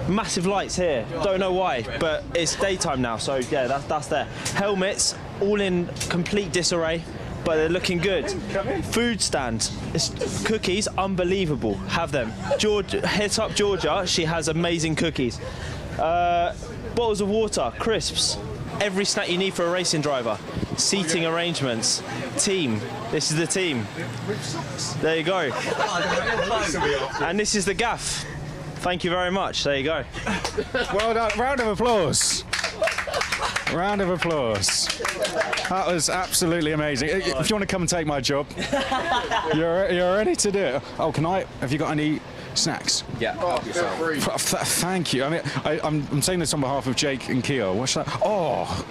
massive lights here. Don't know why, but it's daytime now. So yeah, that's there. Helmets, all in complete disarray, but they're looking good. Food stand, it's cookies, unbelievable. Have them. Hit up Georgia. She has amazing cookies. Bottles of water, crisps. Every snack you need for a racing driver. Seating arrangements. Team. This is the team. There you go. And this is the gaff. Thank you very much. There you go. Well done. Round of applause. Round of applause. That was absolutely amazing. If you want to come and take my job, you're ready to do it. Oh, have you got any snacks? Yeah. Thank you. I mean, I'm saying this on behalf of Jake and Keo. What's that? Oh.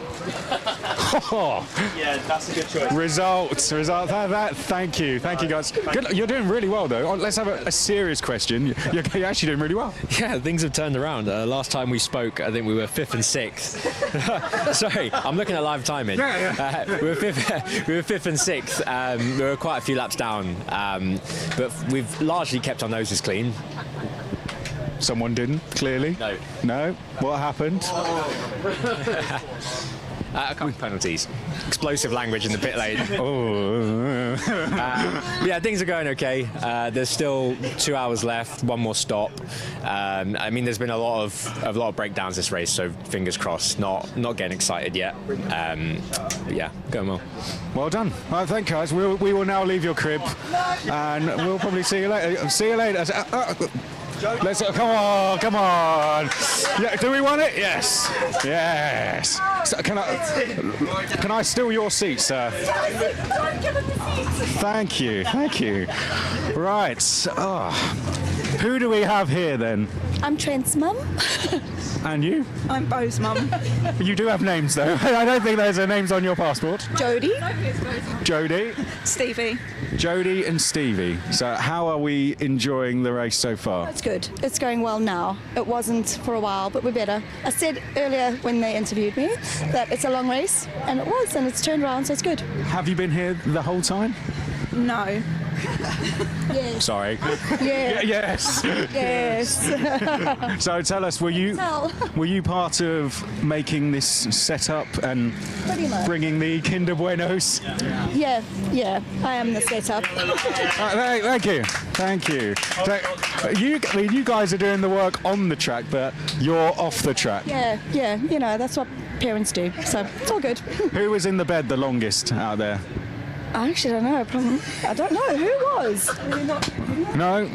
Yeah, that's a good choice. Results. Thank you, guys. Good. You're doing really well, though. Let's have a serious question. You're actually doing really well. Yeah, things have turned around. Last time we spoke, I think we were 5th and 6th. Sorry, I'm looking at live timing. We were 5th and 6th. We were quite a few laps down, but we've largely kept our noses clean. Someone didn't, clearly. No? What happened? A couple of penalties. Explosive language in the pit lane. Yeah, things are going okay. There's still 2 hours left, one more stop. I mean, there's been a lot of breakdowns this race, so fingers crossed. Not getting excited yet. But yeah, going well. Well done. Well, thank you, guys. We will now leave your crib, and we'll probably see you later. See you later. Let's come on. Yeah, do we want it? Yes. So can I steal your seat, sir? Thank you. Right. Who do we have here then? I'm Trent's mum. And you? I'm Bo's mum. You do have names though. I don't think there's names on your passport. Jodie. Stevie. Jodie and Stevie. So how are we enjoying the race so far? That's good. It's going well now. It wasn't for a while, but we're better. I said earlier when they interviewed me that it's a long race, and it was, and it's turned around, so it's good. Have you been here the whole time? No. Yes. Sorry. Yeah. Yes. Yes. So tell us, were you part of making this setup and Pretty much. bringing the Kinder Buenos? Yeah, I am the setup. Thank you. So, you guys are doing the work on the track, but you're off the track. Yeah, you know, that's what parents do, so it's all good. Who was in the bed the longest out there? I actually don't know. I don't know who was. No.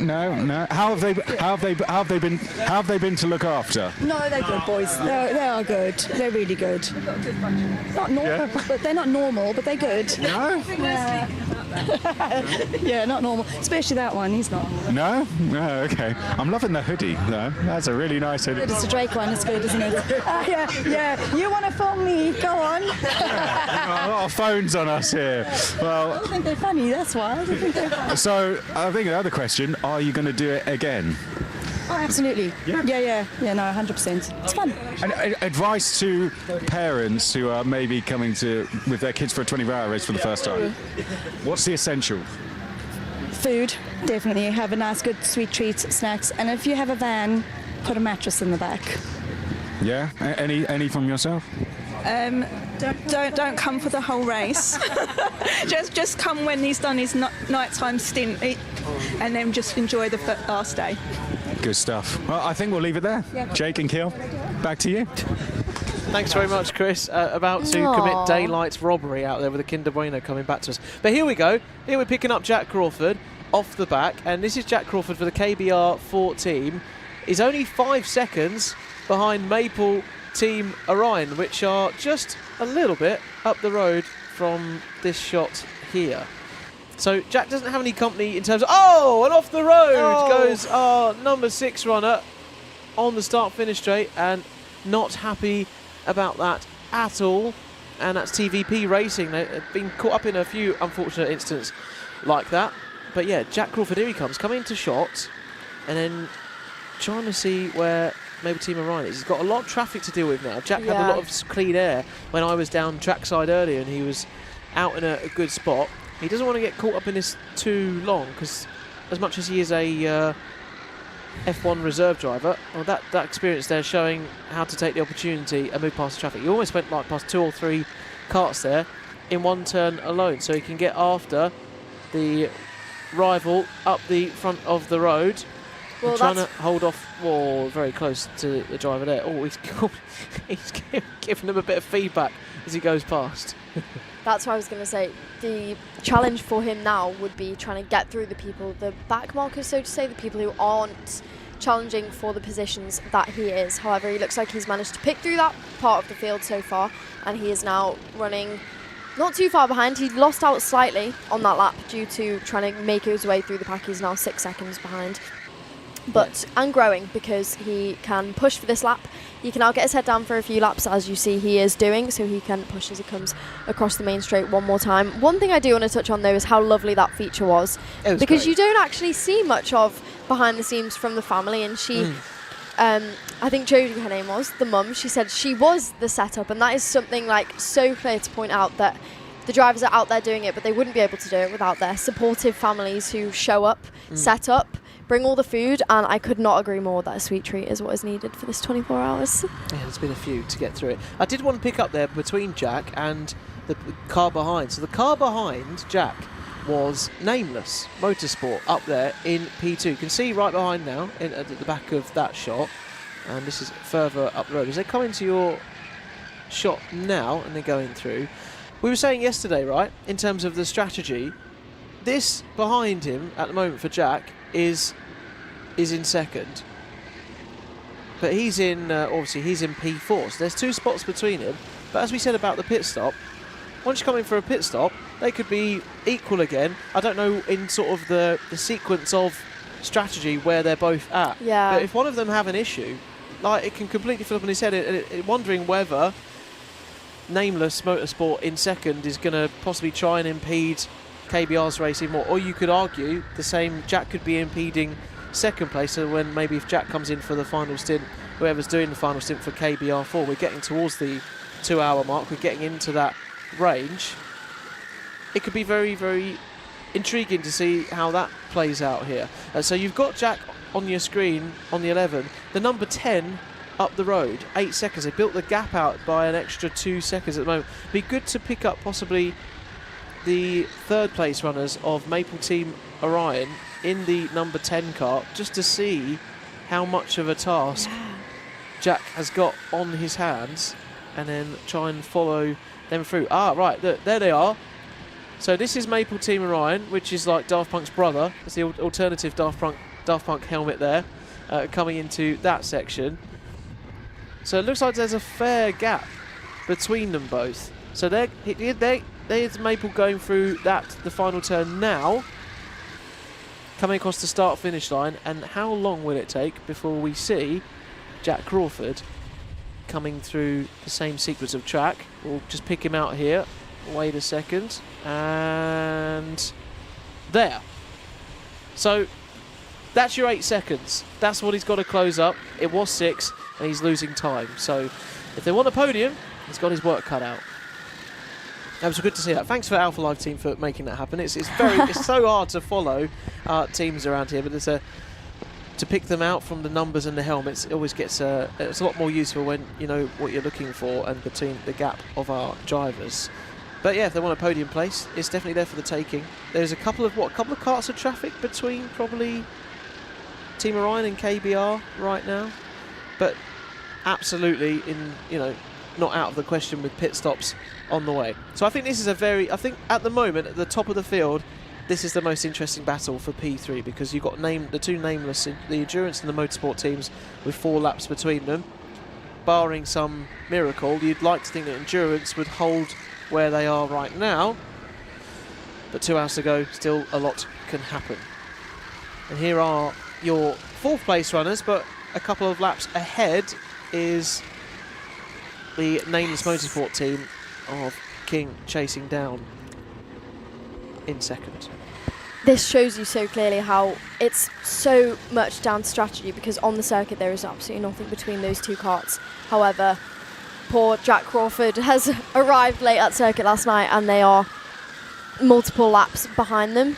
How have they been to look after? No, they're good boys. They are good. They're really good. Not normal, but they're not normal, but they're good. No. Yeah, not normal. Especially that one. He's not. No. Okay. I'm loving the hoodie though. That's a really nice hoodie. It's a Drake one. It's good, isn't it? Yeah. You want to film me? Go on. A lot of phones on us here. Well, I think they're funny. That's why. I think they're funny. so I think another question: are you going to do it again? Oh, absolutely. Yeah. No, 100%. It's fun. And advice to parents who are maybe coming with their kids for a 24-hour race for the first time. What's the essential? Food, definitely. Have a nice, good, sweet treats, snacks, and if you have a van, put a mattress in the back. Yeah. Any from yourself? Don't come for the whole race. just come when he's done his nighttime stint, and then just enjoy the last day. Good stuff. Well, I think we'll leave it there. Yeah. Jake and Kiel, back to you. Thanks very much, Chris. About to commit daylight robbery out there with a Kinder Bueno coming back to us. But here we go. Here we're picking up Jack Crawford off the back, and this is Jack Crawford for the KBR 4 team. He's only 5 seconds behind Maple Team Orion, which are just a little bit up the road from this shot here. So Jack doesn't have any company in terms of... Oh, and off the road goes our number 6 runner on the start-finish straight, and not happy about that at all. And that's TVP Racing. They've been caught up in a few unfortunate incidents like that. But yeah, Jack Crawford, here he comes, coming into shot, and then trying to see where Maple Team Orion is. He's got a lot of traffic to deal with now. Jack had a lot of clean air when I was down trackside earlier, and he was out in a good spot. He doesn't want to get caught up in this too long, because as much as he is a F1 reserve driver, well, that experience there showing how to take the opportunity and move past the traffic. He almost went like past 2 or 3 karts there in one turn alone, so he can get after the rival up the front of the road. Well, trying to hold off, very close to the driver there. Oh, he's giving him a bit of feedback as he goes past. That's what I was going to say. The challenge for him now would be trying to get through the people, the backmarkers, so to say, the people who aren't challenging for the positions that he is. However, he looks like he's managed to pick through that part of the field so far, and he is now running not too far behind. He lost out slightly on that lap due to trying to make his way through the pack. He's now 6 seconds behind. But and growing, because he can push for this lap. He can now get his head down for a few laps, as you see he is doing, so he can push as he comes across the main straight one more time. One thing I do want to touch on, though, is how lovely that feature was. Because great. You don't actually see much of behind the scenes from the family, and she, I think Jodie, her name was, the mum, she said she was the setup, and that is something like so clear to point out, that the drivers are out there doing it, but they wouldn't be able to do it without their supportive families who show up, set up, bring all the food, and I could not agree more that a sweet treat is what is needed for this 24 hours. Yeah, there's been a few to get through it. I did want to pick up there between Jack and the car behind. So the car behind Jack was Nameless Motorsport up there in P2. You can see right behind now at the back of that shot, and this is further up the road. As they come into your shot now and they're going through, we were saying yesterday, right, in terms of the strategy, this behind him at the moment for Jack is in second, but he's in obviously he's in P4, so there's 2 spots between him. But as we said about the pit stop, once you come in for a pit stop, they could be equal again. I don't know in sort of the sequence of strategy where they're both at, but if one of them have an issue, like, it can completely flip on his head, wondering whether Nameless Motorsport in second is going to possibly try and impede KBR's racing more, or you could argue the same, Jack could be impeding second place, so when maybe if Jack comes in for the final stint, whoever's doing the final stint for KBR4, we're getting towards the 2-hour mark, we're getting into that range, it could be very, very intriguing to see how that plays out here. So you've got Jack on your screen on the 11, the number 10 up the road, 8 seconds. They built the gap out by an extra 2 seconds at the moment. Be good to pick up possibly the third place runners of Maple Team Orion in the number 10 kart, just to see how much of a task Jack has got on his hands, and then try and follow them through. Right, there they are. So this is Maple Team Orion, which is like Daft Punk's brother. It's the alternative Daft Punk helmet there, coming into that section. So it looks like there's a fair gap between them both. So there's Maple going through the final turn now, coming across the start-finish line. And how long will it take before we see Jack Crawford coming through the same sequence of track? We'll just pick him out here. Wait a second. And there. So that's your 8 seconds. That's what he's got to close up. It was 6, and he's losing time. So if they want a podium, he's got his work cut out. That was good to see that. Thanks for Alpha Live team for making that happen. It's so hard to follow teams around here, but to pick them out from the numbers and the helmets, it always gets it's a lot more useful when you know what you're looking for and between the gap of our drivers. But yeah, if they want a podium place, it's definitely there for the taking. There's a couple of carts of traffic between probably Team Orion and KBR right now, but absolutely not out of the question with pit stops on the way. So I think this is I think at the moment, at the top of the field, this is the most interesting battle for P3, because you've got the two nameless, the Endurance and the Motorsport teams, with 4 laps between them. Barring some miracle, you'd like to think that Endurance would hold where they are right now, but 2 hours to go, still a lot can happen. And here are your 4th place runners, but a couple of laps ahead is the nameless Motorsport team of King chasing down in second. This shows you so clearly how it's so much down to strategy, because on the circuit there is absolutely nothing between those two karts. However, poor Jack Crawford has arrived late at circuit last night, and they are multiple laps behind them.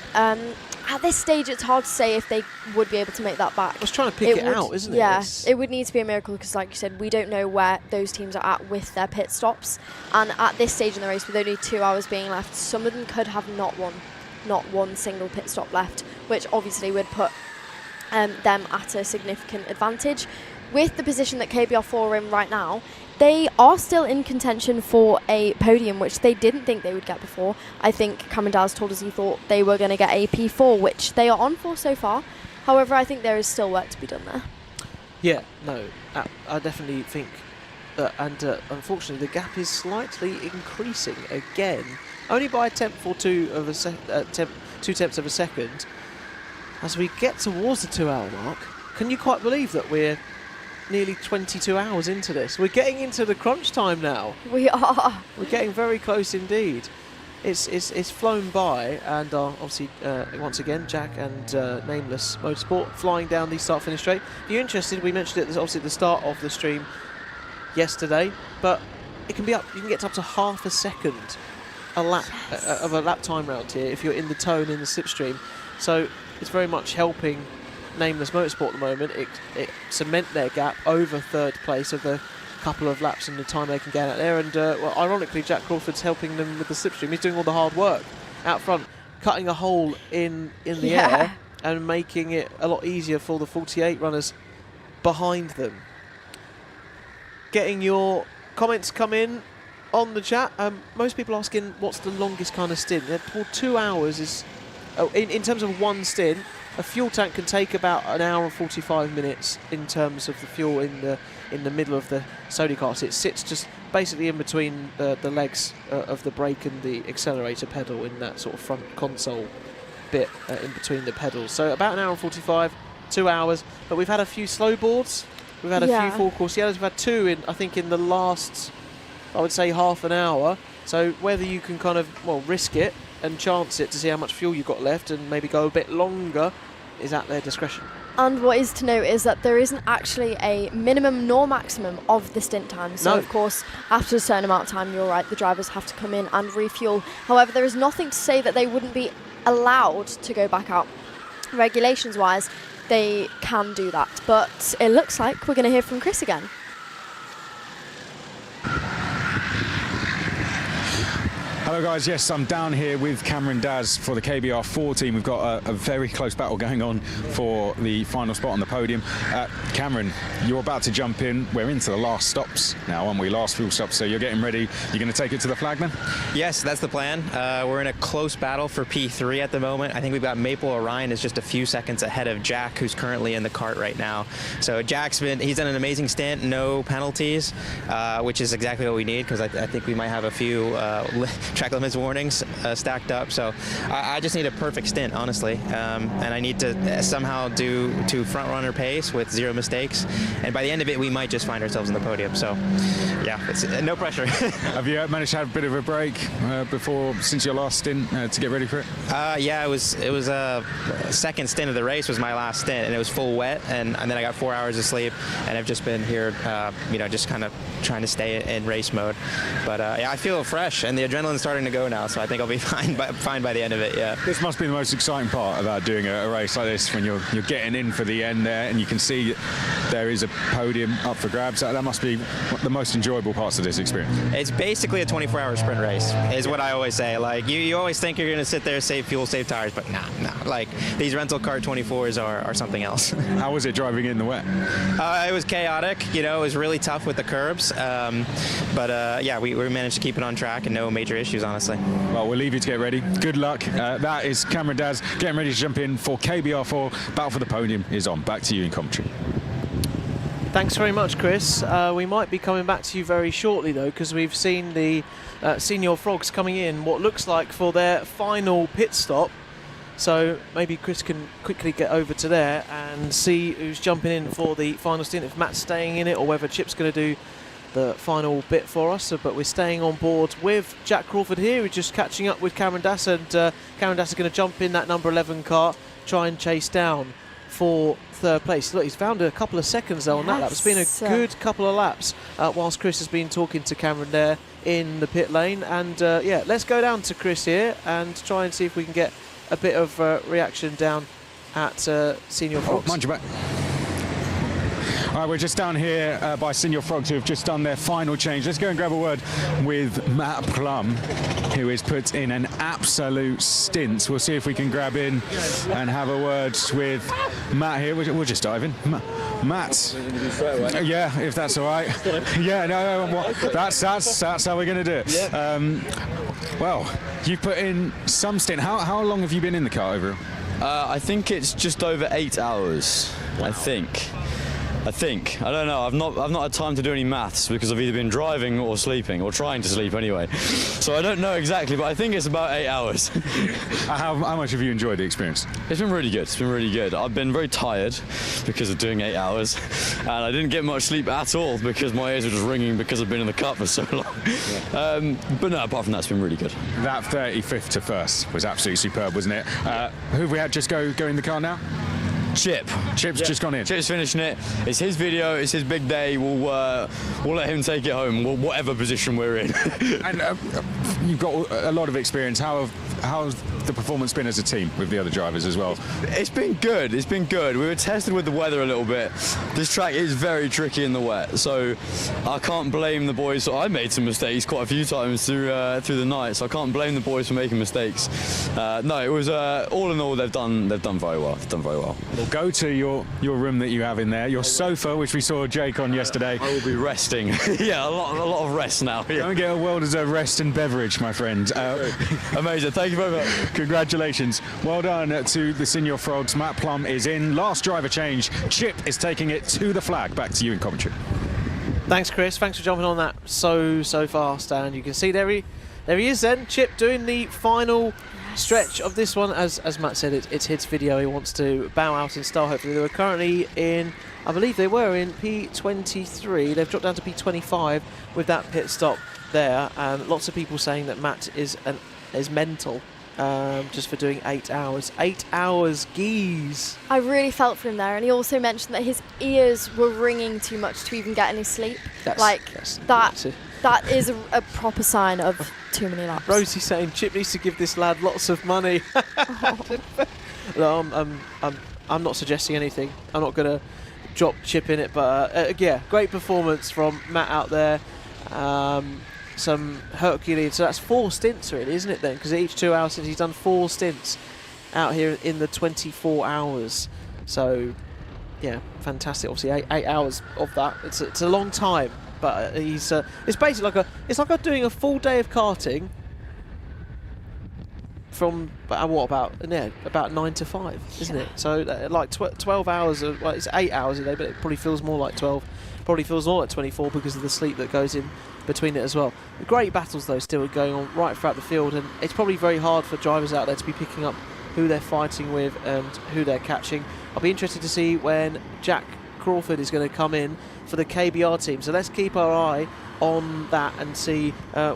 At this stage, it's hard to say if they would be able to make that back. I was trying to pick it out, isn't it? Yeah, it would need to be a miracle, because like you said, we don't know where those teams are at with their pit stops. And at this stage in the race, with only 2 hours being left, some of them could have not one single pit stop left, which obviously would put them at a significant advantage. With the position that KBR4 are in right now, they are still in contention for a podium, which they didn't think they would get before. I think Cameron Daz told us he thought they were going to get a P4, which they are on for so far. However, I think there is still work to be done there. Yeah, no, I definitely think that, and unfortunately the gap is slightly increasing again, only by a tenth or 2 tenths of a second. As we get towards the 2 hour mark, can you quite believe that we're nearly 22 hours into this? We're getting into the crunch time now. We are. We're getting very close indeed. It's flown by, and obviously once again Jack and Nameless Motorsport flying down the start-finish straight. If you're interested, we mentioned it obviously at the start of the stream yesterday, but it can be up. You can get up to half a second a lap of a lap time round here if you're in the toe and in the slipstream. So it's very much helping Nameless Motorsport at the moment. It cement their gap over 3rd place of the couple of laps and the time they can get out there. And well, ironically, Jack Crawford's helping them with the slipstream. He's doing all the hard work out front, cutting a hole in the air and making it a lot easier for the 48 runners behind them. Getting your comments come in on the chat. Most people asking what's the longest kind of stint. Well, 2 hours is, in terms of one stint, a fuel tank can take about an hour and 45 minutes in terms of the fuel in the middle of the Sodi kart. It sits just basically in between the legs of the brake and the accelerator pedal in that sort of front console bit in between the pedals. So about an hour and 45, 2 hours. But we've had a few slow boards. We've had a few full course yellows. We've had 2 I think in the last, I would say, half an hour. So whether you can kind of, well, risk it and chance it to see how much fuel you've got left and maybe go a bit longer is at their discretion. And what is to note is that there isn't actually a minimum nor maximum of the stint time. So, No. of course, after a certain amount of time, you're right, the drivers have to come in and refuel. However, there is nothing to say that they wouldn't be allowed to go back out. Regulations-wise, they can do that. But it looks like we're going to hear from Chris again. Hello guys, yes, I'm down here with Cameron Daz for the KBR4 team. We've got a very close battle going on for the final spot on the podium. Cameron, you're about to jump in. We're into the last stops now, aren't we? Last fuel stop, so you're getting ready. You're going to take it to the flag then? Yes, that's the plan. We're in a close battle for P3 at the moment. I think we've got Maple Orion is just a few seconds ahead of Jack, who's currently in the kart right now. So Jack's he's done an amazing stint, no penalties, which is exactly what we need, because I think we might have a few track limits warnings stacked up. So I just need a perfect stint, honestly, and I need to somehow do to front runner pace with 0 mistakes, and by the end of it we might just find ourselves in the podium. So yeah, it's no pressure. Have you managed to have a bit of a break since your last stint to get ready for it? Yeah, it was a second stint of the race was my last stint, and it was full wet, and then I got 4 hours of sleep, and I've just been here just kind of trying to stay in race mode. But yeah, I feel fresh, and the adrenaline's starting to go now, so I think I'll be fine by the end of it. Yeah. This must be the most exciting part about doing a race like this, when you're getting in for the end there, and you can see there is a podium up for grabs. That must be the most enjoyable parts of this experience. It's basically a 24-hour sprint race, is what I always say. Like you always think you're going to sit there, save fuel, save tires, but nah. Like these rental car 24s are something else. How was it driving in the wet? It was chaotic. It was really tough with the curbs, but yeah, we managed to keep it on track and no major issues, honestly. Well, we'll leave you to get ready. Good luck. That is Cameron Daz getting ready to jump in for KBR4. Battle for the podium is on. Back to you in commentary. Thanks very much, Chris. We might be coming back to you very shortly, though, because we've seen the senior frogs coming in, what looks like for their final pit stop. So maybe Chris can quickly get over to there and see who's jumping in for the final stint, if Matt's staying in it or whether Chip's going to do the final bit for us. But we're staying on board with Jack Crawford here. We're just catching up with Cameron Dass, and Cameron Dass is going to jump in that number 11 car, try and chase down for third place. Look, he's found a couple of seconds though on that lap. It's been a good couple of laps whilst Chris has been talking to Cameron there in the pit lane. And yeah, let's go down to Chris here and try and see if we can get a bit of reaction down at Senior Frogs. Mind your back. All right, we're just down here by Senior Frogs, who have just done their final change. Let's go and grab a word with Matt Plum, who has put in an absolute stint. We'll see if we can grab in and have a word with Matt here. We'll just dive in. Matt. Yeah, if that's all right. Yeah, no, that's how we're going to do it. Well, you've put in some stint. How long have you been in the car overall? I think it's just over 8 hours. Wow. I think. I don't know. I've not had time to do any maths because I've either been driving or sleeping, or trying to sleep anyway. So I don't know exactly, but I think it's about 8 hours. How much have you enjoyed the experience? It's been really good. It's been really good. I've been very tired because of doing 8 hours, and I didn't get much sleep at all because my ears were just ringing because I've been in the car for so long. Yeah. But no, apart from that, it's been really good. That 35th to first was absolutely superb, wasn't it? Who have we had just go in the car now? Chip's just gone in. Chip's finishing it. It's his video. It's his big day. We'll let him take it home, whatever position we're in. And you've got a lot of experience. How's the performance been as a team with the other drivers as well? It's been good. It's been good. We were tested with the weather a little bit. This track is very tricky in the wet, so I can't blame the boys. So I made some mistakes quite a few times through the night, so I can't blame the boys for making mistakes. No, it was all in all they've done very well. They've done very well. We'll go to your room that you have in there, your sofa, which we saw Jake on yesterday. I will be resting. Yeah, a lot of rest now. Yeah. Go and get a well-deserved rest and beverage, my friend. Amazing. Thank you very much. Congratulations. Well done to the Senior Frogs. Matt Plum is in. Last driver change. Chip is taking it to the flag. Back to you in commentary. Thanks, Chris. Thanks for jumping on that so fast. And you can see there he is then. Chip doing the final stretch of this one. As Matt said, it's his video. He wants to bow out in style, hopefully. They were currently in, I believe they were in P23. They've dropped down to P25 with that pit stop there. And lots of people saying that Matt is mental just for doing 8 hours. 8 hours, geez. I really felt for him there, and he also mentioned that his ears were ringing too much to even get any sleep. That is a proper sign of too many laps. Rosie saying Chip needs to give this lad lots of money. No, I'm not suggesting anything. I'm not going to drop Chip in it, but yeah, great performance from Matt out there. Some Herculean, so that's 4 stints really, isn't it then? Because each 2 hours since he's done 4 stints out here in the 24 hours. So yeah, fantastic. Obviously 8 hours of that. It's a long time, but he's it's basically like doing a full day of karting from about 9 to 5, isn't it? So like 12 hours of, well, it's 8 hours a day, but it probably feels more like 12. Probably feels more like 24 because of the sleep that goes in between it as well. Great battles though still going on right throughout the field, and it's probably very hard for drivers out there to be picking up who they're fighting with and who they're catching. I'll be interested to see when Jack Crawford is going to come in for the KBR team, so let's keep our eye on that and see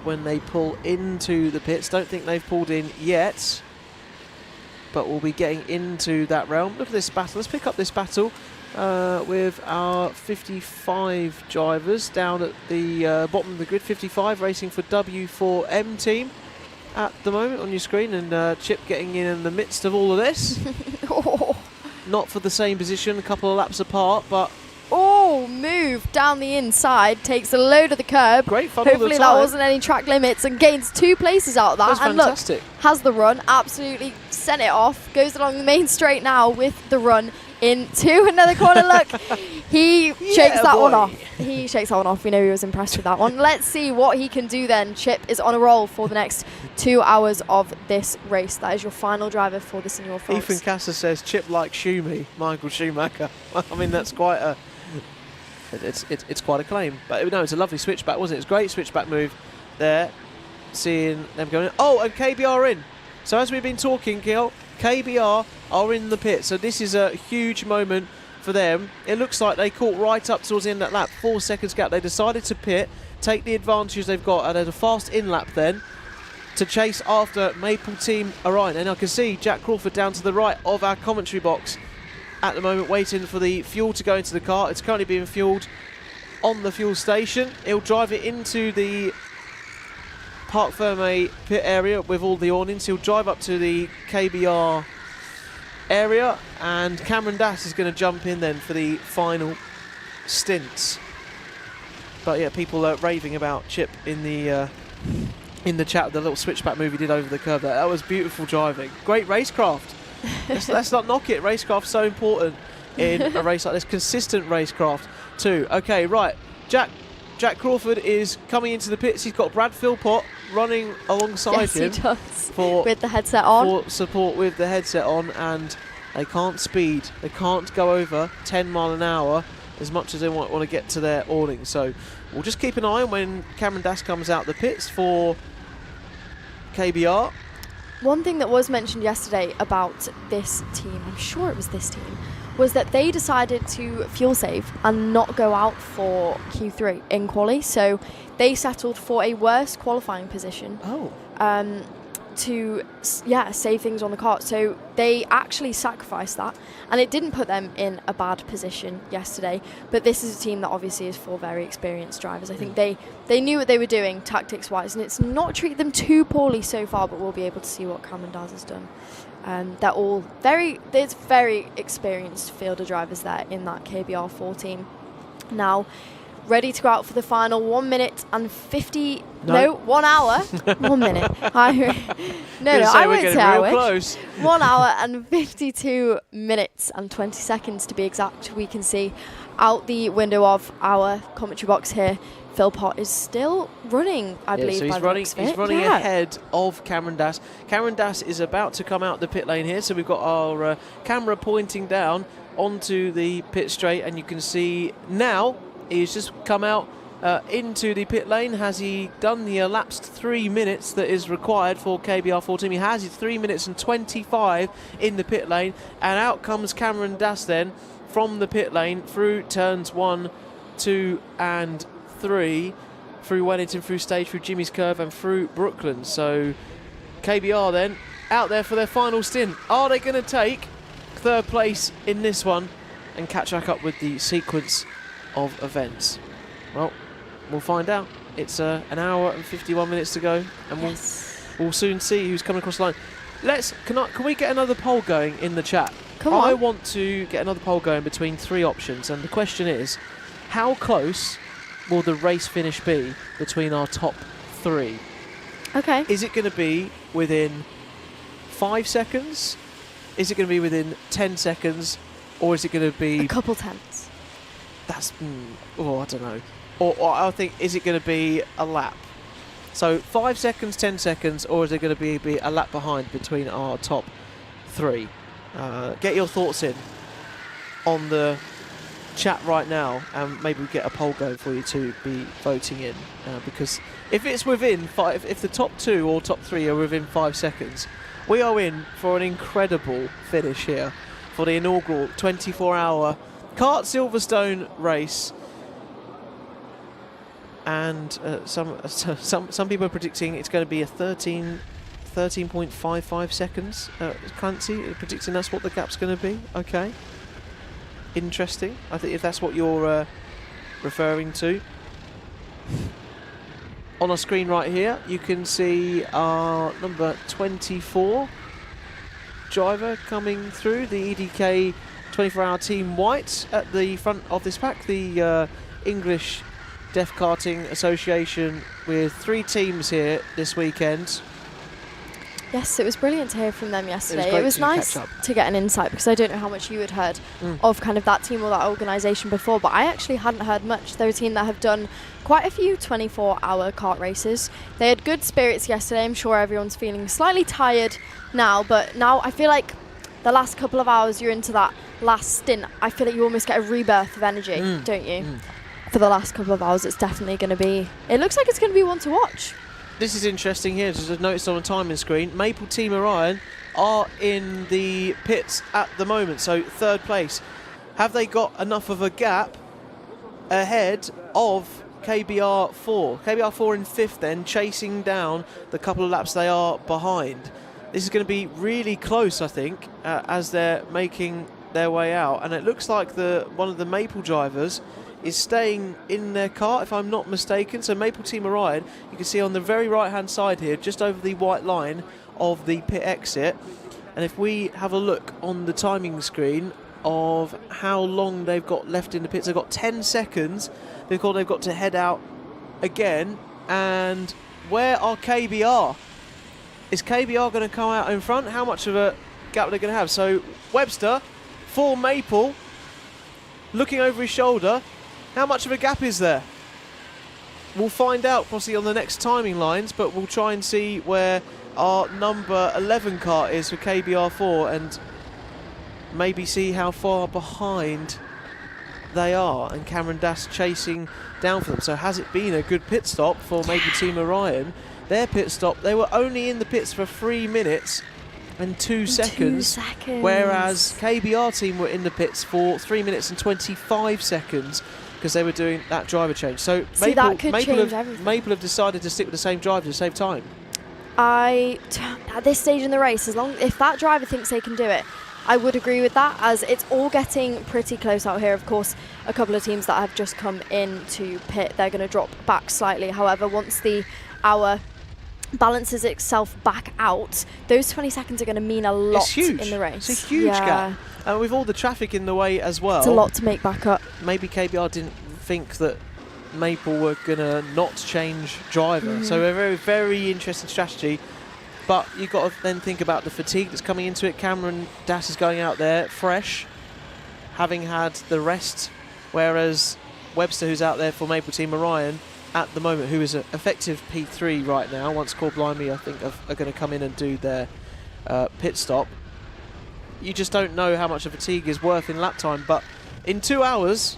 when they pull into the pits. Don't think they've pulled in yet, but we'll be getting into that realm. Look at this battle. Let's pick up this battle with our 55 drivers down at the bottom of the grid. 55 racing for W4M team at the moment on your screen, and Chip getting in the midst of all of this. Not for the same position, a couple of laps apart, but move down the inside, takes a load of the curb. Great fun. Hopefully that wasn't any track limits, and gains 2 places out of that. That's and fantastic. Look, has the run, absolutely sent it off. Goes along the main straight now with the run into another corner. Look, he shakes that one off. He shakes that one off. We know he was impressed with that one. Let's see what he can do then. Chip is on a roll for the next 2 hours of this race. That is your final driver for the Senior France. Ethan Casser says Chip like Schumi, Michael Schumacher. I mean, that's quite a... It's quite a claim, but no, it's a lovely switchback, wasn't it? It's a great switchback move there. Seeing them going in. Oh, and KBR in. So as we've been talking, Gil, KBR are in the pit. So this is a huge moment for them. It looks like they caught right up towards the end of that lap. 4 seconds gap. They decided to pit, take the advantage they've got, and had a fast in lap then to chase after Maple Team Orion. And I can see Jack Crawford down to the right of our commentary box at the moment, waiting for the fuel to go into the car. It's currently being fueled on the fuel station. He'll drive it into the Parc Fermé pit area with all the awnings. He'll drive up to the KBR area, and Cameron Dass is going to jump in then for the final stints. But yeah, people are raving about Chip in the chat, the little switchback move he did over the curb there. That was beautiful driving. Great racecraft. let's not knock it. Racecraft's so important in a race like this. Consistent racecraft too. Okay, right. Jack Crawford is coming into the pits. He's got Brad Philpott running alongside him. Yes, he does. With the headset on. For support with the headset on, and they can't speed. They can't go over 10 mile an hour as much as they want to get to their awning. So we'll just keep an eye on when Cameron Dass comes out the pits for KBR. One thing that was mentioned yesterday about this team, I'm sure it was this team, was that they decided to fuel save and not go out for Q3 in quali. So they settled for a worse qualifying position. To save things on the kart. So they actually sacrificed that, and it didn't put them in a bad position yesterday. But this is a team that obviously is for very experienced drivers. I think they knew what they were doing tactics wise, and it's not treated them too poorly so far, but we'll be able to see what Cameron Dass has done. They're all there's very experienced fielder drivers there in that KBR 4 team. Now ready to go out for the final 1 minute and 50. No, 1 hour. 1 minute. I won't say I wish. Close. 1 hour and 52 minutes and 20 seconds to be exact. We can see out the window of our commentary box here. Philpott is still running, I believe. So he's running ahead of Cameron Dass. Cameron Dass is about to come out the pit lane here, so we've got our camera pointing down onto the pit straight, and you can see now he's just come out into the pit lane. Has he done the elapsed 3 minutes that is required for KBR 4 team? He has. He's 3 minutes and 25 in the pit lane, and out comes Cameron Dass then from the pit lane through turns 1, 2 and 3, through Wellington, through Stage, through Jimmy's Curve and through Brooklyn. So KBR then out there for their final stint. Are they going to take third place in this one and catch back up with the sequence of events? Well, we'll find out. It's an hour and 51 minutes to go, and we'll soon see who's coming across the line. Can we get another poll going in the chat? Come on. I want to get another poll going between 3 options, and the question is, how close will the race finish be between our top 3? Okay. Is it going to be within 5 seconds? Is it going to be within 10 seconds? Or is it going to be... a couple tenths. That's... I don't know. Or I think, is it going to be a lap? So 5 seconds, 10 seconds, or is it going to be a lap behind between our top 3? Get your thoughts in on the chat right now, and maybe we get a poll going for you to be voting in, because if it's within 5, if the top 2 or top 3 are within 5 seconds, we are in for an incredible finish here for the inaugural 24-hour Kart Silverstone race. And some people are predicting it's going to be a 13.55 seconds. Clancy predicting that's what the gap's going to be. Okay, interesting. I think if that's what you're referring to. On our screen right here, you can see our number 24 driver coming through, the EDK 24-hour Team White at the front of this pack, the English Deaf Karting Association, with 3 teams here this weekend. Yes, it was brilliant to hear from them yesterday. It was nice to get an insight, because I don't know how much you had heard of kind of that team or that organisation before, but I actually hadn't heard much. They're a team that have done quite a few 24-hour kart races. They had good spirits yesterday. I'm sure everyone's feeling slightly tired now, but now I feel like the last couple of hours you're into that last stint, I feel like you almost get a rebirth of energy, don't you? For the last couple of hours, it's definitely going to be... It looks like it's going to be one to watch. This is interesting here, just noticed on the timing screen. Maple Team Orion are in the pits at the moment, so 3rd place. Have they got enough of a gap ahead of KBR4? KBR4 in 5th then, chasing down the couple of laps they are behind. This is going to be really close, I think, as they're making their way out. And it looks like one of the Maple drivers is staying in their car, if I'm not mistaken. So Maple Team Orion, you can see on the very right-hand side here, just over the white line of the pit exit. And if we have a look on the timing screen of how long they've got left in the pits, they've got 10 seconds before they've got to head out again. And where are KBR? Is KBR going to come out in front? How much of a gap are they going to have? So Webster for Maple, looking over his shoulder. How much of a gap is there? We'll find out possibly on the next timing lines, but we'll try and see where our number 11 car is for KBR4 and maybe see how far behind they are. And Cameron Das chasing down for them. So has it been a good pit stop for Maple Team Orion? Their pit stop, they were only in the pits for 3 minutes and 2 seconds, whereas KBR team were in the pits for 3 minutes and 25 seconds because they were doing that driver change. So Maple have decided to stick with the same driver to save time. At this stage in the race, if that driver thinks they can do it, I would agree with that, as it's all getting pretty close out here. Of course, a couple of teams that have just come into pit, they're going to drop back slightly. However, once the hour balances itself back out, those 20 seconds are going to mean a lot in the race. It's a huge gap. And with all the traffic in the way as well. It's a lot to make back up. Maybe KBR didn't think that Maple were going to not change driver. So a very, very interesting strategy. But you've got to then think about the fatigue that's coming into it. Cameron Das is going out there fresh, having had the rest, whereas Webster, who's out there for Maple Team Orion at the moment, who is an effective P3 right now, once Core Blimey, I think, are going to come in and do their pit stop. You just don't know how much of fatigue is worth in lap time, but in 2 hours,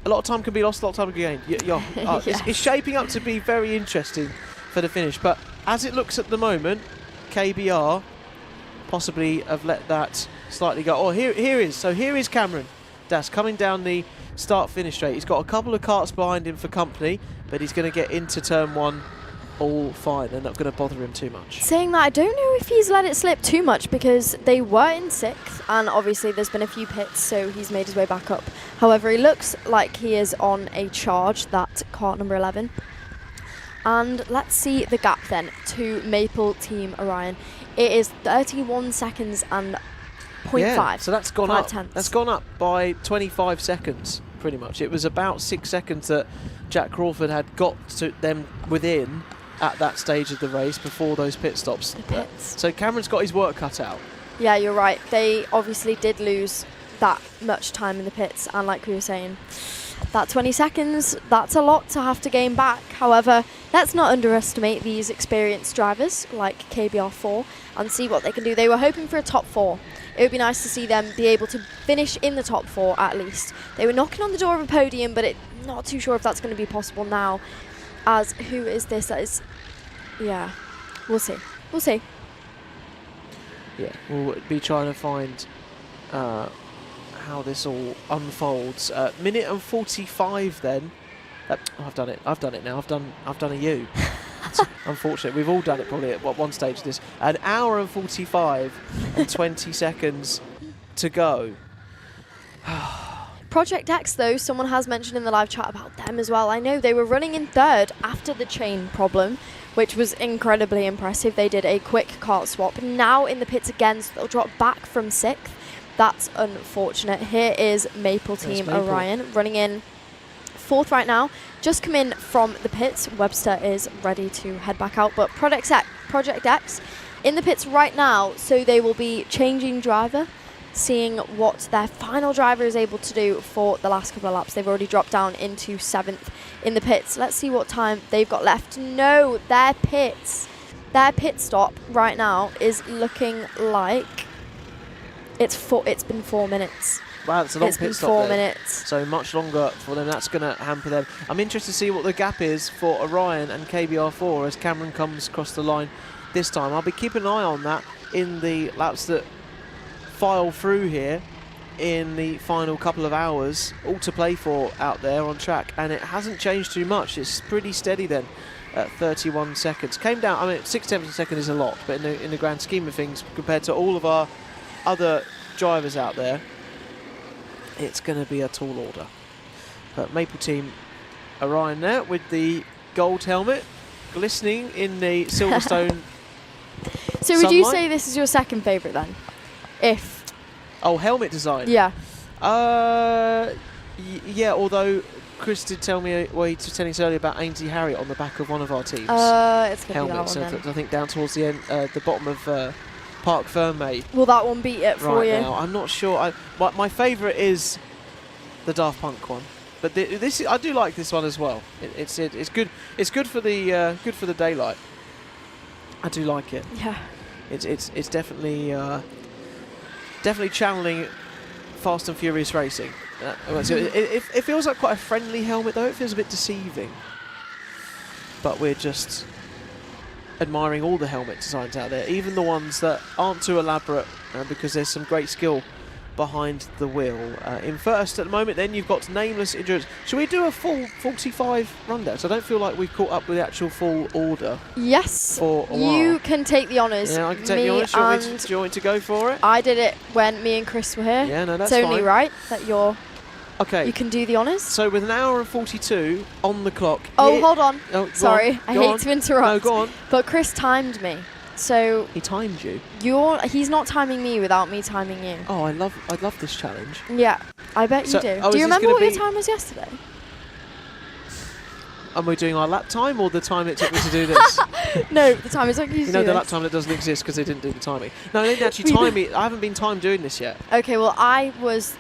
a lot of time can be lost, a lot of time can be gained. It's shaping up to be very interesting for the finish, but as it looks at the moment, KBR possibly have let that slightly go. Oh, here is Cameron Das coming down the start-finish straight. He's got a couple of karts behind him for company, but he's going to get into turn 1 all fine. They're not going to bother him too much. Saying that, I don't know if he's let it slip too much because they were in 6th and obviously there's been a few pits, so he's made his way back up. However, he looks like he is on a charge, that kart number 11. And let's see the gap then to Maple Team Orion. It is 31 seconds and 0.5. Yeah, so that's gone up. tenths. That's gone up by 25 seconds, pretty much. It was about 6 seconds that Jack Crawford had got to them within at that stage of the race before those pit stops. So Cameron's got his work cut out. Yeah, you're right. They obviously did lose that much time in the pits, and like we were saying, that 20 seconds, that's a lot to have to gain back. However, let's not underestimate these experienced drivers like KBR4 and see what they can do. They were hoping for a top 4. It would be nice to see them be able to finish in the top 4 at least. They were knocking on the door of a podium, but not too sure if that's going to be possible now. As who is this? That is, yeah, we'll see. We'll see. Yeah, we'll be trying to find how this all unfolds. Minute and 45 then. I've done it. I've done it now. I've done a U. It's unfortunate. We've all done it probably at one stage of this. An hour and 45 and 20 seconds to go. Project X, though, someone has mentioned in the live chat about them as well. I know they were running in 3rd after the chain problem, which was incredibly impressive. They did a quick kart swap. Now in the pits again, so they'll drop back from 6th. That's unfortunate. Here is Maple Team Orion running in 4th right now. Just come in from the pits. Webster is ready to head back out. But Project X in the pits right now, so they will be changing driver, seeing what their final driver is able to do for the last couple of laps. They've already dropped down into 7th in the pits. Let's see what time they've got left. No, their pit stop right now is looking like it's been 4 minutes. Wow, it's a long It's pit been stop 4 there. minutes. So much longer for them. That's going to hamper them. I'm interested to see what the gap is for Orion and KBR4 as Cameron comes across the line this time. I'll be keeping an eye on that in the laps that file through here in the final couple of hours. All to play for out there on track, and it hasn't changed too much. It's pretty steady then at 31 seconds. Came down, I mean, 6 tenths of a second is a lot, but in the grand scheme of things, compared to all of our other drivers out there, it's going to be a tall order. But Maple Team Orion there with the gold helmet, glistening in the Silverstone So would you sunlight. say this is your second favourite then? If. Oh, helmet design? Yeah. Yeah, although Chris did tell me, well, he was telling us earlier about Ainsley Harriott on the back of one of our teams. It's going to be that one helmets, then. I think down towards the end, the bottom of Park Fernmade. Will that one beat it for right you? now. I'm not sure. My favourite is the Daft Punk one, but I do like this one as well. It's good. It's good for the daylight. I do like it. Yeah. It's definitely channeling Fast and Furious racing. So it feels like quite a friendly helmet though. It feels a bit deceiving. But we're just admiring all the helmet designs out there, even the ones that aren't too elaborate, because there's some great skill behind the wheel. In first at the moment, then you've got Nameless Endurance. Should we do a full 45 rundown? So I don't feel like we've caught up with the actual full order. Yes. For a while. You can take the honours. Yeah, I can take the honours. Do you want me to go for it? I did it when me and Chris were here. Yeah, no, that's it's only fine. right that you're. Okay. You can do the honours. So with an hour and 42 on the clock. Oh, hold on. Oh, sorry, I hate to interrupt. No, go on. But Chris timed me, so. He timed you. He's not timing me without me timing you. Oh, I love this challenge. Yeah, I bet you do. Do you remember what your time was yesterday? Are we doing our lap time or the time it took me to do this? No, the time it took you to do the this. lap time that doesn't exist because they didn't do the timing. No, they didn't actually time me. I haven't been timed doing this yet. Okay, well, I was.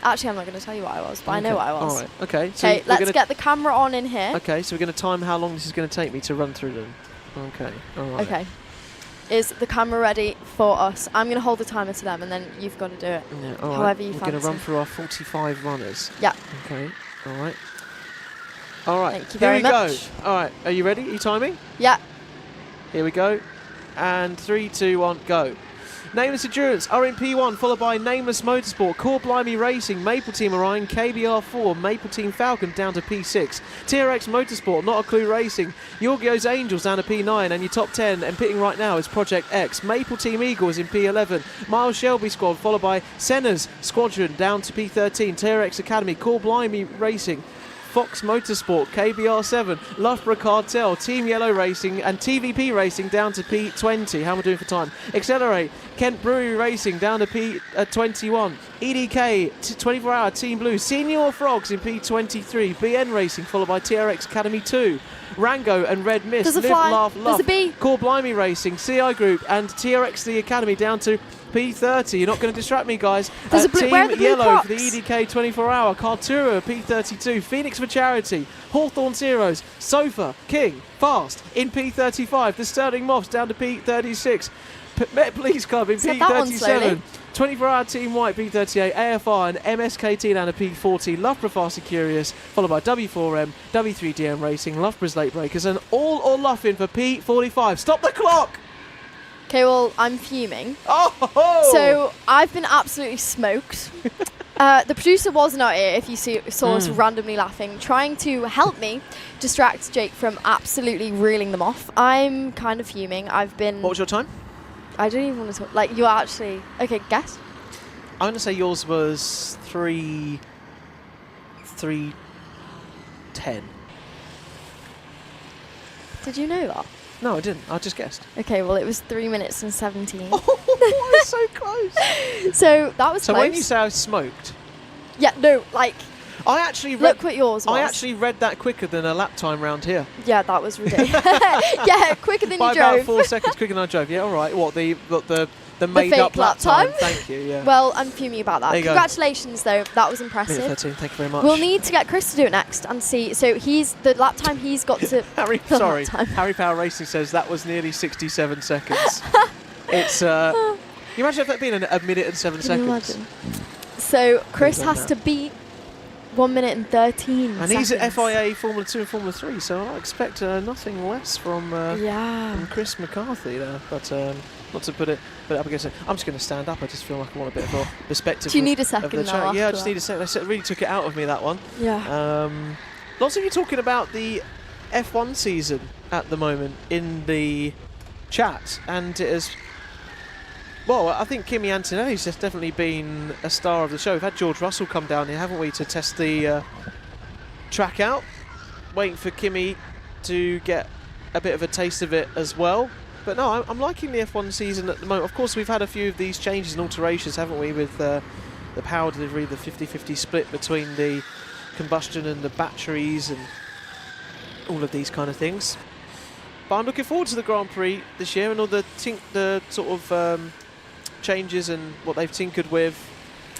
Actually, I'm not going to tell you what I was, but I know what I was. All right. Okay. So Okay, let's get the camera on in here. Okay, so we're going to time how long this is going to take me to run through them. Okay. All right. Okay. Is the camera ready for us? I'm going to hold the timer to them, and then you've got to do it. Yeah, all right. However you We're fancy. going to run through our 45 runners. Yeah. Okay. All right. All right. Thank you Here very we much. go. All right. Are you ready? Are you timing? Yeah. Here we go. And 3, 2, 1, go. Nameless Endurance are in P1, followed by Nameless Motorsport, Core Blimey Racing, Maple Team Orion, KBR4, Maple Team Falcon down to P6, TRX Motorsport, Not a Clue Racing, Yorgio's Angels down to P9, and your top 10 and pitting right now is Project X. Maple Team Eagle is in P11, Miles Shelby Squad, followed by Senna's Squadron down to P13, TRX Academy, Core Blimey Racing, Fox Motorsport, KBR7, Loughborough Cartel, Team Yellow Racing and TVP Racing down to P20. How am I doing for time? Accelerate, Kent Brewery Racing down to P21. EDK, 24-hour Team Blue, Senior Frogs in P23. BN Racing followed by TRX Academy 2. Rango and Red Mist, There's a Live, fly. Laugh, There's Love, a bee. Core Blimey Racing, CI Group and TRX The Academy down to P30. You're not going to distract me, guys. There's a blue, Team where are the blue Yellow for the Crocs? EDK 24-hour, Kartura P32, Phoenix for Charity, Hawthorne Zeros, Sofa, King, Fast in P35, the Sterling Moths down to P36, Met Police Club in Said that one P37, slowly. 24-hour Team White P38, AFR and MSKT down to P40, Loughborough Fast and Curious, followed by W4M, W3DM Racing, Loughborough's Late Breakers, and All or Luffin for P45. Stop the clock! Okay, well, I'm fuming. Oh! So I've been absolutely smoked. The producer was not here, if you saw us randomly laughing, trying to help me distract Jake from absolutely reeling them off. I'm kind of fuming. I've been... What was your time? I don't even want to talk. Like, you're actually... Okay, guess. I'm going to say yours was 3:10. Did you know that? No, I didn't. I just guessed. Okay, well, it was 3 minutes and 17. Oh, so close. So that was So close. when you say I smoked, Yeah, no, like... I actually Look what yours was. I actually read that quicker than a lap time round here. Yeah, that was ridiculous. Yeah, quicker than By you drove. about 4 seconds quicker than I drove. Yeah, all right. What, the made up fake lap time? time? Thank you, yeah. Well, I'm fuming about that. There you go. Congratulations, though. That was impressive. Minute 13, thank you very much. We'll need to get Chris to do it next and see. So the lap time he's got to... Harry Power Racing says that was nearly 67 seconds. It's, you imagine if that being a minute and 7 Can you seconds. imagine? So Chris done has that. to beat 1 minute and 13 And seconds. he's at FIA Formula 2 and Formula 3, so I expect nothing less from Chris McCarthy there. But not to put it up against it. I'm just going to stand up. I just feel like I want a bit of a perspective. Do you need a of the second now track. Yeah, I after just that? need a second. It really took it out of me, that one. Yeah. Lots of you talking about the F1 season at the moment in the chat, and it has... Well, I think Kimi Antonelli's has definitely been a star of the show. We've had George Russell come down here, haven't we, to test the track out. Waiting for Kimi to get a bit of a taste of it as well. But no, I'm liking the F1 season at the moment. Of course, we've had a few of these changes and alterations, haven't we, with the power delivery, the 50-50 split between the combustion and the batteries and all of these kind of things. But I'm looking forward to the Grand Prix this year and all the sort of changes and what they've tinkered with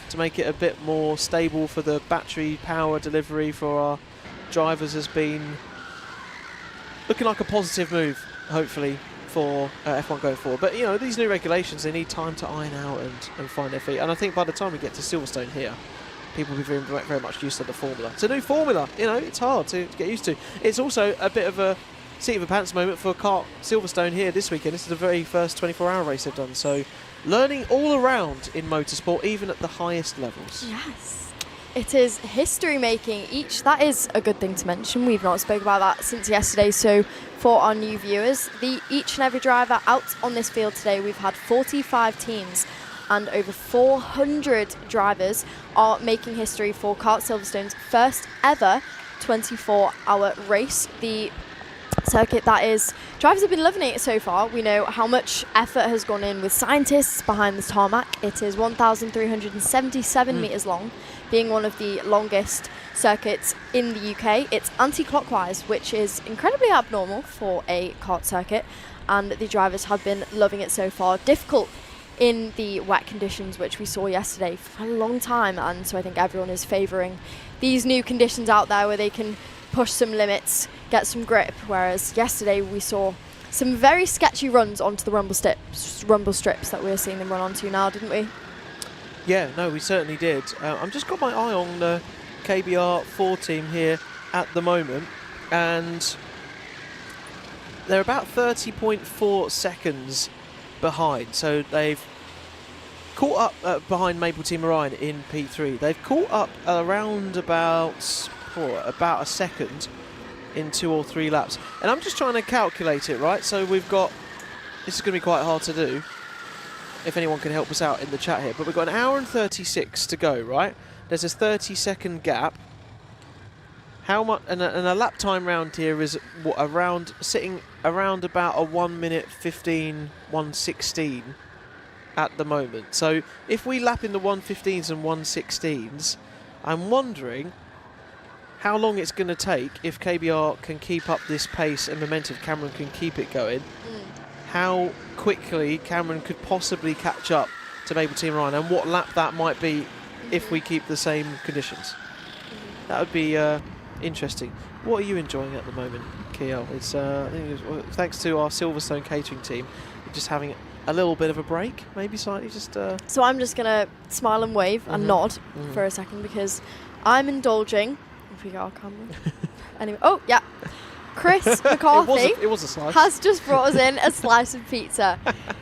to make it a bit more stable for the battery power delivery for our drivers has been looking like a positive move, hopefully, for F1 going forward. But, you know, these new regulations, they need time to iron out and find their feet. And I think by the time we get to Silverstone here, people will be very much used to the formula. It's a new formula, you know, it's hard to get used to. It's also a bit of a seat of the pants moment for Kart Silverstone here this weekend. This is the very first 24-hour race they've done. So learning all around in motorsport, even at the highest levels. Yes. It is history making. That is a good thing to mention. We've not spoke about that since yesterday. So for our new viewers, each and every driver out on this field today, we've had 45 teams and over 400 drivers are making history for Kart Silverstone's first ever 24-hour race. The circuit that is, drivers have been loving it so far. We know how much effort has gone in with scientists behind the tarmac. It is 1,377 metres long, being one of the longest circuits in the UK. It's anti-clockwise, which is incredibly abnormal for a kart circuit, and the drivers have been loving it so far. Difficult in the wet conditions, which we saw yesterday for a long time, and so I think everyone is favouring these new conditions out there where they can push some limits, get some grip, whereas yesterday we saw some very sketchy runs onto the rumble strips that we're seeing them run onto now, didn't we? Yeah, no, we certainly did. I've just got my eye on the KBR4 team here at the moment, and they're about 30.4 seconds behind. So they've caught up behind Maple Team Orion in P3. They've caught up around about a second in 2 or 3 laps. And I'm just trying to calculate it, right? So we've got, this is going to be quite hard to do, if anyone can help us out in the chat here, but we've got an hour and 36 to go, right? There's a 30-second gap. How much? And a lap time round here is sitting around about a 1 minute 15, 1:16 at the moment. So if we lap in the 1:15s and 1:16s, I'm wondering how long it's going to take if KBR can keep up this pace and momentum. Cameron can keep it going. How quickly Cameron could possibly catch up to Maple Team Ryan, and what lap that might be if we keep the same conditions. That would be interesting. What are you enjoying at the moment, Kiel? It's I think thanks to our Silverstone catering team, just having a little bit of a break, maybe slightly just. So I'm just gonna smile and wave and nod for a second because I'm indulging. If we get our camera. Anyway, oh yeah. Chris McCarthy it was a slice. has just brought us in a slice of pizza.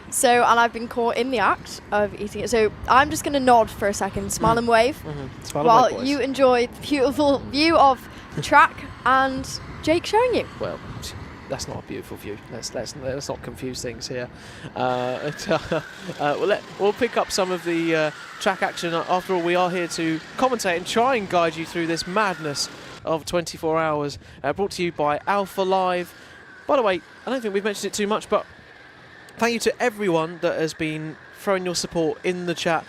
So, and I've been caught in the act of eating it. So I'm just going to nod for a second, smile and wave, Smile while and wave, boys. you enjoy the beautiful view of the track and Jake showing you. Well, that's not a beautiful view. Let's not confuse things here. We'll pick up some of the track action. After all, we are here to commentate and try and guide you through this madness of 24 hours, brought to you by Alpha Live. By the way, I don't think we've mentioned it too much, but thank you to everyone that has been throwing your support in the chat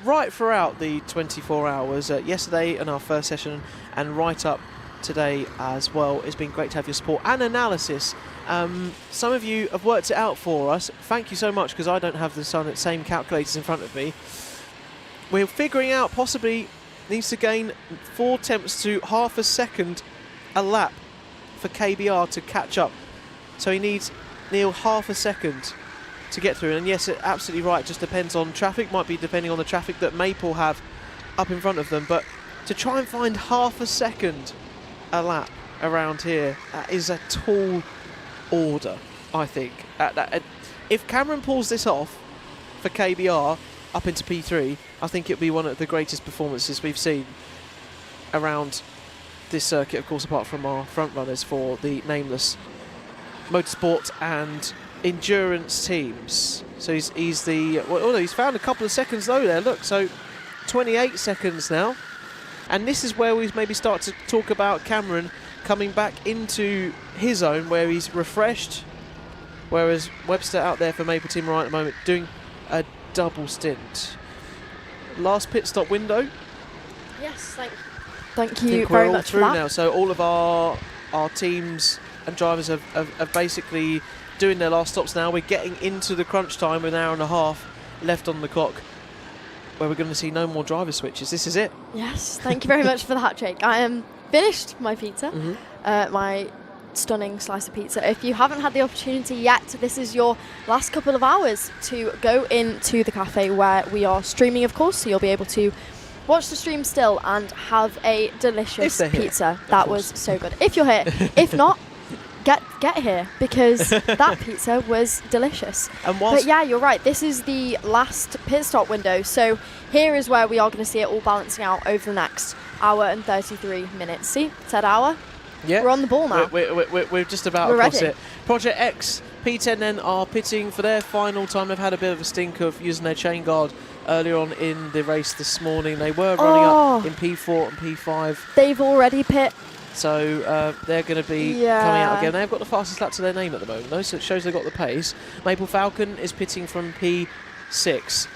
right throughout the 24 hours. Yesterday in our first session and right up today as well. It's been great to have your support and analysis. Some of you have worked it out for us. Thank you so much, because I don't have the same calculators in front of me. We're figuring out possibly needs to gain 4 tenths to half a second a lap for KBR to catch up. So he needs near half a second to get through. And yes, absolutely right, just depends on traffic, might be depending on the traffic that Maple have up in front of them. But to try and find half a second a lap around here, that is a tall order, I think. If Cameron pulls this off for KBR up into P3, I think it'll be one of the greatest performances we've seen around this circuit, of course, apart from our front runners for the nameless motorsport and endurance teams. So he's found a couple of seconds though there, look, so 28 seconds now. And this is where we maybe start to talk about Cameron coming back into his own, where he's refreshed, whereas Webster out there for Maple Team right at the moment doing a double stint. Last pit stop window. Yes, thank you very much for that. We're all through now, so all of our teams and drivers have basically doing their last stops now. We're getting into the crunch time with an hour and a half left on the clock, where we're going to see no more driver switches. This is it. Yes, thank you very much for that, Jake. I am finished my pizza, my stunning slice of pizza. If you haven't had the opportunity yet, this is your last couple of hours to go into the cafe where we are streaming, of course, so you'll be able to watch the stream still and have a delicious pizza. That was so good. If you're here. If not, get here, because that pizza was delicious. But yeah, you're right, this is the last pit stop window, so here is where we are going to see it all balancing out over the next hour and 33 minutes. See, said hour. Yeah, we're on the ball now. We're just about across it. Project X, P10 then are pitting for their final time. They've had a bit of a stink of using their chain guard earlier on in the race this morning. They were running up in P4 and P5. They've already pit. So they're going to be coming out again. They've got the fastest lap to their name at the moment, though, so it shows they've got the pace. Maple Falcon is pitting from P6.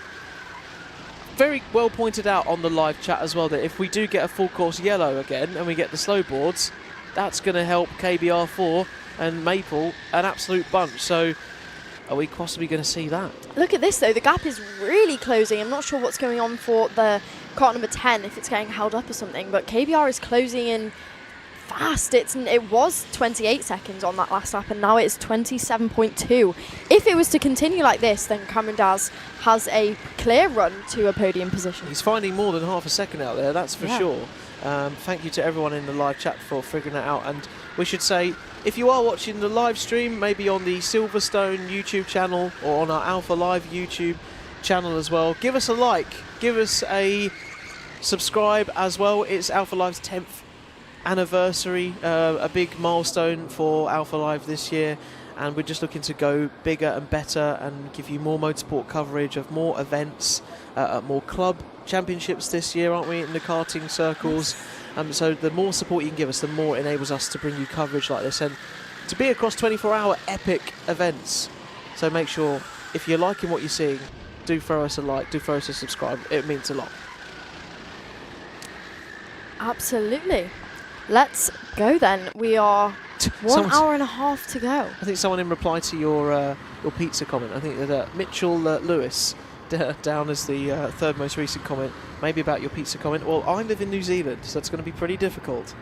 Very well pointed out on the live chat as well that if we do get a full course yellow again and we get the slow boards, that's going to help KBR4 and Maple an absolute bunch. So are we possibly going to see that? Look at this, though. The gap is really closing. I'm not sure what's going on for the kart number 10, if it's getting held up or something, but KBR is closing in fast. It was 28 seconds on that last lap, and now it's 27.2. If it was to continue like this, then Cameron Daz has a clear run to a podium position. He's finding more than half a second out there, that's for sure. Thank you to everyone in the live chat for figuring that out. And we should say, if you are watching the live stream, maybe on the Silverstone YouTube channel or on our Alpha Live YouTube, channel as well. Give us a like, give us a subscribe as well. It's Alpha Live's 10th anniversary, a big milestone for Alpha Live this year, and we're just looking to go bigger and better and give you more motorsport coverage of more events, more club championships this year, aren't we, in the karting circles? So the more support you can give us, the more it enables us to bring you coverage like this and to be across 24-hour epic events. So make sure, if you're liking what you're seeing, do throw us a like, do throw us a subscribe. It means a lot. Absolutely. Let's go then. We are 1 hour and a half to go. I think someone in reply to your pizza comment, I think that Mitchell Lewis down as the third most recent comment, maybe about your pizza comment. Well, I live in New Zealand, so it's going to be pretty difficult.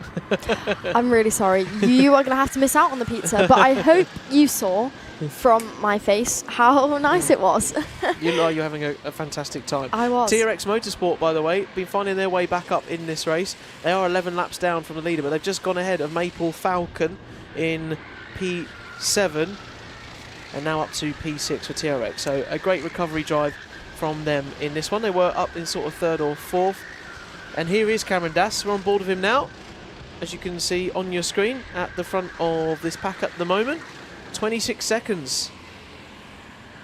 I'm really sorry. You are going to have to miss out on the pizza, but I hope you saw from my face how nice it was. You're having a fantastic time. I was. TRX Motorsport, by the way, been finding their way back up in this race. They are 11 laps down from the leader, but they've just gone ahead of Maple Falcon in P7 and now up to P6 for TRX. So a great recovery drive from them in this one. They were up in sort of third or fourth. And here is Cameron Dass. We're on board with him now, as you can see on your screen at the front of this pack at the moment. 26 seconds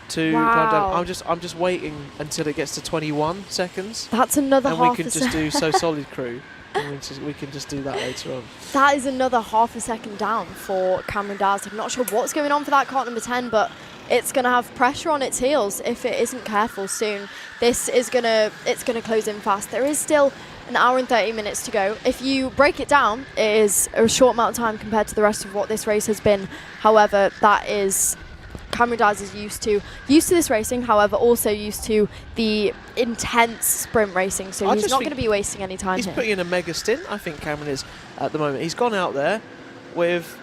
to climb down. I'm just waiting until it gets to 21 seconds. That's another half a And we can just do So Solid Crew. And we can just do that later on. That is another half a second down for Cameron Dass. I'm not sure what's going on for that kart number 10, but it's going to have pressure on its heels if it isn't careful soon. It's going to close in fast. There is still an hour and 30 minutes to go. If you break it down, it is a short amount of time compared to the rest of what this race has been. However, that is Cameron Dass is used to this racing, however, also used to the intense sprint racing, so he's not going to be wasting any time here. He's putting in a mega stint, I think Cameron is, at the moment. He's gone out there with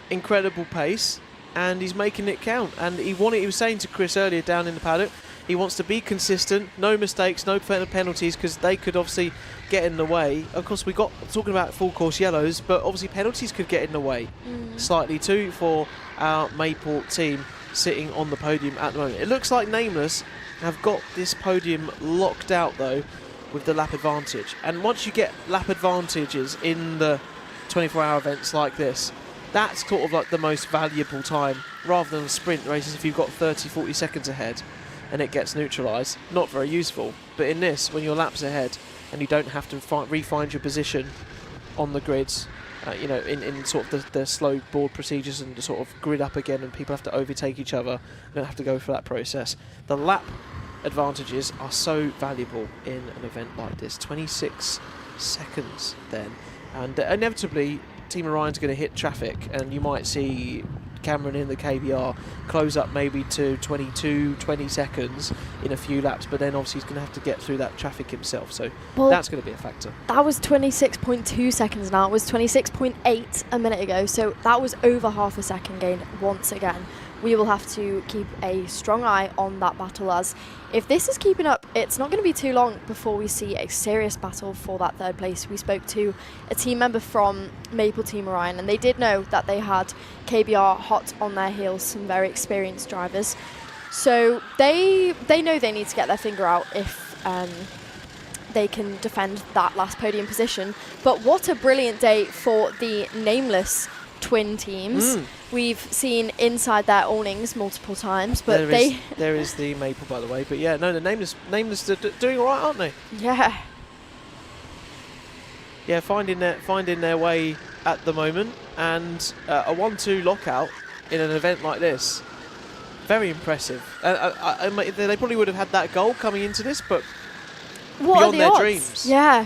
incredible pace, and he's making it count. And he was saying to Chris earlier down in the paddock, he wants to be consistent, no mistakes, no penalties, because they could obviously get in the way. Of course, we got talking about full course yellows, but obviously penalties could get in the way slightly too for our Maple team sitting on the podium at the moment. It looks like Nameless have got this podium locked out though with the lap advantage. And once you get lap advantages in the 24-hour events like this, that's sort of like the most valuable time rather than sprint races if you've got 30-40 seconds ahead and it gets neutralised. Not very useful. But in this, when you're laps ahead and you don't have to re-find your position on the grids, you know, in sort of the slow board procedures and the sort of grid up again and people have to overtake each other, you don't have to go through that process. The lap advantages are so valuable in an event like this. 26 seconds then. And inevitably, Team Orion's going to hit traffic and you might see Cameron in the KBR close up maybe to 20 seconds in a few laps, but then obviously he's going to have to get through that traffic himself, so that's going to be a factor. That was 26.2 seconds now. It was 26.8 a minute ago, so that was over half a second gain once again. We will have to keep a strong eye on that battle, as if this is keeping up, it's not going to be too long before we see a serious battle for that third place. We spoke to a team member from Maple Team Orion, and they did know that they had KBR hot on their heels, some very experienced drivers. So they know they need to get their finger out if they can defend that last podium position. But what a brilliant day for the Nameless twin teams. We've seen inside their awnings multiple times, but there is the Maple, by the way. But yeah, no, the Nameless are doing all right, aren't they? Yeah. Yeah, finding their way at the moment, and a 1-2 lockout in an event like this, very impressive. They probably would have had that goal coming into this, but what beyond their odds? dreams. Yeah.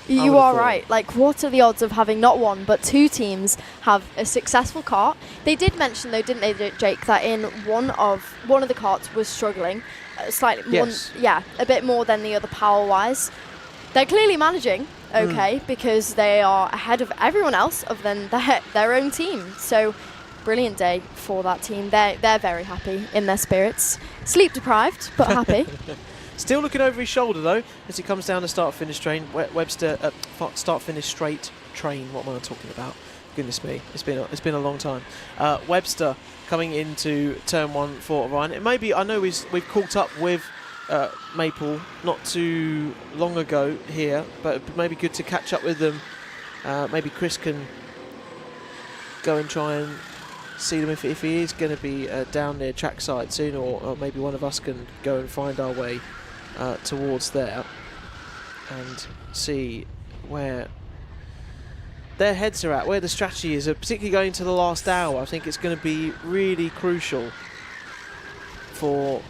You are right. Like, what are the odds of having not one but two teams have a successful kart? They did mention, though, didn't they, Jake, that in one of the karts was struggling slightly. Yes. A bit more than the other power-wise. They're clearly managing okay because they are ahead of everyone else other than their own team. So, brilliant day for that team. They're very happy in their spirits. Sleep deprived, but happy. Still looking over his shoulder, though, as he comes down the start-finish train. Webster, start-finish straight train, what am I talking about? Goodness me, it's been a long time. Webster coming into turn 1 for Ryan. It may be, I know we've caught up with Maple not too long ago here, but it may be good to catch up with them. Maybe Chris can go and try and see them if he is going to be down near trackside soon, or maybe one of us can go and find our way towards there and see where their heads are at, where the strategy is, particularly going to the last hour. I think it's going to be really crucial for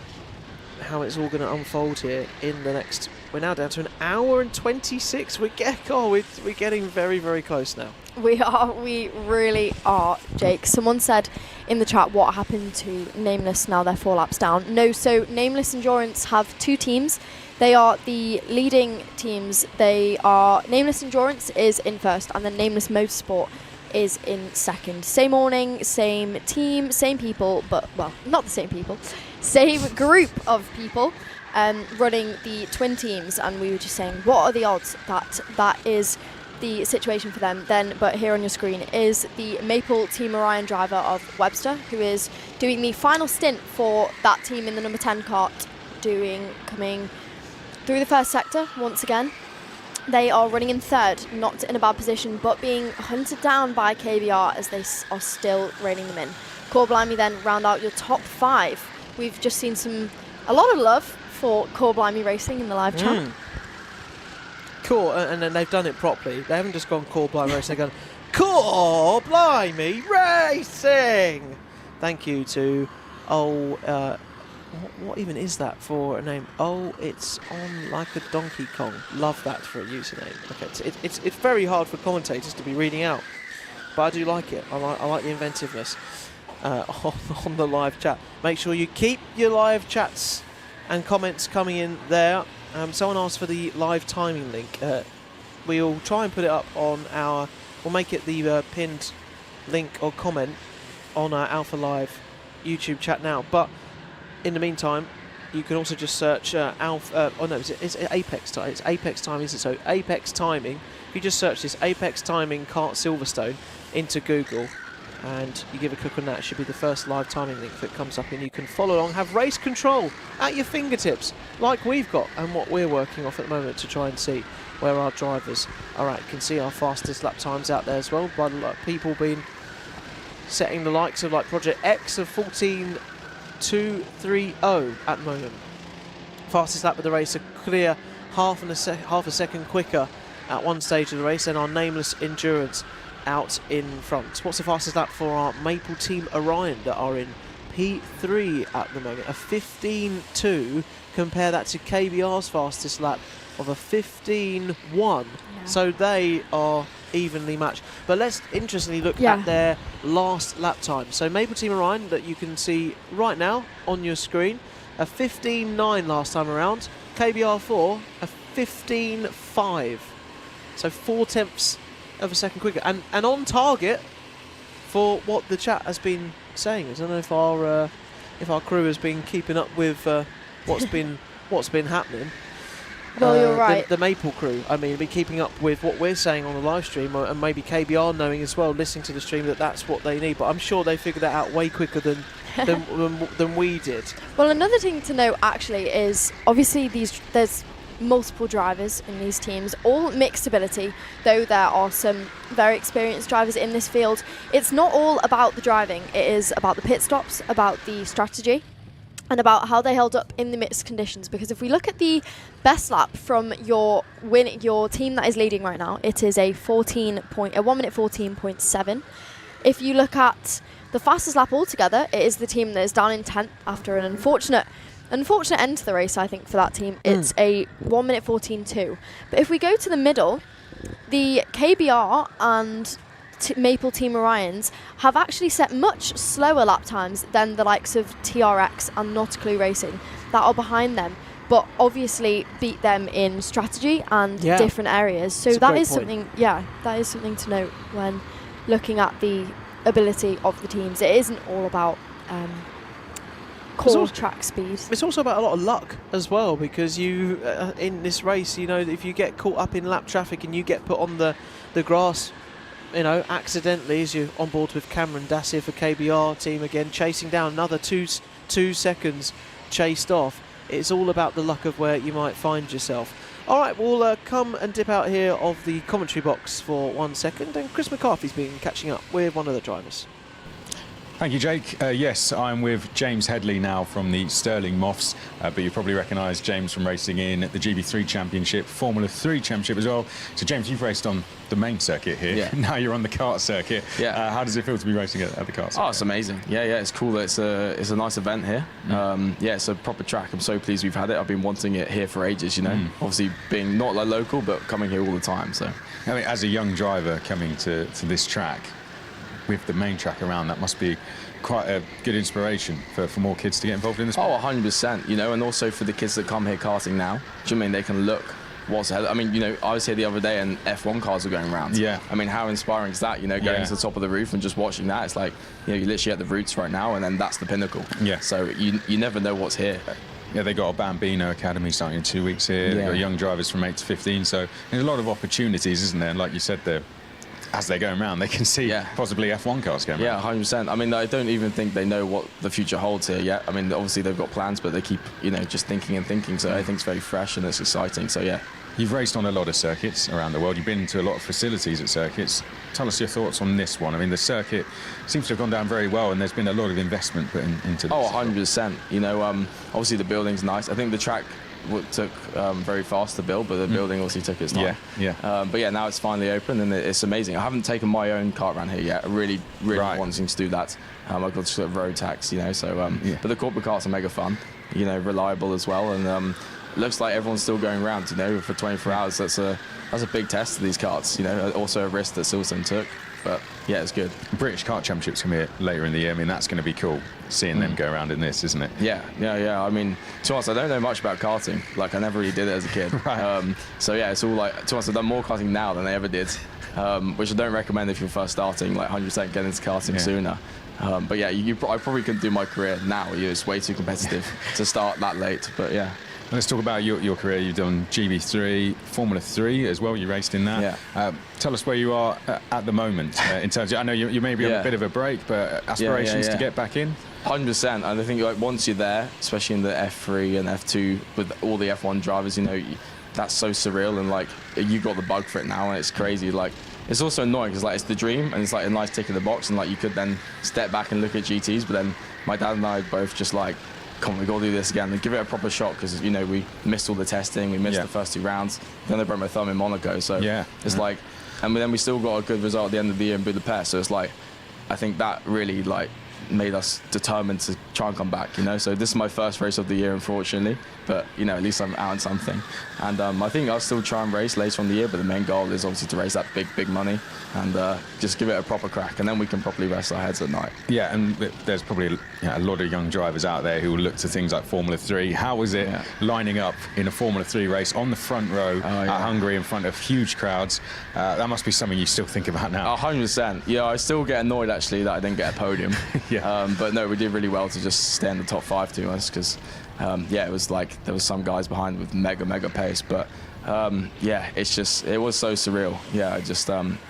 how it's all going to unfold here in the next. We're now down to an hour and 26. We're getting very, very close now. We really are, Jake. Someone said in the chat, what happened to Nameless now they're 4 laps down? No, so Nameless Endurance have 2 teams. They are the leading teams. They are Nameless Endurance is in first, and then Nameless Motorsport is in second. Same morning, same team, same people, but, well, not the same people. Same group of people running the twin teams, and we were just saying, what are the odds that is the situation for them then? But here on your screen is the Maple Team Orion driver of Webster, who is doing the final stint for that team in the number 10 kart, coming through the first sector once again. They are running in third, not in a bad position, but being hunted down by KBR as they are still reining them in. Core Blimey then round out your top 5. We've just seen a lot of love for Core Blimey Racing in the live chat. Cool, and then they've done it properly. They haven't just gone Core Blimey Racing, they've gone Core Blimey Racing! Thank you to, what even is that for a name? Oh, it's on like a Donkey Kong. Love that for a username. Okay, it's very hard for commentators to be reading out, but I do like it. I like the inventiveness on the live chat. Make sure you keep your live chats and comments coming in there. Someone asked for the live timing link. We'll try and put it up on we'll make it the pinned link or comment on our Alpha Live YouTube chat now. But in the meantime, you can also just search it's Apex time. It's Apex timing, isn't it? So Apex timing. If you just search this Apex timing Kart Silverstone into Google, and you give a click on that, it should be the first live timing link that comes up, and you can follow along, have race control at your fingertips, like we've got, and what we're working off at the moment to try and see where our drivers are at. You can see our fastest lap times out there as well, by people being setting the likes of like Project X of 14.230 at the moment. Fastest lap of the race, a clear half a second quicker at one stage of the race, and our Nameless Endurance out in front. What's the fastest lap for our Maple Team Orion that are in P3 at the moment? A 15.2. Compare that to KBR's fastest lap of a 15.1. Yeah. So they are evenly matched. But let's interestingly look at their last lap time. So Maple Team Orion, that you can see right now on your screen, a 15.9 last time around. KBR 4, a 15.5. So 4/10 of a second quicker, and on target for what the chat has been saying. I don't know if our crew has been keeping up with what's been happening. Well, you're right. The Maple crew, I mean, been keeping up with what we're saying on the live stream, and maybe KBR knowing as well, listening to the stream, that's what they need. But I'm sure they figured that out way quicker than we did. Well, another thing to note actually is obviously there's multiple drivers in these teams, all mixed ability, though there are some very experienced drivers in this field. It's not all about the driving, it is about the pit stops, about the strategy, and about how they held up in the mixed conditions. Because if we look at the best lap from your team that is leading right now, it is a 1 minute 14.7. If you look at the fastest lap altogether, it is the team that is down in 10th after an unfortunate end to the race, I think, for that team. It's a 1 minute 14.2. But if we go to the middle, the KBR and Maple Team Orions have actually set much slower lap times than the likes of TRX and Not a Clue Racing that are behind them, but obviously beat them in strategy and different areas. So that is something to note when looking at the ability of the teams. It isn't all about core track speed. It's also about a lot of luck as well, because you in this race, if you get caught up in lap traffic and you get put on the grass accidentally, as you're on board with Cameron Dassier for KBR team again, chasing down another 2 seconds chased off. It's all about the luck of where you might find yourself. All right, we'll come and dip out here of the commentary box for 1 second, and Chris McCarthy's been catching up with one of the drivers. Thank you, Jake. Yes, I'm with James Headley now from the Sterling Moffs, but you probably recognise James from racing in the GB3 Championship, Formula 3 Championship as well. So, James, you've raced on the main circuit here. Yeah. Now you're on the kart circuit. Yeah. How does it feel to be racing at the kart circuit? Oh, it's amazing. Yeah, it's cool. It's a nice event here. It's a proper track. I'm so pleased we've had it. I've been wanting it here for ages, Obviously being not like local, but coming here all the time. So, I mean, as a young driver coming to this track, with the main track around, that must be quite a good inspiration for more kids to get involved in this sport. Oh, 100%, and also for the kids that come here karting now, do you know what I mean? They can look what's ahead. I mean, I was here the other day and F1 cars were going around. Yeah. I mean, how inspiring is that, going to the top of the roof and just watching that? It's like, you're literally at the roots right now, and then that's the pinnacle. Yeah. So you never know what's here. Yeah, they got a Bambino Academy starting in 2 weeks here. Yeah. They've got young drivers from 8 to 15, so there's a lot of opportunities, isn't there? And like you said, as they're going around, they can see possibly F1 cars going around. Yeah, 100%. I mean, I don't even think they know what the future holds here yet. I mean, obviously they've got plans, but they keep, just thinking and thinking. So I think it's very fresh and it's exciting. So yeah. You've raced on a lot of circuits around the world. You've been to a lot of facilities at circuits. Tell us your thoughts on this one. I mean, the circuit seems to have gone down very well, and there's been a lot of investment put into this. Oh, 100%. Obviously the building's nice. I think the track took very fast to build, but the building obviously took its time. But yeah, now it's finally open and it's amazing. I haven't taken my own kart around here yet. I really wanting to do that. I've got sort of road tax, but the corporate karts are mega fun, reliable as well, and looks like everyone's still going around, for 24 hours. That's a big test of these karts, also a risk that Silverstone took. But yeah, it's good. British Kart Championships come here later in the year. I mean, that's going to be cool, seeing them go around in this, isn't it? Yeah. I mean, to be honest, I don't know much about karting. Like, I never really did it as a kid. Right. So yeah, it's all like, to be honest, I've done more karting now than I ever did, which I don't recommend if you're first starting. Like, 100% get into karting sooner. But yeah, I probably couldn't do my career now. It's way too competitive to start that late. But yeah. Let's talk about your career. You've done GB3, Formula 3 as well. You raced in that. Yeah. Tell us where you are at the moment in terms of, I know you may be on a bit of a break, but aspirations to get back in? 100%. And I think once you're there, especially in the F3 and F2 with all the F1 drivers, that's so surreal, and you got the bug for it now, and it's crazy. It's also annoying because it's the dream, and it's a nice tick in the box, and you could then step back and look at GTs, but then my dad and I both just come on, we got to do this again and give it a proper shot, because we missed all the testing, we missed the first 2 rounds, then they broke my thumb in Monaco, so it's and then we still got a good result at the end of the year in Budapest, so it's I think that really made us determined to try and come back, so this is my first race of the year, unfortunately, but at least I'm out in something, and I think I'll still try and race later on the year, but the main goal is obviously to raise that big money and just give it a proper crack, and then we can properly rest our heads at night. Yeah, and there's probably a lot of young drivers out there who will look to things like Formula 3. How is it lining up in a Formula 3 race on the front row at Hungary in front of huge crowds? That must be something you still think about now. 100%. Yeah, I still get annoyed actually that I didn't get a podium. But no, we did really well to just stay in the top 5, to be honest, because it was there was some guys behind with mega pace, but it was so surreal.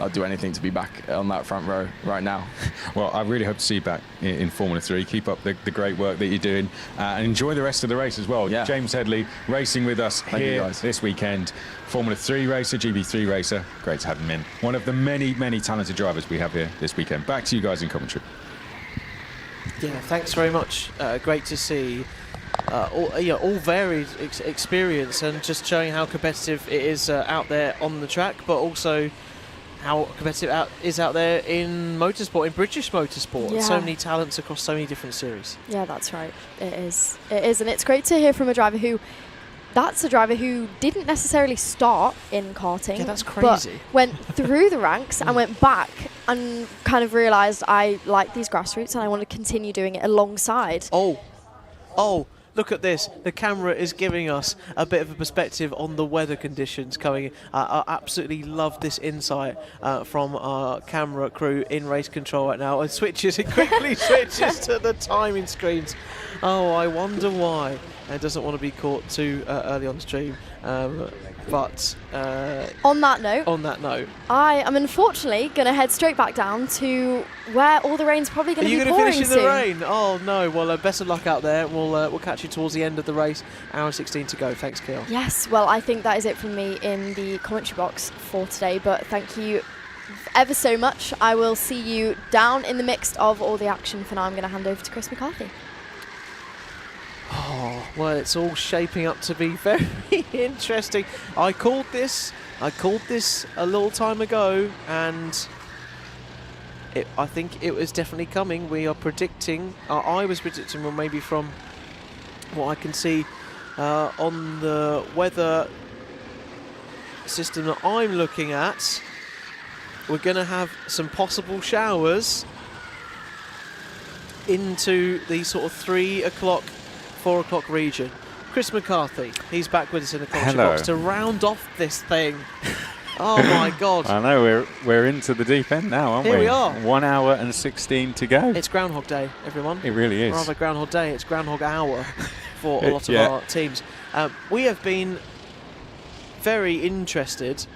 I'd do anything to be back on that front row right now. Well, I really hope to see you back in Formula 3. Keep up the great work that you're doing, and enjoy the rest of the race as well. James Headley racing with us here this weekend. Formula 3 racer, GB3 racer. Great to have him in. One of the many talented drivers we have here this weekend. Back to you guys in commentary. Yeah, thanks very much. Great to see all varied experience, and just showing how competitive it is out there on the track, but also how competitive is out there in motorsport, in British motorsport. Yeah. So many talents across so many different series. Yeah, that's right. It is, and it's great to hear from a driver who. That's a driver who didn't necessarily start in karting. Yeah, that's crazy. But went through the ranks and went back and kind of realised I like these grassroots and I want to continue doing it alongside. Oh, look at this. The camera is giving us a bit of a perspective on the weather conditions coming. I absolutely love this insight from our camera crew in race control right now. And quickly switches to the timing screens. Oh, I wonder why. It doesn't want to be caught too early on stream. But on that note, I am unfortunately going to head straight back down to where all the rain's probably going to be pouring soon. Are you going to finish in the rain? Oh no! Well, best of luck out there. We'll catch you towards the end of the race. Hour and 16 to go. Thanks, Kiel. Yes. Well, I think that is it from me in the commentary box for today. But thank you ever so much. I will see you down in the mix of all the action. For now, I'm going to hand over to Chris McCarthy. Oh, well, it's all shaping up to be very interesting. I called this a little time ago, and I think it was definitely coming. We are predicting, I was predicting, well, maybe from what I can see on the weather system that I'm looking at, we're going to have some possible showers into the sort of 3 o'clock, 4 o'clock region. Chris McCarthy, he's back with us in the commentary box to round off this thing. Oh my God! I know we're into the deep end now, aren't we? Here we are. 1 hour and 16 to go. It's Groundhog Day, everyone. It really is. Rather Groundhog Day. It's Groundhog Hour for a lot of our teams. We have been very interested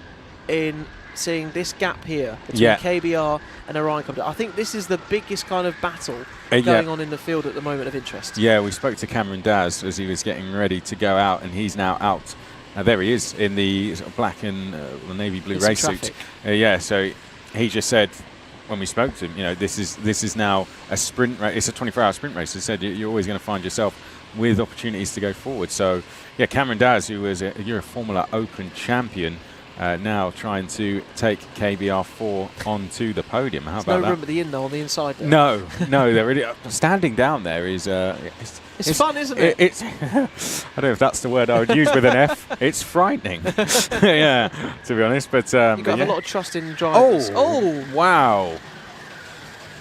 in seeing this gap here between KBR and Orion. I think this is the biggest kind of battle going on in the field at the moment of interest. Yeah, we spoke to Cameron Daz as he was getting ready to go out, and he's now out. There he is in the sort of black and navy blue race suit. So he just said when we spoke to him, you know, this is now a sprint race. It's a 24-hour sprint race. He said you're always going to find yourself with opportunities to go forward. So yeah, Cameron Daz, who was a Euro Formula Open champion, now trying to take KBR4 onto the podium. How about that? No room at the inn though, on the inside there. No, they're really standing down there is. It's fun, isn't it? It's I don't know if that's the word I would use with an F. It's frightening. Yeah, to be honest. But you've got to have a lot of trust in drivers. Oh, wow.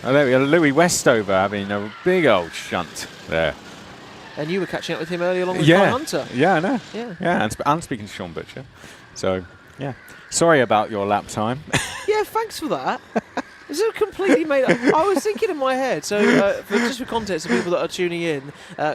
Oh, there we go. Louis Westover having a big old shunt there. And you were catching up with him earlier along with Guy Hunter. Yeah, I know. Yeah. And speaking to Sean Butcher. So, yeah. Sorry about your lap time. Yeah, thanks for that. It's a completely made up. I was thinking in my head, so for context of people that are tuning in,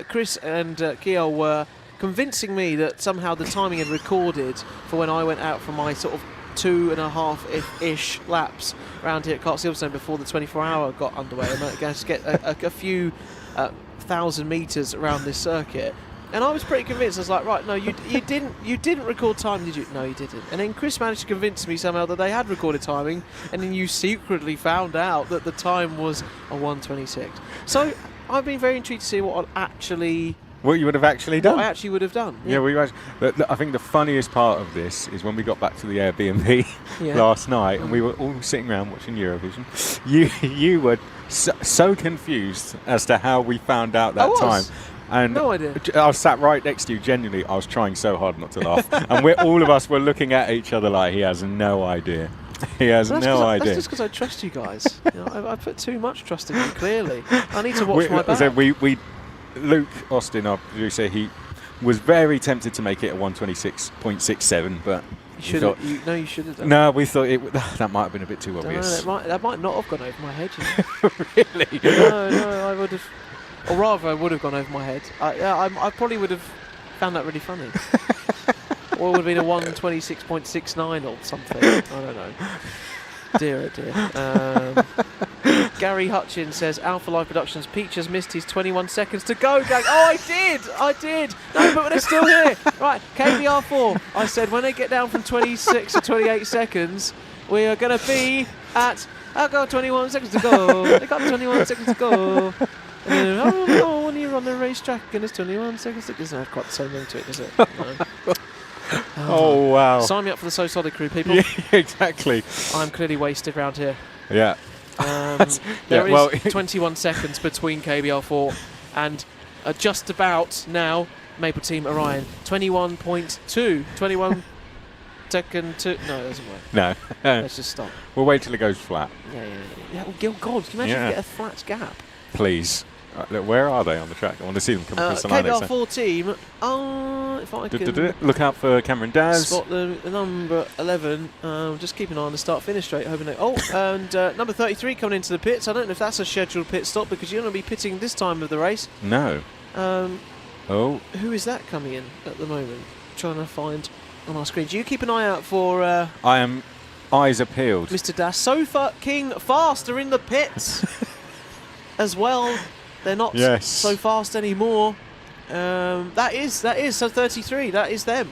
Chris and Kiel were convincing me that somehow the timing had recorded for when I went out for my sort of 2.5-ish laps around here at Kart Silverstone before the 24-hour got underway. I'm going to get a few 1,000 metres around this circuit. And I was pretty convinced. I was like, right, no, you didn't record time, did you? No, you didn't. And then Chris managed to convince me somehow that they had recorded timing, and then you secretly found out that the time was a 1:26. So I've been very intrigued to see what you would have actually done. What I actually would have done. Yeah, I think the funniest part of this is when we got back to the Airbnb last night, and we were all sitting around watching Eurovision. You were so confused as to how we found out that time. And no idea. I was sat right next to you. Genuinely, I was trying so hard not to laugh. And all of us were looking at each other like he has no idea. He has no idea. That's just because I trust you guys. I put too much trust in you, clearly. I need to watch my back. So Luke Austin, our producer, he was very tempted to make it a 1:26.67, but you should have done. No, we thought that might have been a bit too obvious. That might not have gone over my head. Really? No, I would have. Or rather, I would have gone over my head. I probably would have found that really funny. Or it would have been a 1:26.69 or something. I don't know. Dear, oh dear. Gary Hutchins says, Alpha Live Productions, Peach has missed his 21 seconds to go, gang. Oh, I did. No, but they're still here. Right, KBR4. I said when they get down from 26 to 28 seconds, we are going to be at... I've got 21 seconds to go. They got 21 seconds to go. And then, when you're on the racetrack and it's 21 seconds, it doesn't have quite the same ring to it, does it? No. Oh, wow. Sign me up for the So Solid crew, people. Yeah, exactly. I'm clearly wasted round here. Yeah. There is 21 seconds between KBR4 and just about now Maple Team Orion. 21.2. 21 second to... No, it doesn't work. No. Let's just stop. We'll wait till it goes flat. Yeah, well, God, can you imagine if you get a flat gap? Please. Look, where are they on the track? I want to see them come across the line. KBR4 team, if I can... Look out for Cameron Daz. Spot the number 11. Just keep an eye on the start-finish straight, hoping they... Oh, and number 33 coming into the pits. I don't know if that's a scheduled pit stop because you're going to be pitting this time of the race. No. Who is that coming in at the moment? Trying to find on our screens. You keep an eye out for I am eyes are peeled. Mr. Das. Sofa King Fast are in the pits as well. They're not so fast anymore. That is so 33. That is them.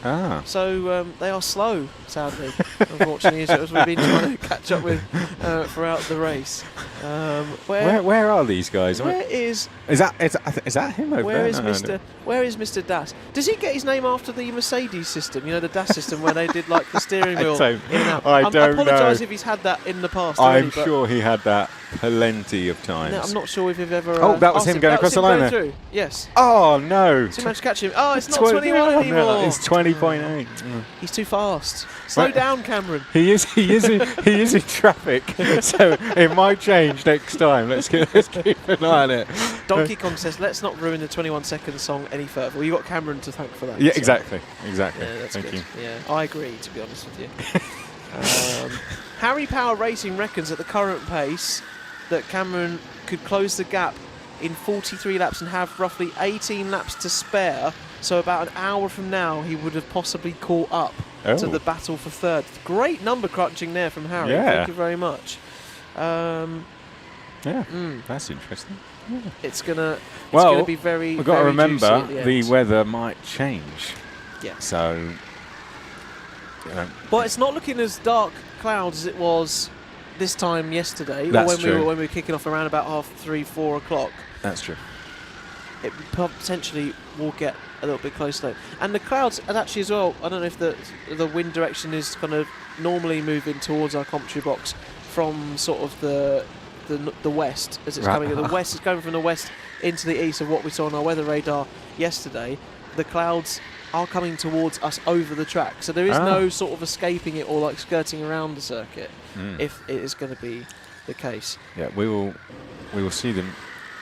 Ah. So they are slow, sadly, unfortunately, as we've been trying to catch up with throughout the race. Where are these guys? Is that him over there? Where is Mr. Das? Does he get his name after the Mercedes system? You know, the Das system where they did like the steering wheel in and out. I don't know. I apologise if he's had that in the past. I'm sure he had that plenty of times. No, I'm not sure if you've ever. Oh, that was him going across the line there. Through. Yes. Oh no! So you managed to catch him. Oh, it's not 21 anymore. No, it's 20.8. He's too fast. Slow down, Cameron. He is in traffic, so it might change next time. Let's keep an eye on it. Donkey Kong says, "Let's not ruin the 21-second song any further." Well, you got Cameron to thank for that. Yeah, so. exactly. Yeah, that's Thank good. you. Yeah, I agree. To be honest with you, Harry Power Racing reckons at the current pace that Cameron could close the gap in 43 laps and have roughly 18 laps to spare. So about an hour from now, he would have possibly caught up to the battle for third. Great number crunching there from Harry. Yeah. Thank you very much. That's interesting. Yeah. It's gonna be very. We've got to very remember juicy at the end. weather might change. Yeah. So. But it's not looking as dark clouds as it was this time yesterday, That's or true. when we were kicking off around about 3:30, 4 o'clock. That's true. It potentially will get a little bit close though. And the clouds, and actually as well, I don't know if the wind direction is kind of normally moving towards our commentary box from sort of the west as it's coming. The west is going from the west into the east of what we saw on our weather radar yesterday. The clouds are coming towards us over the track, so there is no sort of escaping it or like skirting around the circuit if it is going to be the case. Yeah, we will see them.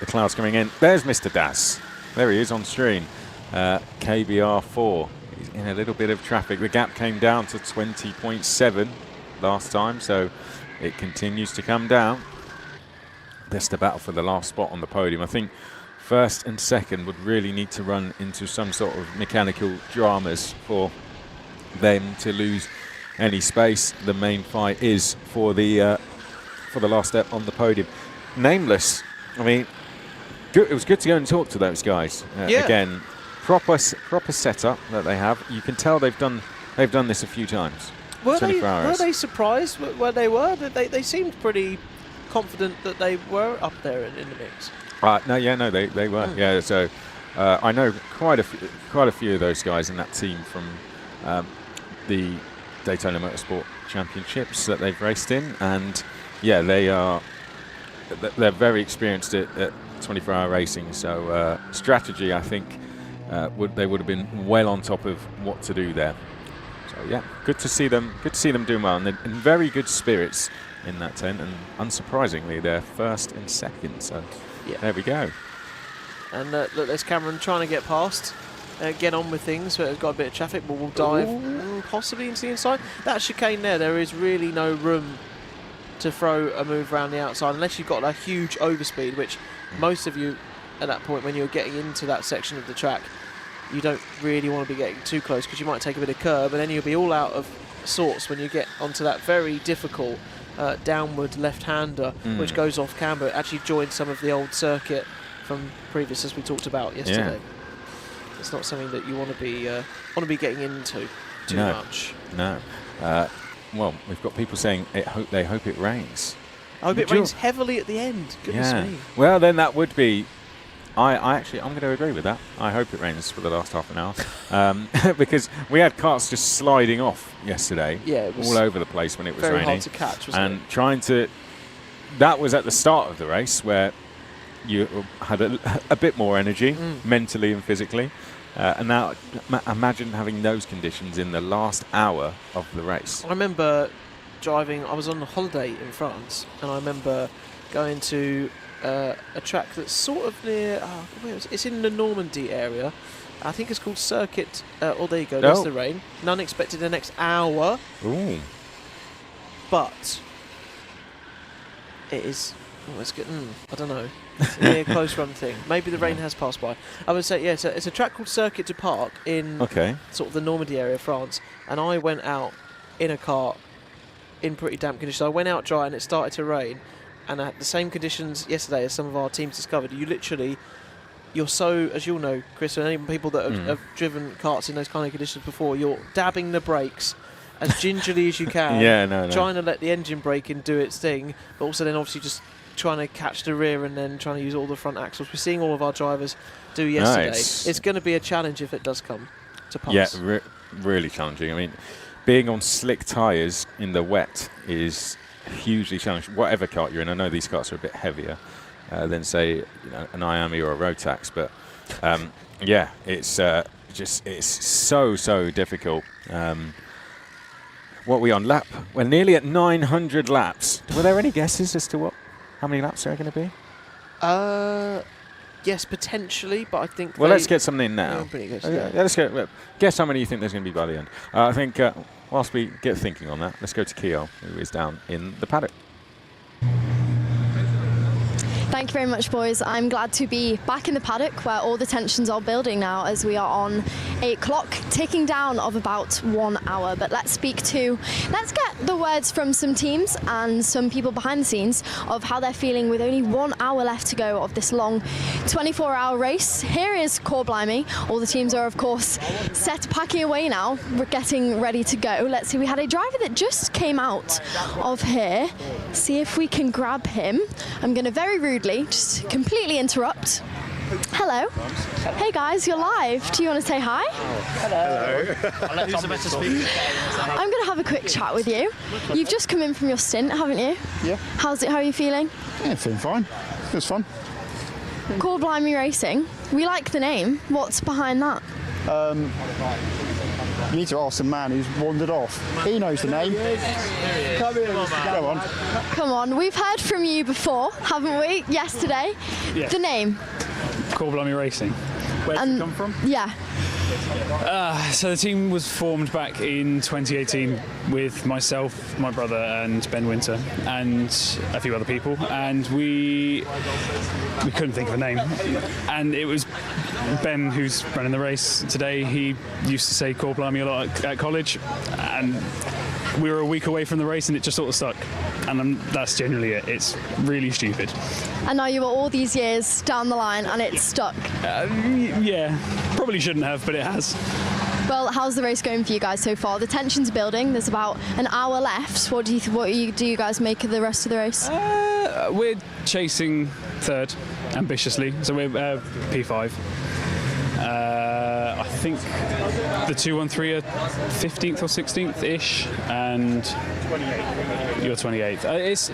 The clouds coming in. There's Mr. Das. There he is on screen. KBR4. He's in a little bit of traffic. The gap came down to 20.7 last time, so it continues to come down. That's the battle for the last spot on the podium. I think first and second would really need to run into some sort of mechanical dramas for them to lose any space. The main fight is for the last step on the podium. Nameless. I mean, it was good to go and talk to those guys. Again, proper setup that they have. You can tell they've done this a few times. Were they surprised where they were? They seemed pretty confident that they were up there in the mix. No, they were. Yeah, so I know quite a few of those guys in that team from the Daytona Motorsport Championships that they've raced in, and yeah, they're very experienced at 24-hour racing. So strategy, I think, they would have been well on top of what to do there. So yeah, good to see them doing well, and they're in very good spirits in that tent, and unsurprisingly, they're first and second. So yeah, there we go. And look, there's Cameron trying to get past, get on with things. So it's got a bit of traffic, but we'll dive possibly into the inside. That chicane there is really no room to throw a move around the outside unless you've got a huge overspeed, which most of you at that point when you're getting into that section of the track, you don't really want to be getting too close because you might take a bit of curb and then you'll be all out of sorts when you get onto that very difficult downward left-hander which goes off camber. It actually joins some of the old circuit from previous, as we talked about yesterday. Yeah. It's not something that you want to be getting into too much. No. Well, we've got people saying they hope it rains. I hope it rains heavily at the end. Goodness me. Well, then that would be. I'm going to agree with that. I hope it rains for the last half an hour because we had karts just sliding off yesterday, all over the place when it was raining. Very hard to catch, wasn't it? That was at the start of the race where you had a bit more energy, mentally and physically. And now imagine having those conditions in the last hour of the race. I remember driving, I was on a holiday in France, and I remember going to a track that's sort of near, it's in the Normandy area. I think it's called Circuit, there you go, there's the rain. None expected the next hour. Ooh. But it is Oh, it's good. I don't know. It's a close run thing. Maybe the rain has passed by. I would say, yeah, it's a track called Circuit du Parc in sort of the Normandy area of France. And I went out in a kart in pretty damp conditions. I went out dry and it started to rain. And I had the same conditions yesterday as some of our teams discovered. You're so, as you'll know, Chris, and any people that have driven karts in those kind of conditions before, you're dabbing the brakes as gingerly as you can. Trying to let the engine brake and do its thing, but also then obviously just trying to catch the rear and then trying to use all the front axles. We're seeing all of our drivers do yesterday. It's going to be a challenge if it does come to pass. Yeah, really challenging. I mean, being on slick tyres in the wet is hugely challenging. Whatever kart you're in, I know these karts are a bit heavier than, say, an Miami or a Rotax, but yeah, it's so difficult. What are we on lap? We're nearly at 900 laps. Were there any guesses as to how many laps there are going to be? Yes, potentially, but I think. Well, let's get something in now. Yeah. Let's guess how many you think there's going to be by the end. I think whilst we get thinking on that, let's go to Kiel, who is down in the paddock. Thank you very much, boys. I'm glad to be back in the paddock where all the tensions are building now as we are on a clock ticking down of about 1 hour. But let's get the words from some teams and some people behind the scenes of how they're feeling with only 1 hour left to go of this long 24-hour race. Here is Blimey. All the teams are, of course, packing away now. We're getting ready to go. Let's see, we had a driver that just came out of here. See if we can grab him. I'm going to very rudely just completely interrupt. Hello. Hey guys, you're live. Do you want to say hi? Hello. Who's the better speaker? I'm going to have a quick chat with you. You've just come in from your stint, haven't you? Yeah. How are you feeling? Yeah, feeling fine. It was fun. Blimey Racing. We like the name. What's behind that? You need to ask the man who's wandered off. He knows the name. Come on. Come on. We've heard from you before, haven't we? Yesterday. Yeah. The name. Blimey Racing. Where did it come from? Yeah. So the team was formed back in 2018 with myself, my brother and Ben Winter and a few other people, and we couldn't think of a name, and it was Ben who's running the race today. He used to say Blimey a lot at college, and we were a week away from the race and it just sort of stuck, and that's generally it. It's really stupid. And now you are all these years down the line and it's stuck. Yeah, probably shouldn't have, but it has. Well, how's the race going for you guys so far? The tension's building. There's about an hour left. What do you guys make of the rest of the race? We're chasing third ambitiously, so we're P5. I think the 213 are 15th or 16th ish, and you're 28th. It's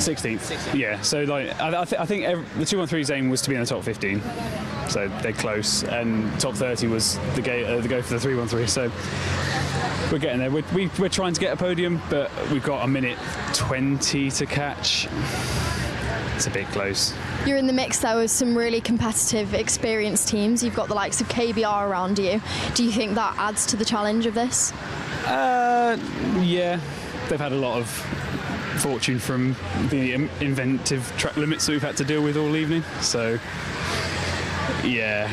16th. Yeah. So like, I think the 213's aim was to be in the top 15. So they're close, and top 30 was the go for the 313. So we're getting there. We're trying to get a podium, but we've got a minute 20 to catch. It's a bit close. You're in the mix there with some really competitive, experienced teams. You've got the likes of KBR around you. Do you think that adds to the challenge of this? Yeah, they've had a lot of fortune from the inventive track limits that we've had to deal with all evening. So, yeah,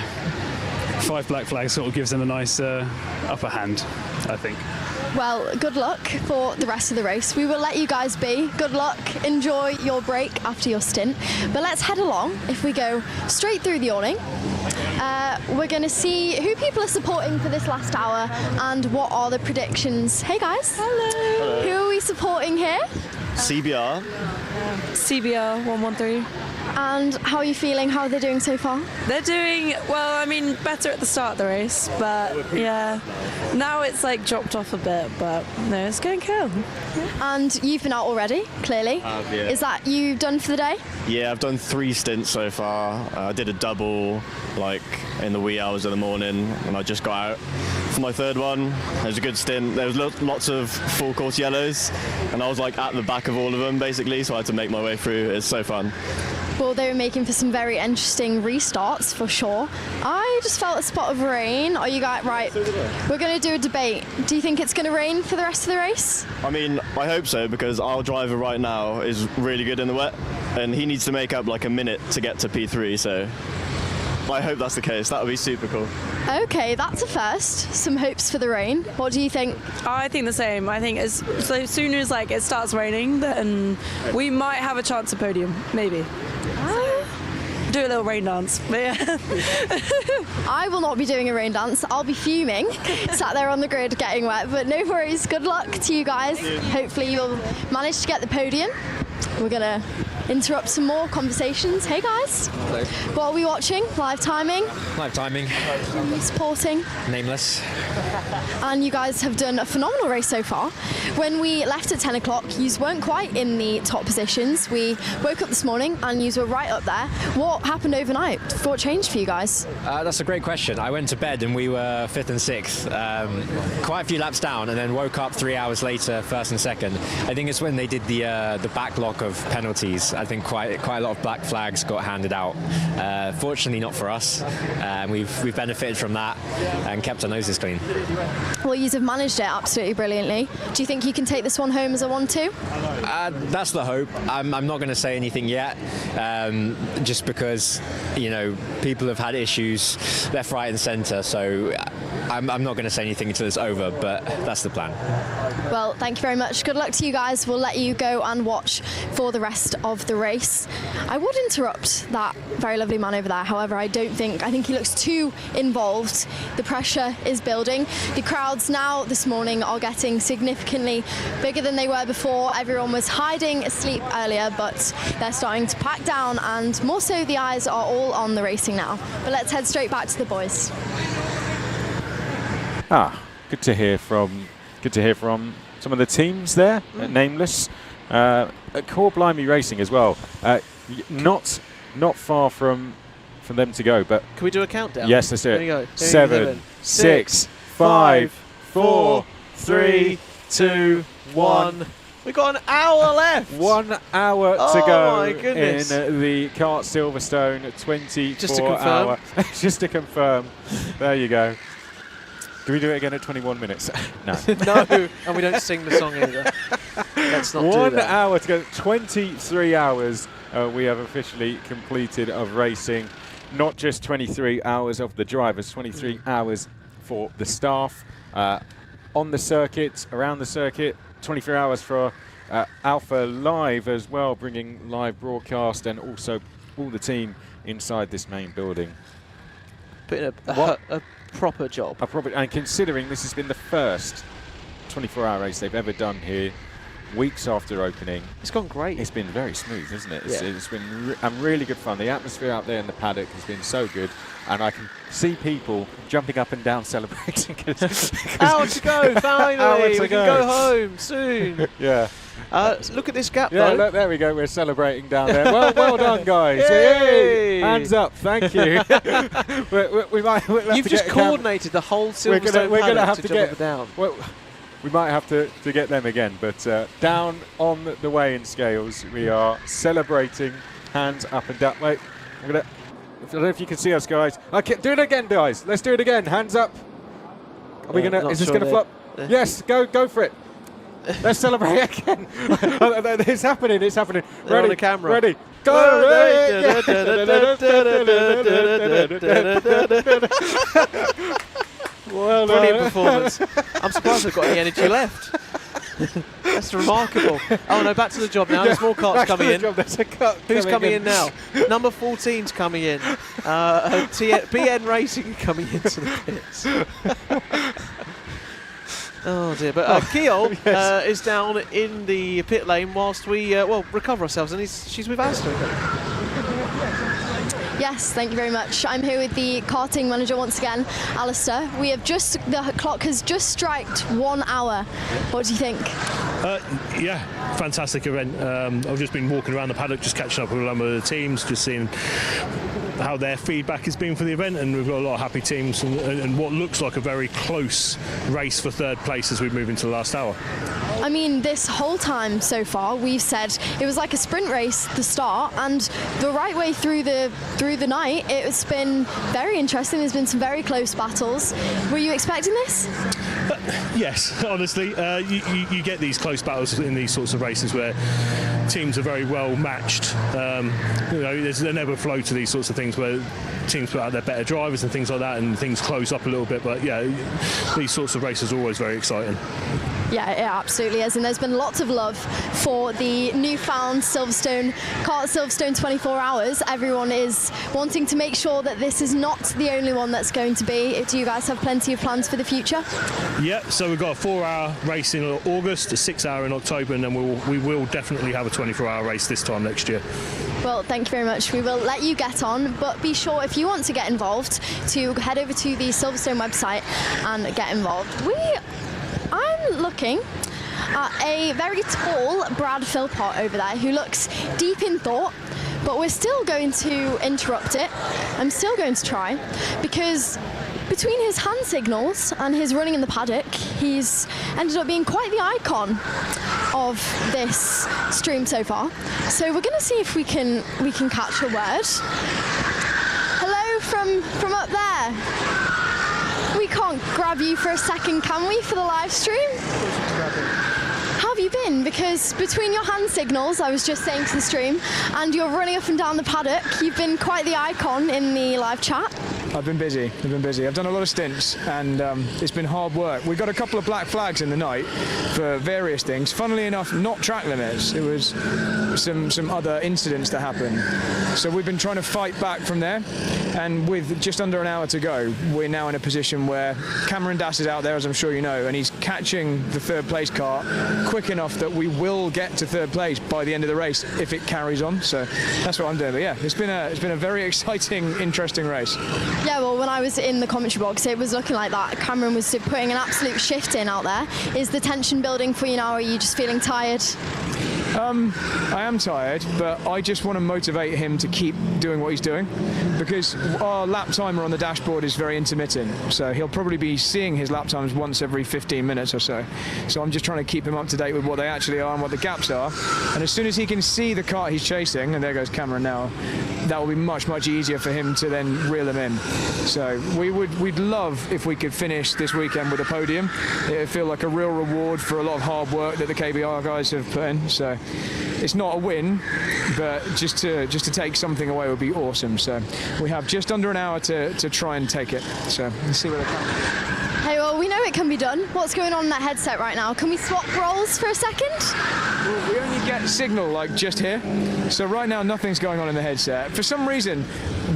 5 black flags sort of gives them a nice upper hand, I think. Well, good luck for the rest of the race. We will let you guys be. Good luck. Enjoy your break after your stint. But let's head along. If we go straight through the awning, we're going to see who people are supporting for this last hour and what are the predictions. Hey guys. Hello. Who are we supporting here? CBR. CBR 113. And how are you feeling? How are they doing so far? They're doing, well, I mean, better at the start of the race, but yeah, now it's like dropped off a bit, but no, it's going cool. And you've been out already, clearly. Yeah. Is that you done for the day? Yeah, I've done 3 stints so far. I did a double, like, in the wee hours of the morning, and I just got out for my 3rd one. It was a good stint. There was lots of full course yellows, and I was, like, at the back of all of them, basically, so I had to make my way through. It's so fun. Well, they were making for some very interesting restarts, for sure. I just felt a spot of rain. Are you guys right? We're going to do a debate. Do you think it's going to rain for the rest of the race? I mean, I hope so, because our driver right now is really good in the wet, and he needs to make up like a minute to get to P3, so I hope that's the case. That would be super cool. Okay, that's a first. Some hopes for the rain. What do you think? I think the same. I think as soon as like it starts raining, then we might have a chance at podium, maybe. Do a little rain dance. But yeah. I will not be doing a rain dance. I'll be fuming, sat there on the grid getting wet. But no worries. Good luck to you guys. Hopefully you'll manage to get the podium. We're gonna interrupt some more conversations. Hey guys. Hello. What are we watching? Live timing? Live timing. Who are you supporting? Nameless. And you guys have done a phenomenal race so far. When we left at 10 o'clock, you weren't quite in the top positions. We woke up this morning and you were right up there. What happened overnight? What changed for you guys? That's a great question. I went to bed and we were 5th and 6th, quite a few laps down, and then woke up 3 hours later, 1st and 2nd. I think it's when they did the backlog of penalties. I think quite a lot of black flags got handed out. Fortunately, not for us. We've benefited from that and kept our noses clean. Well, you have managed it absolutely brilliantly. Do you think you can take this one home as a 1-2? That's the hope. I'm not going to say anything yet, just because, you know, people have had issues left, right and centre, so I'm not going to say anything until it's over, but that's the plan. Well, thank you very much. Good luck to you guys. We'll let you go and watch for the rest of the race. I would interrupt that very lovely man over there. However, I think he looks too involved. The pressure is building. The crowds now this morning are getting significantly bigger than they were before. Everyone was hiding asleep earlier, but they're starting to pack down, and more so the eyes are all on the racing now. But let's head straight back to the boys. Good to hear from some of the teams there at Nameless. At Core Blimey Racing as well. Not far from them to go, but can we do a countdown? Yes, let's do it. Here we go. 7, 6, 5, 4, 3, 2, 1. We've got an hour left. 1 hour to go my goodness. in the Kart Silverstone 24 Just to confirm. hour. Just to confirm. There you go. Do we do it again at 21 minutes? No. No, and we don't sing the song either. Let's not do that. 1 hour to go. 23 hours we have officially completed of racing. Not just 23 hours of the drivers, 23 hours for the staff. On the circuit, around the circuit, 23 hours for Alpha Live as well, bringing live broadcast and also all the team inside this main building. Put in a proper job. And considering this has been the first 24-hour race they've ever done here, weeks after opening. It's gone great. It's been very smooth, isn't it? Yeah. It's been really good fun. The atmosphere out there in the paddock has been so good, and I can see people jumping up and down celebrating. Hour to go, finally! We can go home soon. Yeah. Look at this gap, yeah, though. Look, there we go. We're celebrating down there. Well done, guys. Yay! Hands up. Thank you. we'll You've just coordinated the whole Silverstone paddock to jump up and down. Well, we might have to get them again, but down on the weighing scales, we are celebrating. Hands up and down. Wait, I don't know if you can see us, guys. Okay, do it again, guys. Let's do it again. Hands up. Are we gonna? Is this gonna flop? Yes. Go for it. Let's celebrate again. It's happening. It's happening. They're on the camera. Ready. Go. Well, brilliant performance. I'm surprised I've got any energy left. That's remarkable. Oh no, back to the job now. There's more carts coming in. Who's coming in now? Number 14's coming in. BN Racing coming into the pits. Oh dear, but Keol is down in the pit lane whilst we recover ourselves, and she's with Aston. Yes, thank you very much. I'm here with the karting manager once again, Alistair. The clock has just striked 1 hour. What do you think? Yeah, fantastic event. I've just been walking around the paddock, just catching up with a number of the teams, just seeing how their feedback has been for the event, and we've got a lot of happy teams and what looks like a very close race for third place as we move into the last hour. I mean, this whole time so far, we've said it was like a sprint race, the start, and the right way through the night, it's been very interesting. There's been some very close battles. Were you expecting this? Yes, honestly, you get these close close battles in these sorts of races where teams are very well matched. There's an ebb and flow to these sorts of things where teams put out their better drivers and things like that, and things close up a little bit. But yeah, these sorts of races are always very exciting. Yeah, it absolutely is, and there's been lots of love for the newfound Silverstone, Kart Silverstone 24 hours. Everyone is wanting to make sure that this is not the only one that's going to be. Do you guys have plenty of plans for the future? Yeah, so we've got a 4-hour race in August, a 6-hour in October, and then we will definitely have a 24-hour race this time next year. Well, thank you very much. We will let you get on, but be sure if you want to get involved to head over to the Silverstone website and get involved. I'm looking at a very tall Brad Philpott over there who looks deep in thought, but we're still going to interrupt it. I'm still going to try, because between his hand signals and his running in the paddock, he's ended up being quite the icon of this stream so far. So we're going to see if we can catch a word. Hello from up there. We can't grab you for a second, can we, for the live stream? How have you been? Because between your hand signals, I was just saying to the stream, and you're running up and down the paddock, you've been quite the icon in the live chat. I've been busy. I've done a lot of stints, and it's been hard work. We got a couple of black flags in the night for various things. Funnily enough, not track limits. It was some other incidents that happened. So we've been trying to fight back from there, and with just under an hour to go, we're now in a position where Cameron Dass is out there, as I'm sure you know, and he's catching the third place car quick enough that we will get to third place by the end of the race if it carries on. So that's what I'm doing. But yeah, it's been a very exciting, interesting race. Yeah, well, when I was in the commentary box, it was looking like that. Cameron was putting an absolute shift in out there. Is the tension building for you now, or are you just feeling tired? I am tired, but I just want to motivate him to keep doing what he's doing, because our lap timer on the dashboard is very intermittent, so he'll probably be seeing his lap times once every 15 minutes or so. So I'm just trying to keep him up to date with what they actually are and what the gaps are, and as soon as he can see the kart he's chasing, and there goes Cameron now, that will be much easier for him to then reel him in. So we'd love if we could finish this weekend with a podium. It would feel like a real reward for a lot of hard work that the KBR guys have put in. So it's not a win, but just to take something away would be awesome. So we have just under an hour to try and take it. So let's see where they come. Hey, well, we know it can be done. What's going on in that headset right now? Can we swap roles for a second? Well, we only get signal like just here. So right now nothing's going on in the headset. For some reason,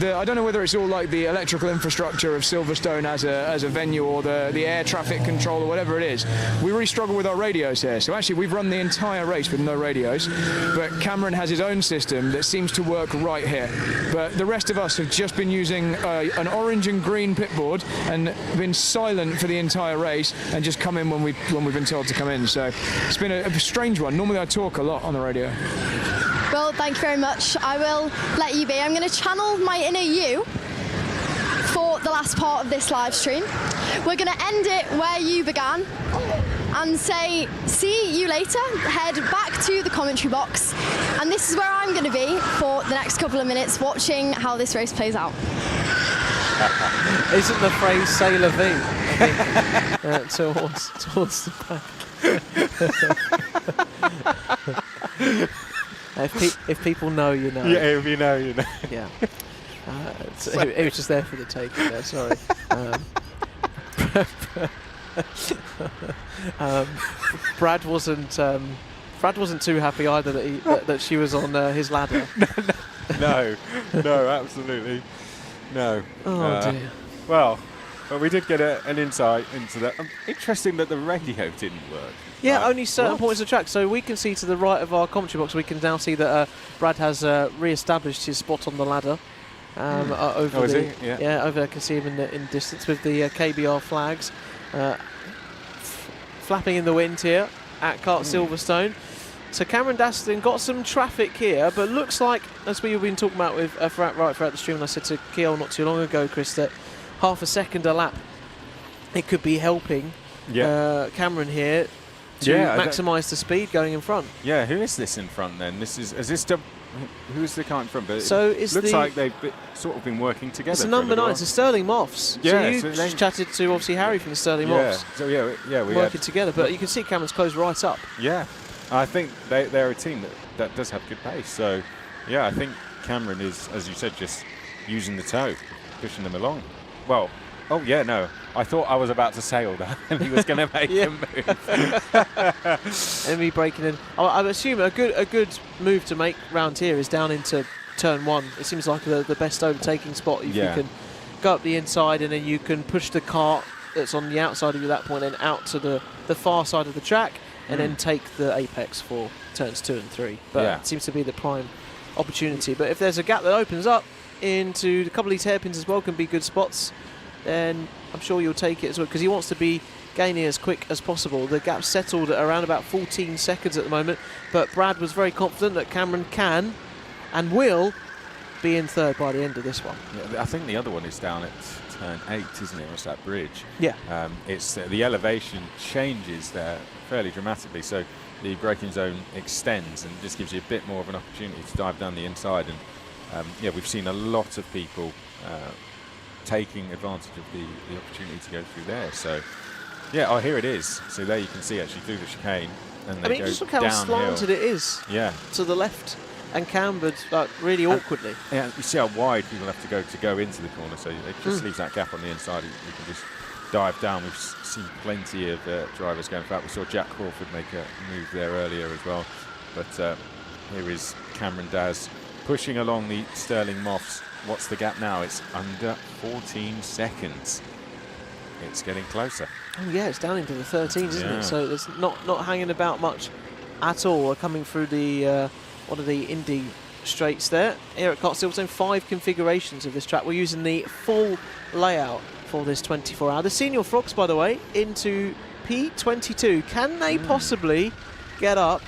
I don't know whether it's all like the electrical infrastructure of Silverstone as a venue, or the air traffic control, or whatever it is. We really struggle with our radios here. So actually we've run the entire race with no radios, but Cameron has his own system that seems to work right here. But the rest of us have just been using an orange and green pit board and been silent for the entire race and just come in when we've been told to come in. So it's been a strange one. Normally I talk a lot on the radio. Well, thank you very much. I will let you be. I'm going to channel my inner you for the last part of this live stream. We're going to end it where you began and say, see you later. Head back to the commentary box. And this is where I'm going to be for the next couple of minutes, watching how this race plays out. Isn't the phrase "c'est la vie" towards the back? If people know, you know. Yeah, if you know, you know. Yeah. It was just there for the taking there, sorry. Brad wasn't too happy either that she was on his ladder. No, absolutely no. Oh dear. Well, we did get an insight into that. Interesting that the radio didn't work. Yeah, only certain points of track. So we can see to the right of our commentary box, we can now see that Brad has re-established his spot on the ladder. Over is he? Yeah. Over there, I can see him in distance with the KBR flags flapping in the wind here at Kart Silverstone. So Cameron Daston got some traffic here, but looks like, as we've been talking about with right throughout the stream, and I said to Kiel not too long ago, Chris, that half a second a lap, it could be helping Cameron here to maximise the speed going in front. Yeah, who is this in front then? Is this Who's the car in front? But So it it's looks the- like they've sort of been working together. It's the for a number little 9, while. it's the Sterling Moffs. Yeah, so you so they- just chatted to obviously Harry from the Sterling Yeah, Moffs. so yeah, we working had, together, but you can see Cameron's close right up. Yeah, I think they're a team that does have good pace. So, yeah, I think Cameron is, as you said, just using the toe, pushing them along. Well, oh yeah, no, I thought I was about to sail that, and he was going to make a move. And me breaking in. I assume a good move to make round here is down into turn 1. It seems like the best overtaking spot. If Yeah. you can go up the inside and then you can push the cart that's on the outside of you at that point and out to the far side of the track and then take the apex for turns 2 and 3. But Yeah. it seems to be the prime opportunity. But if there's a gap that opens up into a couple of these hairpins as well, can be good spots, then I'm sure you'll take it as well, because he wants to be gaining as quick as possible. The gap's settled at around about 14 seconds at the moment, but Brad was very confident that Cameron can and will be in third by the end of this one. Yeah, I think the other one is down at turn 8, isn't it? It's that bridge. Yeah. It's the elevation changes there fairly dramatically, so the braking zone extends and just gives you a bit more of an opportunity to dive down the inside. And yeah, we've seen a lot of people taking advantage of the opportunity to go through there. So yeah, oh, here it is. So there you can see actually through the chicane, and they I mean, go just look how downhill. slanted it is. Yeah. To the left and cambered really awkwardly. Yeah, you see how wide people have to go into the corner, so it just leaves that gap on the inside. You can just dive down. We've seen plenty of drivers going for that. We saw Jack Crawford make a move there earlier as well. But here is Cameron Daz pushing along the Sterling Moffs. What's the gap now? It's under 14 seconds. It's getting closer. Oh yeah, it's down into the 13s, isn't Yeah. it? So it's not hanging about much at all. We're coming through the one of the Indy straights there. Here at Kart Silverstone, 5 configurations of this track. We're using the full layout for this 24-hour. The Senior Frogs, by the way, into P22. Can they possibly get up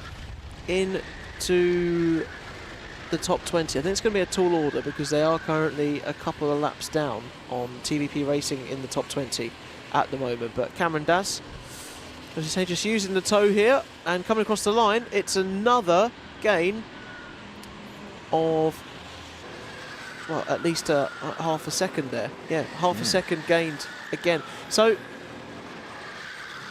into the top 20? I think it's going to be a tall order because they are currently a couple of laps down on TVP Racing in the top 20 at the moment. But Cameron Dass, as you say, just using the toe here and coming across the line. It's another gain of, well, at least half a second there. Yeah, half a second gained again. So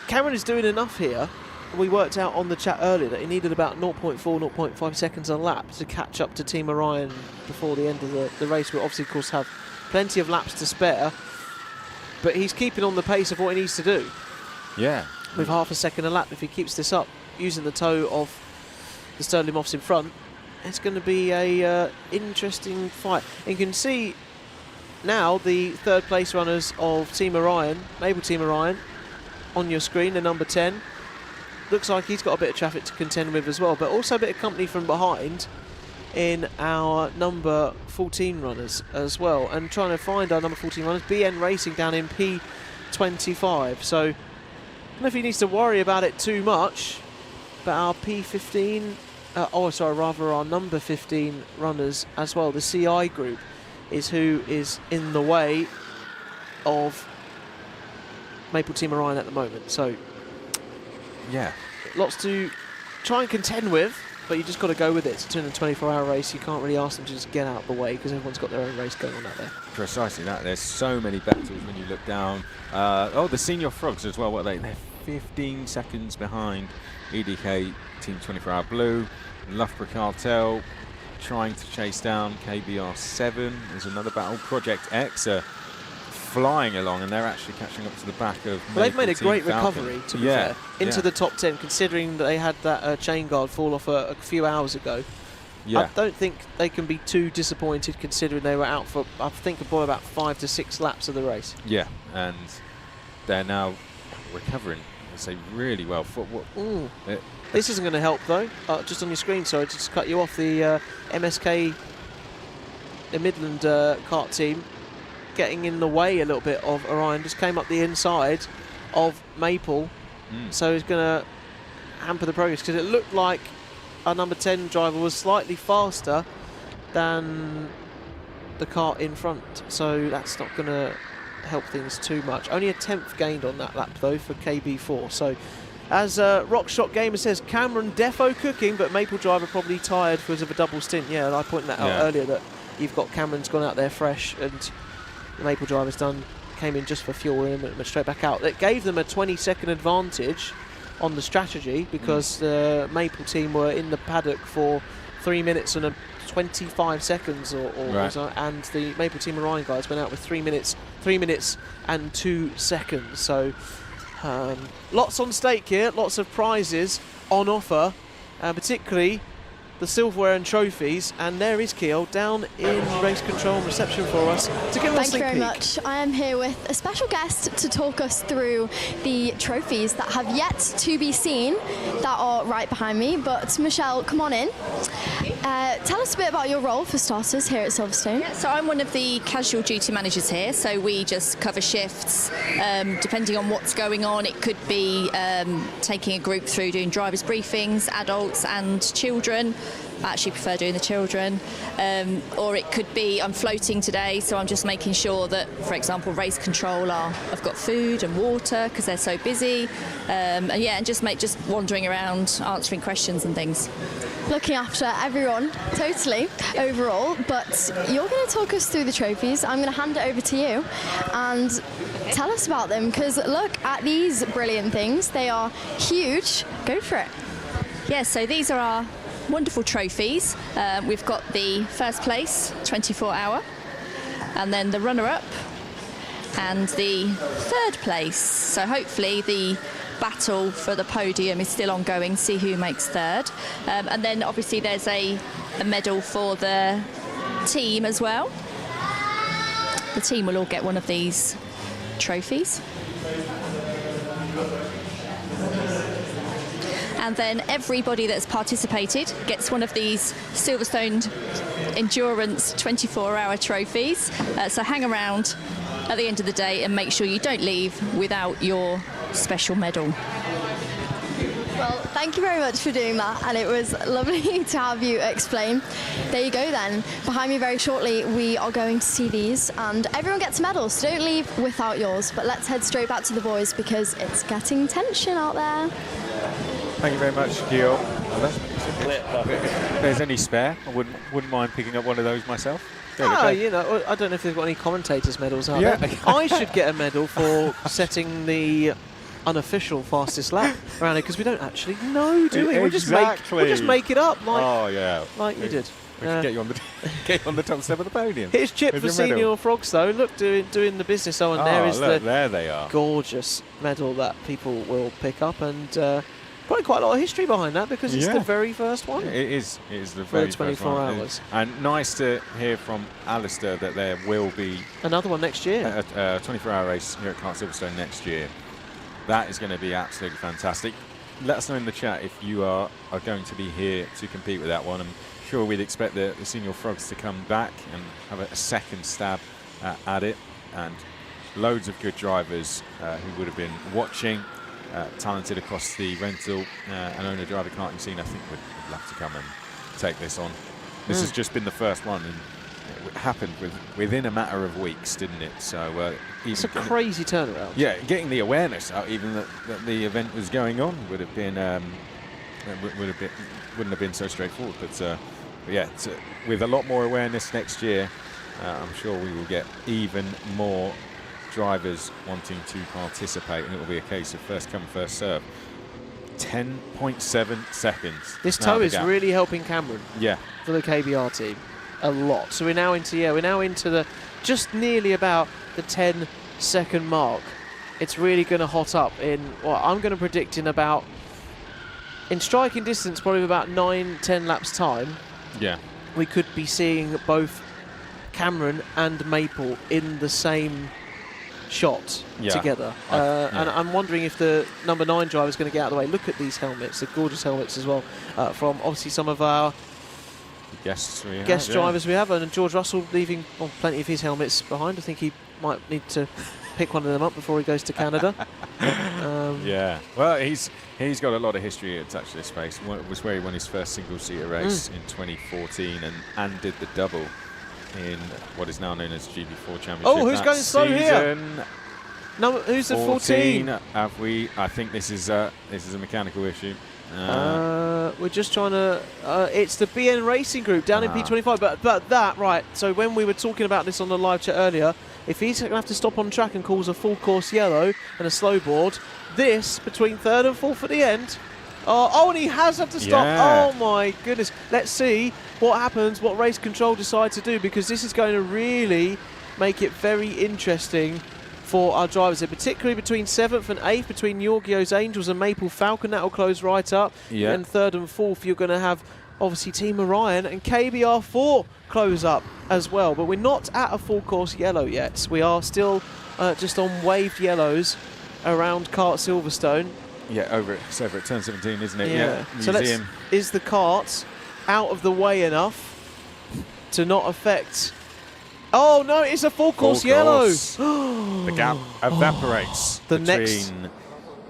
Cameron is doing enough here. We worked out on the chat earlier that he needed about 0.4, 0.5 seconds a lap to catch up to Team Orion before the end of the race. We'll obviously, of course, have plenty of laps to spare, but he's keeping on the pace of what he needs to do. Yeah. With half a second a lap, if he keeps this up, using the toe of the Sterling Moffs in front, it's going to be a interesting fight. And you can see now the third place runners of Team Orion, Maple Team Orion, on your screen, the number 10. Looks like he's got a bit of traffic to contend with as well, but also a bit of company from behind in our number 14 runners as well. And trying to find our number 14 runners, BN Racing down in P25. So I don't know if he needs to worry about it too much, but our P15, our number 15 runners as well, the CI group, is who is in the way of Maple Team Orion at the moment. So yeah, lots to try and contend with, but you just got to go with it. It's a 224-hour race. You can't really ask them to just get out of the way because everyone's got their own race going on out there. Precisely that. There's so many battles when you look down. The Senior Frogs as well. What are they? They're 15 seconds behind EDK Team 24-Hour Blue. Loughborough Cartel trying to chase down KBR7. There's another battle. Project X are flying along, and they're actually catching up to the back of Well, they've made a Team great Falcon. recovery, to be fair, into the top 10, considering that they had that chain guard fall off a few hours ago. Yeah. I don't think they can be too disappointed, considering they were out for, I think, about 5 to 6 laps of the race. Yeah, and they're now recovering, I say, really well. This isn't going to help, though. Just on your screen, sorry, just cut you off. The MSK, the Midland kart team, getting in the way a little bit of Orion, just came up the inside of Maple, so he's going to hamper the progress, because it looked like our number 10 driver was slightly faster than the kart in front, so that's not going to help things too much. Only a 10th gained on that lap though for KB4, so As Rockshot Gamer says, Cameron defo cooking, but Maple Driver probably tired because of a double stint. Yeah, and I pointed that out earlier, that you've got Cameron's gone out there fresh, and the Maple Driver's came in just for fuel and went straight back out. It gave them a 20-second advantage on the strategy because the Maple team were in the paddock for 3 minutes and 25 seconds or so, and the Maple Team Orion guys went out with 3 minutes and 2 seconds. So lots on stake here, lots of prizes on offer, particularly the silverware and trophies. And there is Kiel down in race control and reception for us to give us a sneak peek. Thank you very much. I am here with a special guest to talk us through the trophies that have yet to be seen, that are right behind me. But Michelle, come on in. Tell us a bit about your role, for starters, here at Silverstone. Yeah, so I'm one of the casual duty managers here, so we just cover shifts depending on what's going on. It could be taking a group through doing drivers' briefings, adults and children. I actually prefer doing the children. Or it could be I'm floating today, so I'm just making sure that, for example, race control have got food and water because they're so busy. And just wandering around, answering questions and things. Looking after everyone, totally, overall. But you're going to talk us through the trophies. I'm going to hand it over to you and tell us about them, because look at these brilliant things. They are huge. Go for it. Yeah, so these are our wonderful trophies. We've got the first place, 24-hour, and then the runner-up and the third place. So hopefully the battle for the podium is still ongoing, see who makes third. And then obviously there's a medal for the team as well. The team will all get one of these trophies. And then everybody that's participated gets one of these Silverstone Endurance 24-hour trophies. So hang around at the end of the day and make sure you don't leave without your special medal. Well, thank you very much for doing that, and it was lovely to have you explain. There you go then. Behind me very shortly we are going to see these, and everyone gets medals, so don't leave without yours. But let's head straight back to the boys because it's getting tension out there. Thank you very much, Kiel. If there's any spare, I wouldn't mind picking up one of those myself. You know, I don't know if they've got any commentators' medals out there. I should get a medal for setting the unofficial fastest lap around it, because we don't actually know, do we? We'll just make it up, like you did. We can get you on the top step of the podium. Here's Chip for Senior Frogs, though. Look, doing the business. Oh, and there is there they are. Gorgeous medal that people will pick up, and probably quite a lot of history behind that, because it's the very first one. It is the very first 24 one. hours. And nice to hear from Alistair that there will be another one next year. A 24-hour race here at Kart Silverstone next year. That is going to be absolutely fantastic. Let us know in the chat if you are going to be here to compete with that one. I'm sure we'd expect the Senior Frogs to come back and have a second stab at it. And loads of good drivers who would have been watching, talented across the rental and owner-driver karting scene, I think would love to come and take this on. This has just been the first one, and it happened within a matter of weeks, didn't it? So it's a crazy turnaround. Yeah, getting the awareness out, even that the event was going on, would have been wouldn't have been so straightforward. But yeah, with a lot more awareness next year, I'm sure we will get even more drivers wanting to participate, and it will be a case of first come, first serve. 10.7 seconds. This tow is really helping Cameron. Yeah. For the KBR team, a lot. So we're now into the just nearly about the 10-second mark. It's really going to hot up in I'm going to predict in striking distance, probably about 9-10 laps time. Yeah. We could be seeing both Cameron and Maple in the same shot together. And I'm wondering if the number 9 driver is going to get out of the way. Look at these helmets, the gorgeous helmets as well, from obviously some of our guest drivers we have, and George Russell leaving plenty of his helmets behind. I think he might need to pick one of them up before he goes to Canada. Yeah, well, he's got a lot of history attached to this race. It was where he won his first single-seater race in 2014 and did the double in what is now known as GB4 Championship. Oh, who's going slow here? No, who's the 14? Have we? I think this is a mechanical issue. We're just trying to. It's the BN Racing Group down in P25. But that right. So when we were talking about this on the live chat earlier, if he's going to have to stop on track and calls a full course yellow and a slow board, this between third and fourth at the end. Oh, and he has had to stop. Yeah. Oh my goodness. Let's see what happens, what race control decide to do, because this is going to really make it very interesting for our drivers here, particularly between 7th and 8th, between Yorgio's Angels and Maple Falcon. That will close right up. Yeah. And 3rd and 4th, you're going to have obviously Team Orion and KBR4 close up as well. But we're not at a full course yellow yet. We are still just on waved yellows around Kart Silverstone. Yeah, it's over at turn 17, isn't it? Yeah. So Museum. is the kart out of the way enough to not affect? Oh no, it's a full course yellow. The gap evaporates between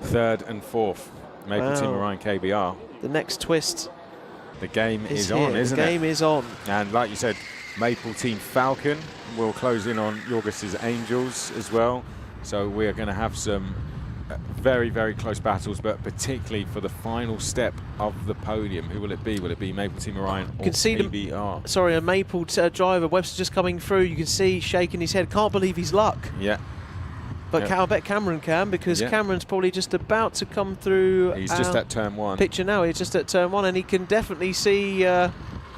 3rd and 4th. Maple Team Orion KBR. The next twist. The game is here. on, isn't it? The game is on. And like you said, Maple Team Falcon will close in on Yorgos's Angels as well. So we're going to have some very, very close battles, but particularly for the final step of the podium. Who will it be? Will it be Maple Team Orion or KBR? Sorry, a Maple driver, Webster just coming through. You can see shaking his head. Can't believe his luck. Yeah. But I bet Cameron can, because Cameron's probably just about to come through. He's just at turn 1. Picture now. He's just at turn 1, and he can definitely see the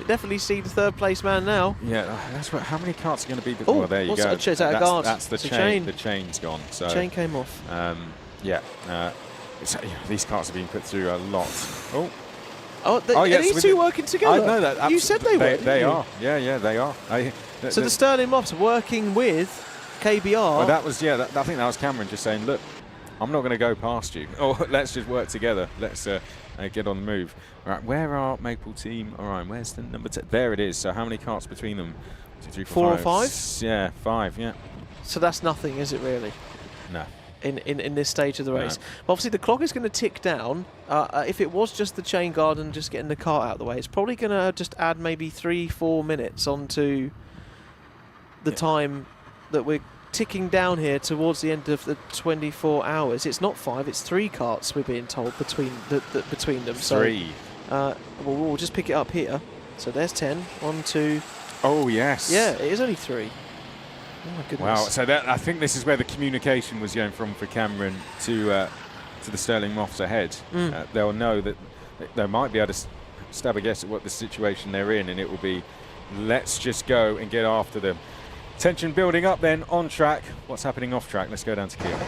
3rd place man now. Yeah, that's what. How many karts are going to be? Oh, well, there you go. Is that a guard? That's the chain. The chain's gone. So chain came off. These karts are being put through a lot. Are these two working together? I know that. You said they were. They are. Yeah, they are. So the Sterling Moffs are working with KBR. Well, that was I think that was Cameron just saying, look, I'm not going to go past you. Or let's just work together. Let's get on the move. Right, where are Maple Team Orion? Where's the number 10? There it is. So how many karts between them? 2, 3, 4, 4 or 5? Yeah, 5. Yeah. So that's nothing, is it really? No. In this stage of the race. But obviously the clock is going to tick down. If it was just the chain guard and just getting the cart out of the way, it's probably going to just add maybe 3-4 minutes onto the time that we're ticking down here towards the end of the 24 hours. It's not 5, it's 3 carts, we're being told, between them. 3. So, we'll just pick it up here. So there's 10. 1, 2. Oh, yes. Yeah, it is only 3. Oh my goodness. Wow, so I think this is where the communication was going from for Cameron to the Sterling Moffs ahead. They'll know that they might be able to stab a guess at what the situation they're in, and it will be, let's just go and get after them. Tension building up then on track. What's happening off track? Let's go down to Kiel.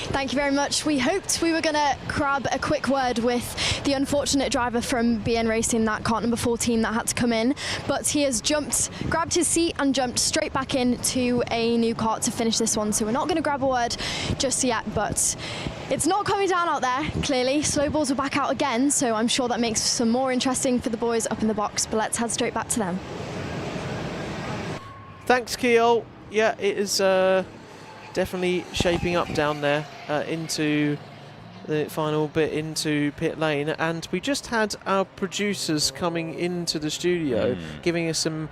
Thank you very much. We hoped we were going to grab a quick word with the unfortunate driver from BN Racing, that kart number 14 that had to come in, but he has grabbed his seat and jumped straight back into a new kart to finish this one. So we're not going to grab a word just yet, but it's not coming down out there, clearly. Slow balls are back out again, so I'm sure that makes some more interesting for the boys up in the box, but let's head straight back to them. Thanks, Kiel. Yeah, it is definitely shaping up down there into the final bit into pit lane, and we just had our producers coming into the studio giving us some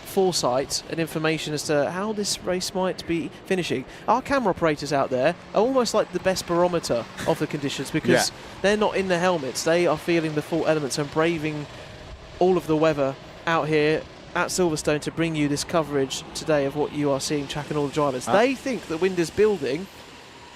foresight and information as to how this race might be finishing. Our camera operators out there are almost like the best barometer of the conditions, because they're not in the helmets, they are feeling the full elements and braving all of the weather out here at Silverstone to bring you this coverage today of what you are seeing, tracking all the drivers. They think the wind is building,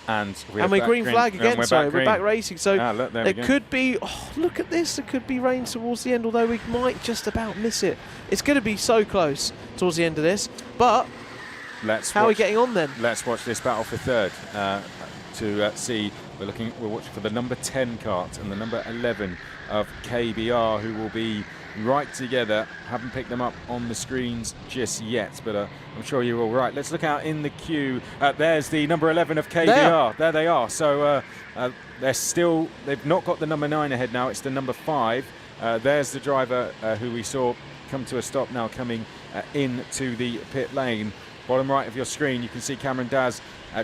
and we're green flag again. We're back racing. So there could be, look at this, there could be rain towards the end, although we might just about miss it. It's going to be so close towards the end of this, but how are we getting on then? Let's watch this battle for third to see. We're watching for the number 10 kart and the number 11 of KBR, who will be right together. Haven't picked them up on the screens just yet, but I'm sure you're all right. Let's look out in the queue. There's the number 11 of KBR. There they are. So they've not got the number 9 ahead now. It's the number 5. There's the driver who we saw come to a stop now, coming into the pit lane. Bottom right of your screen, you can see Cameron Daz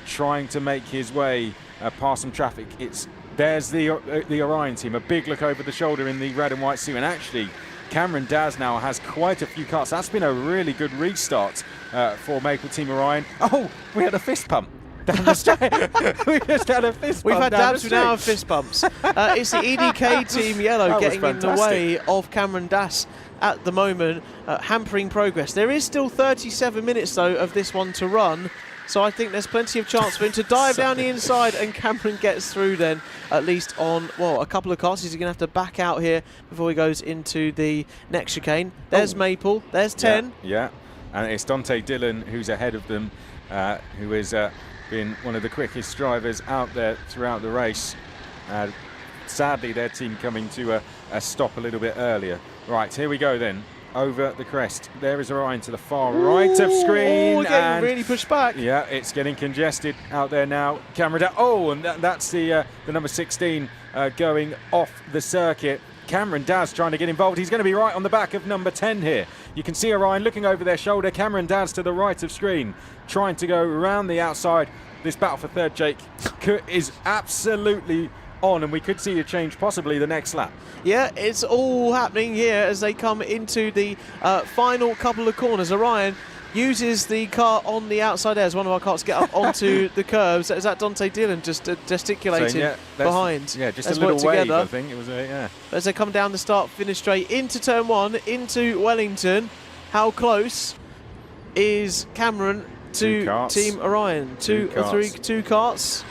trying to make his way past some traffic. There's the Orion team. A big look over the shoulder in the red and white suit, and actually Cameron Daz now has quite a few karts. That's been a really good restart for Maple Team Orion. Oh, we had a fist pump down the street. We just had a fist We've bump had down dabs, the we now street. have fist bumps. It's the EDK Team Yellow That was getting in the fantastic. way of Cameron Das at the moment, hampering progress. There is still 37 minutes, though, of this one to run. So I think there's plenty of chance for him to dive down the inside, and Cameron gets through then, at least on, well, a couple of karts. He's going to have to back out here before he goes into the next chicane. There's Maple, there's 10. Yeah, and it's Dante Dillon who's ahead of them, who has been one of the quickest drivers out there throughout the race. Sadly, their team coming to a stop a little bit earlier. Right, here we go then. Over the crest. There is Orion to the far right of screen. Getting really pushed back. Yeah, it's getting congested out there now. Cameron, and that's the number 16 going off the circuit. Cameron Daz trying to get involved. He's going to be right on the back of number 10 here. You can see Orion looking over their shoulder. Cameron Daz to the right of screen, trying to go around the outside. This battle for third, Jake, is absolutely on, and we could see a change possibly the next lap. Yeah, it's all happening here as they come into the final couple of corners. Orion uses the car on the outside there as one of our karts get up onto the curbs. Is that Dante Dillon just gesticulating behind? Yeah, just as a little work wave, together. I think. It was yeah. As they come down the start-finish straight into turn 1, into Wellington. How close is Cameron to Team Orion? Two karts.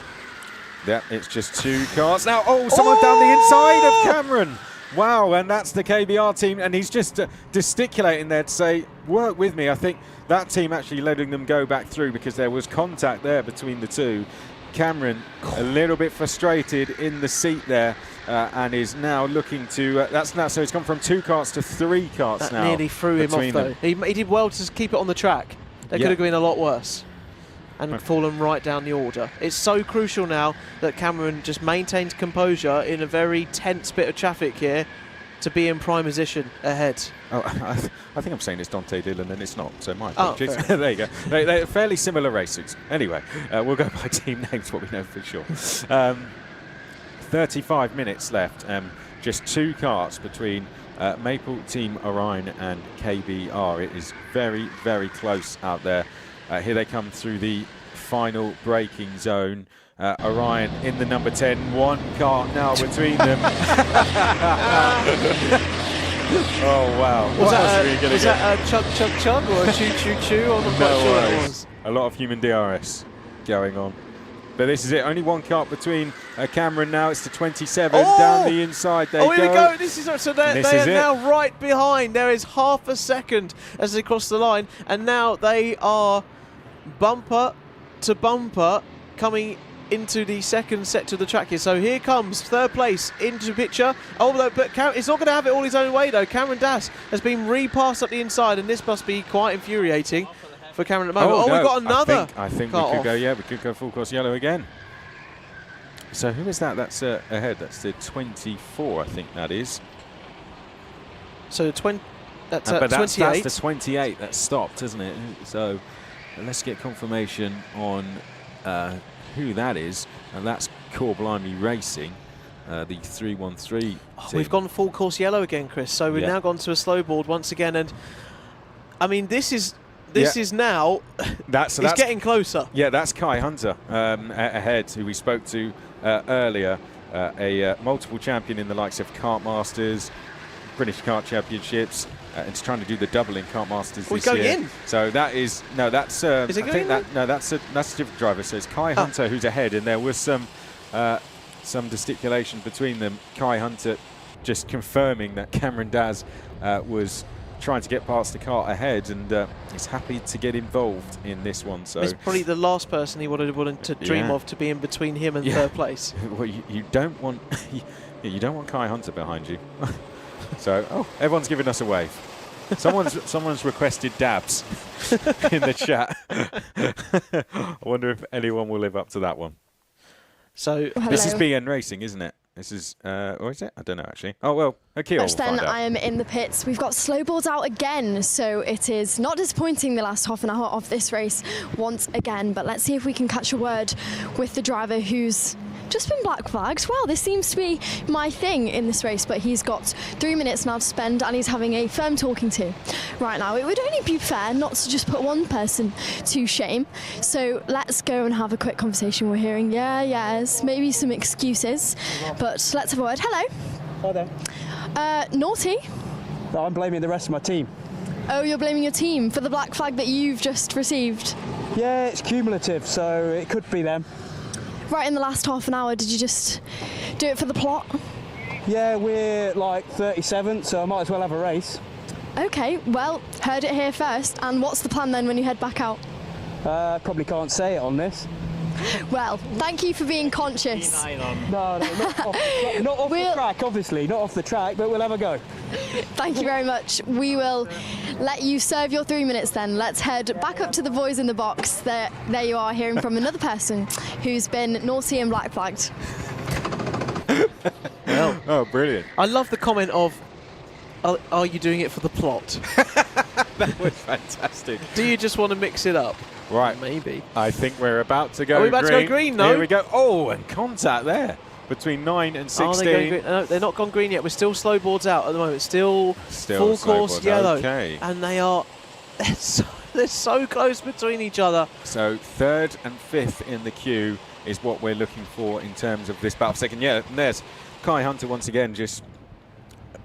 Yeah, it's just 2 karts. Now, someone down the inside of Cameron. Wow, and that's the KBR team, and he's just gesticulating there to say, work with me. I think that team actually letting them go back through because there was contact there between the two. Cameron a little bit frustrated in the seat there and is now looking to, so it's gone from 2 karts to 3 karts that now. Nearly threw him off, though. He did well to keep it on the track. That could have been a lot worse and fallen right down the order. It's so crucial now that Cameron just maintains composure in a very tense bit of traffic here to be in prime position ahead. Oh, I think I'm saying it's Dante Dillon and it's not, so my Oh, apologies. There you go. They're fairly similar races. Anyway, we'll go by team names, what we know for sure. 35 minutes left. Just 2 karts between Maple Team Orion and KBR. It is very, very close out there. Here they come through the final braking zone. Orion in the number 10. 1 kart now between them. Oh, wow. Was that a chug, chug, chug or a choo, choo, choo? I'm not quite sure what it was. A lot of human DRS going on. But this is it. Only 1 kart between Cameron now. It's the 27 down the inside. They here we go. This is so they are now right behind. There is half a second as they cross the line, and now they are bumper to bumper coming into the second set of the track here. So here comes third place into the picture. But it's not going to have it all his own way though. Cameron Das has been repassed up the inside, and this must be quite infuriating for Cameron at the moment. No, we've got another. I think we could go. Yeah, we could go full course yellow again. So who is that? That's ahead. That's the 24, I think that is. So that's 28. That's the 28 that stopped, isn't it? So let's get confirmation on who that is, and that's Core Blimey Racing, the 313 team. We've gone full course yellow again, Chris. So we've now gone to a slow board once again, and I mean this is now. It's getting closer. Yeah, that's Kai Hunter ahead, who we spoke to earlier, a multiple champion in the likes of Kart Masters, British Kart Championships. It's trying to do the double in Kart Masters this year. Going in? So that is that's. Is it going in? That's a different driver. So it's Kai Hunter who's ahead, and there was some gesticulation between them. Kai Hunter just confirming that Cameron Daz was trying to get past the kart ahead, and is happy to get involved in this one. So it's probably the last person he would have wanted to dream of to be in between him and third place. Well, you don't want you don't want Kai Hunter behind you. So, everyone's giving us a wave. Someone's requested dabs in the chat. I wonder if anyone will live up to that one. So this is BN Racing, isn't it? This is, or is it? I don't know actually. Oh well, okay. Then I am in the pits. We've got slow boards out again, so it is not disappointing the last half an hour of this race once again. But let's see if we can catch a word with the driver who's Just been black flagged. Wow, this seems to be my thing in this race, but he's got 3 minutes now to spend and he's having a firm talking to right now. It would only be fair not to just put one person to shame. So let's go and have a quick conversation. We're hearing yes, maybe some excuses, but let's have a word. Hello. Hi there. Naughty. No, I'm blaming the rest of my team. Oh, you're blaming your team for the black flag that you've just received? Yeah, it's cumulative, so it could be them. Right in the last half an hour, did you just do it for the plot? Yeah, we're like 37th, so I might as well have a race. Okay, well, heard it here first. And what's the plan then when you head back out? Probably can't say it on this. Well, thank you for being conscious. No, not off the track, obviously, not off the track, but we'll have a go. Thank you very much. We will let you serve your 3 minutes then. Let's head back up to the boys in the box. There you are, hearing from another person who's been naughty and black flagged. Oh, brilliant. I love the comment of, are you doing it for the plot? That was fantastic. Do you just want to mix it up? Right. Maybe. I think we're about to go Are we about green. to go green? No. Here we go. Oh, and contact there between 9 and 16. Oh, they're going green. No, they're not gone green yet. We're still slow boards out at the moment. Still full course boards. yellow. Okay. And they're so close between each other. So 3rd and 5th in the queue is what we're looking for in terms of this battle for second. Yeah, and there's Kai Hunter once again just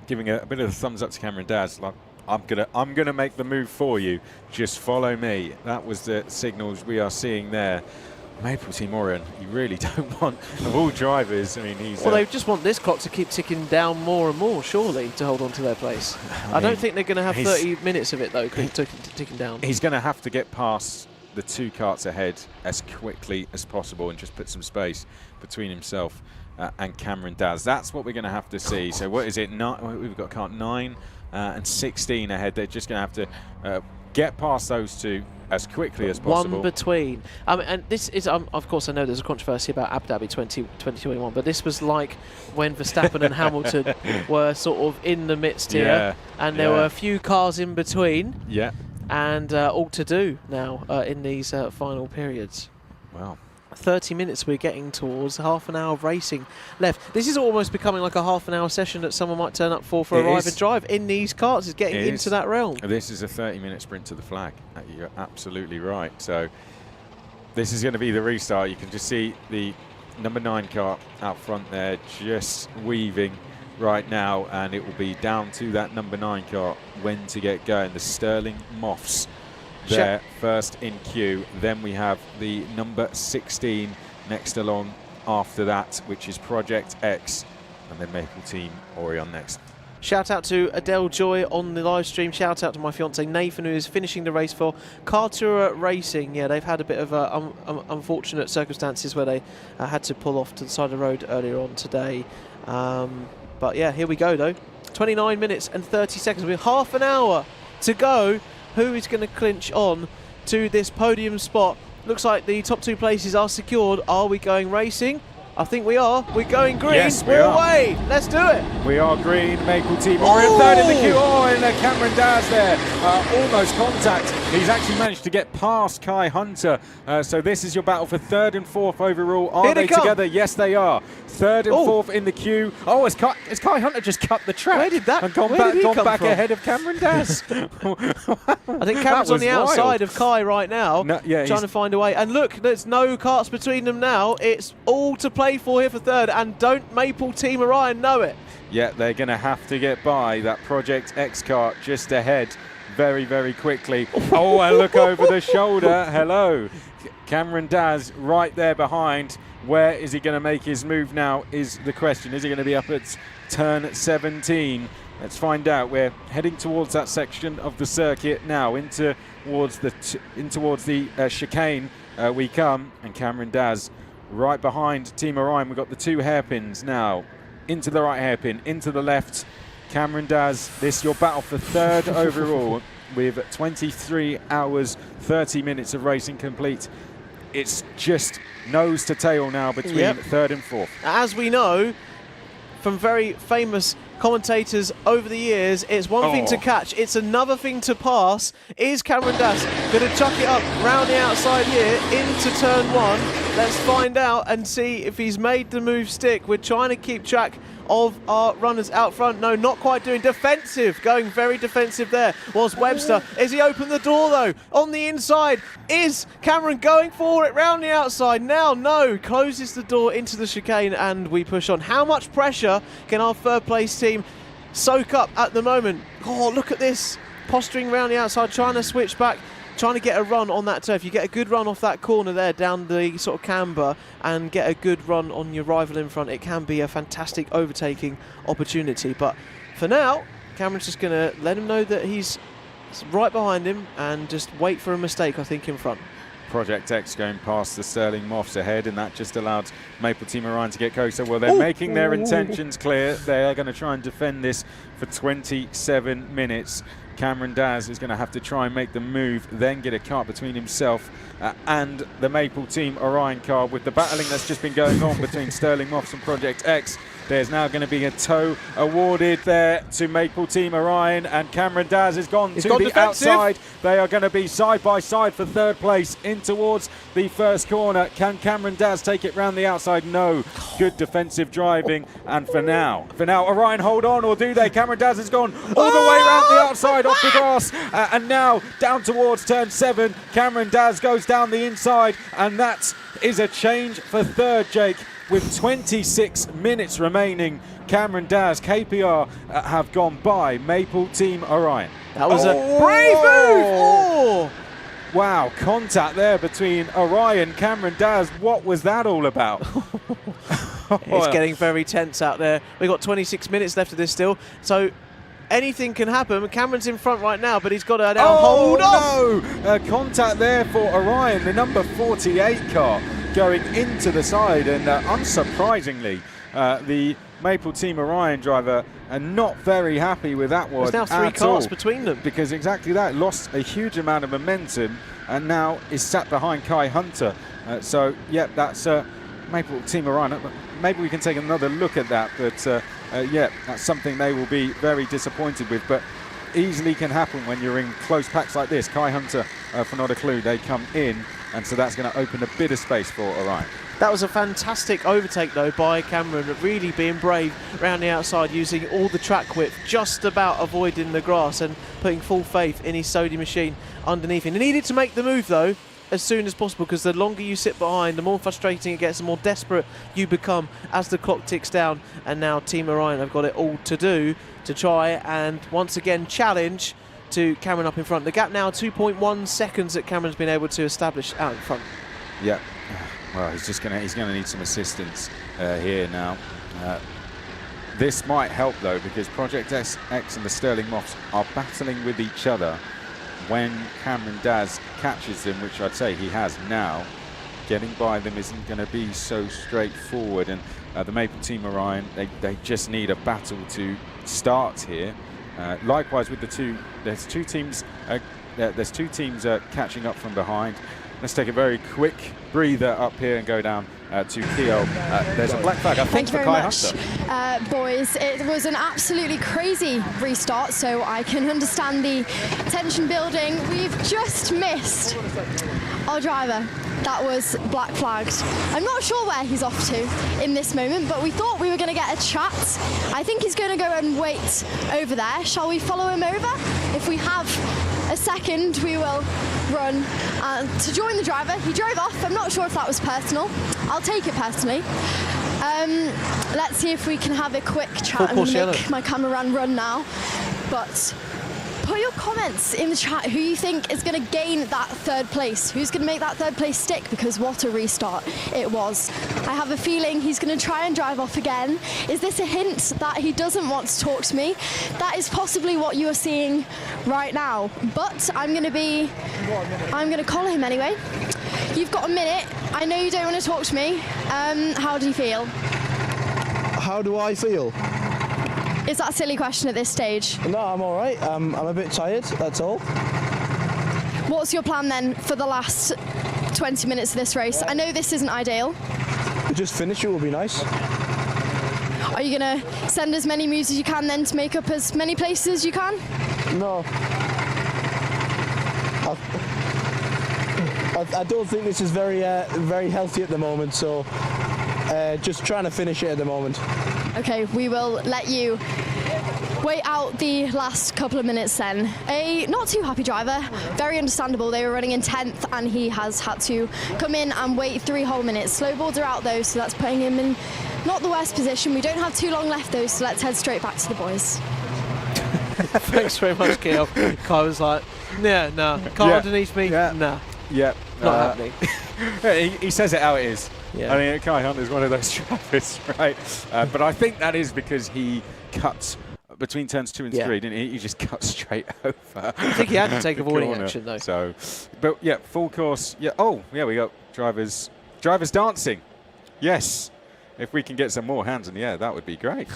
giving a bit of a thumbs up to Cameron Daz. Like, I'm gonna make the move for you. Just follow me. That was the signals we are seeing there. Maple Team Orion, you really don't want, of all drivers, I mean, he's... Well, they just want this clock to keep ticking down more and more, surely, to hold on to their place. I don't think they're going to have 30 minutes of it, though, ticking down. He's going to have to get past the 2 karts ahead as quickly as possible and just put some space between himself and Cameron Daz. That's what we're going to have to see. So what is it? We've got kart 9 and 16 ahead. They're just going to have to get past those 2 as quickly as possible. One between. And this is, of course, I know there's a controversy about Abu Dhabi 2021, but this was like when Verstappen and Hamilton were sort of in the midst here, and there were a few cars in between. Yeah. And all to do now in these final periods. Wow. 30 minutes we're getting towards, half an hour of racing left. This is almost becoming like a half an hour session that someone might turn up for a ride and drive in these karts. Is getting into that realm. This is a 30-minute sprint to the flag. You're absolutely right. So this is going to be the restart. You can just see the number 9 kart out front there just weaving right now, and it will be down to that number 9 kart when to get going. The Sterling Moths there first in queue. Then we have the number 16 next along after that, which is Project X, and then Maple Team Orion next. Shout out to Adele Joy on the live stream. Shout out to my fiance Nathan, who is finishing the race for Kart Racing. Yeah, they've had a bit of unfortunate circumstances where they had to pull off to the side of the road earlier on today. But yeah, here we go though. 29 minutes and 30 seconds. We have half an hour to go. Who is going to clinch on to this podium spot? Looks like the top 2 places are secured. Are we going racing? I think we are. We're going green. Yes, we're away. Let's do it. We are green. Maple Team Orion 3rd in the queue. Oh, and Cameron Daz there. Almost contact. He's actually managed to get past Kai Hunter. So this is your battle for 3rd and 4th overall. Are they together? Yes, they are. 3rd and 4th in the queue. Oh, has Kai Hunter just cut the track? Where did that? And gone back ahead of Cameron Daz. I think Cameron's on the outside of Kai right now, trying to find a way. And look, there's no karts between them now. It's all to play for here for 3rd, and don't Maple Team Orion know it? Yeah, they're going to have to get by that Project X kart just ahead very, very quickly. Oh, and look over the shoulder. Hello. Cameron Daz right there behind. Where is he going to make his move now is the question. Is he going to be up at turn 17? Let's find out. We're heading towards that section of the circuit now, in towards the chicane we come, and Cameron Daz right behind Team Orion. We've got the 2 hairpins now. Into the right hairpin, into the left. Cameron Daz, this your battle for 3rd overall with 23 hours, 30 minutes of racing complete. It's just nose to tail now between 3rd and 4th. As we know from very famous commentators over the years, it's one thing to catch, it's another thing to pass. Is Cameron Daz Gonna chuck it up round the outside here into turn 1. Let's find out and see if he's made the move stick. We're trying to keep track of our runners out front. No, not quite doing. Defensive, going very defensive there was Webster. Is he opened the door though? On the inside, is Cameron going for it round the outside? Now, no, closes the door into the chicane and we push on. How much pressure can our third place team soak up at the moment? Oh, look at this. Posturing round the outside, trying to switch back, trying to get a run on that turf. You get a good run off that corner there down the sort of camber and get a good run on your rival in front. It can be a fantastic overtaking opportunity. But for now, Cameron's just going to let him know that he's right behind him and just wait for a mistake, I think, in front. Project X going past the Sterling Moths ahead, and that just allowed Maple Team Orion to get closer. Well, they're making their intentions clear. They are going to try and defend this for 27 minutes. Cameron Daz is going to have to try and make the move, then get a kart between himself and the Maple Team Orion car. With the battling that's just been going on between Sterling Moths and Project X, there's now going to be a tow awarded there to Maple Team Orion, and Cameron Daz has gone to the defensive. outside. They are going to be side by side for third place in towards the first corner. Can Cameron Daz take it round the outside? No. Good defensive driving, and for now, Orion hold on, or do they? Cameron Daz has gone all the way round the outside off the grass, and now down towards turn 7. Cameron Daz goes down the inside, and that is a change for third, Jake. With 26 minutes remaining, Cameron Daz, KPR have gone by Maple Team Orion. That was a brave move! Oh! Wow, contact there between Orion, Cameron Daz. What was that all about? It's getting very tense out there. We've got 26 minutes left of this still, so anything can happen. Cameron's in front right now, but he's got to now hold on. No! Contact there for Orion, the number 48 car, going into the side, and unsurprisingly, the Maple Team Orion driver are not very happy with that one. There's now 3 cars between them. Because exactly that, lost a huge amount of momentum and now is sat behind Kai Hunter. So, yeah, that's Maple Team Orion. Maybe we can take another look at that, but yeah, that's something they will be very disappointed with. But easily can happen when you're in close packs like this. Kai Hunter, for not a clue, they come in, and so that's going to open a bit of space for Orion. That was a fantastic overtake though by Cameron, really being brave around the outside, using all the track width, just about avoiding the grass and putting full faith in his Sodi machine underneath him. He needed to make the move though as soon as possible, because the longer you sit behind, the more frustrating it gets, the more desperate you become as the clock ticks down. And now Team Orion have got it all to do to try and once again challenge to Cameron up in front. The gap now 2.1 seconds that Cameron's been able to establish out in front. Yeah. Well, he's going to need some assistance here now. This might help though, because Project X and the Sterling Moths are battling with each other. When Cameron Daz catches them, which I'd say he has now, getting by them isn't going to be so straightforward. And the Maple Team Orion, they just need a battle to start here. Likewise with the two, there's two teams catching up from behind. Let's take a very quick breather up here and go down to Kiel. There's a black flag, I think, for Kai Hunter. Boys, it was an absolutely crazy restart, so I can understand the tension building. We've just missed our driver. That was black flagged. I'm not sure where he's off to in this moment, but we thought we were going to get a chat. I think he's going to go and wait over there. Shall we follow him over? If we have a second, we will run to join the driver. He drove off. I'm not sure if that was personal. I'll take it personally. Let's see if we can have a quick chat. I'm going to make my cameraman run now. But put your comments in the chat who you think is going to gain that third place. Who's going to make that third place stick? Because what a restart it was. I have a feeling he's going to try and drive off again. Is this a hint that he doesn't want to talk to me? That is possibly what you are seeing right now. But I'm going to call him anyway. You've got a minute. I know you don't want to talk to me. How do you feel? How do I feel? Is that a silly question at this stage? No, I'm all right. I'm a bit tired, that's all. What's your plan then for the last 20 minutes of this race? I know this isn't ideal. Just finish it will be nice. Are you going to send as many moves as you can then to make up as many places as you can? No. I don't think this is very healthy at the moment, so just trying to finish it at the moment. Okay, we will let you wait out the last couple of minutes then. A not too happy driver, very understandable. They were running in 10th and he has had to come in and wait 3 whole minutes. Slow boards are out though, so that's putting him in not the worst position. We don't have too long left though, so let's head straight back to the boys. Thanks very much, Gail. Kai was like, yeah, no. Car underneath me, nah. Yeah. Not happening. He says it how it is. Yeah. I mean, Kai Hunt is one of those drivers, right? But I think that is because he cuts between turns 2 and 3, didn't he? He just cut straight over. I think he had to take avoiding action, though. So, but yeah, full course. Yeah. Oh, yeah, we got drivers dancing. Yes. If we can get some more hands in the air, that would be great.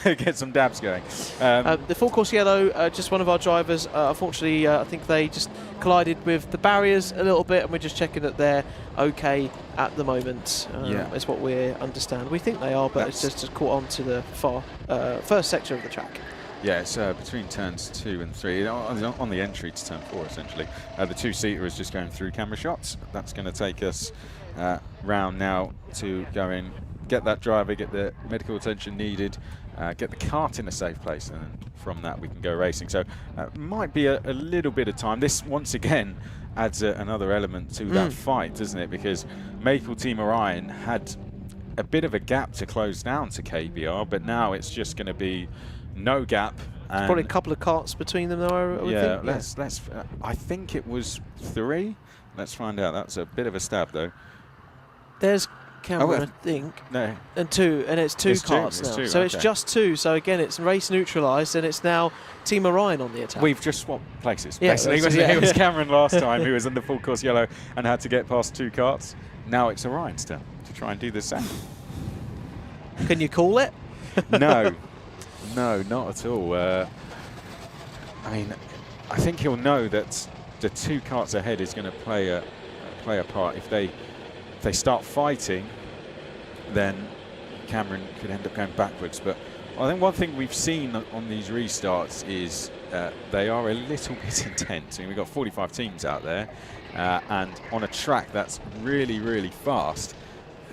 Get some dabs going. The full course yellow, just one of our drivers, unfortunately, I think they just collided with the barriers a little bit, and we're just checking that they're okay at the moment, is what we understand. We think they are, but it's just caught on to the first sector of the track. Yeah, it's between turns 2 and 3, on the entry to turn 4, essentially. The 2-seater is just going through camera shots. That's going to take us round now to go in, get that driver, get the medical attention needed, get the kart in a safe place, and then from that we can go racing. So might be a little bit of time. This, once again, adds another element to that fight, doesn't it? Because Maple Team Orion had a bit of a gap to close down to KBR, but now it's just going to be no gap. There's probably a couple of karts between them, though, I would think. Let's. I think it was 3. Let's find out. That's a bit of a stab, though. There's Cameron, I think. No. And 2, and it's 2 karts now. So it's just 2. So again, it's race neutralised, and it's now Team Orion on the attack. We've just swapped places. Yeah, it was Cameron last time who was in the full course yellow and had to get past 2 karts. Now it's Orion's turn to try and do the same. Can you call it? No. No, not at all. I mean, I think he'll know that the 2 karts ahead is going to play a part. If they start fighting, then Cameron could end up going backwards. But I think one thing we've seen on these restarts is they are a little bit intense. I mean, we've got 45 teams out there, and on a track that's really, really fast,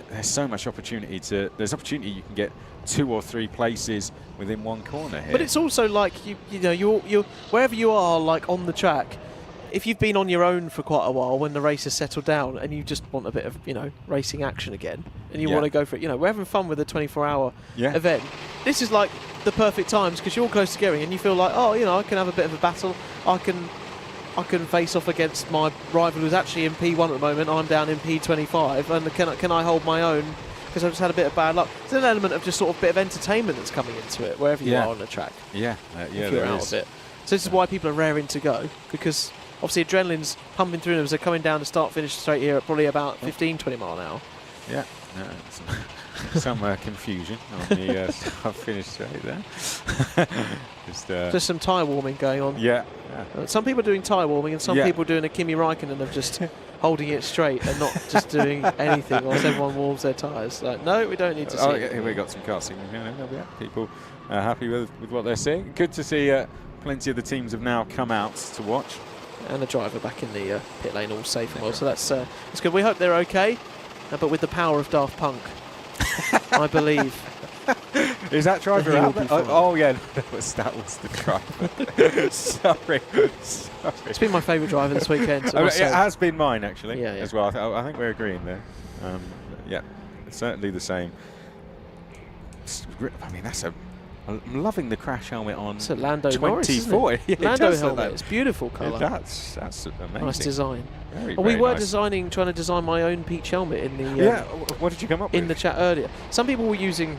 there's so much opportunity there's opportunity you can get 2 or 3 places within one corner here. But it's also like you know you're wherever you are, like on the track. If you've been on your own for quite a while, when the race has settled down, and you just want a bit of racing action again, and you want to go for it, we're having fun with a 24-hour event. This is like the perfect times because you're all close together, and you feel like, I can have a bit of a battle. I can face off against my rival who's actually in P1 at the moment. I'm down in P25, and can I hold my own? Because I've just had a bit of bad luck. There's an element of just sort of a bit of entertainment that's coming into it, wherever you are on the track. Yeah, if you're out of it. So this is why people are raring to go, because obviously adrenaline's pumping through them as they're coming down to start-finish straight here at probably about 15-20 mile an hour. Yeah, some confusion on the start-finish straight there. Just some tyre warming going on. Yeah. Some people are doing tyre warming, and some people are doing a Kimi Raikkonen of just holding it straight and not just doing anything whilst everyone warms their tyres. Like, no, we don't need to see it. Here we got some casting. People happy with what they're seeing. Good to see plenty of the teams have now come out to watch. And the driver back in the pit lane all safe and well. So that's good. We hope they're okay, but with the power of Daft Punk, I believe. Is that driver out there? Oh yeah, that was the driver. Sorry. It's been my favourite driver this weekend. It has been mine actually, as well. I think we're agreeing there. Yeah, it's certainly the same. I mean, I'm loving the crash helmet on. It's a Lando 24. Norris, isn't it? Lando helmet. It's beautiful colour. That's amazing. Nice design. Very we were nice. trying to design my own peach helmet in the. What did you come up with? In the chat earlier, some people were using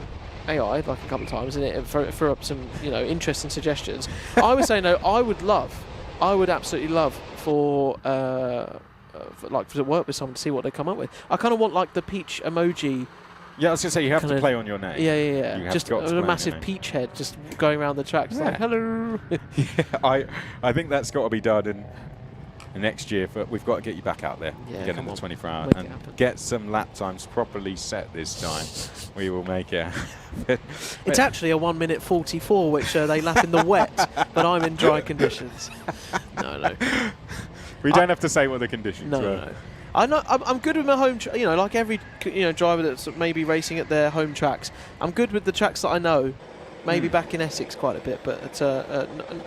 AI like a couple of times in it for up some interesting suggestions. I would say no. I would absolutely love to work with someone to see what they come up with. I kind of want like the peach emoji. Yeah, I was going to say, you have to play on your name. Yeah. Just a massive peach head just going around the track. Like, hello. I think that's got to be done in next year. We've got to get you back out there again in the 24 hour and get some lap times properly set this time. We will make it. It's actually a 1 minute 44, which they lap in the wet, but I'm in dry conditions. No. We don't have to say what the conditions were. No. I'm good with my home, like every driver that's maybe racing at their home tracks. I'm good with the tracks that I know. Maybe back in Essex quite a bit, but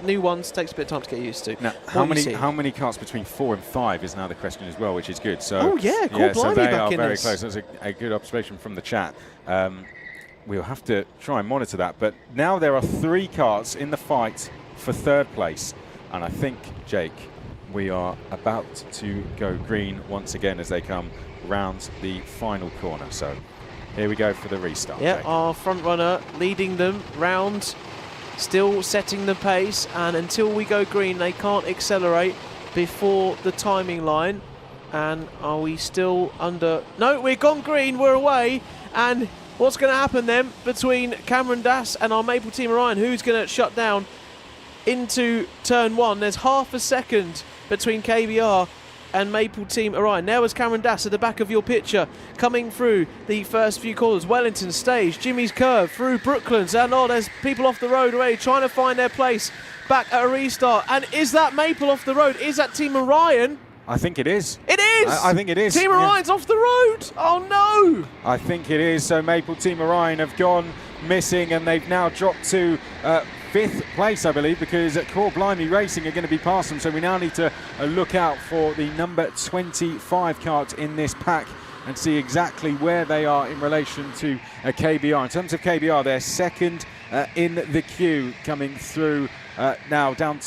new ones takes a bit of time to get used to. Now, how many karts between 4 and 5 is now the question as well, which is good. So so they are very close. That's a good observation from the chat. We'll have to try and monitor that. But now there are 3 karts in the fight for 3rd place, and I think, Jake, we are about to go green once again as they come round the final corner. So here we go for the restart. Yeah, Jake. our front runner leading them round, still setting the pace, and until we go green they can't accelerate before the timing line. And are we still under? No, we've gone green, we're away. And what's going to happen then between Cameron Dass and our Maple Team Orion? Who's going to shut down into turn 1? There's half a second between KBR and Maple Team Orion. There was Cameron Dass at the back of your picture, coming through the first few corners. Wellington stage, Jimmy's curve through Brooklands, and there's people off the road already trying to find their place back at a restart. And is that Maple off the road? Is that Team Orion? I think it is. It is! I think it is. Team Orion's off the road! Oh no! I think it is. So Maple Team Orion have gone missing, and they've now dropped to 5th place, I believe, because Core Blimey Racing are going to be past them. So we now need to look out for the number 25 kart in this pack and see exactly where they are in relation to KBR. In terms of KBR, they're 2nd in the queue, coming through now down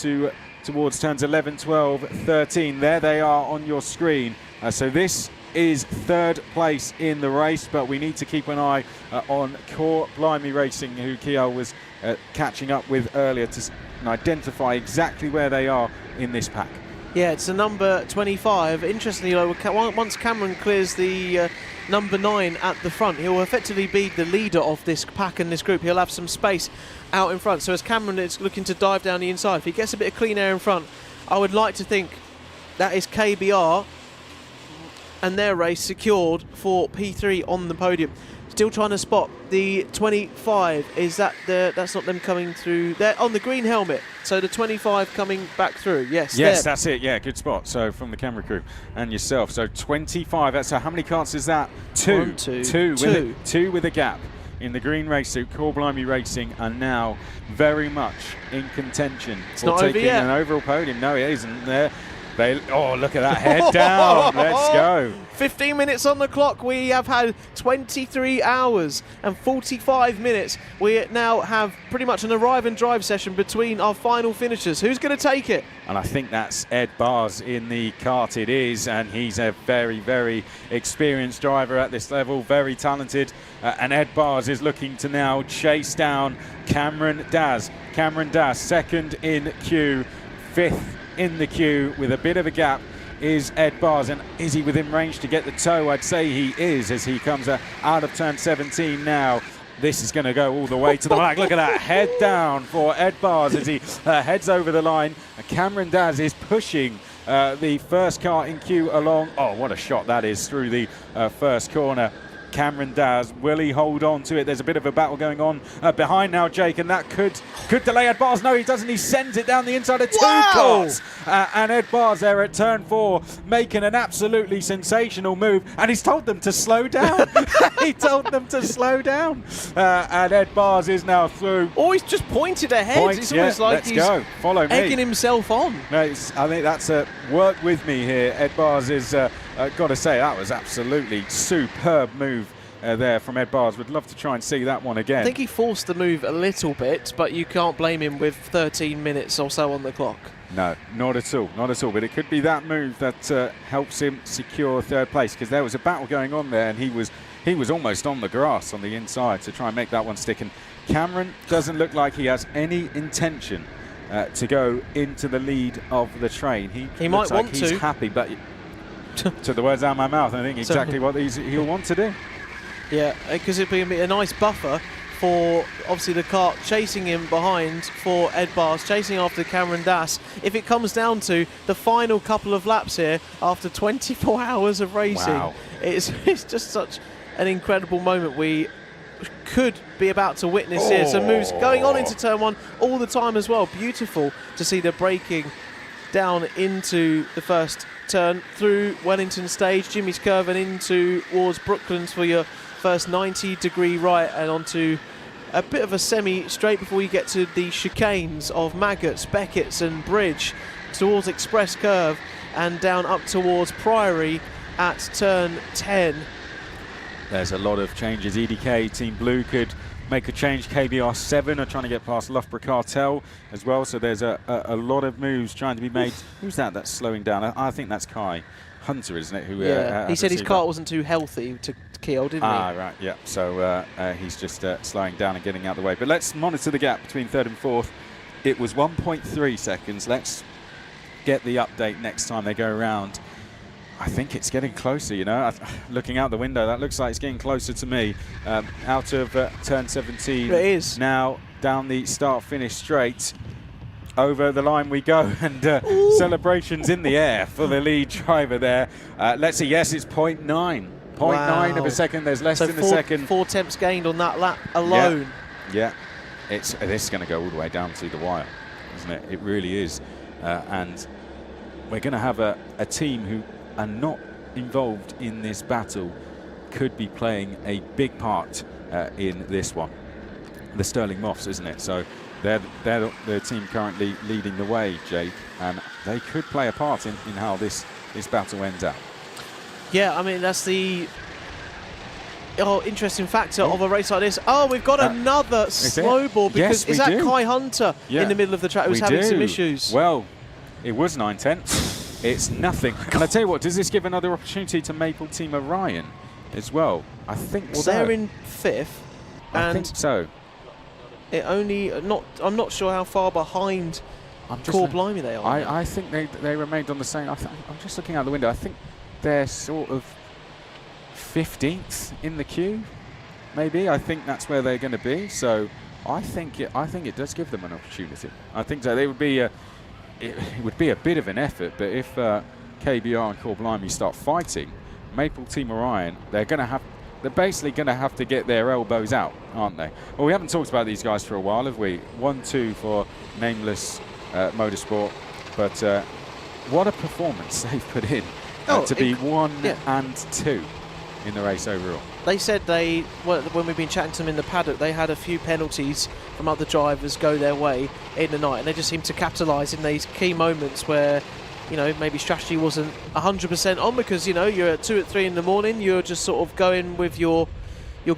towards turns 11, 12, 13. There they are on your screen. So this is 3rd place in the race, but we need to keep an eye on Core Blimey Racing, who Kiel was catching up with earlier, to identify exactly where they are in this pack. Yeah, it's the number 25. Interestingly, once Cameron clears the number 9 at the front, he'll effectively be the leader of this pack and this group. He'll have some space out in front. So as Cameron is looking to dive down the inside, if he gets a bit of clean air in front, I would like to think that is KBR and their race secured for P3 on the podium. Still trying to spot the 25. Is that that's not them coming through? They're on the green helmet. So the 25 coming back through. Yes. Yes, that's it. Yeah, good spot. So from the camera crew and yourself. So 25. That's how many karts is that? 2. 1, 2, 2 with a gap. In the green race suit, Core Blimey Racing are now very much in contention for taking an overall podium. No, it isn't. Oh, look at that, head down. Let's go. 15 minutes on the clock. We have had 23 hours and 45 minutes. We now have pretty much an arrive and drive session between our final finishers. Who's going to take it? And I think that's Ed Bars in the kart. It is, and he's a very, very experienced driver at this level, very talented. And Ed Bars is looking to now chase down Cameron Dass. Cameron Dass, 2nd in queue, 5th in the queue with a bit of a gap is Ed Bars. And is he within range to get the toe? I'd say he is, as he comes out of turn 17 now. This is going to go all the way to the back. Look at that, head down for Ed Bars as he heads over the line. Cameron Dass is pushing the first car in queue along. Oh, what a shot that is through the first corner. Cameron Dass, will he hold on to it? There's a bit of a battle going on behind now, Jake, and that could delay Ed Bars. No, he doesn't. He sends it down the inside of 2 cars. And Ed Bars there at turn 4, making an absolutely sensational move, and he's told them to slow down. He told them to slow down. And Ed Bars is now through. Oh, he's just pointed ahead. It's almost like let's go. Follow me. Egging himself on. No, I think that's a work with me here. Ed Bars is, got to say, that was absolutely superb move there from Ed Bars. Would love to try and see that one again. I think he forced the move a little bit, but you can't blame him with 13 minutes or so on the clock. No, not at all, not at all. But it could be that move that helps him secure 3rd place, because there was a battle going on there, and he was almost on the grass on the inside to try and make that one stick. And Cameron doesn't look like he has any intention to go into the lead of the train. He might want to. He's happy, but took the words out of my mouth. I think exactly what he'll want to do. Yeah, because it'd be a nice buffer for obviously the kart chasing him behind for Ed Bars, chasing after Cameron Dass. If it comes down to the final couple of laps here after 24 hours of racing, wow. It's just such an incredible moment we could be about to witness here. Some moves going on into turn 1 all the time as well. Beautiful to see the braking down into the first turn through Wellington stage. Jimmy's curving in towards Brooklands for your first 90-degree right and onto a bit of a semi-straight before you get to the chicanes of Maggots, Beckett's and Bridge towards Express Curve and down up towards Priory at turn 10. There's a lot of changes. EDK, Team Blue could make a change. KBR 7 are trying to get past Loughborough Cartel as well, so there's a lot of moves trying to be made. Who's that's slowing down? I think that's Kai Hunter, isn't it? Who, he said his kart wasn't too healthy to Kiel, didn't he? Right, yeah. So he's just slowing down and getting out of the way. But let's monitor the gap between third and fourth. It was 1.3 seconds. Let's get the update next time they go around. I think it's getting closer, you know. Looking out the window, that looks like it's getting closer to me. Out of turn 17. It is. Now down the start-finish straight. Over the line we go, and celebrations in the air for the lead driver there. Let's see, yes, it's 0.9. 0.9 of a second, there's less than a second. 4 tenths gained on that lap alone. Yeah, this is going to go all the way down to the wire, isn't it? It really is. And we're going to have a team who are not involved in this battle could be playing a big part in this one. The Sterling Moths, isn't it? So they're the team currently leading the way, Jake, and they could play a part in how this battle ends out. Yeah, I mean, that's the interesting factor of a race like this. Oh, we've got another slow ball, because is that Kai Hunter in the middle of the track who's having some issues? Well, it was 9 tenths. It's nothing. And I tell you what, does this give another opportunity to Maple Team Orion as well? I think so. Well, they're in 5th. I think so. It only I'm not sure how far behind Core Blimey they are. I think they remained on the same. I'm just looking out the window. I think they're sort of 15th in the queue, maybe. I think that's where they're going to be. So I think it does give them an opportunity. I think so. They would be it would be a bit of an effort, but if KBR and Core Blimey start fighting, Maple Team Orion, they're basically going to have to get their elbows out, aren't they? Well, we haven't talked about these guys for a while, have we? 1-2 for Nameless Motorsport, but what a performance they've put in to be 1 and 2 in the race overall. They said when we've been chatting to them in the paddock, they had a few penalties from other drivers go their way in the night, and they just seem to capitalise in these key moments where, you know, maybe strategy wasn't 100% on, because, you know, you're at 2 or 3 in the morning, you're just sort of going with your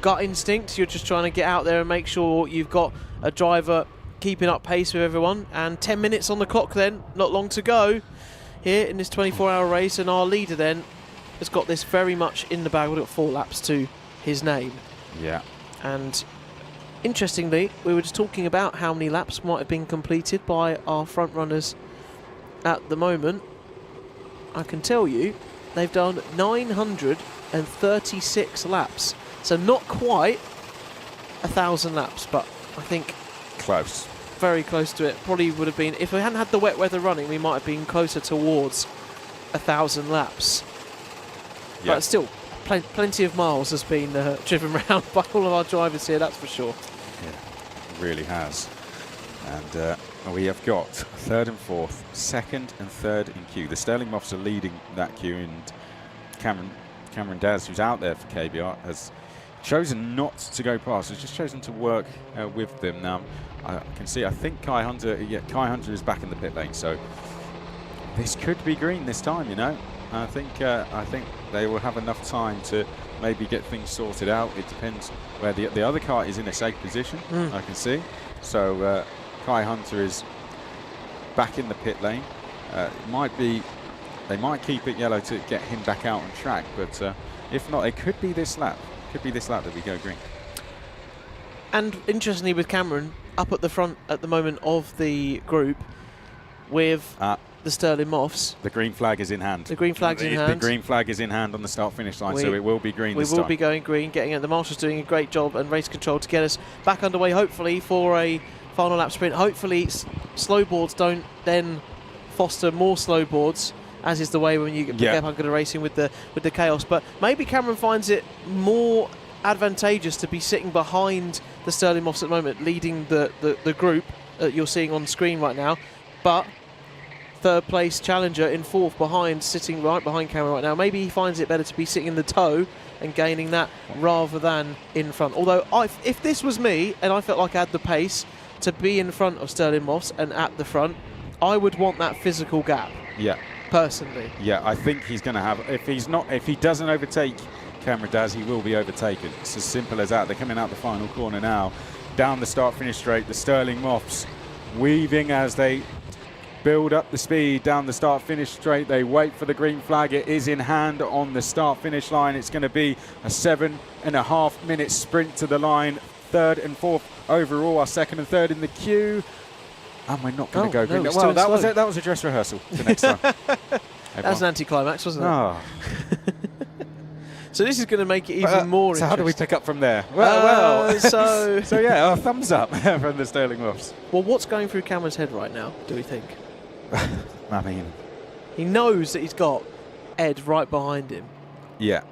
gut instinct. You're just trying to get out there and make sure you've got a driver keeping up pace with everyone. And 10 minutes on the clock then, not long to go here in this 24-hour race, and our leader then has got this very much in the bag. We've got 4 laps to his name. Yeah. And interestingly, we were just talking about how many laps might have been completed by our front runners at the moment. I can tell you they've done 936 laps, so not quite 1,000 laps, but I think close, very close to it. Probably would have been, if we hadn't had the wet weather running, we might have been closer towards 1,000 laps. Yep. But still, plenty of miles has been driven around by all of our drivers here, that's for sure. Yeah, it really has. And we have got 3rd and 4th, 2nd and 3rd in queue. The Sterling Moths are leading that queue, and Cameron Daz, who's out there for KBR, has chosen not to go past. Has just chosen to work with them. Now, I can see, I think Kai Hunter is back in the pit lane, so this could be green this time, you know. I think they will have enough time to maybe get things sorted out. It depends where the other car is in a safe position, I can see. So Kai Hunter is back in the pit lane. They might keep it yellow to get him back out on track, but if not, it could be this lap. Could be this lap that we go green. And interestingly, with Cameron up at the front at the moment of the group with the Sterling Moths. The green flag is in hand. The green flag's in hand. The green flag is in hand on the start-finish line, so it will be green this time. We will be going green, getting it. The Marshal's doing a great job and race control to get us back underway, hopefully, for a final lap sprint. Hopefully, slow boards don't then foster more slow boards, as is the way when you get back into racing with the chaos. But maybe Cameron finds it more advantageous to be sitting behind the Sterling Moths at the moment, leading the group that you're seeing on screen right now. But third place challenger in fourth behind, sitting right behind Cameron right now. Maybe he finds it better to be sitting in the toe and gaining that rather than in front. Although if this was me and I felt like I had the pace to be in front of Sterling Moss and at the front, I would want that physical gap. Yeah. Personally. Yeah, I think he's going to have. If he doesn't overtake Cameron Daz, he will be overtaken. It's as simple as that. They're coming out the final corner now, down the start-finish straight. The Sterling Moffs weaving as they build up the speed down the start-finish straight. They wait for the green flag. It is in hand on the start-finish line. It's going to be a 7.5 minute sprint to the line. Third and fourth overall are second and third in the queue. And we're not going to go green. No, well, that was a dress rehearsal for next time. That was an anticlimax, wasn't it? Oh. So this is going to make it even more So how do we pick up from there? So yeah, thumbs up from the Sterling Moffs. Well, what's going through Cameron's head right now, do we think? I mean, he knows that he's got Ed right behind him. Yeah,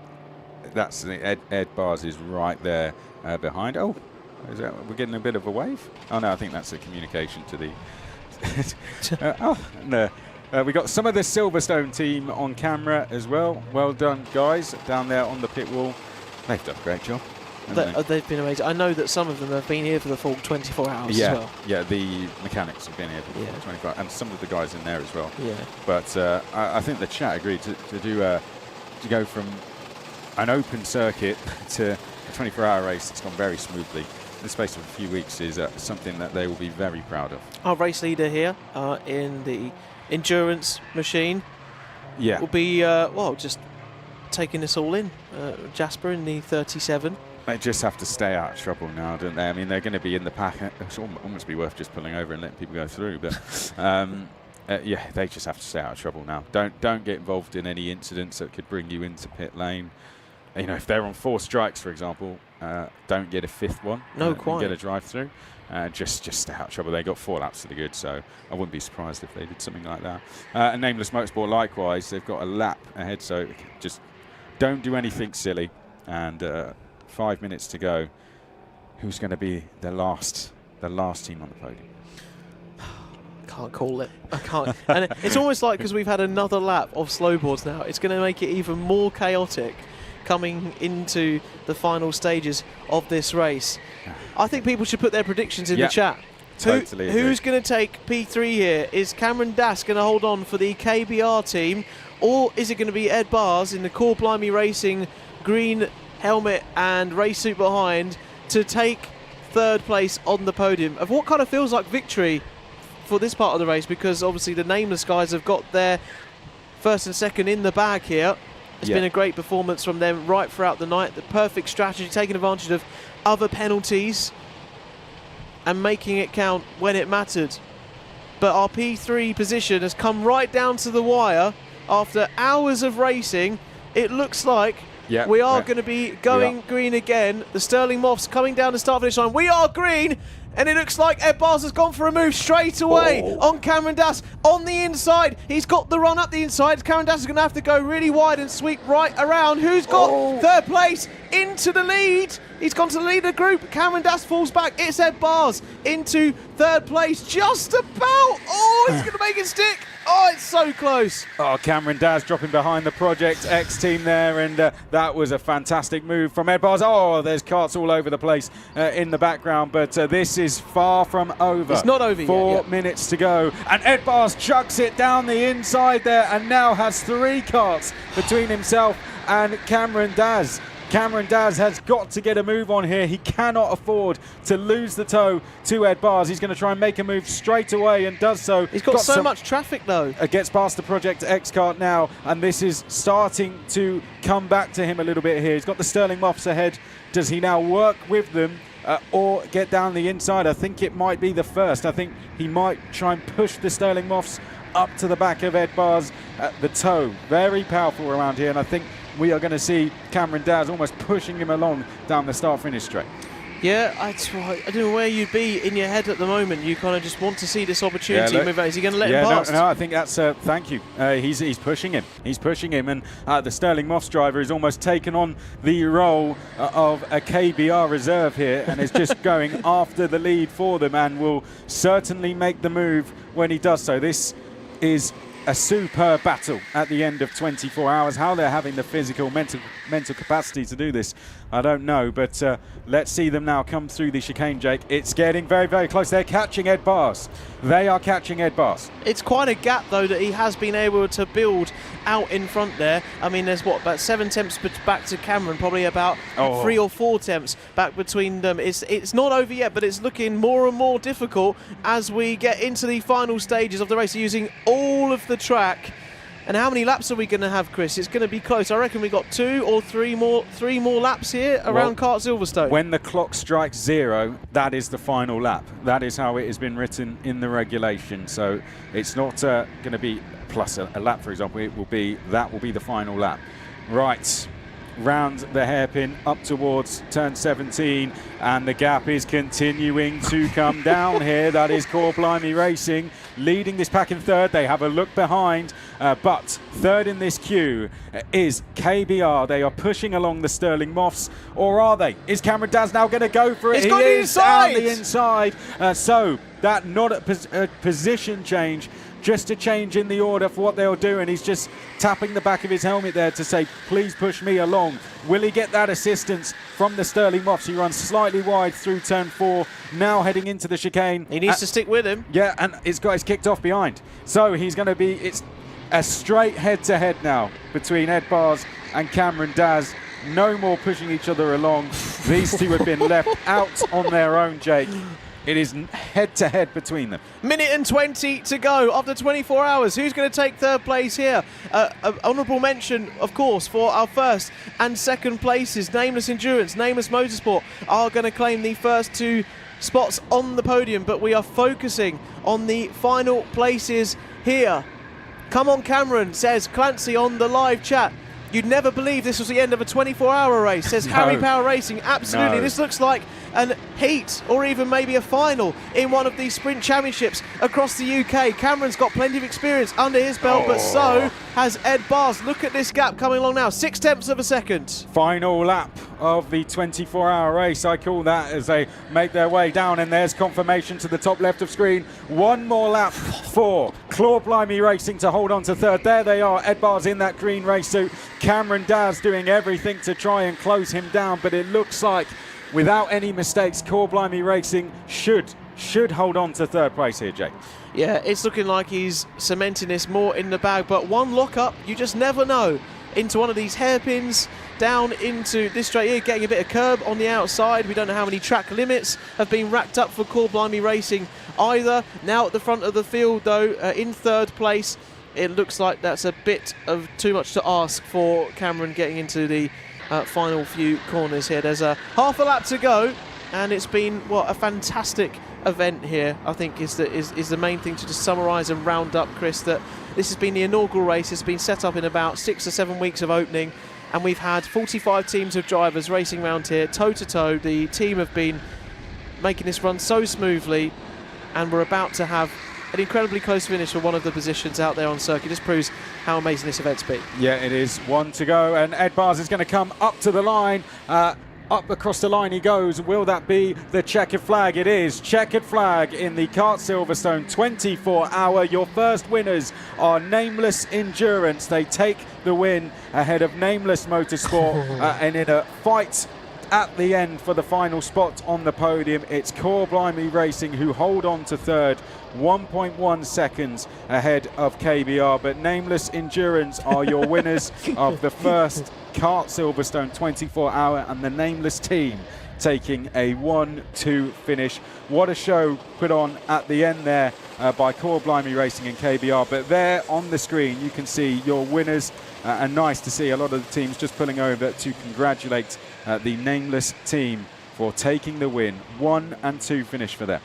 that's Ed Bars is right there behind. Oh, we're getting a bit of a wave. Oh no, I think that's a communication to the. No. We got some of the Silverstone team on camera as well. Well done, guys, down there on the pit wall. They've done a great job. They've been amazing. I know that some of them have been here for the full 24 hours as well. Yeah, the mechanics have been here for the full 24 hours, and some of the guys in there as well. Yeah. But I think the chat agreed to go from an open circuit to a 24-hour race. It's gone very smoothly. In the space of a few weeks is something that they will be very proud of. Our race leader here in the endurance machine will be, just taking this all in. Jasper in the 37. They just have to stay out of trouble now, don't they? I mean, they're going to be in the pack. It's almost be worth just pulling over and letting people go through. But they just have to stay out of trouble now. Don't get involved in any incidents that could bring you into pit lane. You know, if they're on 4 strikes, for example, don't get a 5th one. No, quite. Get a drive-through. Just stay out of trouble. They got 4 laps to the good, so I wouldn't be surprised if they did something like that. And Nameless Motorsport, likewise, they've got a lap ahead, so just don't do anything silly. And 5 minutes to go. Who's going to be the last team on the podium? Can't call it. I can't. And it's almost like because we've had another lap of slowboards now, it's going to make it even more chaotic coming into the final stages of this race. I think people should put their predictions in the chat. Totally who's going to take P3 here? Is Cameron Das going to hold on for the KBR team, or is it going to be Ed Bars in the Core Blimey Racing green helmet and race suit behind to take 3rd place on the podium of what kind of feels like victory for this part of the race, because obviously the Nameless guys have got their 1st and 2nd in the bag here. It's been a great performance from them right throughout the night. The perfect strategy, taking advantage of other penalties and making it count when it mattered. But our P3 position has come right down to the wire after hours of racing. It looks like we are going to be going green again. The Sterling Moffs coming down the start finish line. We are green, and it looks like Ed Bars has gone for a move straight away on Cameron Das on the inside. He's got the run up the inside. Cameron Das is going to have to go really wide and sweep right around. Who's got 3rd place into the lead? He's gone to the lead of the group. Cameron Das falls back. It's Ed Bars into 3rd place. Just about. Oh, he's going to make it stick. Oh, it's so close. Oh, Cameron Daz dropping behind the Project X team there, and that was a fantastic move from Ed Bars. Oh, there's karts all over the place in the background, but this is far from over. It's not over yet. 4 minutes to go, and Ed Bars chucks it down the inside there and now has 3 karts between himself and Cameron Daz. Cameron Daz has got to get a move on here. He cannot afford to lose the toe to Ed Bars. He's going to try and make a move straight away and does so. He's got so much traffic though. Gets past the Project X kart now, and this is starting to come back to him a little bit here. He's got the Sterling Moffs ahead. Does he now work with them or get down the inside? I think it might be the first. I think he might try and push the Sterling Moffs up to the back of Ed Bars. The toe, very powerful around here, and I think we are going to see Cameron Daz almost pushing him along down the start-finish straight. Yeah, that's right. I don't know where you'd be in your head at the moment. You kind of just want to see this opportunity move out. Is he going to let him past? No, I think that's thank you. He's pushing him. He's pushing him, and the Sterling Moffs driver is almost taken on the role of a KBR reserve here, and is just going after the lead for them, and will certainly make the move when he does so. This is a superb battle at the end of 24 hours. How they're having the physical, mental capacity to do this, I don't know. But let's see them now come through the chicane, Jake. It's getting very, very close. They're catching Ed Bars. They are catching Ed Bars. It's quite a gap, though, that he has been able to build out in front there. I mean, there's what, about 7 tenths back to Cameron, probably about 3 or 4 tenths back between them. It's not over yet, but it's looking more and more difficult as we get into the final stages of the race, using all of the track. And how many laps are we going to have, Chris? It's going to be close. I reckon we got 2 or 3 more laps here around Kart Silverstone. When the clock strikes 0, that is the final lap. That is how it has been written in the regulation. So it's not going to be plus a lap, for example. That will be the final lap. Right. Round the hairpin up towards turn 17, and the gap is continuing to come down here. That is Core Blimey Racing leading this pack in third. They have a look behind, but third in this queue is KBR. They are pushing along the Sterling Moths, or are they? Is Cameron Daz now going to go for it? He is down the inside. So that not a position change, just a change in the order for what they'll do, and he's just tapping the back of his helmet there to say, please push me along. Will he get that assistance from the Sterling Moths? He runs slightly wide through turn 4, now heading into the chicane. He needs to stick with him. Yeah, and his guy's kicked off behind. So he's going to be, it's a straight head-to-head now between Ed Bars and Cameron Daz. No more pushing each other along. These two have been left out on their own, Jake. It is head-to-head between them. Minute and 20 to go after 24 hours. Who's going to take third place here? Honourable mention, of course, for our first and second places. Nameless Endurance, Nameless Motorsport are going to claim the first 2 spots on the podium, but we are focusing on the final places here. Come on, Cameron, says Clancy on the live chat. You'd never believe this was the end of a 24-hour race, says Harry Power Racing. Absolutely. No. This looks like an heat or even maybe a final in one of these sprint championships across the UK. Cameron's got plenty of experience under his belt, but so has Ed Bars. Look at this gap coming along now, 6 tenths of a second. Final lap of the 24-hour race. I call that as they make their way down, and there's confirmation to the top left of screen. One more lap for Claw Blimey Racing to hold on to third. There they are, Ed Bars in that green race suit. Cameron Daz doing everything to try and close him down, but it looks like without any mistakes, Core Blimey Racing should hold on to third place here, Jake. Yeah, it's looking like he's cementing this more in the bag, but one lock-up, you just never know, into one of these hairpins, down into this straight here, getting a bit of curb on the outside. We don't know how many track limits have been racked up for Core Blimey Racing either. Now at the front of the field, though, in third place, it looks like that's a bit of too much to ask for Cameron getting into the final few corners here. There's a half a lap to go, and it's been a fantastic event here. I think is the main thing to just summarise and round up, Chris, that this has been the inaugural race. It's been set up in about 6 or 7 weeks of opening, and we've had 45 teams of drivers racing around here toe to toe. The team have been making this run so smoothly, and we're about to have an incredibly close finish for one of the positions out there on circuit. This proves how amazing this event's been. Yeah, it is. 1 to go, and Ed Bars is going to come up to the line. Up across the line he goes. Will that be the checkered flag? It is. Checkered flag in the Kart Silverstone 24-hour. Your first winners are Nameless Endurance. They take the win ahead of Nameless Motorsport, and in a fight at the end for the final spot on the podium, it's Core Blimey Racing who hold on to third, 1.1 seconds ahead of KBR. But Nameless Endurance are your winners of the first Kart Silverstone 24-hour, and the Nameless team taking a 1-2 finish. What a show put on at the end there by Core Blimey Racing and KBR. But there on the screen you can see your winners, and nice to see a lot of the teams just pulling over to congratulate the Nameless team for taking the win. 1 and 2 finish for them.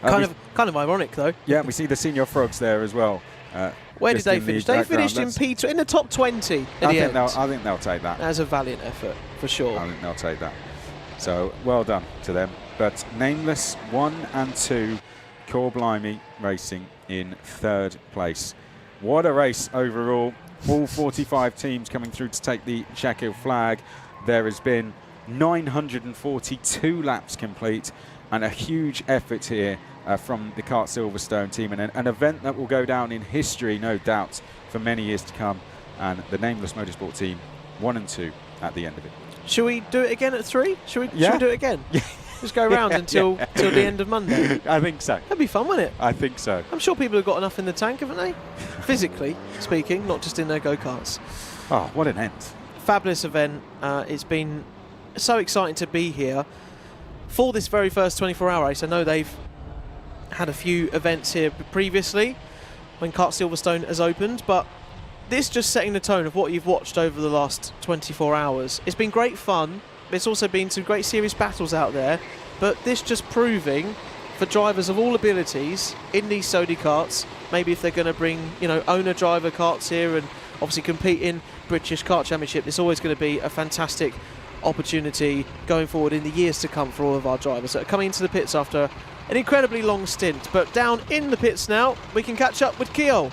Kind of ironic, though. Yeah, we see the Senior Frogs there as well. Where did they finish? They finished in P2 in the top 20 at the end. I think they'll take that. That's a valiant effort, for sure. I think they'll take that. So well done to them. But Nameless 1 and 2, Core Blimey Racing in third place. What a race overall. All 45 teams coming through to take the checkered flag. There has been 942 laps complete. and a huge effort here from the Kart Silverstone team, and an event that will go down in history, no doubt, for many years to come. And the Nameless Motorsport team 1 and 2 at the end of it. Should we do it again at 3? Should we do it again? Yeah. Just go around until the end of Monday. I think so. That'd be fun, wouldn't it? I think so. I'm sure people have got enough in the tank, haven't they? Physically speaking, not just in their go-karts. Oh, what an end. Fabulous event. It's been so exciting to be here for this very first 24-hour race. I know they've had a few events here previously when Kart Silverstone has opened, but this just setting the tone of what you've watched over the last 24 hours. It's been great fun. There's also been some great serious battles out there, but this just proving for drivers of all abilities in these Sodi karts, maybe if they're going to bring, owner-driver karts here and obviously compete in British Kart Championship, it's always going to be a fantastic opportunity going forward in the years to come for all of our drivers that are coming into the pits after an incredibly long stint. But down in the pits now, we can catch up with Kiel.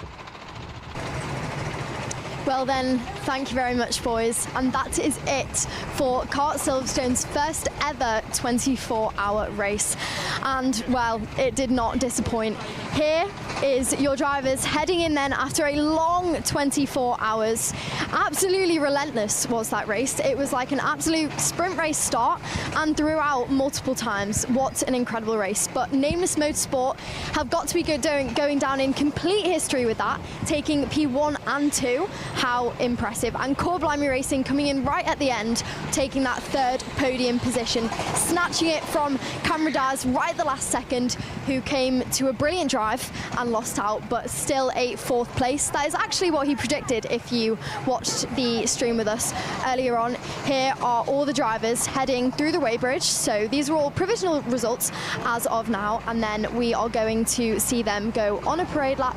Well then, thank you very much, boys. And that is it for Kart Silverstone's first ever 24-hour race. And, well, it did not disappoint. Here is your drivers heading in then after a long 24 hours. Absolutely relentless was that race. It was like an absolute sprint race start and throughout multiple times. What an incredible race. But Nameless Motorsport have got to be good going down in complete history with that, taking P1 and 2. How impressive. And Core Blimey Racing coming in right at the end, taking that third podium position, snatching it from Cameron Daz right at the last second, who came to a brilliant drive and lost out, but still a 4th place. That is actually what he predicted if you watched the stream with us earlier on. Here are all the drivers heading through the weighbridge. So these are all provisional results as of now, and then we are going to see them go on a parade lap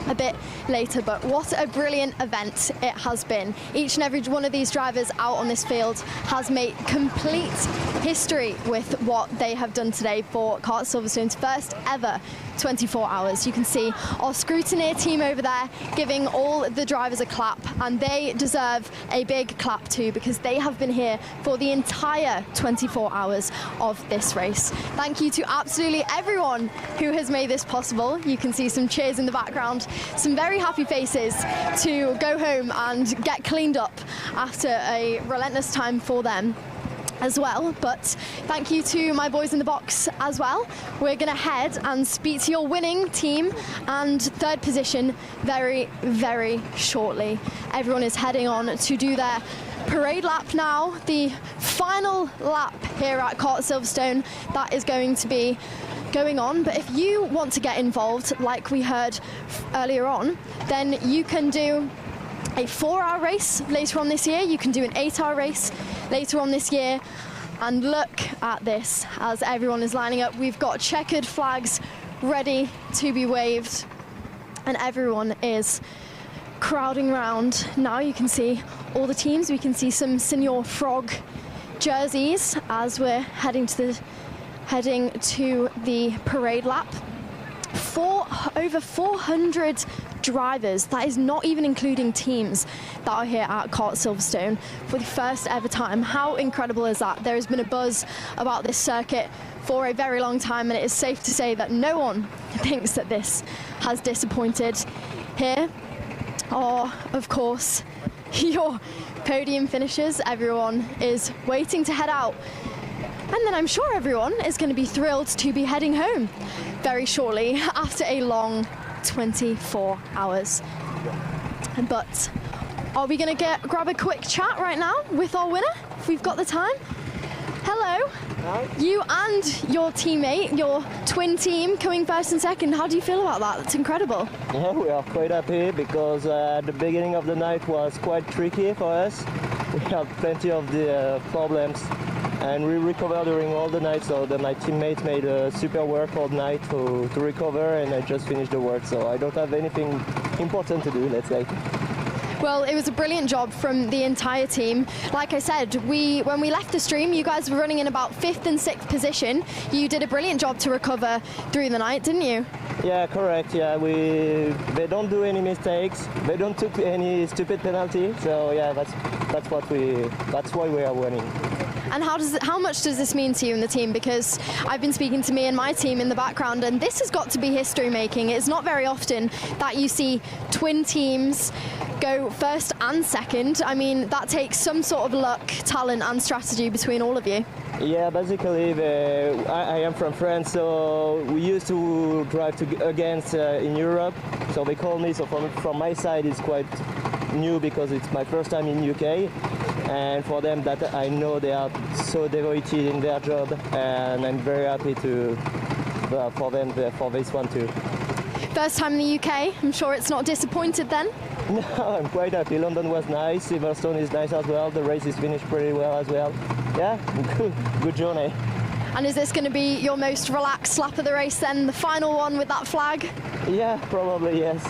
a bit later. But what a brilliant event it has been. Each and every one of these drivers out on this field has made complete history with what they have done today for Kart Silverstone's first ever 24 hours. You can see our Scrutineer team over there giving all the drivers a clap, and they deserve a big clap too, because they have been here for the entire 24 hours of this race. Thank you to absolutely everyone who has made this possible. You can see some cheers in the background, some very happy faces to go home and get cleaned up after a relentless time for them as well. But thank you to my boys in the box as well. We're going to head and speak to your winning team and 3rd position very, very shortly. Everyone is heading on to do their parade lap now, the final lap here at Kart Silverstone that is going to be going on. But if you want to get involved, like we heard earlier on, then you can do a 4-hour race later on this year. You can do an 8-hour race later on this year. And look at this as everyone is lining up. We've got checkered flags ready to be waved, and everyone is crowding round. Now you can see all the teams. We can see some Senior Frog jerseys as we're heading to the parade lap. Over 400 drivers. That is not even including teams that are here at Kart Silverstone for the first ever time. How incredible is that? There has been a buzz about this circuit for a very long time, and it is safe to say that no one thinks that this has disappointed. Here are, of course, your podium finishers. Everyone is waiting to head out. And then I'm sure everyone is going to be thrilled to be heading home very shortly after a long 24 hours. But are we going to grab a quick chat right now with our winner, if we've got the time? Hello. Hi. You and your teammate, your twin team, coming 1st and 2nd. How do you feel about that? That's incredible. Yeah, we are quite happy because the beginning of the night was quite tricky for us. We had plenty of the problems, and we recovered during all the night, so my teammates made a super work all night to recover, and I just finished the work, so I don't have anything important to do, let's say. Well, it was a brilliant job from the entire team. Like I said, when we left the stream, you guys were running in about 5th and 6th position. You did a brilliant job to recover through the night, didn't you? Yeah, correct. Yeah, they don't do any mistakes. They don't take any stupid penalty. So yeah, that's why we are winning. And how much does this mean to you and the team? Because I've been speaking to me and my team in the background, and this has got to be history making. It's not very often that you see twin teams go first and second. I mean, that takes some sort of luck, talent and strategy between all of you. Yeah, basically, I am from France, so we used to drive against in Europe. So they call me. So from my side, it's quite new because it's my first time in UK, and for them, that I know they are so devoted in their job, and I'm very happy for them for this one too. First time in the UK. I'm sure it's not disappointed then. No, I'm quite happy. London was nice. Silverstone is nice as well. The race is finished pretty well as well. Yeah, good journey. And is this going to be your most relaxed lap of the race then, the final one with that flag? Yeah, probably, yes.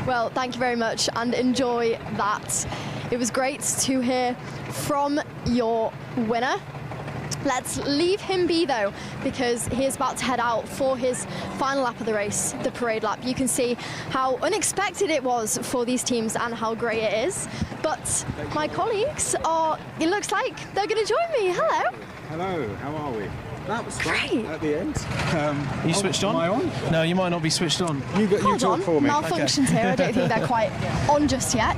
Well, thank you very much and enjoy that. It was great to hear from your winner. Let's leave him be though, because he is about to head out for his final lap of the race, the parade lap. You can see how unexpected it was for these teams and how great it is. But my colleagues it looks like they're going to join me. Hello. Hello, how are we? That was fun Great. at the end. You switched on? Am I on? No, you might not be switched on. You Hold talk on, for me. malfunctions here. I don't think they're quite on just yet.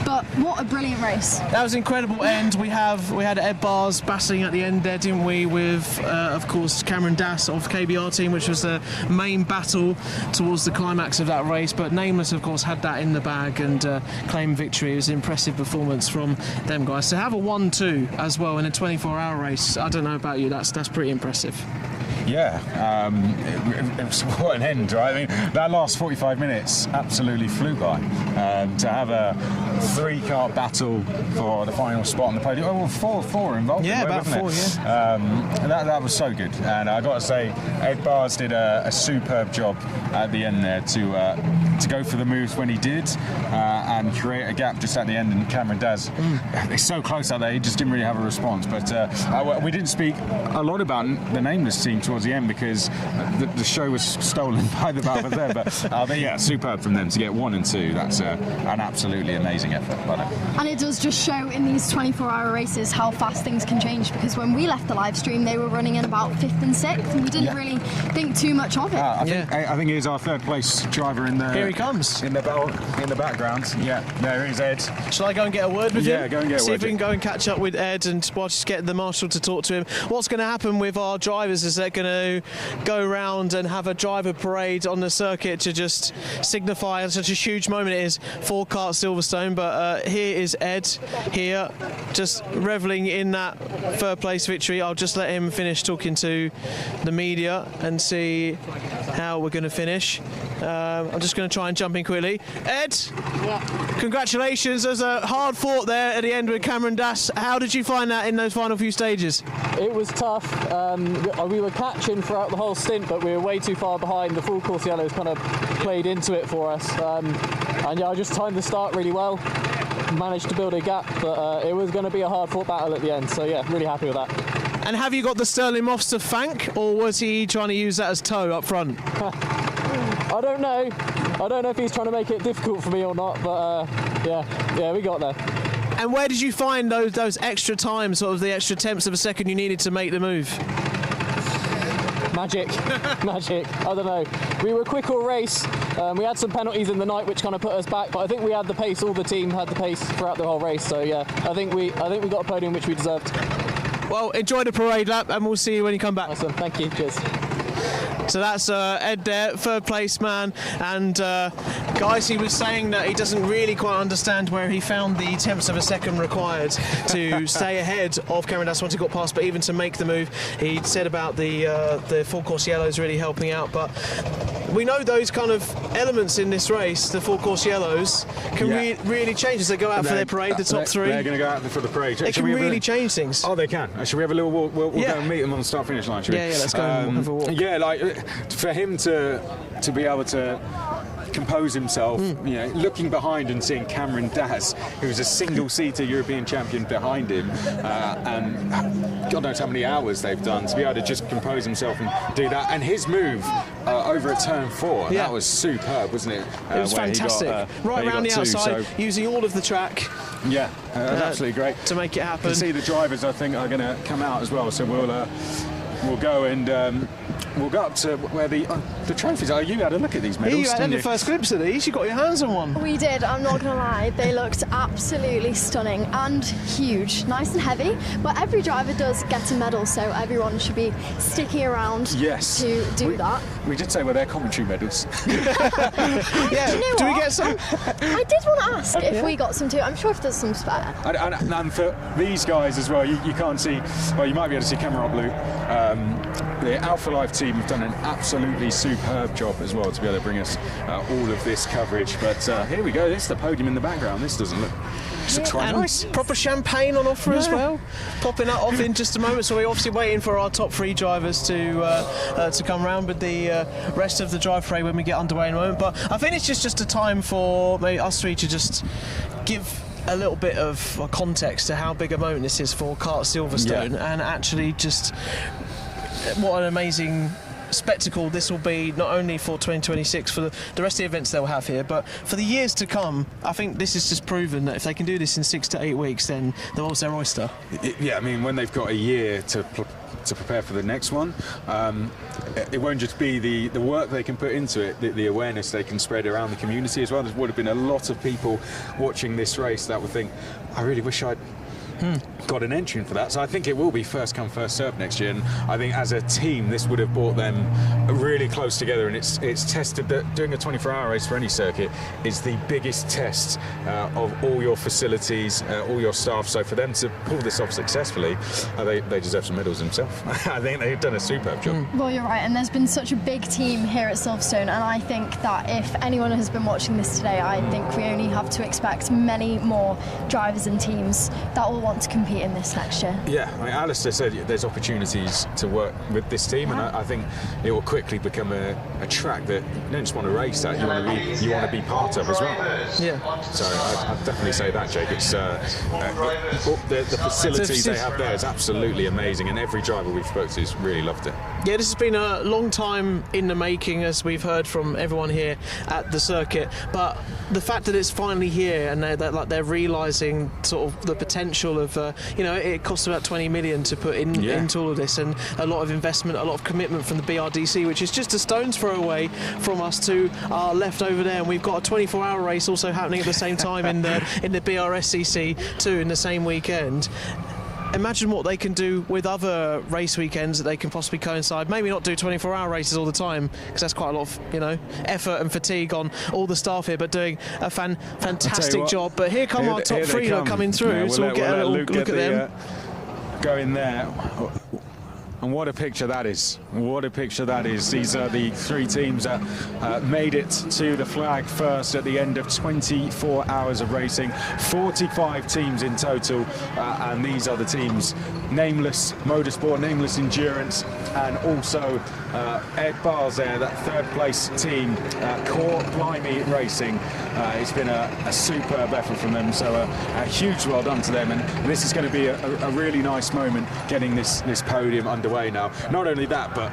But what a brilliant race. That was an incredible end. We had Ed Bars battling at the end there, didn't we, with, of course, Cameron Dass of KBR team, which was the main battle towards the climax of that race. But Nameless, of course, had that in the bag and claimed victory. It was an impressive performance from them guys. To have a 1-2 as well in a 24-hour race, I don't know about you, that's pretty impressive. Yeah, it was what an end, right? I mean, that last 45 minutes absolutely flew by. To have a 3-kart battle for the final spot on the podium. Oh, well, four involved. Yeah, about four, yeah. That was so good. And I got to say, Ed Bars did a superb job at the end there to go for the moves when he did and create a gap just at the end. And Cameron Dass, they're so close out there, he just didn't really have a response. But we didn't speak a lot about the Nameless team towards the end because the show was stolen by the Balfour there. But yeah, superb from them to get 1 and 2. That's an absolutely amazing effort by them. And it does just show in these 24-hour races how fast things can change, because when we left the live stream, they were running in about 5th and 6th, and we didn't really think too much of it. I think he's our 3rd place driver in the. Here he comes. In the background. Yeah, there is Ed. Shall I go and get a word with him? Yeah, go and get a word. See if we can go and catch up with Ed and just get the marshal to talk to him. What's going to happen with our drivers is they're going to go around and have a driver parade on the circuit to just signify such a huge moment it is for Kart Silverstone. But here is Ed here, just revelling in that 3rd place victory. I'll just let him finish talking to the media and see how we're going to finish. I'm just going to try and jump in quickly. Ed, congratulations. There's a hard fought there at the end with Cameron Dass. How did you find that in those final few stages? It was tough. We were catching throughout the whole stint, but we were way too far behind. The full course yellows kind of played into it for us. And yeah, I just timed the start really well. Managed to build a gap, but it was going to be a hard fought battle at the end. So yeah, really happy with that. And have you got the Sterling Moss to thank, or was he trying to use that as toe up front? I don't know. I don't know if he's trying to make it difficult for me or not, but yeah, we got there. And where did you find those extra times, sort of the extra tenths of a second you needed to make the move? Magic. I don't know. We were quick all race. We had some penalties in the night which kind of put us back, but I think we had the pace. All the team had the pace throughout the whole race. So yeah, I think we got a podium which we deserved. Well, enjoy the parade lap, and we'll see you when you come back. Awesome. Thank you. Cheers. So that's Ed there, 3rd place man, and guys, he was saying that he doesn't really quite understand where he found the tenths of a second required to stay ahead of Cameron Dass once he got past, but even to make the move. He said about the full course yellows really helping out, but we know those kind of elements in this race, the full course yellows, can really change as they go out for their parade, the top 3. They're going to go out for the parade. They can really change things. Oh, they can. Should we have a little walk? We'll go and meet them on the start-finish line, shall we? Yeah, let's go and have a walk. Yeah, like, for him to be able to compose himself, looking behind and seeing Cameron Dass, who was a single-seater European champion behind him, and God knows how many hours they've done, to be able to just compose himself and do that. And his move over at turn 4, that was superb, wasn't it? It was fantastic. Right around the outside, using all of the track. Yeah, that's absolutely great. To make it happen. You can see the drivers, I think, are going to come out as well, so we'll go and we'll go up to where the trophies are. You had a look at these medals, You had the first glimpse of these. You got your hands on one. We did. I'm not going to lie. They looked absolutely stunning and huge, nice and heavy. But every driver does get a medal, so everyone should be sticking around to do that. We did say they're commentary medals. Yeah. Do we get some? I did want to ask if we got some too. I'm sure if there's some spare. And for these guys as well, you can't see. Well, you might be able to see camera blue. The Alpha Life team have done an absolutely superb job as well to be able to bring us all of this coverage. But here we go. This is the podium in the background. This doesn't look And nice. Proper champagne on offer as well. Popping that off in just a moment. So we're obviously waiting for our top 3 drivers to come round with the rest of the drive parade when we get underway in a moment. But I think it's just a time for maybe us 3 to just give a little bit of context to how big a moment this is for Kart Silverstone, and actually just what an amazing spectacle this will be, not only for 2026 for the rest of the events they'll have here, but for the years to come. I think this is just proven that if they can do this in 6 to 8 weeks, then the world's their oyster. Yeah, I mean, when they've got a year to prepare for the next one, it won't just be the work they can put into it, the awareness they can spread around the community as well. There would have been a lot of people watching this race that would think, I really wish I'd got an entry in for that. So I think it will be first come first served next year, and I think as a team this would have brought them really close together, and it's tested that doing a 24-hour race for any circuit is the biggest test of all your facilities, all your staff. So for them to pull this off successfully, they deserve some medals themselves. I think they've done a superb job. Well, you're right, and there's been such a big team here at Silverstone, and I think that if anyone has been watching this today, I think we only have to expect many more drivers and teams that will want to compete in this next year. Yeah, I mean, Alistair said there's opportunities to work with this team, and I think it will quickly become a track that you don't just want to race that, you want to be part of as well. Yeah. So I'd definitely say that, Jake. It's the facilities they have there is absolutely amazing, and every driver we've spoken to has really loved it. Yeah, this has been a long time in the making, as we've heard from everyone here at the circuit. But the fact that it's finally here, and they're realising sort of the potential of, it costs about 20 million to put into all of this, and a lot of investment, a lot of commitment from the BRDC, which is just a stone's throw away from us to our left over there. And we've got a 24-hour race also happening at the same time in the BRSCC too in the same weekend. Imagine what they can do with other race weekends that they can possibly coincide. Maybe not do 24-hour races all the time, because that's quite a lot of effort and fatigue on all the staff here, but doing a fantastic job. But here come our top 3 coming through, so we'll get a little look at them. Go in there. And what a picture that is. What a picture that is. These are the 3 teams that made it to the flag first at the end of 24 hours of racing. 45 teams in total, and these are the teams: Nameless Motorsport, Nameless Endurance, and also Ed Bars there, that 3rd place team, Core Blimey Racing. It's been a superb effort from them, so a huge well done to them, and this is going to be a really nice moment getting this podium underway now. Not only that, but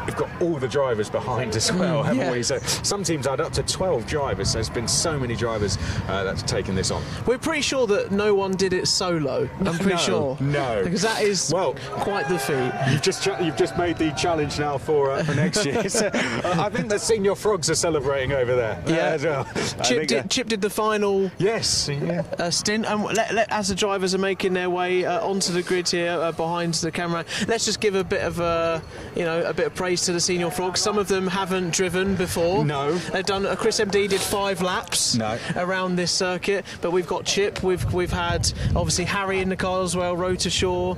we've got all the drivers behind as well, haven't we? So some teams had up to 12 drivers, so there's been so many drivers that's taken this on. We're pretty sure that no one did it solo. I'm pretty sure. No. Because that is quite the feat. You've just made the challenge now for next year. So, I think the senior frogs are celebrating over there as well. Chip did the final stint, and as the drivers are making their way onto the grid here behind the camera, let's just give a bit of a bit of praise to the senior frogs. Some of them haven't driven before. No. They've done. Chris MD did 5 laps around this circuit, but we've got Chip. We've had obviously Harry in the car as well. Rota Shaw.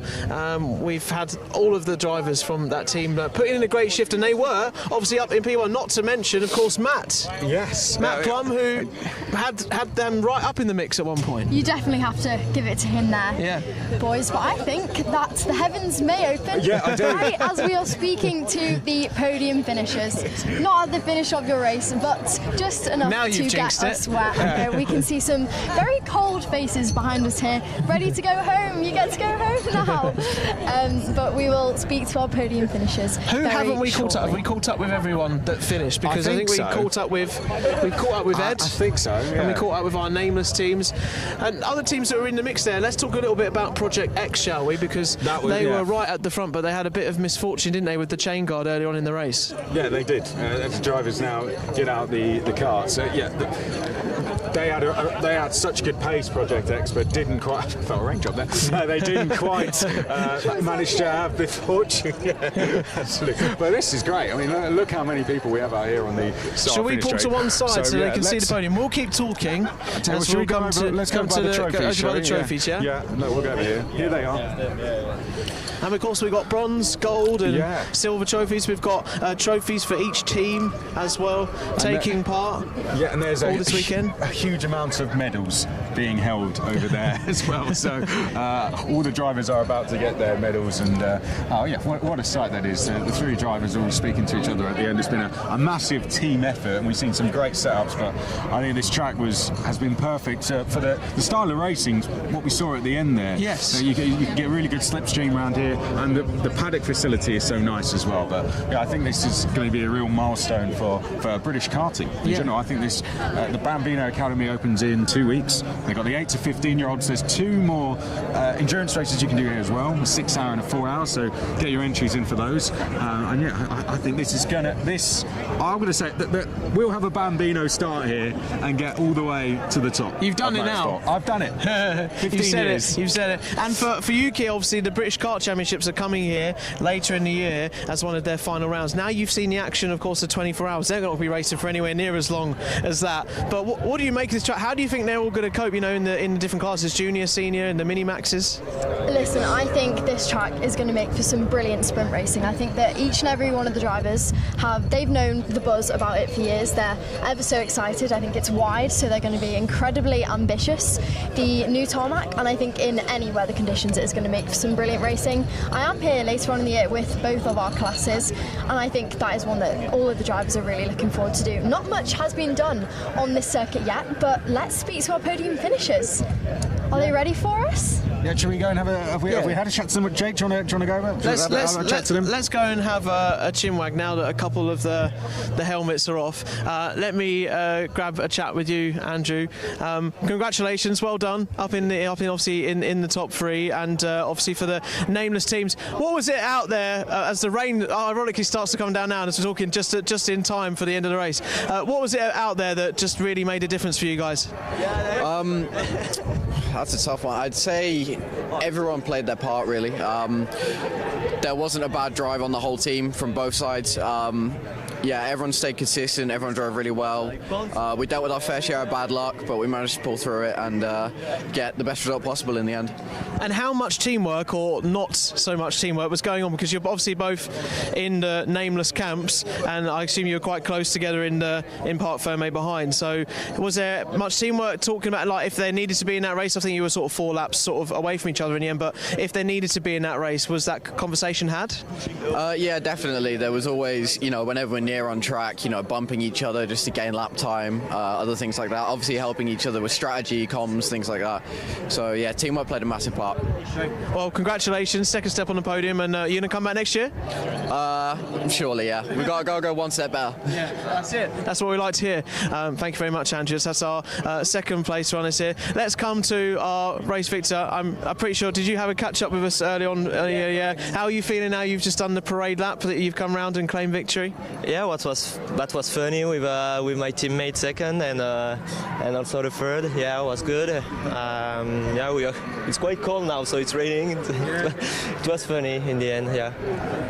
We've had all of the drivers from that team putting in a great shift, and they were obviously up in P1. Not to mention, of course, Matt. Yes. Matt Plum, who had them right up in the mix at one point. You definitely have to give it to him there, boys. But I think that the heavens may open. Yeah, I do. Right as we are speaking to the podium finishers. Not at the finish of your race, but just enough Now to you've get jinxed it. us wet. Okay, we can see some very cold faces behind us here, ready to go home. You get to go home now. But we will speak to our podium finishers. Who haven't we caught up? Have we caught up with everyone that finished? Because I think we caught up with Ed. I think so. Yeah. And we caught up with our nameless teams and other teams that were in the mix there. Let's talk a little bit about Project X, shall we? Because they were right at the front, but they had a bit of misfortune, didn't they, with the chain guard earlier on in the race? Yeah, they did. The drivers now get out the carts. They had such good pace, Project X, but didn't quite. I felt a rain drop there. They didn't quite manage to have the fortune. Yeah, absolutely. But this is great. I mean, look how many people we have out here on the start. Shall we pull to one side so they can see the podium? We'll keep talking. Let's go by the trophies. Yeah. Yeah. No, we'll go over here. Here they are. And of course we've got bronze, gold and silver trophies. We've got trophies for each team as well, taking part. Yeah, and there's all this weekend. A huge amount of medals being held over there as well. So all the drivers are about to get their medals, and what a sight that is. The three drivers all speaking to each other at the end. It's been a massive team effort, and we've seen some great setups. But I think this track has been perfect for the style of racing. What we saw at the end there. Yes. So you can get really good slipstream around here, and the paddock facility is so nice as well. But I think this is going to be a real milestone for British karting in general. I think the Bambino Academy opens in 2 weeks. They've got the 8 to 15-year-olds. There's 2 more endurance races you can do here as well, a 6 hour and a 4 hour. So get your entries in for those. I think this is going to. I'm going to say that we'll have a Bambino start here and get all the way to the top. You've done it now. I've done it. 15 years. You've said it. And for UK, obviously, the British Kart Championships are coming here later in the year as one of their final rounds. Now you've seen the action, of course, of 24 hours. They're not going to be racing for anywhere near as long as that. But what do you make of this track? How do you think they're all going to cope, in the different classes, junior, senior, and the mini-maxes? Listen, I think this track is going to make for some brilliant sprint racing. I think that each and every one of the drivers they've known the buzz about it for years. They're ever so excited. I think it's wide, so they're going to be incredibly ambitious. The new tarmac, and I think in any weather conditions, it is going to make for some brilliant racing. I am here later on in the year with both of our classes, and I think that is one that all of the drivers are really looking forward to do. Not much has been done on this circuit yet, but let's speak to our podium finishers. Are they ready for us? Yeah, should we go and have we had a chat to them? Jake, do you want to go over? Let's go and have a chinwag now that a couple of the helmets are off. Let me grab a chat with you, Andrew. Congratulations, well done up in the top 3, and obviously for the nameless teams. What was it out there as the rain ironically starts to come down now, and as we're talking just in time for the end of the race? What was it out there that just really made a difference for you guys? That's a tough one. I'd say everyone played their part, really. There wasn't a bad drive on the whole team from both sides. Everyone stayed consistent, everyone drove really well. We dealt with our fair share of bad luck, but we managed to pull through it and get the best result possible in the end. And how much teamwork, or not so much teamwork, was going on? Because you're obviously both in the nameless camps, and I assume you were quite close together in Parc Fermé behind. So was there much teamwork, talking about like if they needed to be in that race? I think you were sort of 4 laps sort of away from each other in the end, but if they needed to be in that race, was that conversation had? Yeah, definitely. There was always, whenever we're near on track, bumping each other just to gain lap time, other things like that. Obviously helping each other with strategy, comms, things like that. So yeah, teamwork played a massive part. Well, congratulations, second step on the podium, and you going to come back next year? Surely, yeah. We've got to go one step better. Yeah, that's it. That's what we like to hear. Thank you very much, Andrew. That's our second place runners here. Let's come to our race victor. I'm pretty sure, did you have a catch up with us early on? Yeah. How are you feeling now you've just done the parade lap, that you've come round and claimed victory? Yeah, that was funny with my teammate second and also the third. Yeah, it was good. It's quite cold now, so it's raining. It was funny in the end. Yeah.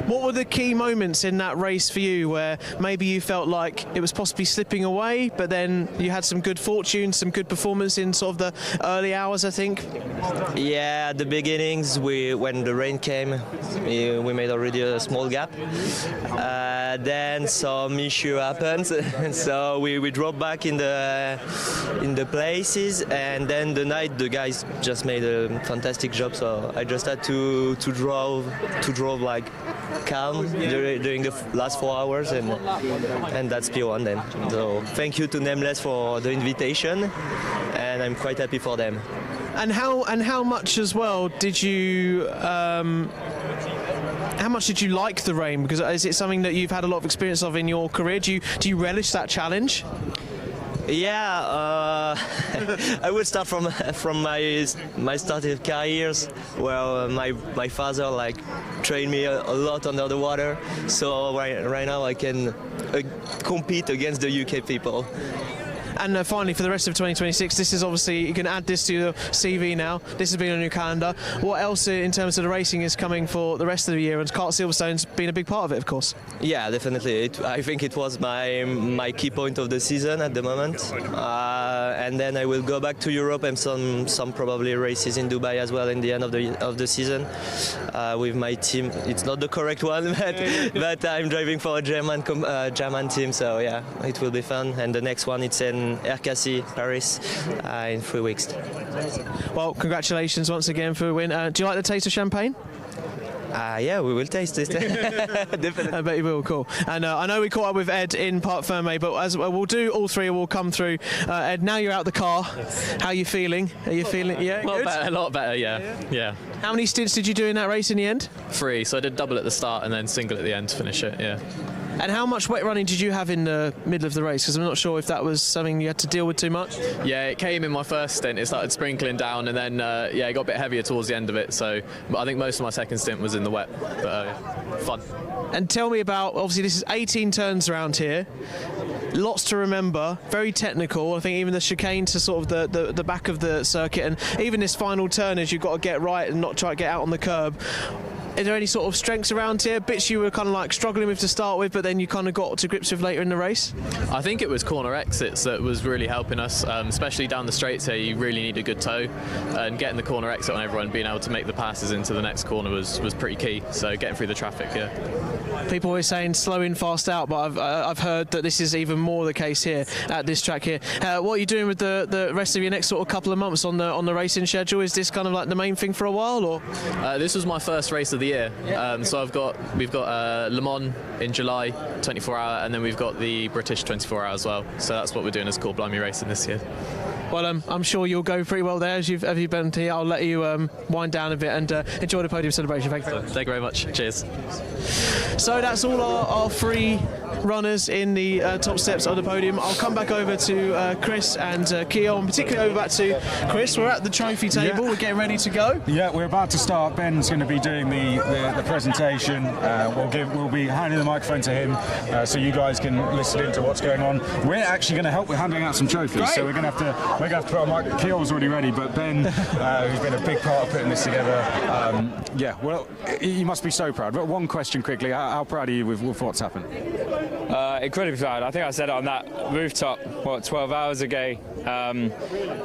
What were the key moments in that race for you where maybe you felt like it was possibly slipping away, but then you had some good fortune, some good performance in sort of the early hours, I think? Yeah, at the beginnings, when the rain came, we made already a small gap. Then some issue happened, so we drove back in the places, and then the night the guys just made a fantastic job. So I just had to drive like calm during the last 4 hours, and that's P1 then. So thank you to Nameless for the invitation, and I'm quite happy for them. And how much as well did you? How much did you like the rain? Because is it something that you've had a lot of experience of in your career? Do you relish that challenge? Yeah, I would start from my started careers, where my father like trained me a lot under the water. So right now I can compete against the UK people. And finally, for the rest of 2026, this is obviously, you can add this to your CV now. This has been on your calendar. What else in terms of the racing is coming for the rest of the year? And Kart Silverstone's been a big part of it, of course. Yeah, definitely. I think it was my key point of the season at the moment. And then I will go back to Europe and some probably races in Dubai as well in the end of the season with my team. It's not the correct one, but I'm driving for a German team, so yeah, it will be fun. And the next one, it's in RKC, Paris, in 3 weeks. Well, congratulations once again for a win. Do you like the taste of champagne? Yeah, we will taste it. Definitely. I bet you will. Cool. And I know we caught up with Ed in Parc Fermé, but as we'll do, all three will come through. Ed, now you're out the car. Yes. How are you feeling? Are you feeling? Yeah, a lot better. Yeah. How many stints did you do in that race in the end? 3. So I did double at the start and then single at the end to finish it. Yeah. And how much wet running did you have in the middle of the race? Because I'm not sure if that was something you had to deal with too much. Yeah, it came in my first stint. It started sprinkling down, and then it got a bit heavier towards the end of it. So I think most of my second stint was in the wet, but fun. And tell me about, obviously this is 18 turns around here. Lots to remember, very technical. I think even the chicane to sort of the back of the circuit, and even this final turn as you've got to get right and not try to get out on the curb. Is there any sort of strengths around here? Bits you were kind of like struggling with to start with, but then you kind of got to grips with later in the race? I think it was corner exits that was really helping us, especially down the straights here. You really need a good toe, and getting the corner exit on everyone, being able to make the passes into the next corner was pretty key. So getting through the traffic, yeah. People always saying slow in, fast out, but I've heard that this is even more the case here at this track here. What are you doing with the rest of your next sort of couple of months on the racing schedule? Is this kind of like the main thing for a while, or? This was my first race of the year, so we've got Le Mans in July, 24-hour, and then we've got the British 24-hour as well. So that's what we're doing as Cool Blimey Racing this year. Well, I'm sure you'll go pretty well there as you've been here. I'll let you wind down a bit and enjoy the podium celebration. Thank you. Thank you very much. Cheers. So that's all our 3 runners in the top steps of the podium. I'll come back over to Chris and Keogh, and particularly over back to Chris. We're at the trophy table. We're getting ready to go. Yeah, we're about to start. Ben's going to be doing the presentation. We'll be handing the microphone to him, so you guys can listen into what's going on. We're actually going to help with handing out some trophies. Great. So we're going to have to put our mic. Keogh's already ready, but Ben, who's been a big part of putting this together. Well, you must be so proud. But one question quickly: how proud are you with what's happened? Incredibly proud. I think I said it on that rooftop, 12 hours ago.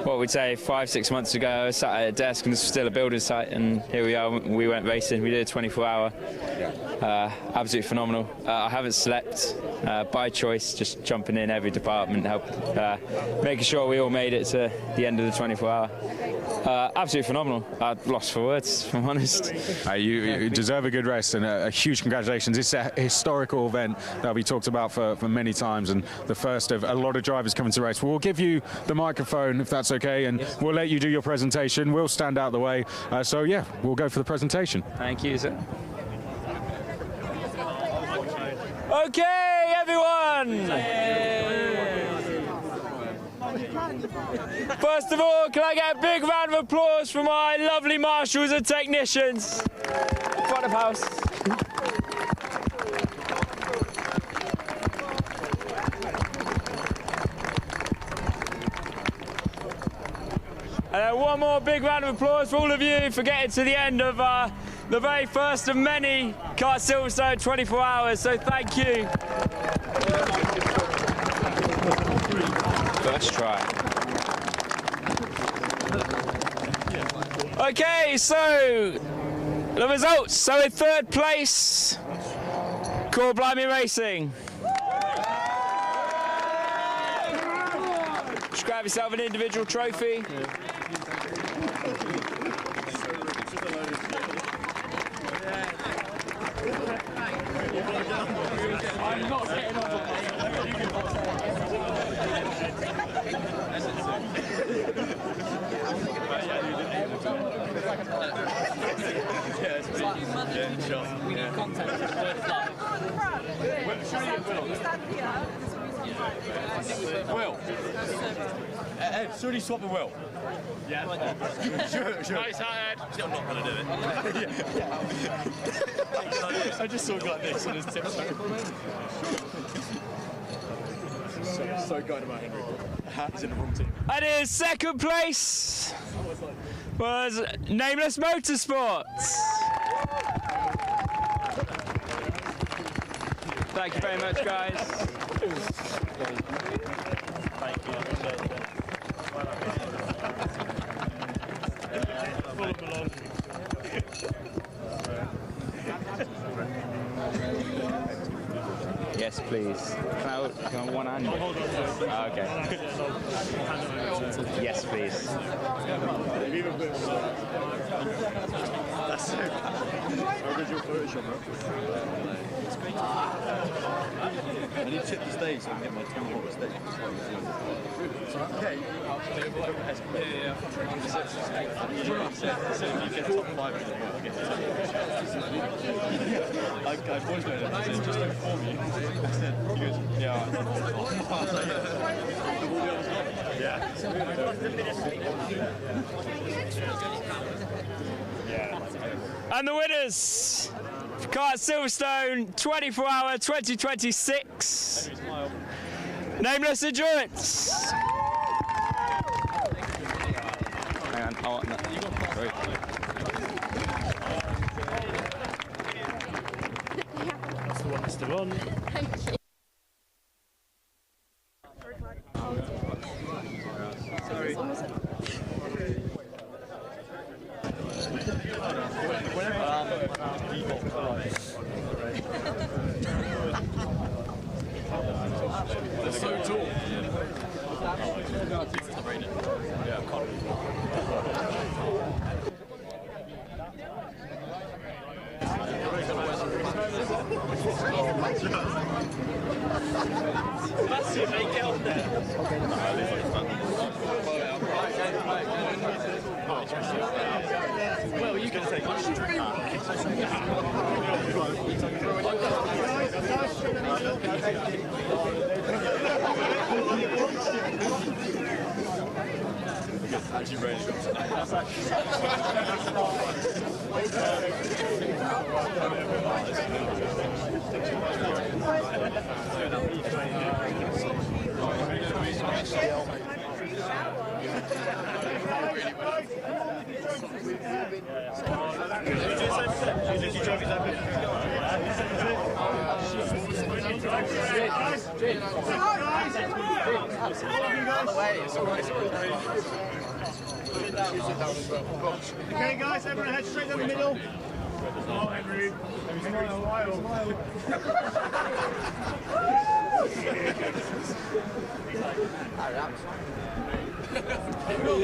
What we'd say 5-6 months ago, I was sat at a desk and this was still a building site, and here we are. We went racing. We did a 24-hour. Absolutely phenomenal. I haven't slept by choice, just jumping in every department, making sure we all made it to the end of the 24-hour. Absolutely phenomenal. I've lost for words, if I'm honest. You deserve a good rest, and a huge congratulations. It's a historical event that'll be talked about for many times, and the first of a lot of drivers coming to race. We'll give you the microphone if that's okay, and we'll let you do your presentation. We'll stand out the way. So yeah, we'll go for the presentation. Thank you, sir. Okay, everyone. First of all, can I get a big round of applause for my lovely marshals and technicians? Front of house. And then one more big round of applause for all of you for getting to the end of the very first of many Kart Silverstone 24 hours, so thank you. First try. Okay, so the results. So in third place, Cool Blimey Racing. grab yourself an individual trophy. I'm not getting on. We need content. Will. Ed, should he swap with Will? Yeah. Sure. Nice hat, Ed. I'm not going to do it. I just saw him like this on his tiptoe. So good about Henry. He's in the wrong team. And his second place was Nameless Motorsports. Thank you very much, guys. Thank you. Yes, please. Can I one hand? Oh, okay. Yes, please. That's so bad. Original Photoshop. I need to tip the stage so I can get my tongue on the stage. Okay. I voice noted him. I said, just inform you. I said, he goes, yeah. And the winners for Kart Silverstone 24-hour 2026 Nameless Endurance. Hang on, oh, no. Sorry. That's the one that's still on. Thank you. Sorry. They're so tall. Massive, mate, get on there. Well, you can take Actually, really good. Okay, guys, everyone head straight down the middle. Oh, Henry.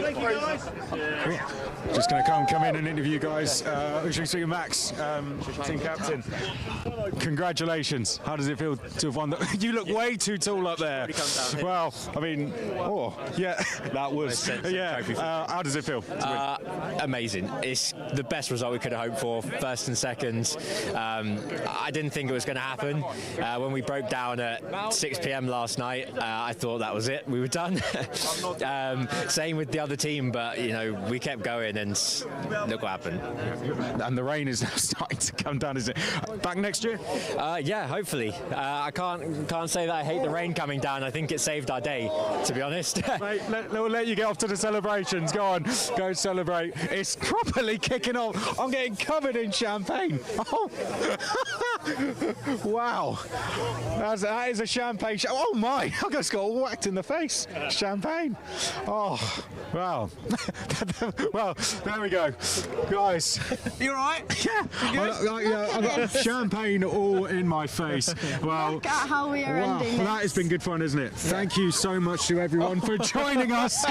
Thank you, guys. Just going to come in and interview you guys. Who's going to speak? Max, team captain. Congratulations. How does it feel to have won? You look way too tall up there. Well, I mean, oh, yeah, that was, yeah. How does it feel? Amazing. It's the best result we could have hoped for, first and second. I didn't think it was going to happen. When we broke down at 6 p.m. last night, I thought that was it. We were done. Same with the other team, but you know, we kept going and look what happened. And the rain is now starting to come down, is it? Back next year? Yeah, hopefully. I can't say that I hate the rain coming down. I think it saved our day, to be honest. Mate, we'll let you get off to the celebrations. Go on, go celebrate. It's properly kicking off. I'm getting covered in champagne. Oh. Wow. That is a champagne. Oh my, I just got whacked in the face. Champagne. Oh, wow. Well, There we go. Guys. You alright? Yeah. I've got champagne all in my face. Well, Look at how we are ending that has been good fun, isn't it? Thank you so much to everyone for joining us.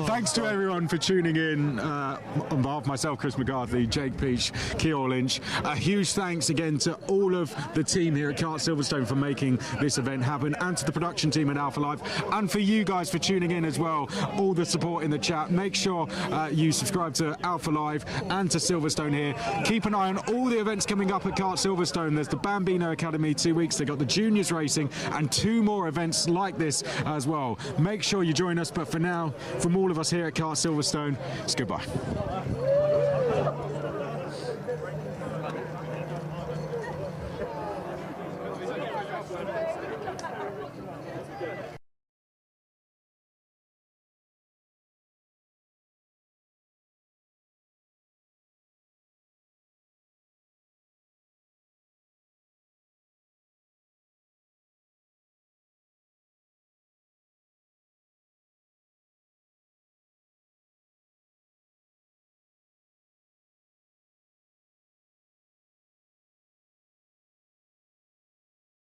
Thanks to everyone for tuning in. On behalf of myself, Chris McCarthy, Jake Peach, Keogh Lynch, a huge thanks again to all of the team here at Kart Silverstone for making this event happen, and to the production team at Alpha Live, and for you guys for tuning in as well. All the support in the chat. Make sure you subscribe to Alpha Live and to Silverstone here. Keep an eye on all the events coming up at Kart Silverstone. There's the Bambino Academy 2 weeks. They've got the juniors racing and 2 more events like this as well. Make sure you join us. But for now, from all of us here at Kart Silverstone, it's goodbye.